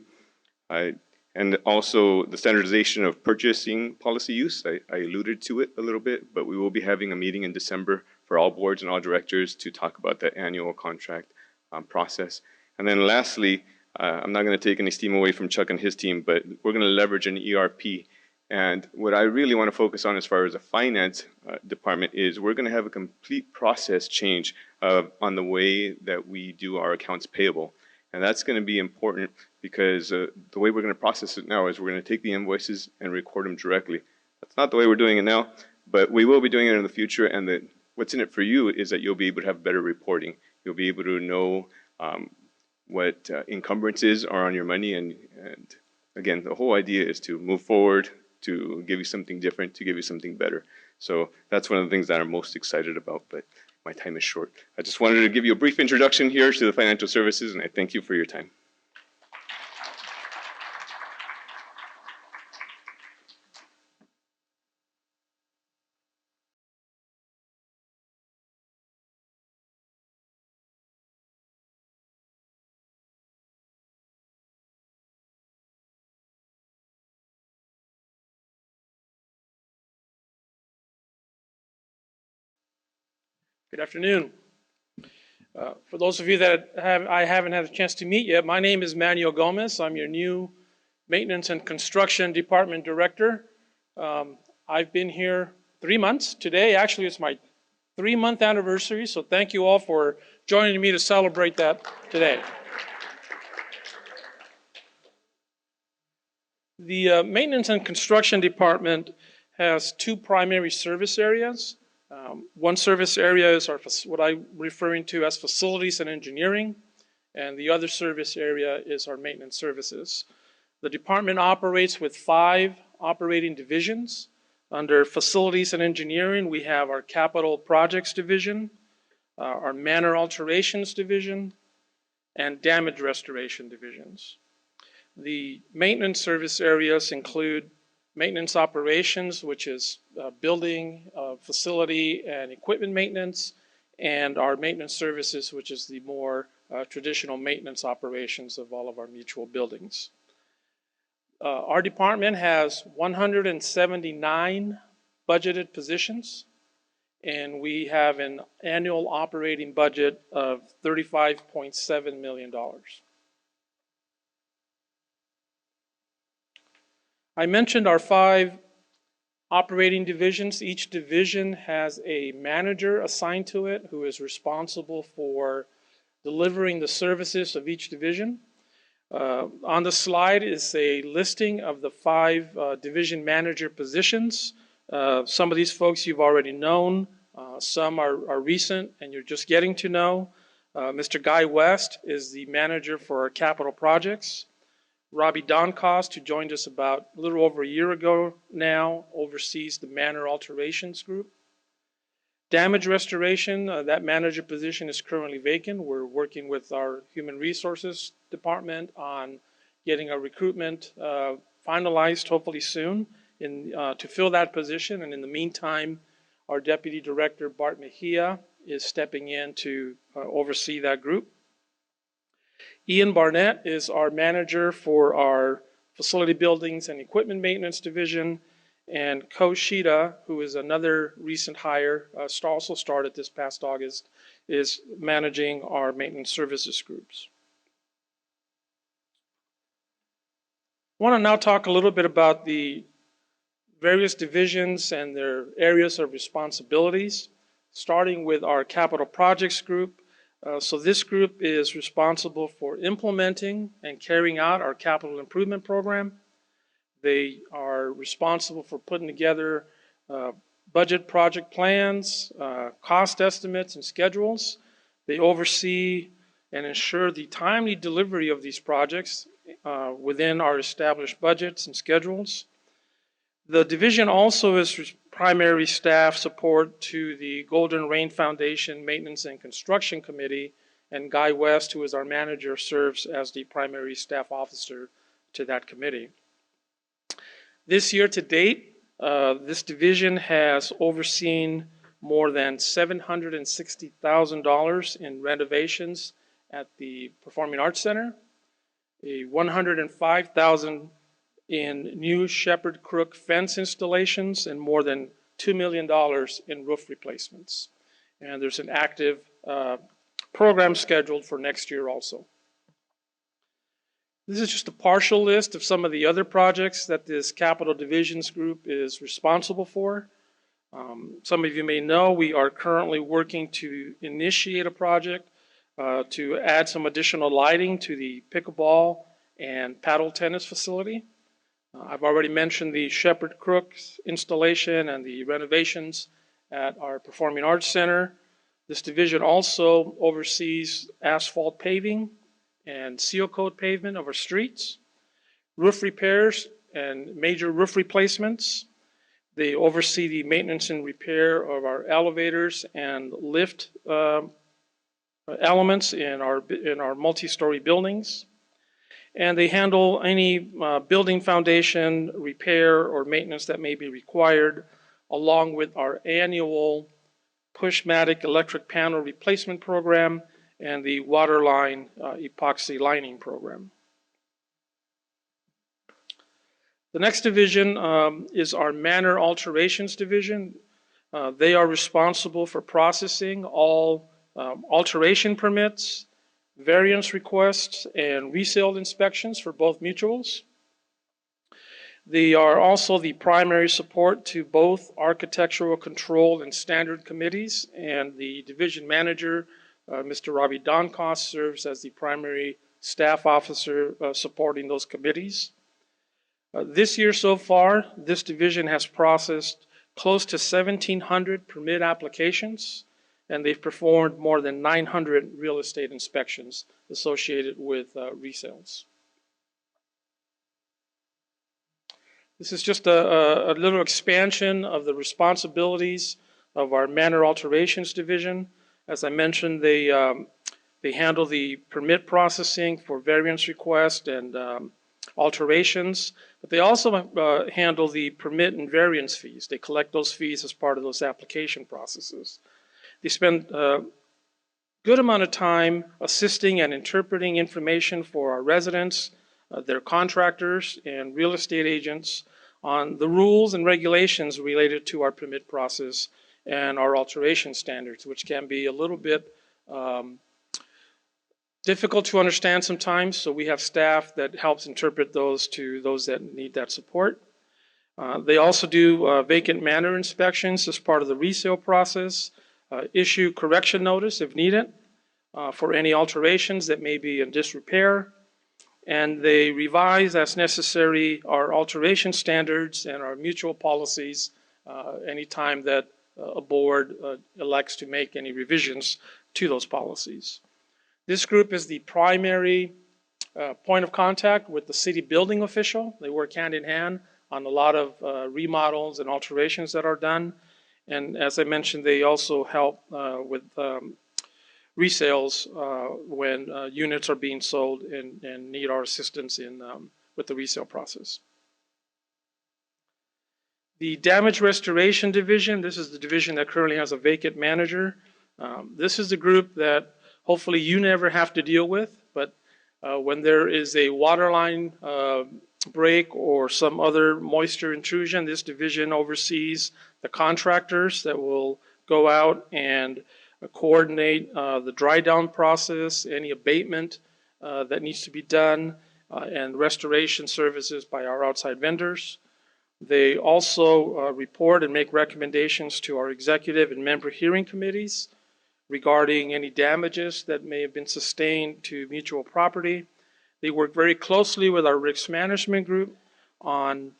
And also the standardization of purchasing policy use. I alluded to it a little bit, but we will be having a meeting in December for all boards and all directors to talk about that annual contract process. And then lastly, I'm not going to take any steam away from Chuck and his team, but we're going to leverage an ERP. And what I really want to focus on as far as the finance department is we're going to have a complete process change on the way that we do our accounts payable. And that's going to be important because the way we're going to process it now is we're going to take the invoices and record them directly. That's not the way we're doing it now, but we will be doing it in the future. And what's in it for you is that you'll be able to have better reporting. You'll be able to know what encumbrances are on your money. And again, the whole idea is to move forward, to give you something different, to give you something better. So that's one of the things that I'm most excited about, but my time is short. I just wanted to give you a brief introduction here to the financial services, and I thank you for your time. Good afternoon. For those of you that I haven't had a chance to meet yet, my name is Manuel Gomez. I'm your new Maintenance and Construction Department Director. I've been here 3 months. Today, actually, it's my 3-month anniversary, so thank you all for joining me to celebrate that today. The Maintenance and Construction Department has 2 primary service areas. One service area is what I'm referring to as facilities and engineering, and the other service area is our maintenance services. The department operates with 5 operating divisions. Under facilities and engineering, we have our capital projects division, our manor alterations division, and damage restoration divisions. The maintenance service areas include maintenance operations, which is building, facility, and equipment maintenance, and our maintenance services, which is the more traditional maintenance operations of all of our mutual buildings. Our department has 179 budgeted positions, and we have an annual operating budget of $35.7 million. I mentioned our 5 Operating divisions, each division has a manager assigned to it who is responsible for delivering the services of each division. On the slide is a listing of the 5 division manager positions. Some of these folks you've already known, some are recent and you're just getting to know. Mr. Guy West is the manager for our capital projects. Robbie Doncost, who joined us about a little over a year ago now, oversees the manor alterations group. Damage restoration, that manager position is currently vacant. We're working with our human resources department on getting a recruitment finalized hopefully soon to fill that position. And in the meantime, our deputy director, Bart Mejia, is stepping in to oversee that group. Ian Barnett is our manager for our facility buildings and equipment maintenance division. And Ko Shida, who is another recent hire, also started this past August, is managing our maintenance services groups. I want to now talk a little bit about the various divisions and their areas of responsibilities, starting with our capital projects group. So this group is responsible for implementing and carrying out our capital improvement program. They are responsible for putting together budget project plans, cost estimates, and schedules. They oversee and ensure the timely delivery of these projects within our established budgets and schedules. The division also is primary staff support to the Golden Rain Foundation Maintenance and Construction Committee, and Guy West, who is our manager, serves as the primary staff officer to that committee. This year to date, this division has overseen more than $760,000 in renovations at the Performing Arts Center, $105,000 in new Shepherd Crook fence installations, and more than $2 million in roof replacements. And there's an active program scheduled for next year also. This is just a partial list of some of the other projects that this capital divisions group is responsible for. Some of you may know we are currently working to initiate a project to add some additional lighting to the pickleball and paddle tennis facility. I've already mentioned the Shepherd Crook installation and the renovations at our Performing Arts Center. This division also oversees asphalt paving and seal coat pavement of our streets, roof repairs and major roof replacements. They oversee the maintenance and repair of our elevators and lift elements in our multi-story buildings. And they handle any building foundation repair or maintenance that may be required, along with our annual Pushmatic electric panel replacement program and the waterline epoxy lining program. The next division is our manor alterations division. They are responsible for processing all alteration permits, variance requests, and resale inspections for both mutuals. They are also the primary support to both architectural control and standard committees, and the division manager, Mr. Robbie Doncost, serves as the primary staff officer supporting those committees. This year so far, this division has processed close to 1,700 permit applications, and they've performed more than 900 real estate inspections associated with resales. This is just a little expansion of the responsibilities of our manor alterations division. As I mentioned, they handle the permit processing for variance requests and alterations, but they also handle the permit and variance fees. They collect those fees as part of those application processes. They spend a good amount of time assisting and interpreting information for our residents, their contractors, and real estate agents on the rules and regulations related to our permit process and our alteration standards, which can be a little bit difficult to understand sometimes. So we have staff that helps interpret those to those that need that support. They also do vacant manor inspections as part of the resale process, issue correction notice if needed for any alterations that may be in disrepair, and they revise as necessary our alteration standards and our mutual policies anytime that a board elects to make any revisions to those policies. This group is the primary point of contact with the city building official. They work hand in hand on a lot of remodels and alterations that are done. And as I mentioned, they also help with resales when units are being sold and need our assistance in with the resale process. The Damage Restoration Division, this is the division that currently has a vacant manager. This is the group that hopefully you never have to deal with, but when there is a water line break or some other moisture intrusion, this division oversees the contractors that will go out and coordinate the dry down process, any abatement that needs to be done, and restoration services by our outside vendors. They also report and make recommendations to our executive and member hearing committees regarding any damages that may have been sustained to mutual property. They work very closely with our risk management group on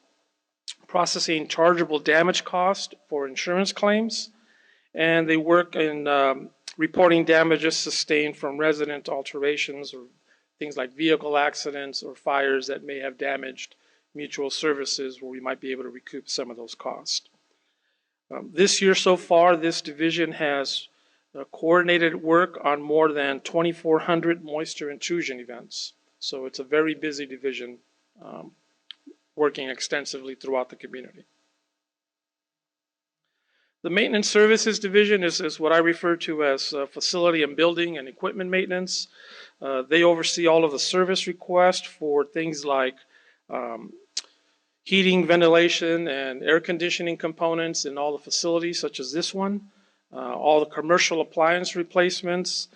processing chargeable damage cost for insurance claims. And they work in reporting damages sustained from resident alterations or things like vehicle accidents or fires that may have damaged mutual services where we might be able to recoup some of those costs. This year so far, this division has coordinated work on more than 2,400 moisture intrusion events. So it's a very busy division working extensively throughout the community. The Maintenance Services Division is what I refer to as facility and building and equipment maintenance. They oversee all of the service requests for things like heating, ventilation, and air conditioning components in all the facilities such as this one. All the commercial appliance replacements,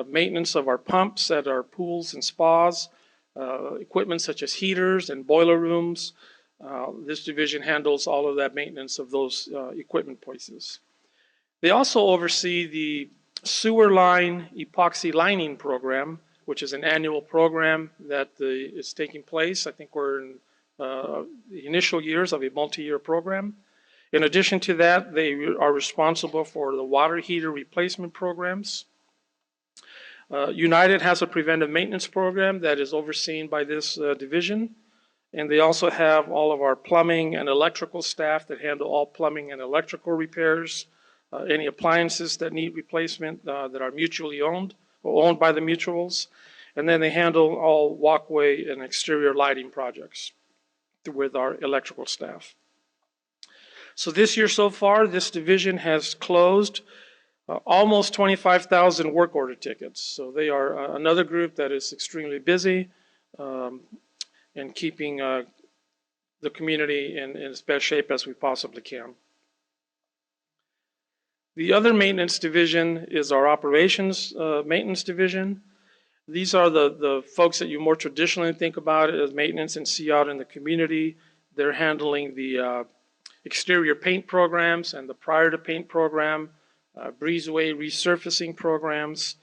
maintenance of our pumps at our pools and spas, equipment such as heaters and boiler rooms. This division handles all of that maintenance of those equipment places. They also oversee the sewer line epoxy lining program, which is an annual program that is taking place. I think we're in the initial years of a multi-year program. In addition to that, they are responsible for the water heater replacement programs. United has a preventive maintenance program that is overseen by this division. And they also have all of our plumbing and electrical staff that handle all plumbing and electrical repairs, any appliances that need replacement that are mutually owned or owned by the mutuals. And then they handle all walkway and exterior lighting projects with our electrical staff. So this year so far, this division has closed almost 25,000 work order tickets. So they are another group that is extremely busy and keeping the community in as best shape as we possibly can. The other maintenance division is our operations maintenance division. These are the folks that you more traditionally think about as maintenance and see out in the community. They're handling the exterior paint programs and the prior to paint program, breezeway resurfacing programs.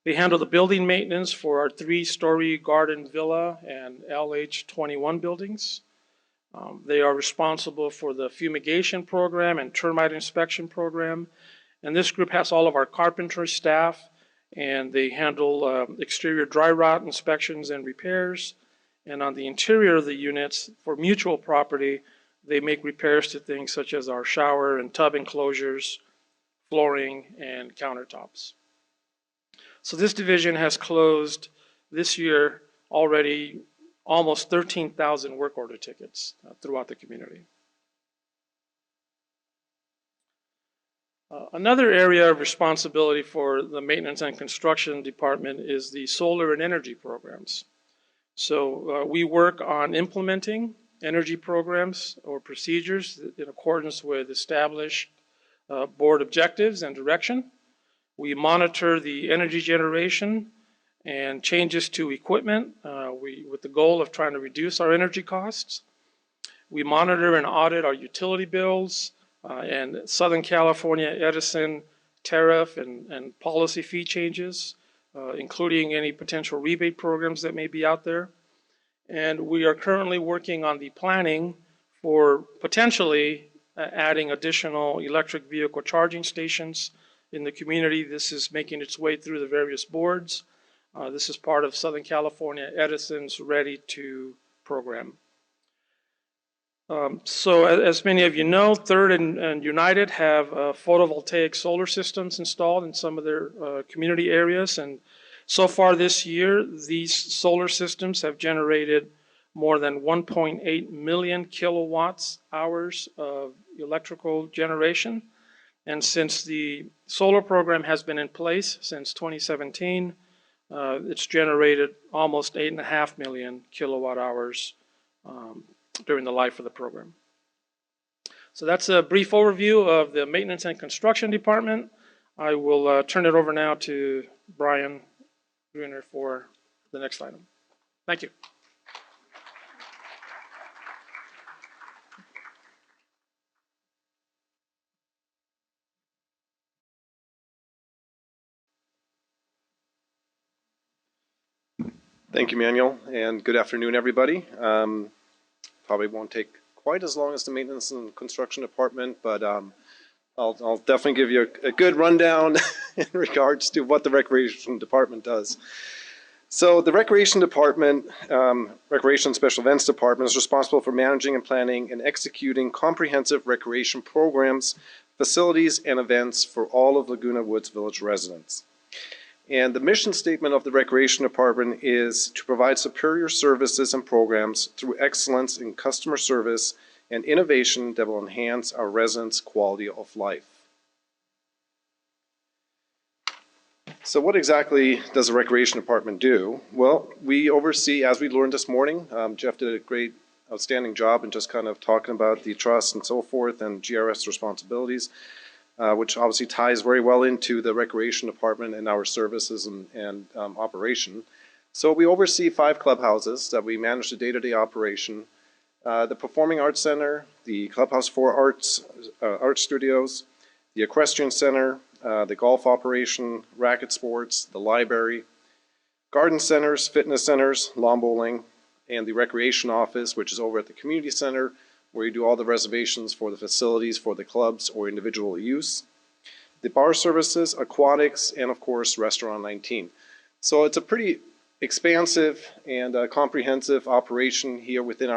They handle the building maintenance for our 3-story garden villa and LH21 buildings. They are responsible for the fumigation program and termite inspection program. And this group has all of our carpentry staff, and they handle exterior dry rot inspections and repairs. And on the interior of the units for mutual property, they make repairs to things such as our shower and tub enclosures, flooring, and countertops. So this division has closed this year already almost 13,000 work order tickets throughout the community. Another area of responsibility for the maintenance and construction department is the solar and energy programs. So we work on implementing energy programs or procedures in accordance with established board objectives and direction. We monitor the energy generation and changes to equipment with the goal of trying to reduce our energy costs. We monitor and audit our utility bills and Southern California Edison tariff and policy fee changes, including any potential rebate programs that may be out there. And we are currently working on the planning for potentially adding additional electric vehicle charging stations in the community. This is making its way through the various boards. This is part of Southern California Edison's Ready to program. So as many of you know, Third and United have photovoltaic solar systems installed in some of their community areas. And so far this year, these solar systems have generated more than 1.8 million kilowatts hours of electrical generation. And since the solar program has been in place since 2017, it's generated almost 8.5 million kilowatt hours during the life of the program. So that's a brief overview of the Maintenance and Construction Department. I will turn it over now to Brian Gruner for the next item. Thank you. Thank you, Manuel, and good afternoon, everybody. Probably won't take quite as long as the Maintenance and Construction Department, but I'll definitely give you a good rundown in regards to what the Recreation Department does. So the Recreation Department, Recreation and Special Events Department, is responsible for managing and planning and executing comprehensive recreation programs, facilities, and events for all of Laguna Woods Village residents. And the mission statement of the Recreation Department is to provide superior services and programs through excellence in customer service and innovation that will enhance our residents' quality of life. So what exactly does the Recreation Department do? Well, we oversee, as we learned this morning, Jeff did a great, outstanding job in just kind of talking about the trust and so forth and GRF's responsibilities. Which obviously ties very well into the Recreation Department and our services and operation. So we oversee 5 clubhouses that we manage the day-to-day operation. The Performing Arts Center, the Clubhouse for Arts, Art Studios, the Equestrian Center, the golf operation, racket sports, the library, garden centers, fitness centers, lawn bowling, and the Recreation Office, which is over at the Community Center, where you do all the reservations for the facilities for the clubs or individual use. The bar services, aquatics, and of course, Restaurant 19. So it's a pretty expansive and comprehensive operation here within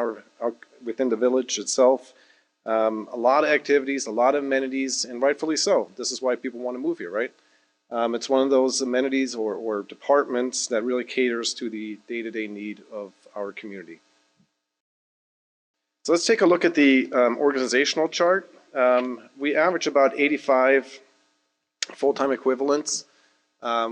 within the village itself. A lot of activities, a lot of amenities, and rightfully so. This is why people want to move here, right? It's one of those amenities or departments that really caters to the day-to-day need of our community. So let's take a look at the organizational chart. We average about 85 full-time equivalents,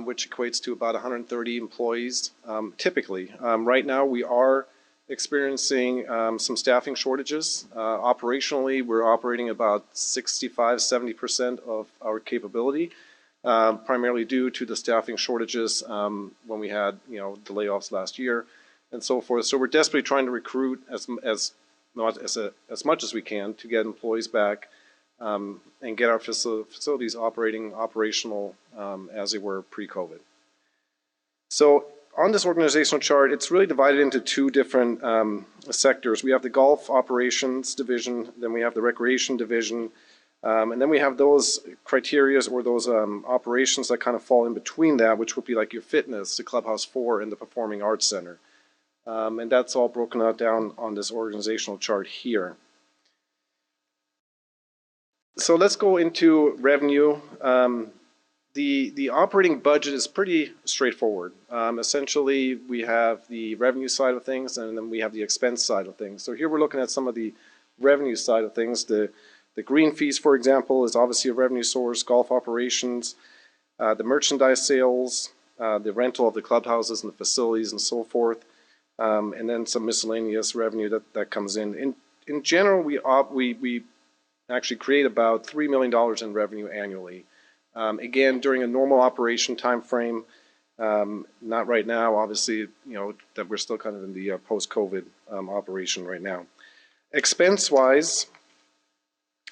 which equates to about 130 employees typically. Right now we are experiencing some staffing shortages. Operationally, we're operating about 65–70% of our capability, primarily due to the staffing shortages when we had the layoffs last year and so forth. So we're desperately trying to recruit as much as we can to get employees back and get our facilities operational as they were pre-COVID. So on this organizational chart, it's really divided into 2 different sectors. We have the golf operations division, then we have the recreation division, and then we have those criteria or those operations that kind of fall in between that, which would be like your fitness, the Clubhouse 4, and the Performing Arts Center. And that's all broken out down on this organizational chart here. So let's go into revenue. The operating budget is pretty straightforward. Essentially, we have the revenue side of things, and then we have the expense side of things. So here we're looking at some of the revenue side of things. The green fees, for example, is obviously a revenue source. Golf operations, the merchandise sales, the rental of the clubhouses and the facilities and so forth. And then some miscellaneous revenue that comes in. In general, we actually create about $3 million in revenue annually. Again, during a normal operation time frame, not right now, obviously, that we're still kind of in the post-COVID operation right now. Expense-wise,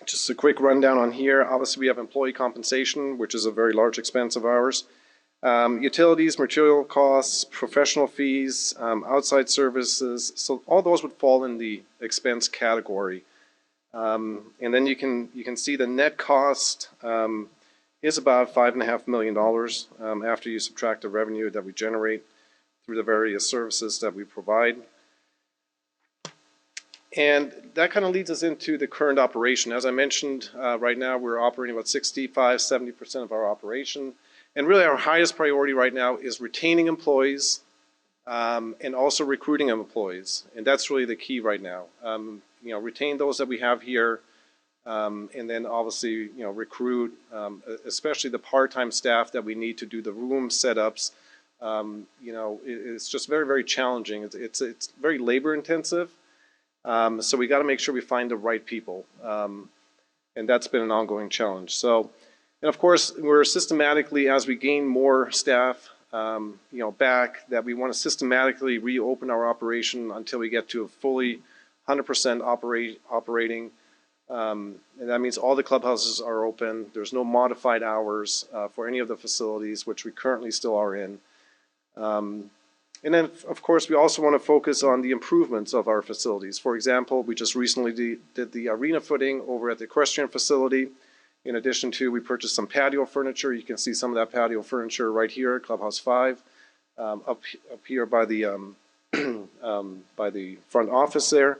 just a quick rundown on here. Obviously, we have employee compensation, which is a very large expense of ours. Utilities, material costs, professional fees, outside services. So all those would fall in the expense category. And then you can see the net cost is about $5.5 million after you subtract the revenue that we generate through the various services that we provide. And that kind of leads us into the current operation. As I mentioned, right now we're operating about 65–70% of our operation. And really our highest priority right now is retaining employees and also recruiting employees. And that's really the key right now. Retain those that we have here and then obviously, recruit, especially the part-time staff that we need to do the room setups. It's just very, very challenging. It's very labor intensive. So we got to make sure we find the right people. And that's been an ongoing challenge. So, and of course, we're systematically, as we gain more staff, back, that we want to systematically reopen our operation until we get to a fully 100% operating. And that means all the clubhouses are open. There's no modified hours for any of the facilities, which we currently still are in. And then, of course, we also want to focus on the improvements of our facilities. For example, we just recently did the arena footing over at the equestrian facility. In addition to, we purchased some patio furniture. You can see some of that patio furniture right here at Clubhouse 5, up here by the front office there.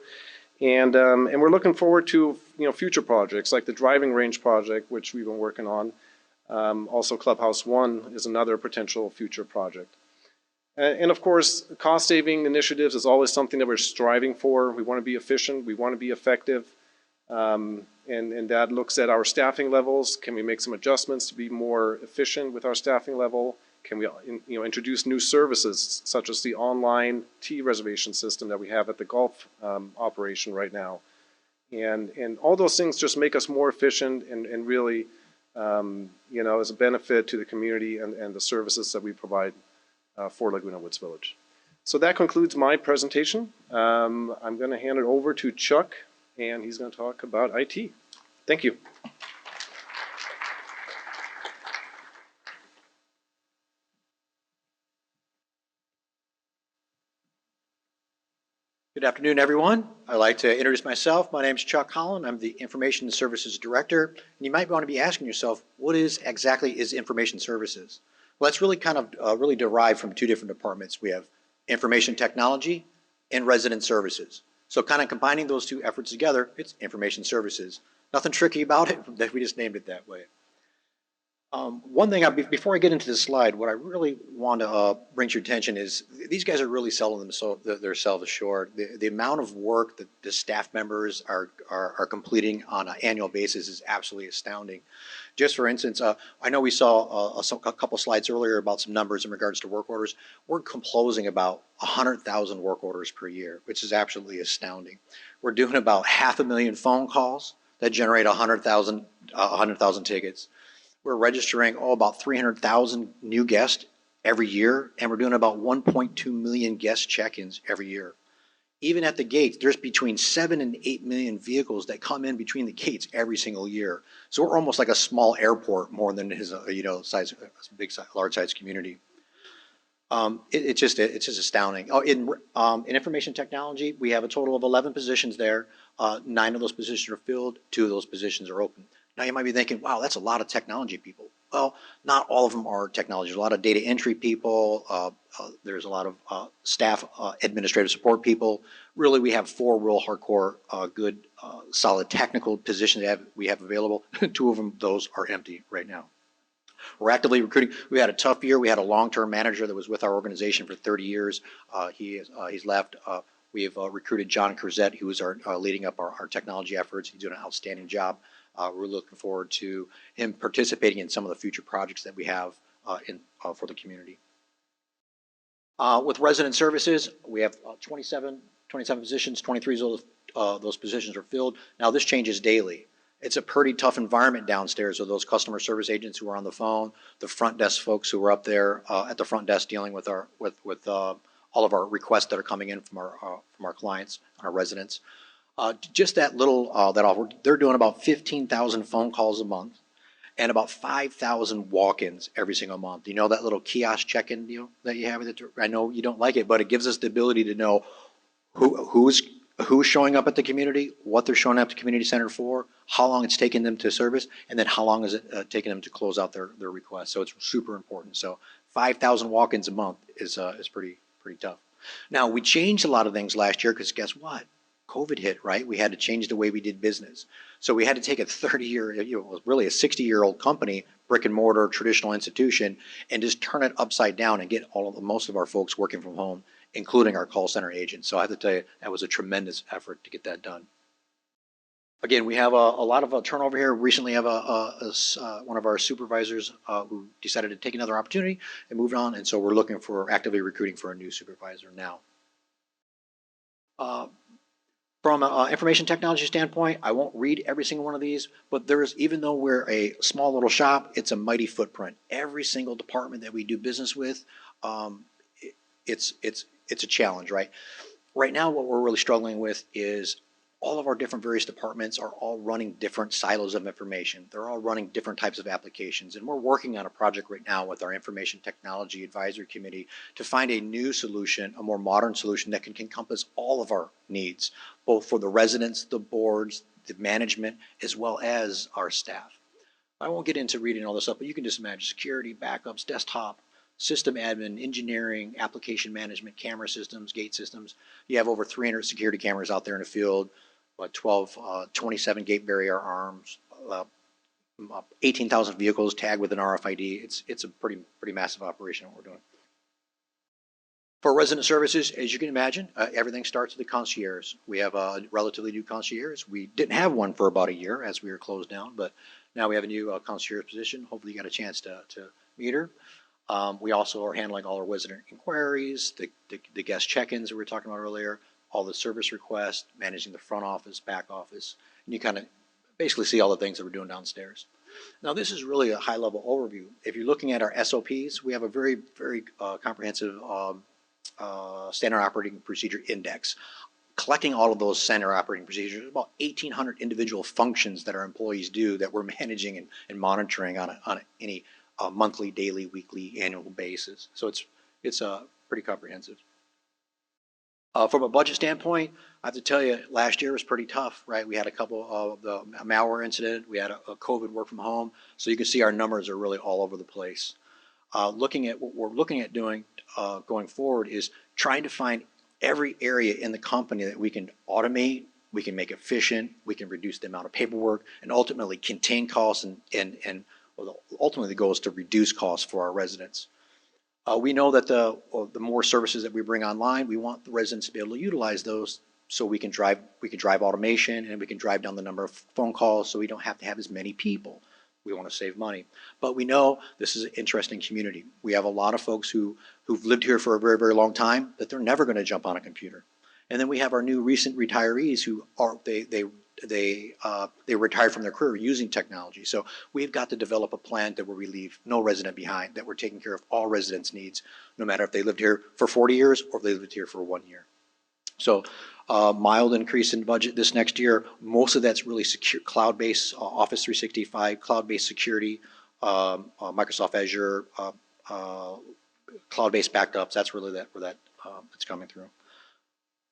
And we're looking forward to future projects like the driving range project, which we've been working on. Also, Clubhouse 1 is another potential future project. And of course, cost-saving initiatives is always something that we're striving for. We want to be efficient. We want to be effective. And that looks at our staffing levels. Can we make some adjustments to be more efficient with our staffing level? Can we introduce new services such as the online tea reservation system that we have at the golf operation right now? And all those things just make us more efficient and really, is a benefit to the community and the services that we provide for Laguna Woods Village. So that concludes my presentation. I'm going to hand it over to Chuck, and he's going to talk about IT. Thank you. Good afternoon, everyone. I'd like to introduce myself. My name is Chuck Holland. I'm the Information Services Director. And you might want to be asking yourself, what exactly is Information Services? Well, that's really kind of really derived from two different departments. We have Information Technology and Resident Services. So kind of combining those two efforts together, it's Information Services. Nothing tricky about it, that we just named it that way. One thing, before I get into this slide, what I really want to bring to your attention is these guys are really selling themselves short. The amount of work that the staff members are completing on an annual basis is absolutely astounding. Just for instance, I know we saw a couple slides earlier about some numbers in regards to work orders. We're composing about 100,000 work orders per year, which is absolutely astounding. We're doing about 500,000 phone calls that generate 100,000 tickets. We're registering about 300,000 new guests every year, and we're doing about 1.2 million guest check-ins every year. Even at the gates, there's between 7 and 8 million vehicles that come in between the gates every single year. So we're almost like a small airport more than it is large size community. It's just astounding. In information technology, we have a total of 11 positions there. 9 of those positions are filled. 2 of those positions are open. Now you might be thinking, wow, that's a lot of technology people. Well, not all of them are technology. There's a lot of data entry people. There's a lot of staff administrative support people. Really, we have 4 real hardcore, good, solid technical positions that we have available. 2 of them, those are empty right now. We're actively recruiting. We had a tough year. We had a long-term manager that was with our organization for 30 years. He's left. We have recruited John Curzette, who is leading up our technology efforts. He's doing an outstanding job. We're looking forward to him participating in some of the future projects that we have for the community. With resident services, we have 27 positions. 23 of those positions are filled. Now this changes daily. It's a pretty tough environment downstairs with those customer service agents who are on the phone, the front desk folks who are up there at the front desk dealing with all of our requests that are coming in from our clients and our residents. Just that little, they're doing about 15,000 phone calls a month and about 5,000 walk-ins every single month. You know that little kiosk check-in deal that you have with it? I know you don't like it, but it gives us the ability to know who's showing up at the community, what they're showing up to community center for, how long it's taking them to service, and then how long is it taking them to close out their request. So it's super important. So 5,000 walk-ins a month is pretty tough. Now, we changed a lot of things last year because guess what? COVID hit, right? We had to change the way we did business. So we had to take a 30-year, really a 60-year-old company, brick and mortar, traditional institution, and just turn it upside down and get most of our folks working from home, including our call center agents. So I have to tell you, that was a tremendous effort to get that done. Again, we have a lot of turnover here. Recently have one of our supervisors who decided to take another opportunity and moved on, and so we're actively recruiting for a new supervisor now. From an information technology standpoint, I won't read every single one of these, but even though we're a small little shop, it's a mighty footprint. Every single department that we do business with, it's a challenge, right? Right now, what we're really struggling with is all of our different various departments are all running different silos of information. They're all running different types of applications. And we're working on a project right now with our Information Technology Advisory Committee to find a new solution, a more modern solution that can encompass all of our needs, both for the residents, the boards, the management, as well as our staff. I won't get into reading all this up, but you can just imagine security, backups, desktop, system admin, engineering, application management, camera systems, gate systems. You have over 300 security cameras out there in the field, 27 gate barrier arms, 18,000 vehicles tagged with an RFID. It's a pretty massive operation what we're doing. For resident services, as you can imagine, everything starts with the concierge. We have a relatively new concierge. We didn't have one for about a year as we were closed down, but now we have a new concierge position. Hopefully you got a chance to meet her. We also are handling all our resident inquiries, the guest check-ins that we were talking about earlier, all the service requests, managing the front office, back office, and you kind of basically see all the things that we're doing downstairs. Now, this is really a high-level overview. If you're looking at our SOPs, we have a very, very comprehensive standard operating procedure index. Collecting all of those standard operating procedures, about 1,800 individual functions that our employees do that we're managing and monitoring on any monthly, daily, weekly, annual basis. So it's pretty comprehensive. From a budget standpoint, I have to tell you, last year was pretty tough, right? We had a couple of the malware incident. We had a COVID work from home. So you can see our numbers are really all over the place. Looking at what we're looking at doing going forward is trying to find every area in the company that we can automate, we can make efficient, we can reduce the amount of paperwork, and ultimately contain costs and ultimately the goal is to reduce costs for our residents. We know that the more services that we bring online, we want the residents to be able to utilize those so we can drive automation and we can drive down the number of phone calls so we don't have to have as many people. We want to save money. But we know this is an interesting community. We have a lot of folks who've lived here for a very, very long time that they're never going to jump on a computer. And then we have our new recent retirees who they retired from their career using technology. So we've got to develop a plan that where we leave no resident behind, that we're taking care of all residents' needs, no matter if they lived here for 40 years or if they lived here for 1 year. So mild increase in budget this next year. Most of that's really secure, cloud-based, Office 365, cloud-based security, Microsoft Azure, cloud-based backups. That's really where it's coming through.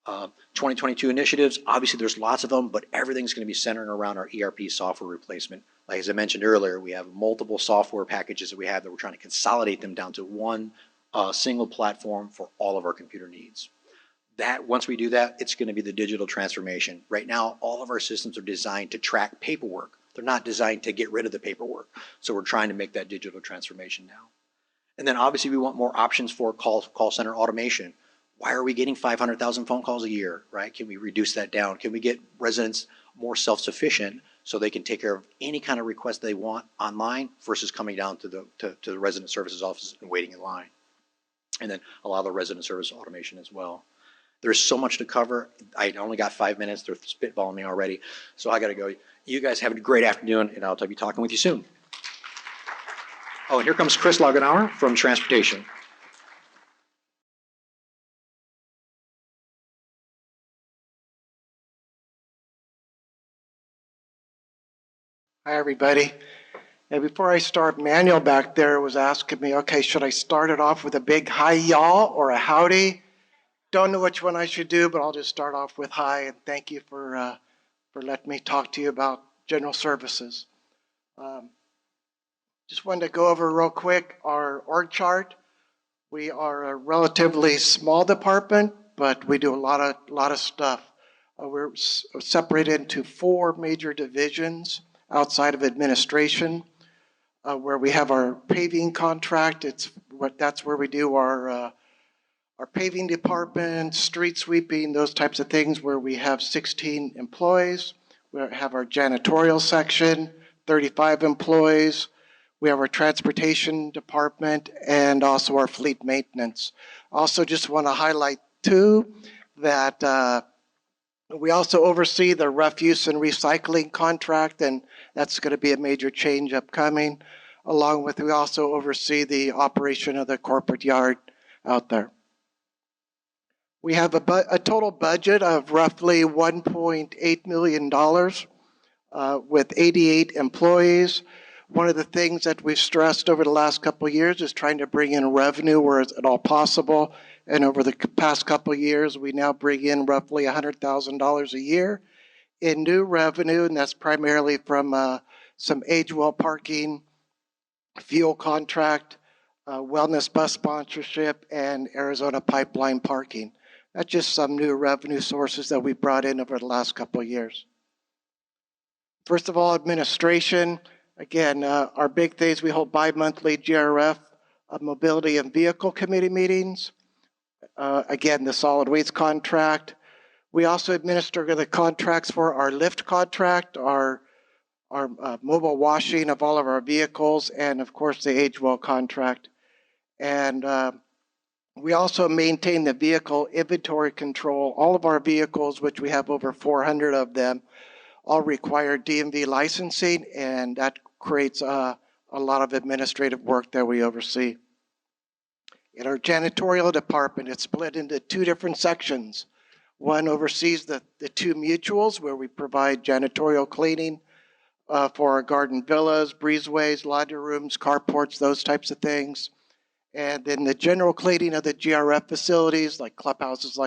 2022 initiatives, obviously there's lots of them, but everything's going to be centered around our ERP software replacement. Like as I mentioned earlier, we have multiple software packages that we have that we're trying to consolidate them down to one single platform for all of our computer needs. Once we do that, it's going to be the digital transformation. Right now, all of our systems are designed to track paperwork. They're not designed to get rid of the paperwork. So we're trying to make that digital transformation now. And then obviously we want more options for call center automation. Why are we getting 500,000 phone calls a year, right? Can we reduce that down? Can we get residents more self-sufficient so they can take care of any kind of request they want online versus coming down to the resident services office and waiting in line? And then a lot of the resident service automation as well. There's so much to cover. I only got 5 minutes. They're spitballing me already. So I got to go. You guys have a great afternoon, and I'll be talking with you soon. Oh, and here comes Chris Lagenauer from Transportation. Hi, everybody. And before I start, Manuel back there was asking me, okay, should I start it off with a big hi y'all or a howdy? Don't know which one I should do, but I'll just start off with hi, and thank you for letting me talk to you about general services. Just wanted to go over real quick our org chart. We are a relatively small department, but we do a lot of stuff. We're separated into 4 major divisions outside of administration, where we have our paving contract. That's where we do our paving department, street sweeping, those types of things, where we have 16 employees. We have our janitorial section, 35 employees. We have our transportation department and also our fleet maintenance. Also just want to highlight too that we also oversee the refuse and recycling contract, and that's going to be a major change upcoming. Along with, we also oversee the operation of the corporate yard out there. We have a total budget of roughly $1.8 million with 88 employees. One of the things that we've stressed over the last couple of years is trying to bring in revenue where it's at all possible. And over the past couple of years, we now bring in roughly $100,000 a year in new revenue, and that's primarily from some age-well parking, fuel contract, wellness bus sponsorship, and Arizona pipeline parking. That's just some new revenue sources that we brought in over the last couple of years. First of all, administration. Again, our big things, we hold bi-monthly GRF mobility and vehicle committee meetings. Again, the solid waste contract. We also administer the contracts for our lift contract, our mobile washing of all of our vehicles, and of course the age well contract. And we also maintain the vehicle inventory control. All of our vehicles, which we have over 400 of them, all require DMV licensing, and that creates a lot of administrative work that we oversee. In our janitorial department, it's split into 2 different sections. One oversees the 2 mutuals, where we provide janitorial cleaning for our garden villas, breezeways, laundry rooms, carports, those types of things. And then the general cleaning of the GRF facilities, like clubhouses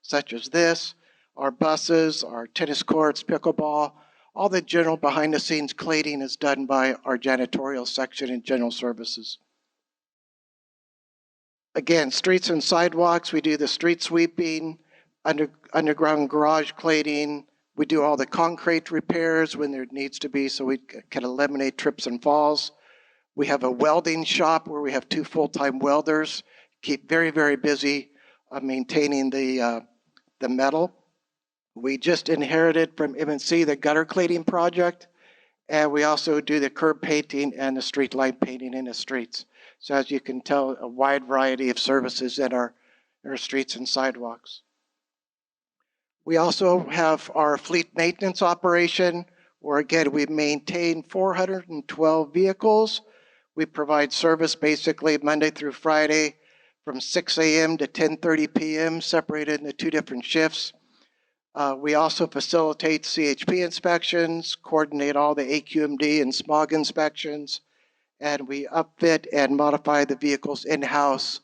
such as this, our buses, our tennis courts, pickleball, all the general behind-the-scenes cleaning is done by our janitorial section in general services. Again, streets and sidewalks, we do the street sweeping, underground garage cleaning. We do all the concrete repairs when there needs to be, so we can eliminate trips and falls. We have a welding shop where we have 2 full-time welders, keep very, very busy maintaining the metal. We just inherited from M&C the gutter cleaning project, and we also do the curb painting and the street light painting in the streets. So as you can tell, a wide variety of services in our streets and sidewalks. We also have our fleet maintenance operation, where again, we maintain 412 vehicles. We provide service basically Monday through Friday from 6 a.m. to 10:30 p.m., separated into 2 different shifts. We also facilitate CHP inspections, coordinate all the AQMD and smog inspections, and we upfit and modify the vehicles in-house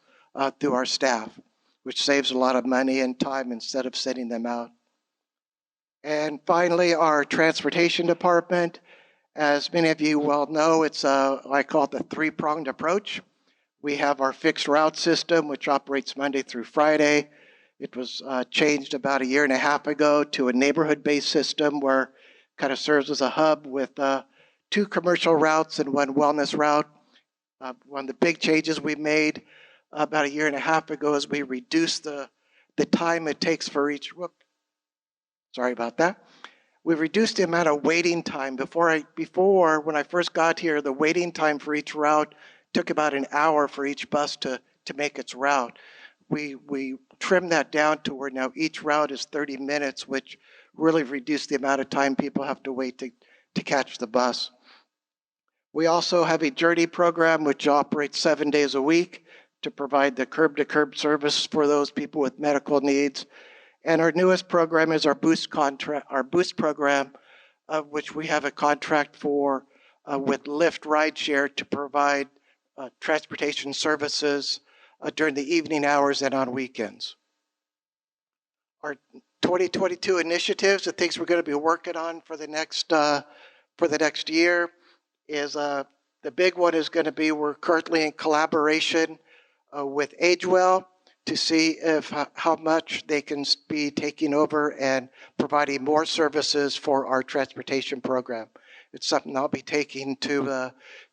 through our staff, which saves a lot of money and time instead of sending them out. And finally, our transportation department. As many of you well know, it's I call it the 3-pronged approach. We have our fixed route system, which operates Monday through Friday. It was changed about 1.5 years ago to a neighborhood-based system where it kind of serves as a hub with 2 commercial routes and 1 wellness route. One of the big changes we made about 1.5 years ago is we reduced the time it takes for each, sorry about that. We reduced the amount of waiting time. Before, when I first got here, the waiting time for each route took about 1 hour for each bus to make its route. We trimmed that down to where now each route is 30 minutes, which really reduced the amount of time people have to wait to catch the bus. We also have a journey program which operates 7 days a week to provide the curb-to-curb service for those people with medical needs. And our newest program is our Boost program, which we have a contract for with Lyft Rideshare to provide transportation services during the evening hours and on weekends. Our 2022 initiatives, the things we're going to be working on for the next year, is the big one is going to be we're currently in collaboration with AgeWell to see if how much they can be taking over and providing more services for our transportation program. It's something I'll be taking to the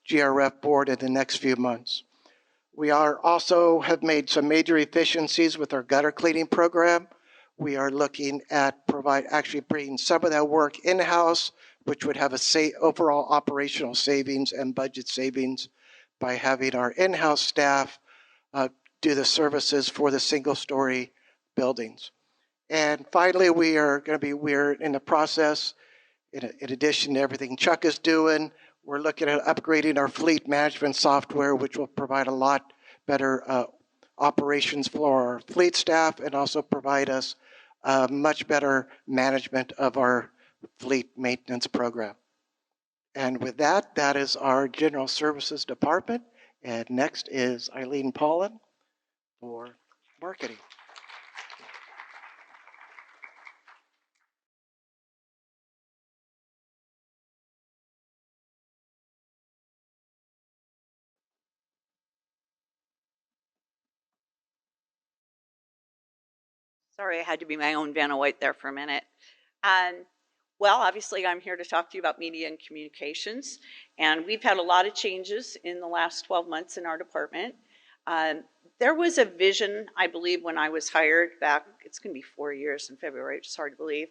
GRF board in the next few months. We are also have made some major efficiencies with our gutter cleaning program. We are looking at actually bringing some of that work in-house, which would have a overall operational savings and budget savings by having our in-house staff do the services for the single-story buildings. And finally, we're in the process, in addition to everything Chuck is doing, we're looking at upgrading our fleet management software, which will provide a lot better operations for our fleet staff and also provide us much better management of our fleet maintenance program. And with that, that is our General Services Department. And next is Eileen Paulin for marketing. Sorry, I had to be my own Vanna White there for a minute. Well, obviously, I'm here to talk to you about media and communications. And we've had a lot of changes in the last 12 months in our department. There was a vision, I believe, when I was hired back, it's going to be 4 years in February, it's hard to believe,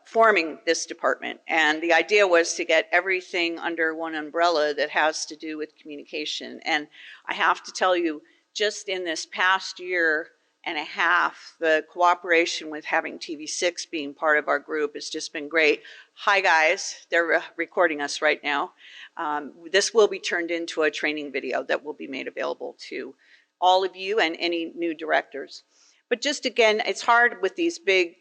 forming this department. And the idea was to get everything under one umbrella that has to do with communication. And I have to tell you, just in this past year and a half, the cooperation with having TV6 being part of our group has just been great. Hi guys, they're recording us right now. This will be turned into a training video that will be made available to all of you and any new directors. But just again, it's hard with these big,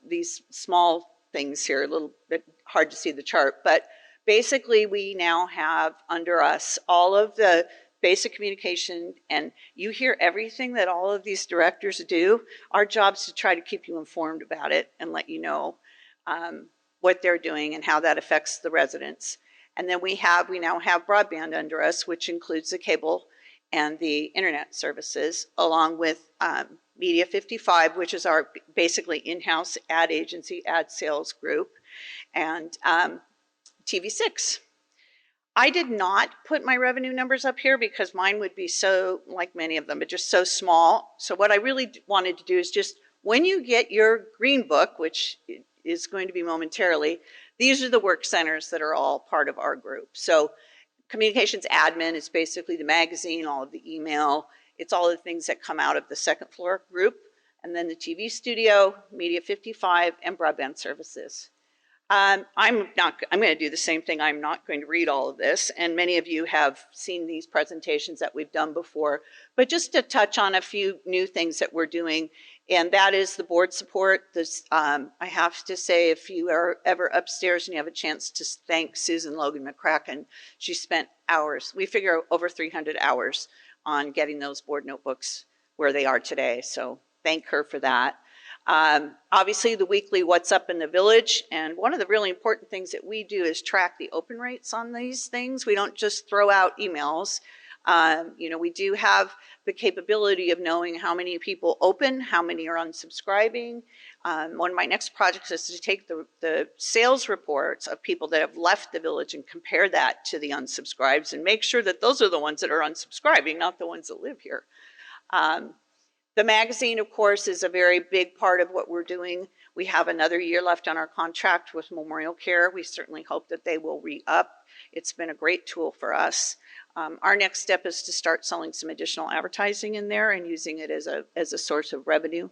these small things here, a little bit hard to see the chart, but basically we now have under us all of the basic communication, and you hear everything that all of these directors do. Our job is to try to keep you informed about it and let you know what they're doing and how that affects the residents. And then we now have broadband under us, which includes the cable and the internet services, along with Media 55, which is our basically in-house ad agency, ad sales group, and TV6. I did not put my revenue numbers up here because mine would be so, like many of them, but just so small. So what I really wanted to do is just, when you get your green book, which is going to be momentarily, these are the work centers that are all part of our group. So communications admin is basically the magazine, all of the email. It's all the things that come out of the second floor group. And then the TV studio, Media 55, and broadband services. I'm going to do the same thing. I'm not going to read all of this. And many of you have seen these presentations that we've done before. But just to touch on a few new things that we're doing, and that is the board support. I have to say, if you are ever upstairs and you have a chance to thank Susan Logan McCracken, she spent hours, we figure over 300 hours on getting those board notebooks where they are today. So thank her for that. Obviously the weekly What's Up in the Village, and one of the really important things that we do is track the open rates on these things. We don't just throw out emails. We do have the capability of knowing how many people open, how many are unsubscribing. One of my next projects is to take the sales reports of people that have left the village and compare that to the unsubscribes and make sure that those are the ones that are unsubscribing, not the ones that live here. The magazine, of course, is a very big part of what we're doing. We have another year left on our contract with Memorial Care. We certainly hope that they will re-up. It's been a great tool for us. Our next step is to start selling some additional advertising in there and using it as a source of revenue.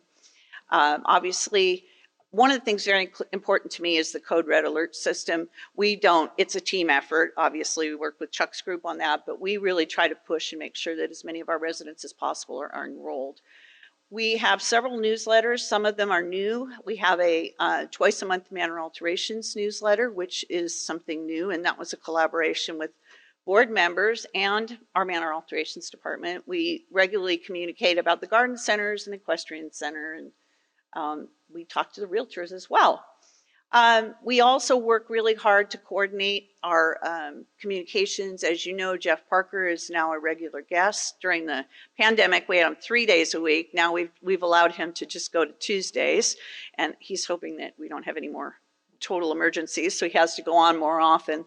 Obviously, one of the things very important to me is the code red alert system. It's a team effort. Obviously, we work with Chuck's group on that, but we really try to push and make sure that as many of our residents as possible are enrolled. We have several newsletters. Some of them are new. We have a twice a month manor alterations newsletter, which is something new, and that was a collaboration with board members and our manor alterations department. We regularly communicate about the garden centers and equestrian center, and we talk to the realtors as well. We also work really hard to coordinate our communications. As you know, Jeff Parker is now a regular guest. During the pandemic, we had him 3 days a week. Now we've allowed him to just go to Tuesdays, and he's hoping that we don't have any more total emergencies, so he has to go on more often.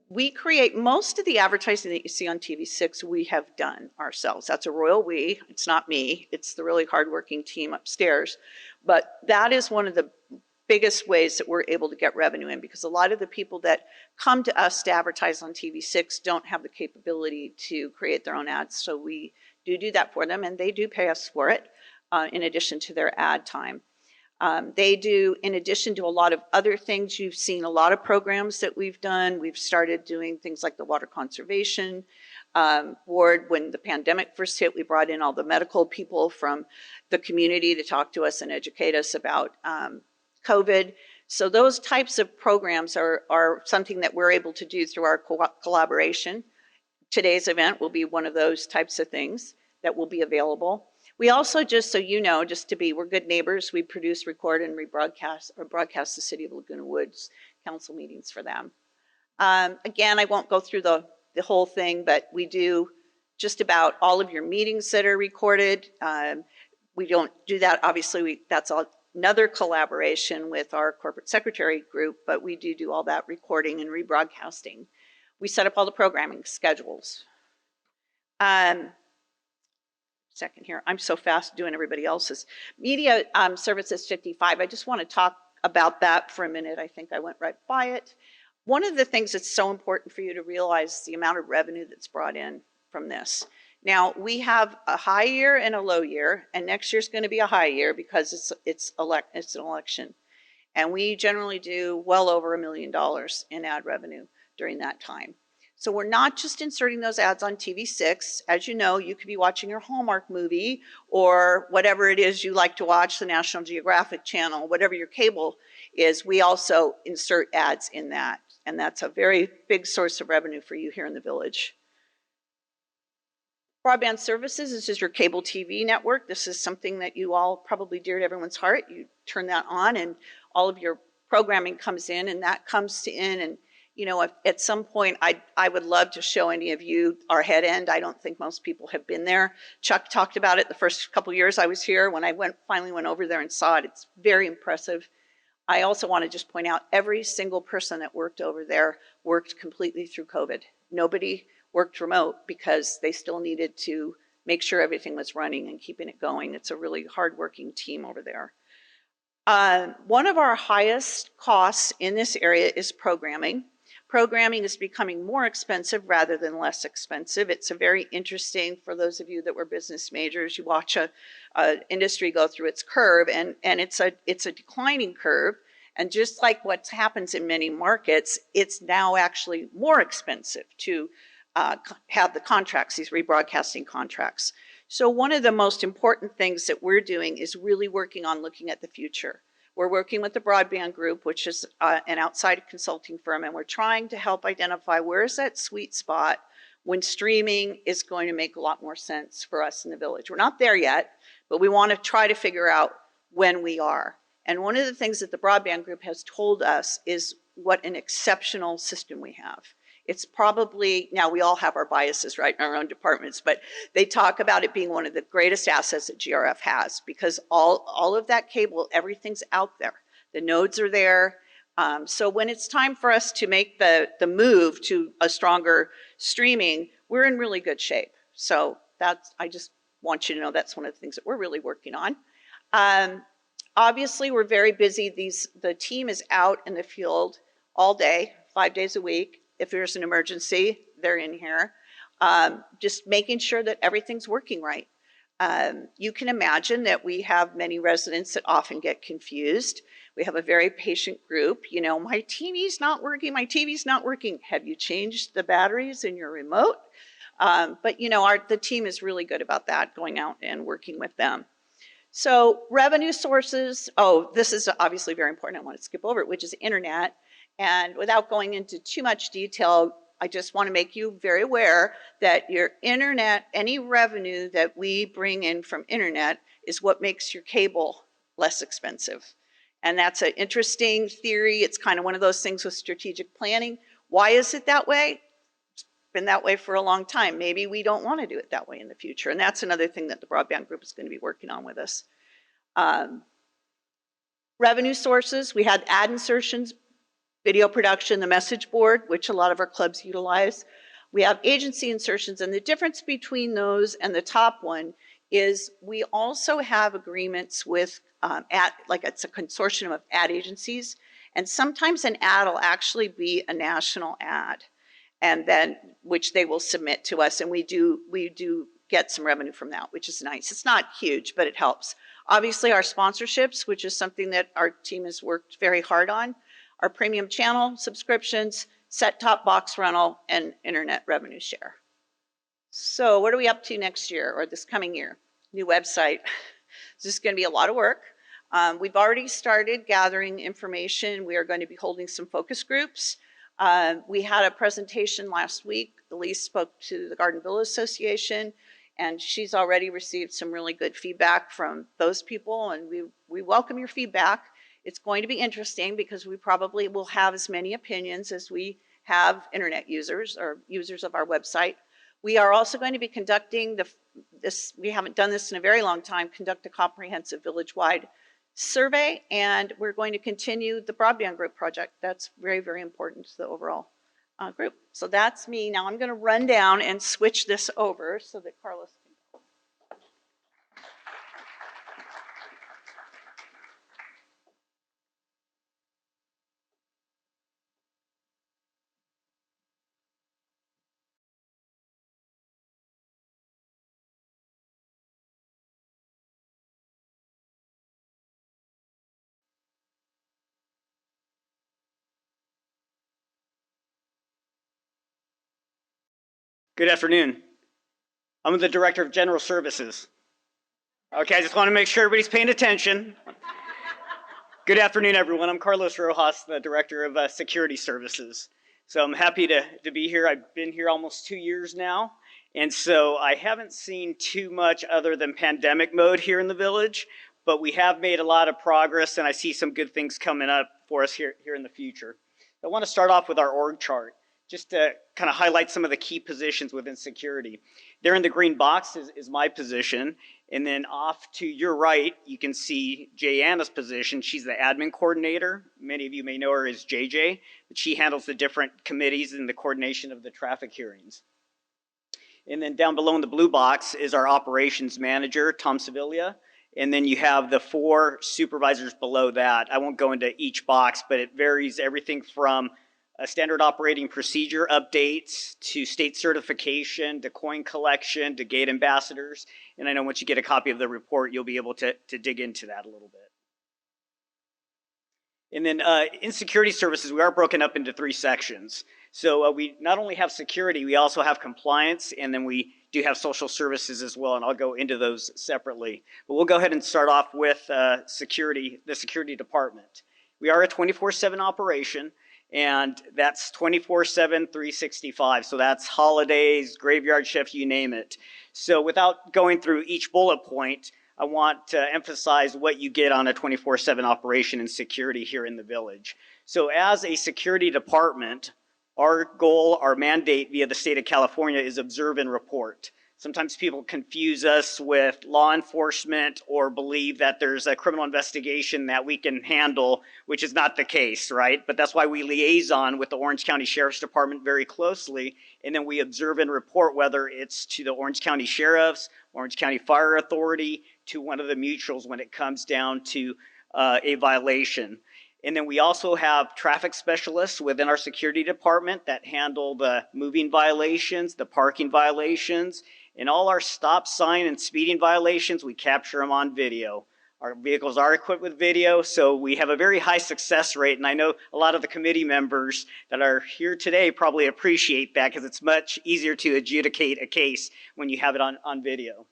We create most of the advertising that you see on TV6, we have done ourselves. That's a royal we. It's not me. It's the really hardworking team upstairs. But that is one of the biggest ways that we're able to get revenue in, because a lot of the people that come to us to advertise on TV6 don't have the capability to create their own ads. So we do that for them, and they do pay us for it in addition to their ad time. They do, in addition to a lot of other things, you've seen a lot of programs that we've done. We've started doing things like the water conservation board. When the pandemic first hit, we brought in all the medical people from the community to talk to us and educate us about COVID. So those types of programs are something that we're able to do through our collaboration. Today's event will be one of those types of things that will be available. We also, just so you know, we're good neighbors, we produce, record, and broadcast the City of Laguna Woods council meetings for them. Again, I won't go through the whole thing, but we do just about all of your meetings that are recorded. We don't do that, obviously, that's another collaboration with our corporate secretary group, but we do all that recording and rebroadcasting. We set up all the programming schedules. Second here, I'm so fast doing everybody else's. Media Services 55, I just want to talk about that for a minute. I think I went right by it. One of the things that's so important for you to realize is the amount of revenue that's brought in from this. Now, we have a high year and a low year, and next year's going to be a high year because it's an election. And we generally do well over $1 million in ad revenue during that time. So we're not just inserting those ads on TV6. As you know, you could be watching your Hallmark movie or whatever it is you like to watch, the National Geographic Channel, whatever your cable is, we also insert ads in that. And that's a very big source of revenue for you here in the village. Broadband services, this is your cable TV network. This is something that you all probably dear to everyone's heart. You turn that on and all of your programming comes in, and that comes in. And you know, at some point, I would love to show any of you our head end. I don't think most people have been there. Chuck talked about it the first couple years I was here. When I finally went over there and saw it, it's very impressive. I also want to just point out every single person that worked over there worked completely through COVID. Nobody worked remote because they still needed to make sure everything was running and keeping it going. It's a really hardworking team over there. One of our highest costs in this area is programming. Programming is becoming more expensive rather than less expensive. It's a very interesting, for those of you that were business majors, you watch a industry go through its curve, and it's a declining curve. And just like what happens in many markets, it's now actually more expensive to have the contracts, these rebroadcasting contracts. So one of the most important things that we're doing is really working on looking at the future. We're working with the Broadband Group, which is an outside consulting firm, and we're trying to help identify where is that sweet spot when streaming is going to make a lot more sense for us in the village. We're not there yet, but we want to try to figure out when we are. And one of the things that the Broadband Group has told us is what an exceptional system we have. It's probably, now we all have our biases, right, in our own departments, but they talk about it being one of the greatest assets that GRF has, because all of that cable, everything's out there. The nodes are there. So when it's time for us to make the move to a stronger streaming, we're in really good shape. So I just want you to know that's one of the things that we're really working on. Obviously, we're very busy. The team is out in the field all day, 5 days a week. If there's an emergency, they're in here. Just making sure that everything's working right. You can imagine that we have many residents that often get confused. We have a very patient group. You know, my TV's not working, my TV's not working. Have you changed the batteries in your remote? But you know, the team is really good about that, going out and working with them. So revenue sources, oh, this is obviously very important. I want to skip over it, which is internet. And without going into too much detail, I just want to make you very aware that your internet, any revenue that we bring in from internet is what makes your cable less expensive. And that's an interesting theory. It's kind of one of those things with strategic planning. Why is it that way? It's been that way for a long time. Maybe we don't want to do it that way in the future. And that's another thing that the broadband group is going to be working on with us. Revenue sources, we had ad insertions, video production, the message board, which a lot of our clubs utilize. We have agency insertions, and the difference between those and the top one is we also have agreements with like it's a consortium of ad agencies, and sometimes an ad will actually be a national ad, and then which they will submit to us, and we do get some revenue from that, which is nice. It's not huge, but it helps. Obviously, our sponsorships, which is something that our team has worked very hard on, our premium channel subscriptions, set-top box rental, and internet revenue share. So what are we up to next year or this coming year? New website. This is going to be a lot of work. We've already started gathering information. We are going to be holding some focus groups. We had a presentation last week. Elise spoke to the Garden Villa Association, and she's already received some really good feedback from those people, and we welcome your feedback. It's going to be interesting because we probably will have as many opinions as we have internet users or users of our website. We are also going to be conducting we haven't done this in a very long time, conduct a comprehensive village-wide survey, and we're going to continue the broadband group project. That's very, very important to the overall group. So that's me. Now I'm going to run down and switch this over so that Carlos can go. Good afternoon. I'm the Director of General Services. Okay, I just want to make sure everybody's paying attention. Good afternoon, everyone. I'm Carlos Rojas, the Director of Security Services. So I'm happy to be here. I've been here almost 2 years now, and so I haven't seen too much other than pandemic mode here in the village, but we have made a lot of progress, and I see some good things coming up for us here in the future. I want to start off with our org chart, just to kind of highlight some of the key positions within security. There in the green box is my position, and then off to your right, you can see Jayanna's position. She's the admin coordinator. Many of you may know her as JJ, but she handles the different committees and the coordination of the traffic hearings. And then down below in the blue box is our operations manager, Tom Sevilla, and then you have the 4 supervisors below that. I won't go into each box, but it varies everything from a standard operating procedure updates to state certification, to coin collection, to gate ambassadors. And I know once you get a copy of the report, you'll be able to dig into that a little bit. And then in security services, we are broken up into 3 sections. So we not only have security, we also have compliance, and then we do have social services as well, and I'll go into those separately. But we'll go ahead and start off with the security department. We are a 24/7 operation, and that's 24/7, 365. So that's holidays, graveyard shift, you name it. So without going through each bullet point, I want to emphasize what you get on a 24/7 operation in security here in the village. So as a security department, our goal, our mandate via the state of California is observe and report. Sometimes people confuse us with law enforcement or believe that there's a criminal investigation that we can handle, which is not the case, right? But that's why we liaison with the Orange County Sheriff's Department very closely, and then we observe and report, whether it's to the Orange County Sheriff's, Orange County Fire Authority, to one of the mutuals when it comes down to a violation. And then we also have traffic specialists within our security department that handle the moving violations, the parking violations, and all our stop sign and speeding violations, we capture them on video. Our vehicles are equipped with video, so we have a very high success rate, and I know a lot of the committee members that are here today probably appreciate that because it's much easier to adjudicate a case when you have it on video.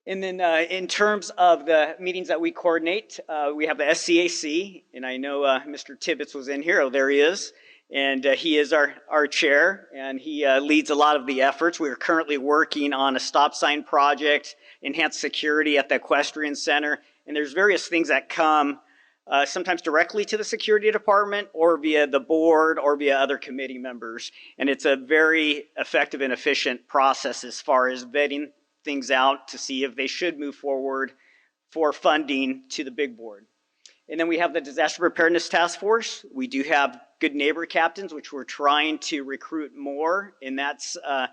And then in terms of the meetings that we coordinate, we have the SCAC, and I know Mr. Tibbetts was in here. Oh, there he is. And he is our chair, and he leads a lot of the efforts. We are currently working on a stop sign project, enhanced security at the equestrian center, and there's various things that come sometimes directly to the security department or via the board or via other committee members. And it's a very effective and efficient process as far as vetting things out to see if they should move forward for funding to the big board. And then we have the Disaster Preparedness Task Force. We do have good neighbor captains, which we're trying to recruit more. And that's a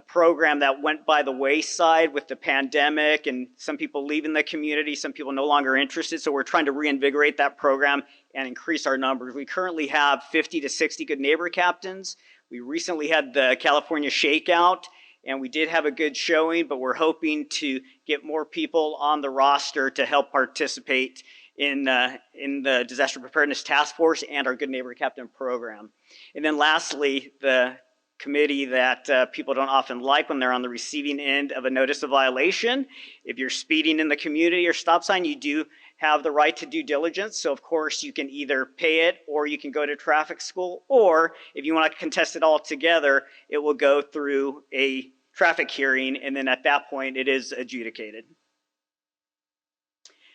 program that went by the wayside with the pandemic and some people leaving the community, some people no longer interested. So we're trying to reinvigorate that program and increase our numbers. We currently have 50 to 60 good neighbor captains. We recently had the California Shakeout, and we did have a good showing, but we're hoping to get more people on the roster to help participate in the Disaster Preparedness Task Force and our Good Neighbor Captain program. And then lastly, the committee that people don't often like when they're on the receiving end of a notice of violation. If you're speeding in the community or stop sign, you do have the right to due diligence. So of course you can either pay it or you can go to traffic school, or if you want to contest it all together, it will go through a traffic hearing, and then at that point it is adjudicated.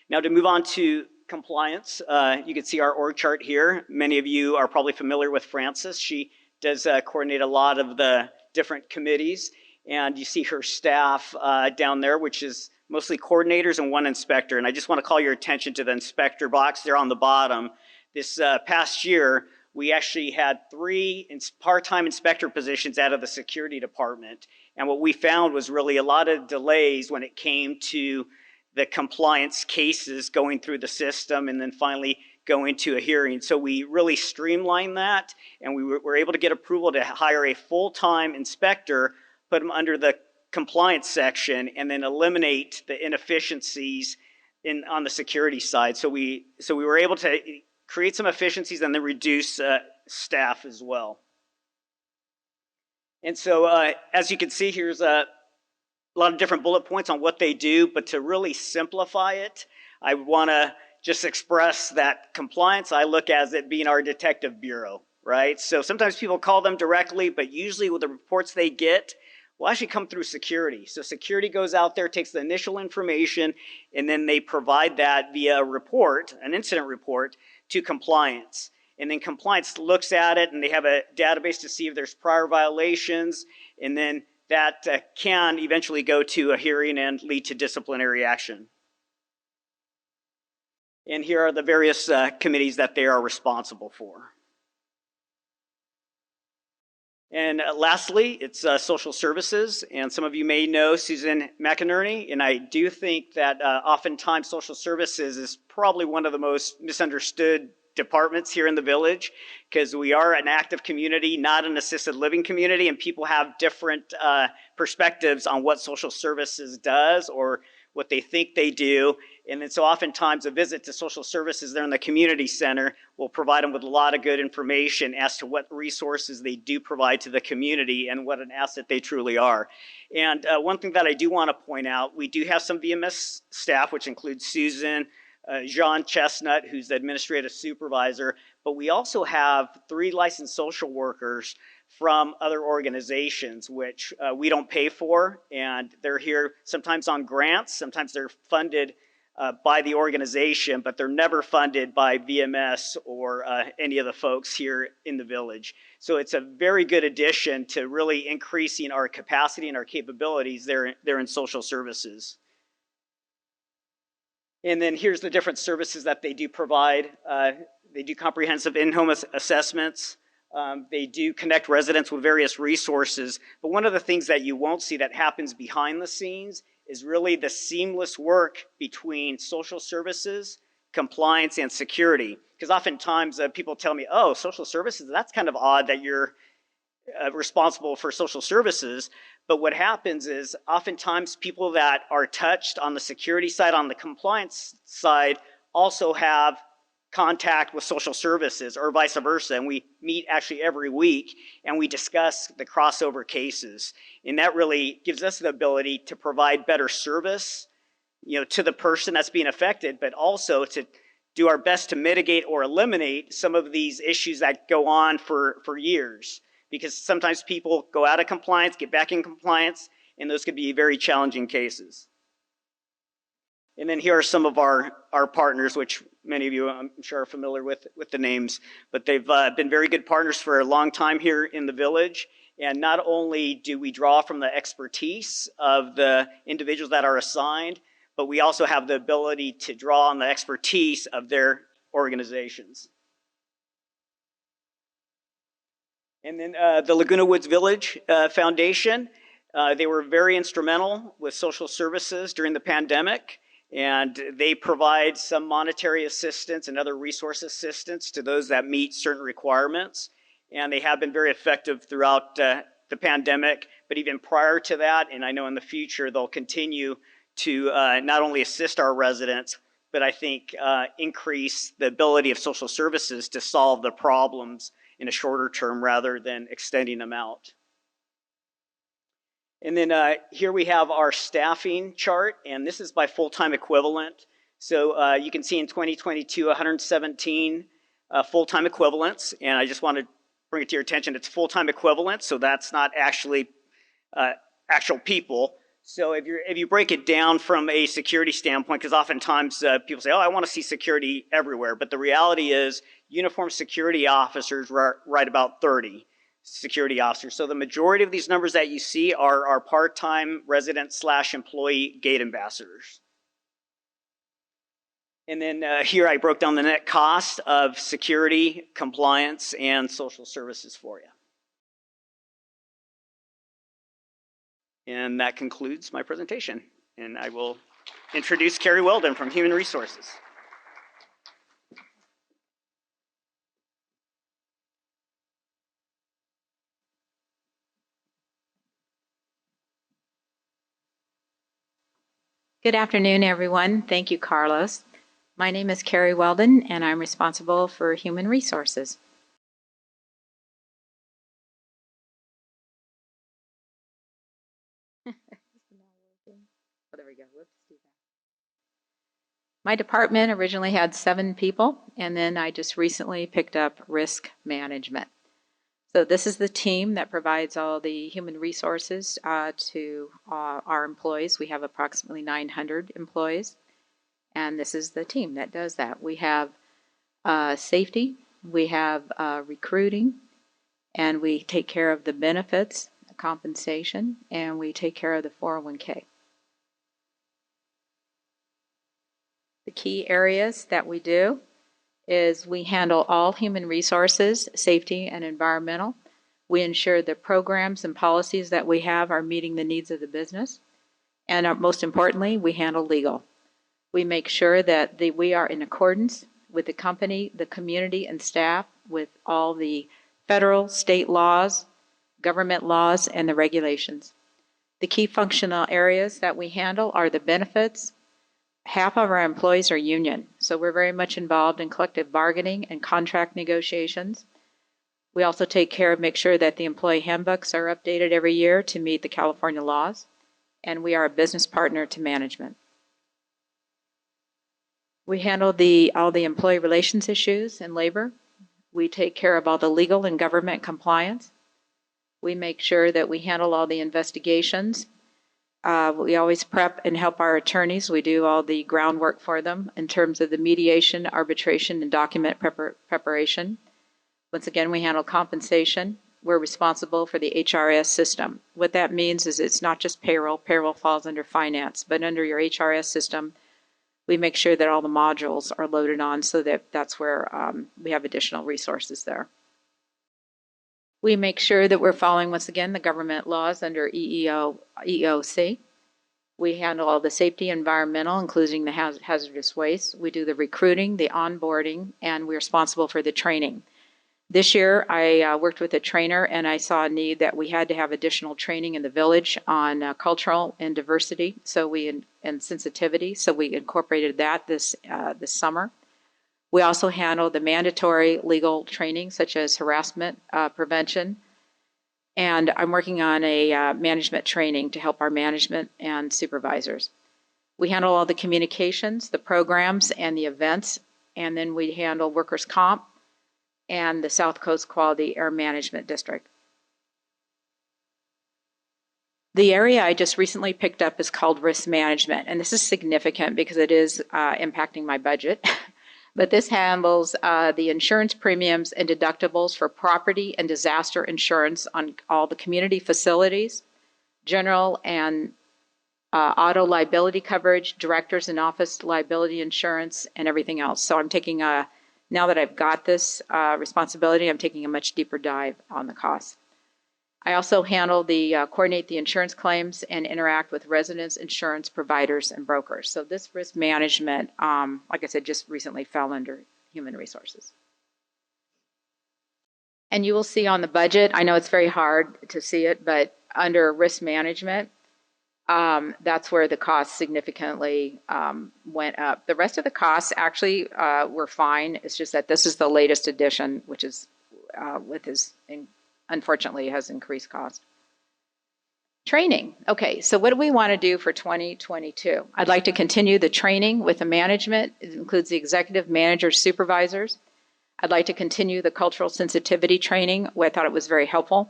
Now to move on to compliance, you can see our org chart here. Many of you are probably familiar with Frances. She does coordinate a lot of the different committees, and you see her staff down there, which is mostly coordinators and one inspector. And I just want to call your attention to the inspector box there on the bottom. This past year, we actually had 3 part-time inspector positions out of the security department. And what we found was really a lot of delays when it came to the compliance cases going through the system and then finally going to a hearing. So we really streamlined that, and we were able to get approval to hire a full-time inspector, put them under the compliance section, and then eliminate the inefficiencies on the security side. So we were able to create some efficiencies and then reduce staff as well. And so as you can see, here's a lot of different bullet points on what they do, but to really simplify it, I want to just express that compliance I look as it being our detective bureau, right? So sometimes people call them directly, but usually with the reports they get will actually come through security. So security goes out there, takes the initial information, and then they provide that via a report, an incident report, to compliance. And then compliance looks at it, and they have a database to see if there's prior violations, and then that can eventually go to a hearing and lead to disciplinary action. And here are the various committees that they are responsible for. And lastly, it's social services. And some of you may know Susan McInerney, and I do think that oftentimes social services is probably one of the most misunderstood departments here in the village, because we are an active community, not an assisted living community, and people have different perspectives on what social services does or what they think they do. And then so oftentimes a visit to social services there in the community center will provide them with a lot of good information as to what resources they do provide to the community and what an asset they truly are. And one thing that I do want to point out, we do have some VMS staff, which includes Susan, John Chestnut, who's the administrative supervisor, but we also have 3 licensed social workers from other organizations, which we don't pay for, and they're here sometimes on grants, sometimes they're funded by the organization, but they're never funded by VMS or any of the folks here in the village. So it's a very good addition to really increasing our capacity and our capabilities there in social services. And then here's the different services that they do provide. They do comprehensive in-home assessments. They do connect residents with various resources. But one of the things that you won't see that happens behind the scenes is really the seamless work between social services, compliance, and security. Because oftentimes people tell me, oh, social services, that's kind of odd that you're responsible for social services. But what happens is oftentimes people that are touched on the security side, on the compliance side, also have contact with social services or vice versa. And we meet actually every week and we discuss the crossover cases. And that really gives us the ability to provide better service, to the person that's being affected, but also to do our best to mitigate or eliminate some of these issues that go on for years. Because sometimes people go out of compliance, get back in compliance, and those could be very challenging cases. And then here are some of our partners, which many of you I'm sure are familiar with the names, but they've been very good partners for a long time here in the village. And not only do we draw from the expertise of the individuals that are assigned, but we also have the ability to draw on the expertise of their organizations. And then the Laguna Woods Village Foundation, they were very instrumental with social services during the pandemic, and they provide some monetary assistance and other resource assistance to those that meet certain requirements. And they have been very effective throughout the pandemic, but even prior to that, and I know in the future, they'll continue to not only assist our residents, but I think increase the ability of social services to solve the problems in a shorter term rather than extending them out. And then here we have our staffing chart, and this is by full-time equivalent. So you can see in 2022, 117 full-time equivalents, and I just want to bring it to your attention, it's full-time equivalent, so that's not actually actual people. So if you break it down from a security standpoint, because oftentimes people say, oh, I want to see security everywhere, but the reality is uniformed security officers are right about 30 security officers. So the majority of these numbers that you see are part-time resident/employee gate ambassadors. And then here I broke down the net cost of security, compliance, and social services for you. And that concludes my presentation. And I will introduce Carrie Weldon from Human Resources. Good afternoon, everyone. Thank you, Carlos. My name is Carrie Weldon, and I'm responsible for Human Resources. There we go. Whoops. My department originally had 7 people, and then I just recently picked up risk management. So this is the team that provides all the human resources to our employees. We have approximately 900 employees, and this is the team that does that. We have safety, we have recruiting, and we take care of the benefits, compensation, and we take care of the 401k. The key areas that we do is we handle all human resources, safety, and environmental. We ensure the programs and policies that we have are meeting the needs of the business. And most importantly, we handle legal. We make sure that we are in accordance with the company, the community, and staff with all the federal, state laws, government laws, and the regulations. The key functional areas that we handle are the benefits. Half of our employees are union, so we're very much involved in collective bargaining and contract negotiations. We also take care of make sure that the employee handbooks are updated every year to meet the California laws, and we are a business partner to management. We handle all the employee relations issues and labor. We take care of all the legal and government compliance. We make sure that we handle all the investigations. We always prep and help our attorneys. We do all the groundwork for them in terms of the mediation, arbitration, and document preparation. Once again, we handle compensation. We're responsible for the HRS system. What that means is it's not just payroll. Payroll falls under finance, but under your HRS system, we make sure that all the modules are loaded on so that that's where we have additional resources there. We make sure that we're following, once again, the government laws under EEOC. We handle all the safety, environmental, including the hazardous waste. We do the recruiting, the onboarding, and we're responsible for the training. This year, I worked with a trainer and I saw a need that we had to have additional training in the village on cultural and diversity and sensitivity. So we incorporated that this summer. We also handle the mandatory legal training such as harassment prevention. And I'm working on a management training to help our management and supervisors. We handle all the communications, the programs, and the events. And then we handle workers' comp and the South Coast Quality Air Management District. The area I just recently picked up is called risk management, and this is significant because it is impacting my budget. But this handles the insurance premiums and deductibles for property and disaster insurance on all the community facilities, general and auto liability coverage, directors and office liability insurance, and everything else. So I'm taking now that I've got this responsibility, I'm taking a much deeper dive on the costs. I also handle coordinate the insurance claims and interact with residents, insurance providers, and brokers. So this risk management, like I said, just recently fell under human resources. And you will see on the budget, I know it's very hard to see it, but under risk management, that's where the costs significantly went up. The rest of the costs actually were fine. It's just that this is the latest edition, which is unfortunately has increased cost. Training. Okay, so what do we want to do for 2022? I'd like to continue the training with the management. It includes the executive managers, supervisors. I'd like to continue the cultural sensitivity training, where I thought it was very helpful.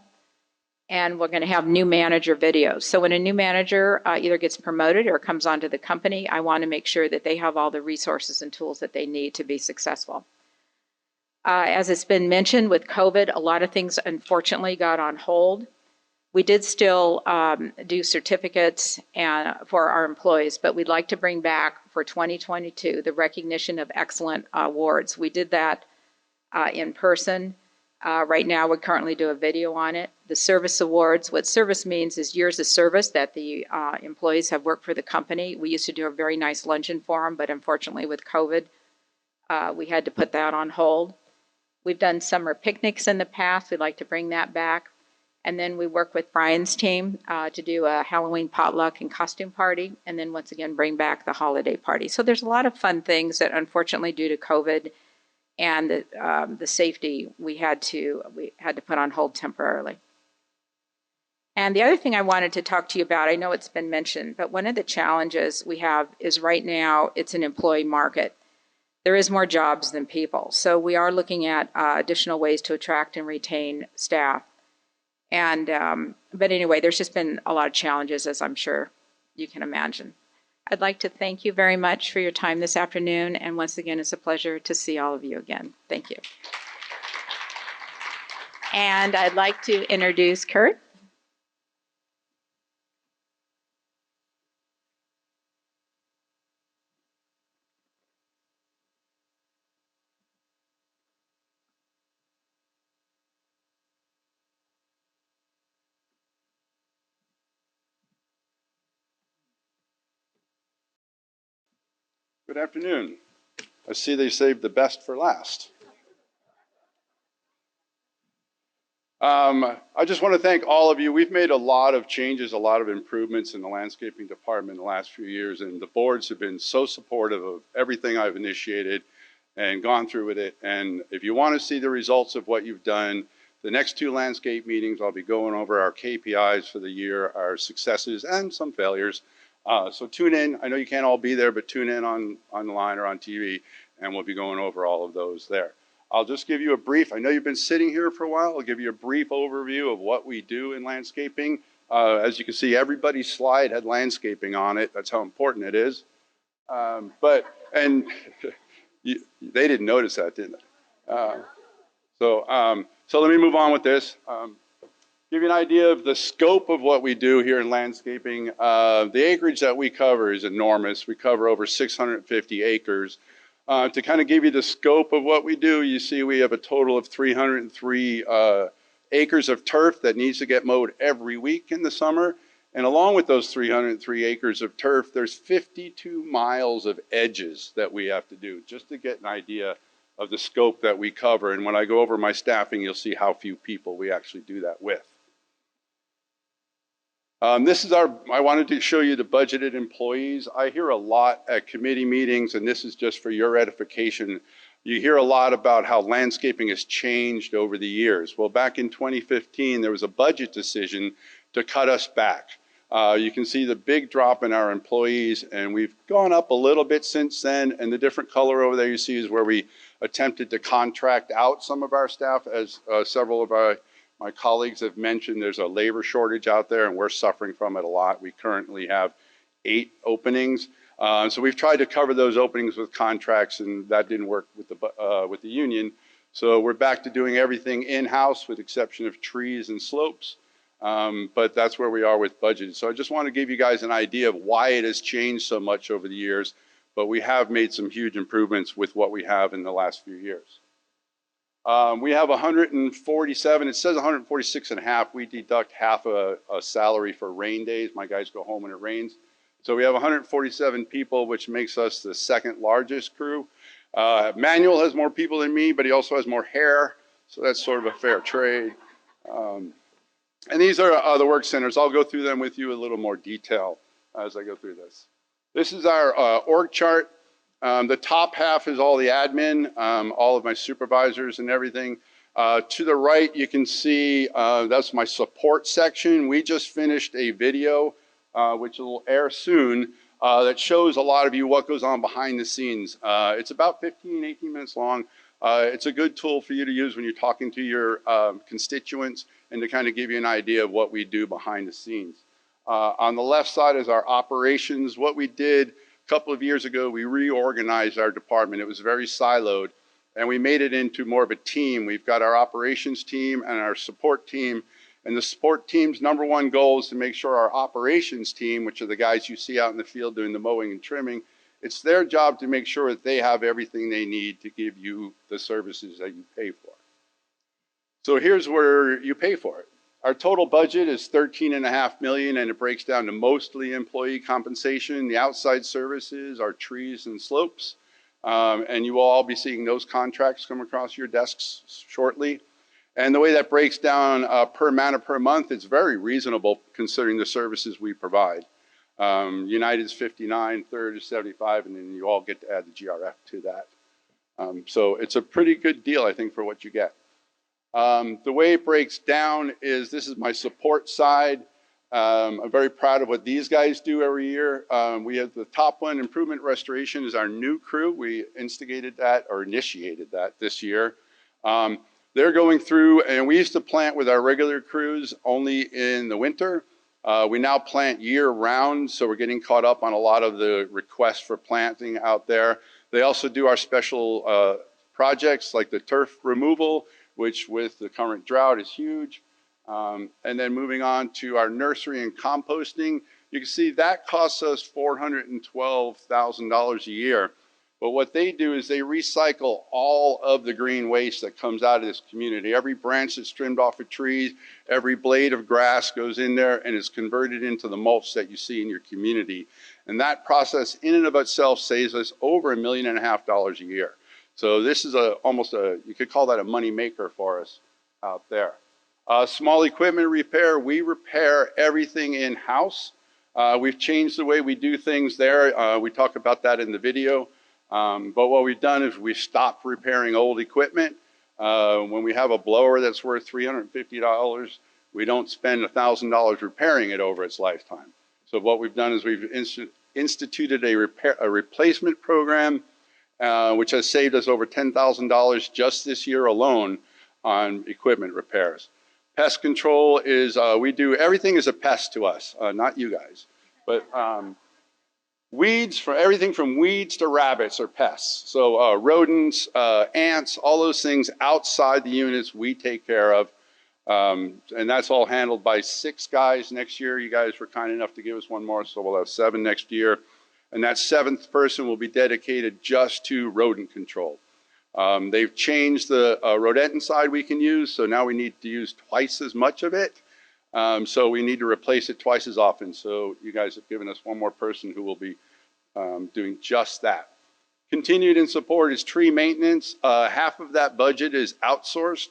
And we're going to have new manager videos. So when a new manager either gets promoted or comes onto the company, I want to make sure that they have all the resources and tools that they need to be successful. As it's been mentioned with COVID, a lot of things unfortunately got on hold. We did still do certificates for our employees, but we'd like to bring back for 2022 the recognition of excellent awards. We did that in person. Right now, we currently do a video on it. The service awards, what service means is years of service that the employees have worked for the company. We used to do a very nice luncheon for them, but unfortunately with COVID, we had to put that on hold. We've done summer picnics in the past. We'd like to bring that back. And then we work with Brian's team to do a Halloween potluck and costume party, and then once again bring back the holiday party. So there's a lot of fun things that unfortunately due to COVID and the safety we had to put on hold temporarily. And the other thing I wanted to talk to you about, I know it's been mentioned, but one of the challenges we have is right now it's an employee market. There is more jobs than people. So we are looking at additional ways to attract and retain staff. And but anyway, there's just been a lot of challenges, as I'm sure you can imagine. I'd like to thank you very much for your time this afternoon. And once again, it's a pleasure to see all of you again. Thank you. And I'd like to introduce Kurt. Good afternoon. I see they saved the best for last. I just want to thank all of you. We've made a lot of changes, a lot of improvements in the landscaping department in the last few years, and the boards have been so supportive of everything I've initiated and gone through with it. And if you want to see the results of what you've done, the next 2 landscape meetings, I'll be going over our KPIs for the year, our successes and some failures. So tune in. I know you can't all be there, but tune in on the line or on TV, and we'll be going over all of those there. I'll just give you a brief. I know you've been sitting here for a while. I'll give you a brief overview of what we do in landscaping. As you can see, everybody's slide had landscaping on it. That's how important it is. They didn't notice that, didn't they? So let me move on with this. Give you an idea of the scope of what we do here in landscaping. The acreage that we cover is enormous. We cover over 650 acres. To kind of give you the scope of what we do, you see we have a total of 303 acres of turf that needs to get mowed every week in the summer. And along with those 303 acres of turf, there's 52 miles of edges that we have to do, just to get an idea of the scope that we cover. And when I go over my staffing, you'll see how few people we actually do that with. This is I wanted to show you the budgeted employees. I hear a lot at committee meetings, and this is just for your edification. You hear a lot about how landscaping has changed over the years. Well, back in 2015, there was a budget decision to cut us back. You can see the big drop in our employees, and we've gone up a little bit since then, and the different color over there you see is where we attempted to contract out some of our staff. As several of my colleagues have mentioned, there's a labor shortage out there, and we're suffering from it a lot. We currently have 8 openings. So we've tried to cover those openings with contracts, and that didn't work with the union. So we're back to doing everything in-house with exception of trees and slopes. But that's where we are with budget. So I just want to give you guys an idea of why it has changed so much over the years. But we have made some huge improvements with what we have in the last few years. We have 147, it says 146 and a half. We deduct half a salary for rain days. My guys go home when it rains. So we have 147 people, which makes us the second largest crew. Manuel has more people than me, but he also has more hair. So that's sort of a fair trade. And these are the work centers. I'll go through them with you in a little more detail as I go through this. This is our org chart. The top half is all the admin, all of my supervisors and everything. To the right, you can see that's my support section. We just finished a video, which will air soon, that shows a lot of you what goes on behind the scenes. It's about 15, 18 minutes long. It's a good tool for you to use when you're talking to your constituents and to kind of give you an idea of what we do behind the scenes. On the left side is our operations. What we did a couple of years ago, we reorganized our department. It was very siloed, and we made it into more of a team. We've got our operations team and our support team. And the support team's #1 goal is to make sure our operations team, which are the guys you see out in the field doing the mowing and trimming, it's their job to make sure that they have everything they need to give you the services that you pay for. So here's where you pay for it. Our total budget is $13.5 million, and it breaks down to mostly employee compensation. The outside services are trees and slopes, and you will all be seeing those contracts come across your desks shortly. And the way that breaks down per manor per month, it's very reasonable considering the services we provide. United's 59, Third is 75, and then you all get to add the GRF to that. So it's a pretty good deal, I think, for what you get. The way it breaks down is this is my support side. I'm very proud of what these guys do every year. We have the top one, Improvement Restoration, is our new crew. We instigated that or initiated that this year. They're going through, and we used to plant with our regular crews only in the winter. We now plant year round, so we're getting caught up on a lot of the requests for planting out there. They also do our special projects like the turf removal, which with the current drought is huge. And then moving on to our nursery and composting, you can see that costs us $412,000 a year. But what they do is they recycle all of the green waste that comes out of this community. Every branch that's trimmed off of trees, every blade of grass goes in there and is converted into the mulch that you see in your community. And that process in and of itself saves us over $1.5 million a year. So this is almost you could call that a money maker for us out there. Small equipment repair, we repair everything in-house. We've changed the way we do things there. We talk about that in the video. But what we've done is we've stopped repairing old equipment. When we have a blower that's worth $350, we don't spend $1,000 repairing it over its lifetime. So what we've done is we've instituted a replacement program, which has saved us over $10,000 just this year alone on equipment repairs. Pest control is, everything is a pest to us, not you guys. But weeds, everything from weeds to rabbits are pests. So rodents, ants, all those things outside the units we take care of. And that's all handled by 6 guys next year. You guys were kind enough to give us one more, so we'll have 7 next year. And that 7th person will be dedicated just to rodent control. They've changed the rodenticide we can use, so now we need to use twice as much of it. So we need to replace it twice as often. So you guys have given us one more person who will be doing just that. Continued in support is tree maintenance. Half of that budget is outsourced.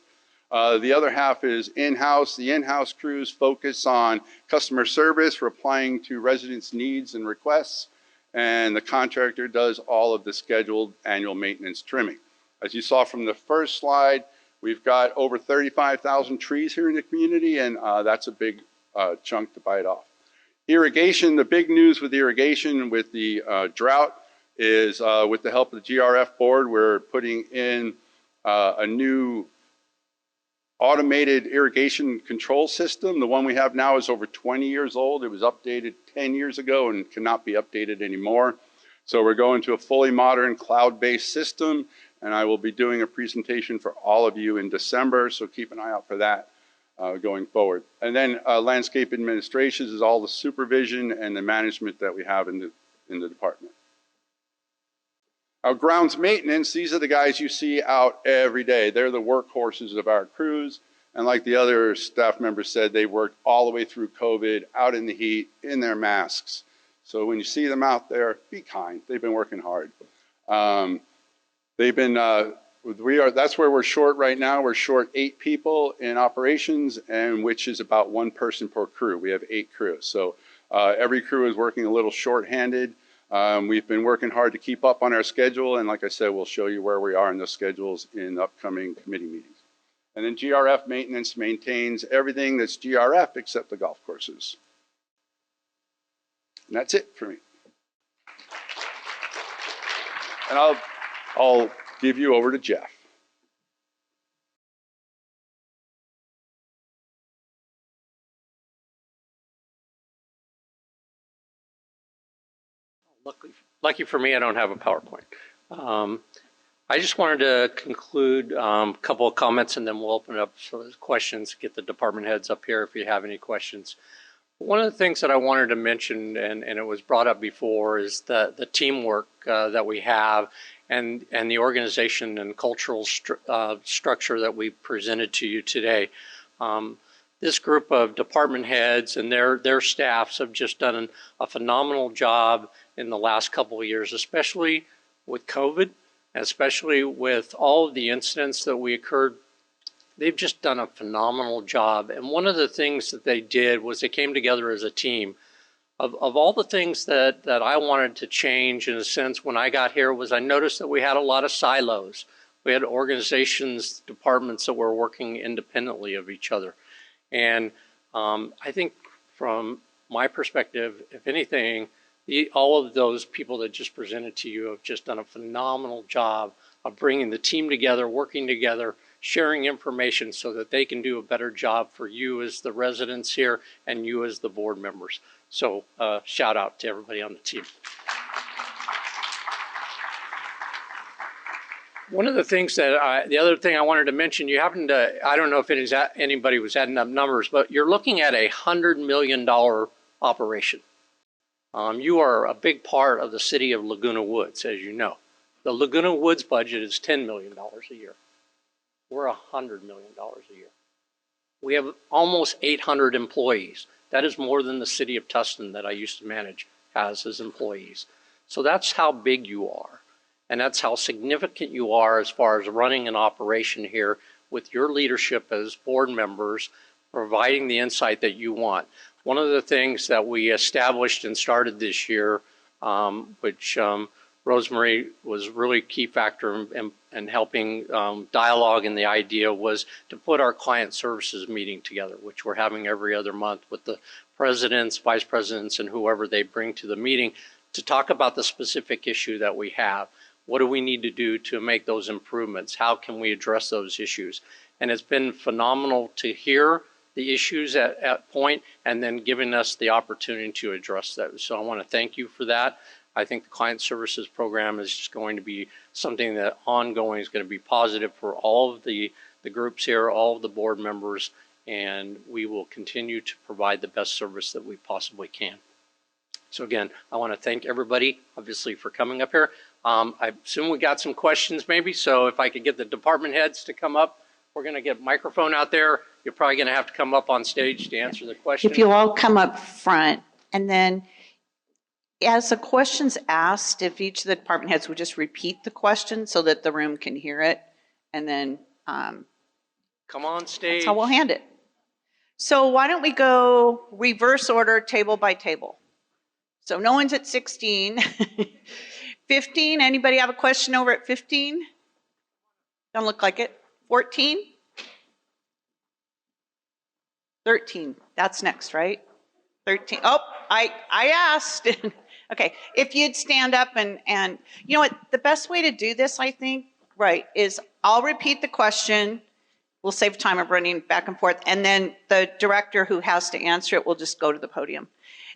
The other half is in-house. The in-house crews focus on customer service, replying to residents' needs and requests, and the contractor does all of the scheduled annual maintenance trimming. As you saw from the first slide, we've got over 35,000 trees here in the community, and that's a big chunk to bite off. Irrigation, the big news with irrigation with the drought is with the help of the GRF board, we're putting in a new automated irrigation control system. The one we have now is over 20 years old. It was updated 10 years ago and cannot be updated anymore. So we're going to a fully modern cloud-based system, and I will be doing a presentation for all of you in December, so keep an eye out for that going forward. And then landscape administrations is all the supervision and the management that we have in the department. Our grounds maintenance, these are the guys you see out every day. They're the workhorses of our crews. And like the other staff members said, they worked all the way through COVID, out in the heat, in their masks. So when you see them out there, be kind. They've been working hard. That's where we're short right now. We're short 8 people in operations, and which is about 1 person per crew. We have 8 crews. So every crew is working a little short-handed. We've been working hard to keep up on our schedule, and like I said, we'll show you where we are in those schedules in upcoming committee meetings. And then GRF maintenance maintains everything that's GRF except the golf courses. And that's it for me. And I'll give you over to Jeff. Lucky for me, I don't have a PowerPoint. I just wanted to conclude a couple of comments, and then we'll open it up for questions, get the department heads up here if you have any questions. One of the things that I wanted to mention, and it was brought up before, is the teamwork that we have and the organization and cultural structure that we presented to you today. This group of department heads and their staffs have just done a phenomenal job in the last couple of years, especially with COVID, especially with all of the incidents that we occurred. They've just done a phenomenal job. And one of the things that they did was they came together as a team. Of all the things that I wanted to change, in a sense, when I got here, was I noticed that we had a lot of silos. We had organizations, departments that were working independently of each other. And I think from my perspective, if anything, all of those people that just presented to you have just done a phenomenal job of bringing the team together, working together, sharing information so that they can do a better job for you as the residents here and you as the board members. So shout out to everybody on the team. One of the things that the other thing I wanted to mention, you happen to, I don't know if anybody was adding up numbers, but you're looking at $100 million operation. You are a big part of the city of Laguna Woods, as you know. The Laguna Woods budget is $10 million a year. We're $100 million a year. We have almost 800 employees. That is more than the city of Tustin that I used to manage has as employees. So that's how big you are. And that's how significant you are as far as running an operation here with your leadership as board members, providing the insight that you want. One of the things that we established and started this year, which Rosemary was really a key factor in helping dialogue, and the idea was to put our client services meeting together, which we're having every other month with the presidents, vice presidents, and whoever they bring to the meeting to talk about the specific issue that we have. What do we need to do to make those improvements? How can we address those issues? And it's been phenomenal to hear the issues at point and then giving us the opportunity to address those. So I want to thank you for that. I think the client services program is just going to be something that ongoing is going to be positive for all of the groups here, all of the board members, and we will continue to provide the best service that we possibly can. So again, I want to thank everybody, obviously, for coming up here. I assume we got some questions maybe, so if I could get the department heads to come up. We're going to get a microphone out there. You're probably going to have to come up on stage to answer the question. If you all come up front, and then As the question's asked, if each of the department heads would just repeat the question so that the room can hear it, and then Come on stage. that's how we'll hand it. So why don't we go reverse order, table by table? So no one's at 16. 15, anybody have a question over at 15? Don't look like it. 14? 13, that's next, right? 13, oh, I asked. Okay, if you'd stand up and you know what, the best way to do this, I think, right, is I'll repeat the question. We'll save time of running back and forth, and then the director who has to answer it will just go to the podium.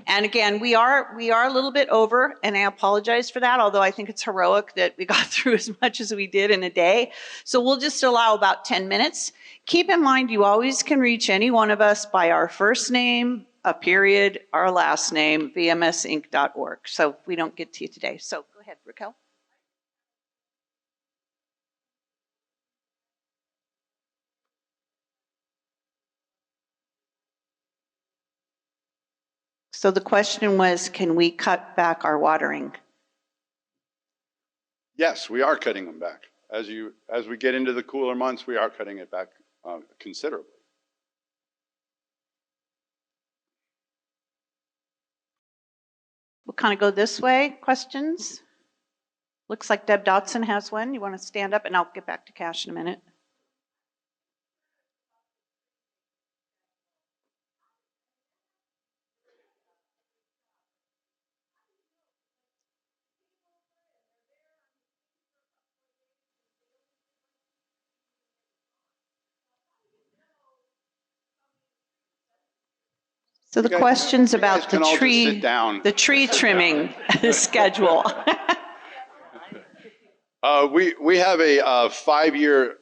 And again, we are a little bit over, and I apologize for that, although I think it's heroic that we got through as much as we did in a day. So we'll just allow about 10 minutes. Keep in mind, you always can reach any one of us by our first name, a period, our last name, vmsinc.org. So we don't get to you today. So go ahead, Raquel. So the question was, can we cut back our watering? Yes, we are cutting them back. As we get into the cooler months, we are cutting it back considerably. We'll kind of go this way. Questions? Looks like Deb Dotson has one. You want to stand up, and I'll get back to Cash in a minute. So the question's about the tree trimming schedule. We have a 5-year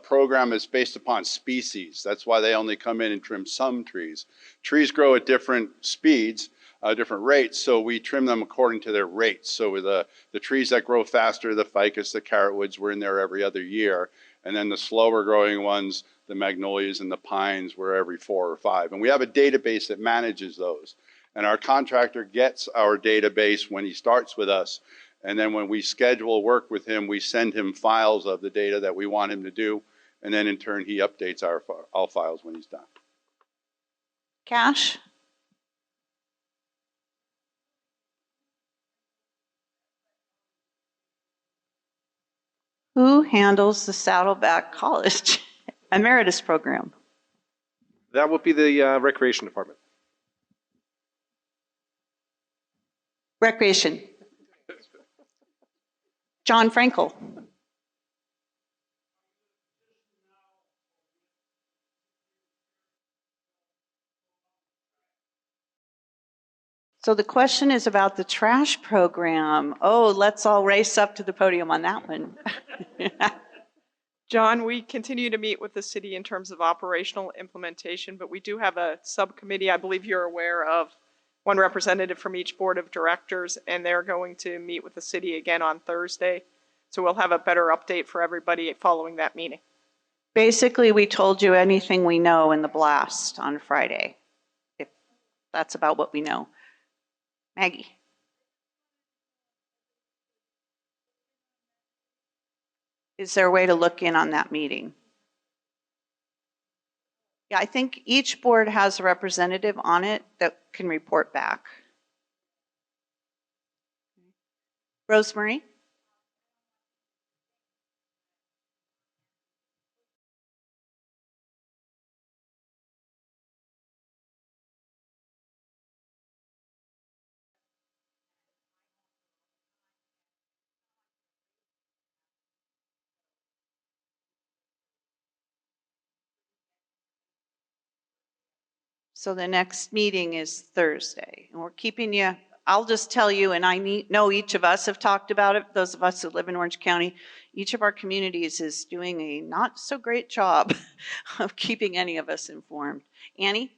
program that's based upon species. That's why they only come in and trim some trees. Trees grow at different speeds, different rates, so we trim them according to their rates. So with the trees that grow faster, the ficus, the carrotwoods, we're in there every other year. And then the slower growing ones, the magnolias and the pines, were every 4 or 5. And we have a database that manages those. And our contractor gets our database when he starts with us. And then when we schedule work with him, we send him files of the data that we want him to do. And then in turn, he updates our files when he's done. Cash? Who handles the Saddleback College Emeritus program? That would be the Recreation Department. Recreation. John Frankel. So the question is about the trash program. Oh, let's all race up to the podium on that one. John, we continue to meet with the city in terms of operational implementation, but we do have a subcommittee, I believe you're aware of, one representative from each board of directors, and they're going to meet with the city again on Thursday. So we'll have a better update for everybody following that meeting. Basically, we told you anything we know in the blast on Friday. If that's about what we know. Maggie. Is there a way to look in on that meeting? Yeah, I think each board has a representative on it that can report back. Rosemary? So the next meeting is Thursday, and we're keeping you, I'll just tell you, and I know each of us have talked about it, those of us that live in Orange County, each of our communities is doing a not so great job of keeping any of us informed. Annie?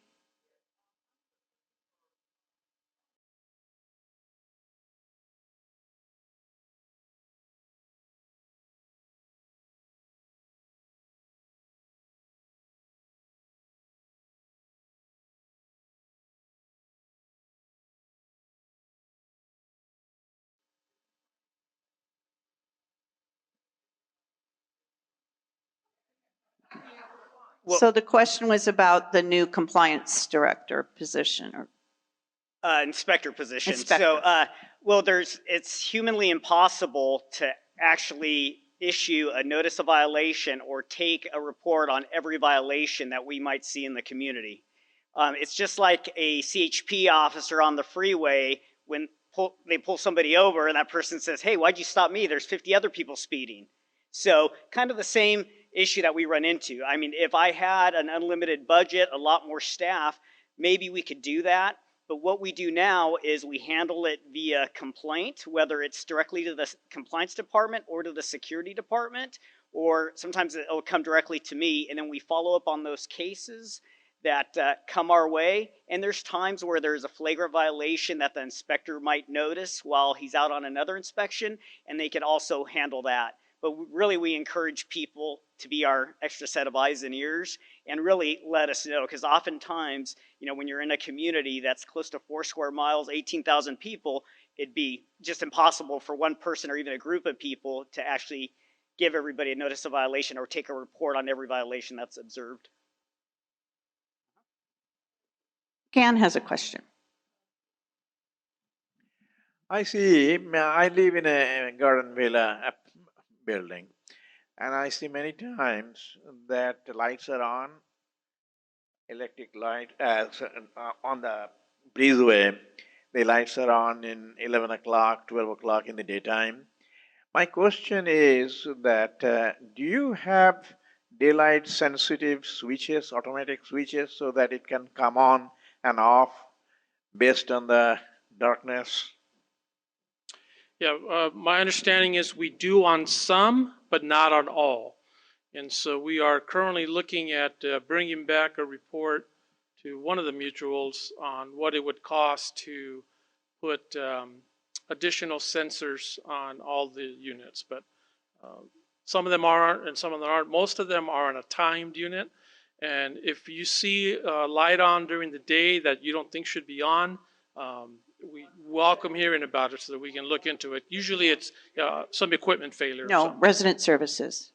So the question was about the new compliance director position or inspector position. Inspector. So, well, it's humanly impossible to actually issue a notice of violation or take a report on every violation that we might see in the community. It's just like a CHP officer on the freeway when they pull somebody over and that person says, hey, why'd you stop me? There's 50 other people speeding. So kind of the same issue that we run into. I mean, if I had an unlimited budget, a lot more staff, maybe we could do that. But what we do now is we handle it via complaint, whether it's directly to the compliance department or to the security department, or sometimes it'll come directly to me, and then we follow up on those cases that come our way. And there's times where there's a flagrant violation that the inspector might notice while he's out on another inspection, and they can also handle that. But really, we encourage people to be our extra set of eyes and ears and really let us know, because oftentimes, you know, when you're in a community that's close to 4 square miles, 18,000 people, it'd be just impossible for one person or even a group of people to actually give everybody a notice of violation or take a report on every violation that's observed. Gan has a question. I see, I live in a garden villa building, and I see many times that the lights are on, electric light on the breezeway, the lights are on in 11 o'clock, 12 o'clock in the daytime. My question is that do you have daylight sensitive switches, automatic switches, so that it can come on and off based on the darkness? Yeah, my understanding is we do on some, but not on all. And so we are currently looking at bringing back a report to one of the mutuals on what it would cost to put additional sensors on all the units. But some of them are and some of them aren't. Most of them are on a timed unit. And if you see a light on during the day that you don't think should be on, we welcome hearing about it so that we can look into it. Usually it's some equipment failure. No, resident services.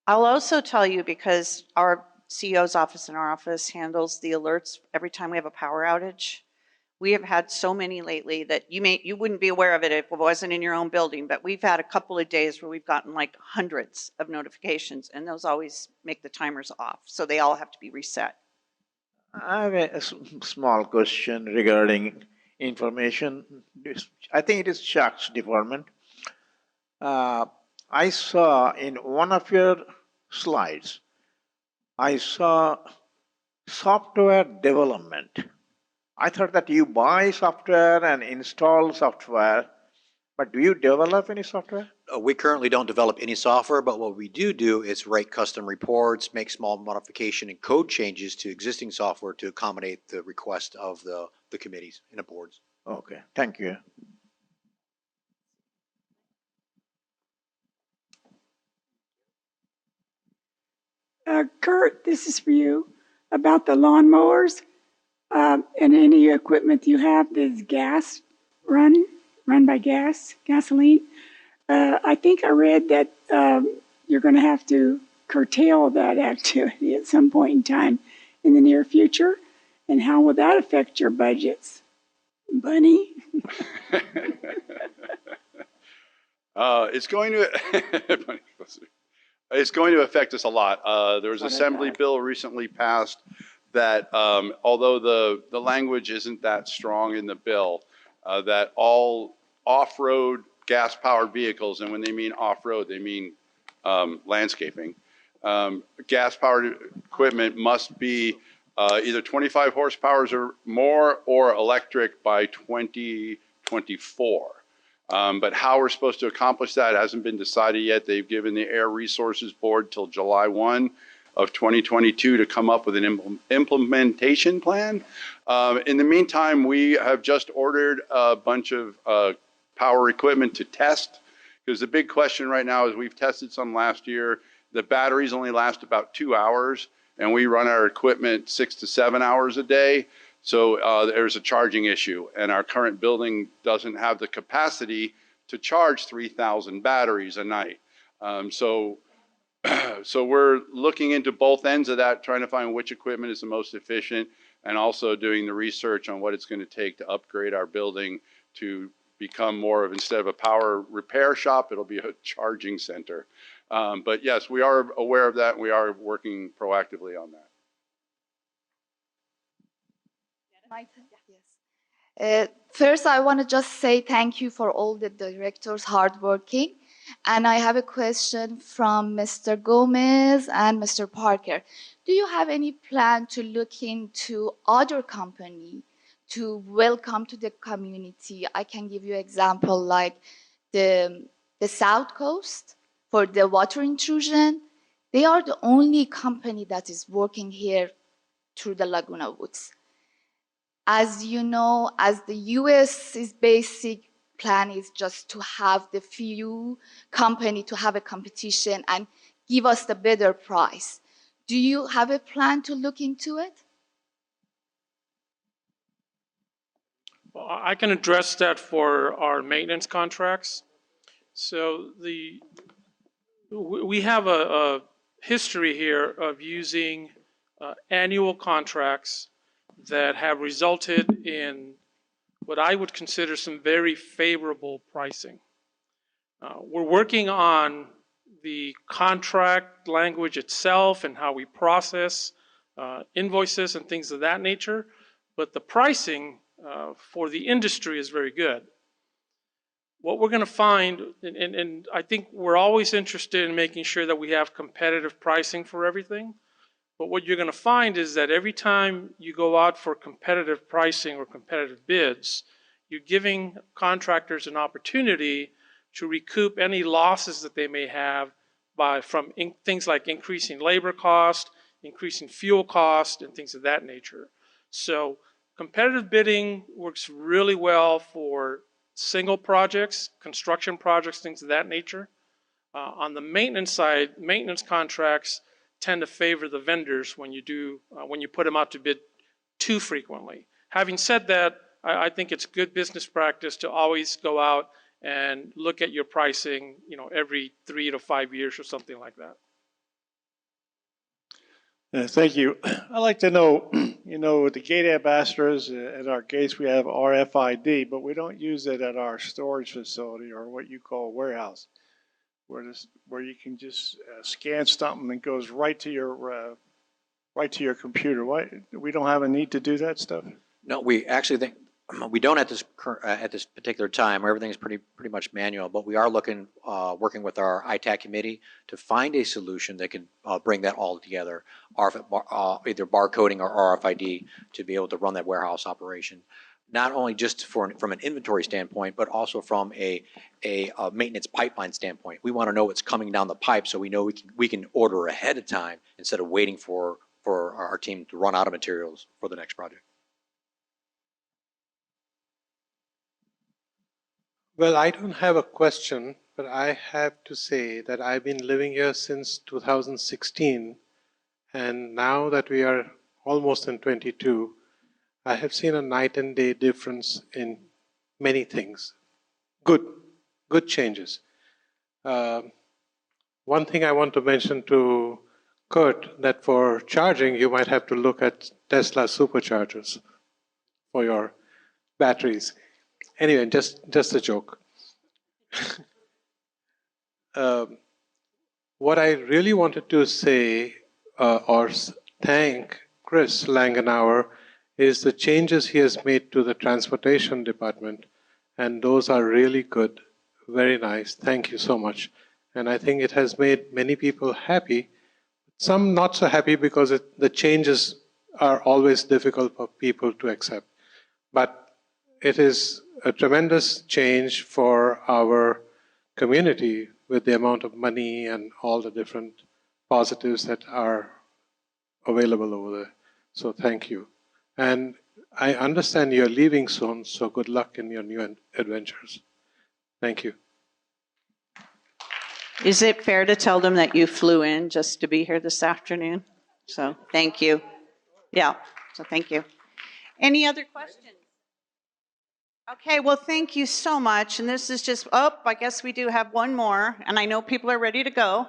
I'll also tell you, because our CEO's office in our office handles the alerts every time we have a power outage. We have had so many lately that you wouldn't be aware of it if it wasn't in your own building, but we've had a couple of days where we've gotten like hundreds of notifications, and those always make the timers off, so they all have to be reset. I have a small question regarding information. I think it is Chuck's department. I saw in one of your slides, I saw software development. I thought that you buy software and install software, but do you develop any software? We currently don't develop any software, but what we do is write custom reports, make small modification and code changes to existing software to accommodate the request of the committees and the boards. Okay, thank you. Kurt, this is for you. About the lawnmowers and any equipment you have that's gas run by gasoline. I think I read that you're going to have to curtail that activity at some point in time in the near future. And how will that affect your budgets? Bunny? It's going to affect us a lot. There was an assembly bill recently passed that, although the language isn't that strong in the bill, that all off-road gas-powered vehicles, and when they mean off-road, they mean landscaping, gas-powered equipment must be either 25 horsepower or more or electric by 2024. But how we're supposed to accomplish that hasn't been decided yet. They've given the Air Resources Board till July 1 of 2022 to come up with an implementation plan. In the meantime, we have just ordered a bunch of power equipment to test, because the big question right now is we've tested some last year. The batteries only last about 2 hours, and we run our equipment 6 to 7 hours a day. So there's a charging issue, and our current building doesn't have the capacity to charge 3,000 batteries a night. So So we're looking into both ends of that, trying to find which equipment is the most efficient, and also doing the research on what it's going to take to upgrade our building to become more of, instead of a power repair shop, it'll be a charging center. But yes, we are aware of that, and we are working proactively on that. First, I want to just say thank you for all the directors hardworking. And I have a question from Mr. Gomez and Mr. Parker. Do you have any plan to look into other company to welcome to the community? I can give you example like the South Coast for the water intrusion. They are the only company that is working here through the Laguna Woods. As you know, as the US's basic plan is just to have the few company to have a competition and give us the better price. Do you have a plan to look into it? Well, I can address that for our maintenance contracts. So we have a history here of using annual contracts that have resulted in what I would consider some very favorable pricing. We're working on the contract language itself and how we process invoices and things of that nature, but the pricing for the industry is very good. What we're going to find, and I think we're always interested in making sure that we have competitive pricing for everything, but what you're going to find is that every time you go out for competitive pricing or competitive bids, you're giving contractors an opportunity to recoup any losses that they may have from things like increasing labor cost, increasing fuel cost, and things of that nature. So competitive bidding works really well for single projects, construction projects, things of that nature. On the maintenance side, maintenance contracts tend to favor the vendors when you put them out to bid too frequently. Having said that, I think it's good business practice to always go out and look at your pricing, every 3 to 5 years or something like that. Thank you. I'd like to know, with the gate ambassadors at our gates, we have RFID, but we don't use it at our storage facility or what you call warehouse, where you can just scan something and it goes right to your computer. Why we don't have a need to do that stuff? No, we actually think we don't at this particular time. Everything is pretty much manual, but we are working with our ITAC committee to find a solution that can bring that all together, either barcoding or RFID, to be able to run that warehouse operation. Not only just from an inventory standpoint, but also from a maintenance pipeline standpoint. We want to know what's coming down the pipe so we know we can order ahead of time instead of waiting for our team to run out of materials for the next project. Well, I don't have a question, but I have to say that I've been living here since 2016, and now that we are almost in 22, I have seen a night and day difference in many things. Good changes. One thing I want to mention to Kurt, that for charging, you might have to look at Tesla superchargers for your batteries. Anyway, just a joke. What I really wanted to say or thank Chris Langenauer is the changes he has made to the transportation department, and those are really good, very nice. Thank you so much. And I think it has made many people happy, some not so happy because the changes are always difficult for people to accept. But it is a tremendous change for our community with the amount of money and all the different positives that are available over there. So thank you. And I understand you're leaving soon, so good luck in your new adventures. Thank you. Is it fair to tell them that you flew in just to be here this afternoon? So thank you. Yeah, so thank you. Any other questions? Okay, well, thank you so much. And this is just, I guess we do have one more, and I know people are ready to go.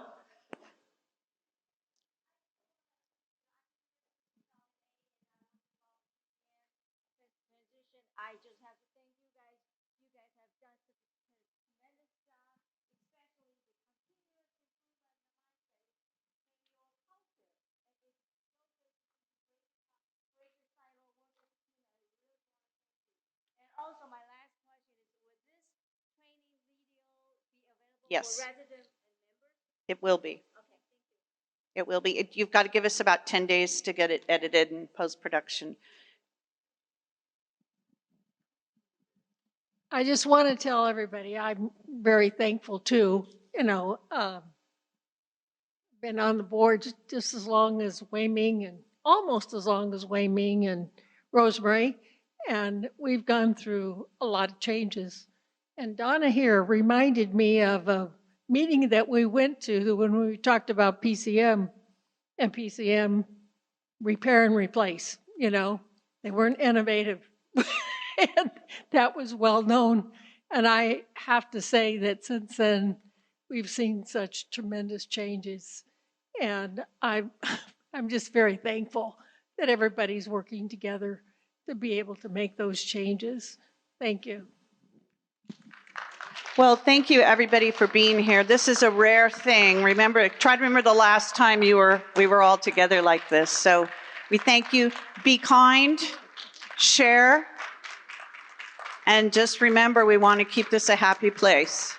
I just have to thank you guys. You guys have done such a tremendous job, especially the continuous improvement in the mindset and your culture. And it's so good to see great recital work with the team. I really want to thank you. And also, my last question is, would this training video be available Yes. for residents and members? It will be. It will be. You've got to give us about 10 days to get it edited and post-production. I just want to tell everybody I'm very thankful too. You know, been on the board just as long as Wei Ming and almost as long as Wei Ming and Rosemary, and we've gone through a lot of changes. And Donna here reminded me of a meeting that we went to when we talked about PCM and PCM repair and replace. You know, they weren't innovative. And that was well known. And I have to say that since then, we've seen such tremendous changes. And I'm just very thankful that everybody's working together to be able to make those changes. Thank you. Well, thank you everybody for being here. This is a rare thing. Try to remember the last time we were all together like this. So we thank you. Be kind, share, and just remember we want to keep this a happy place.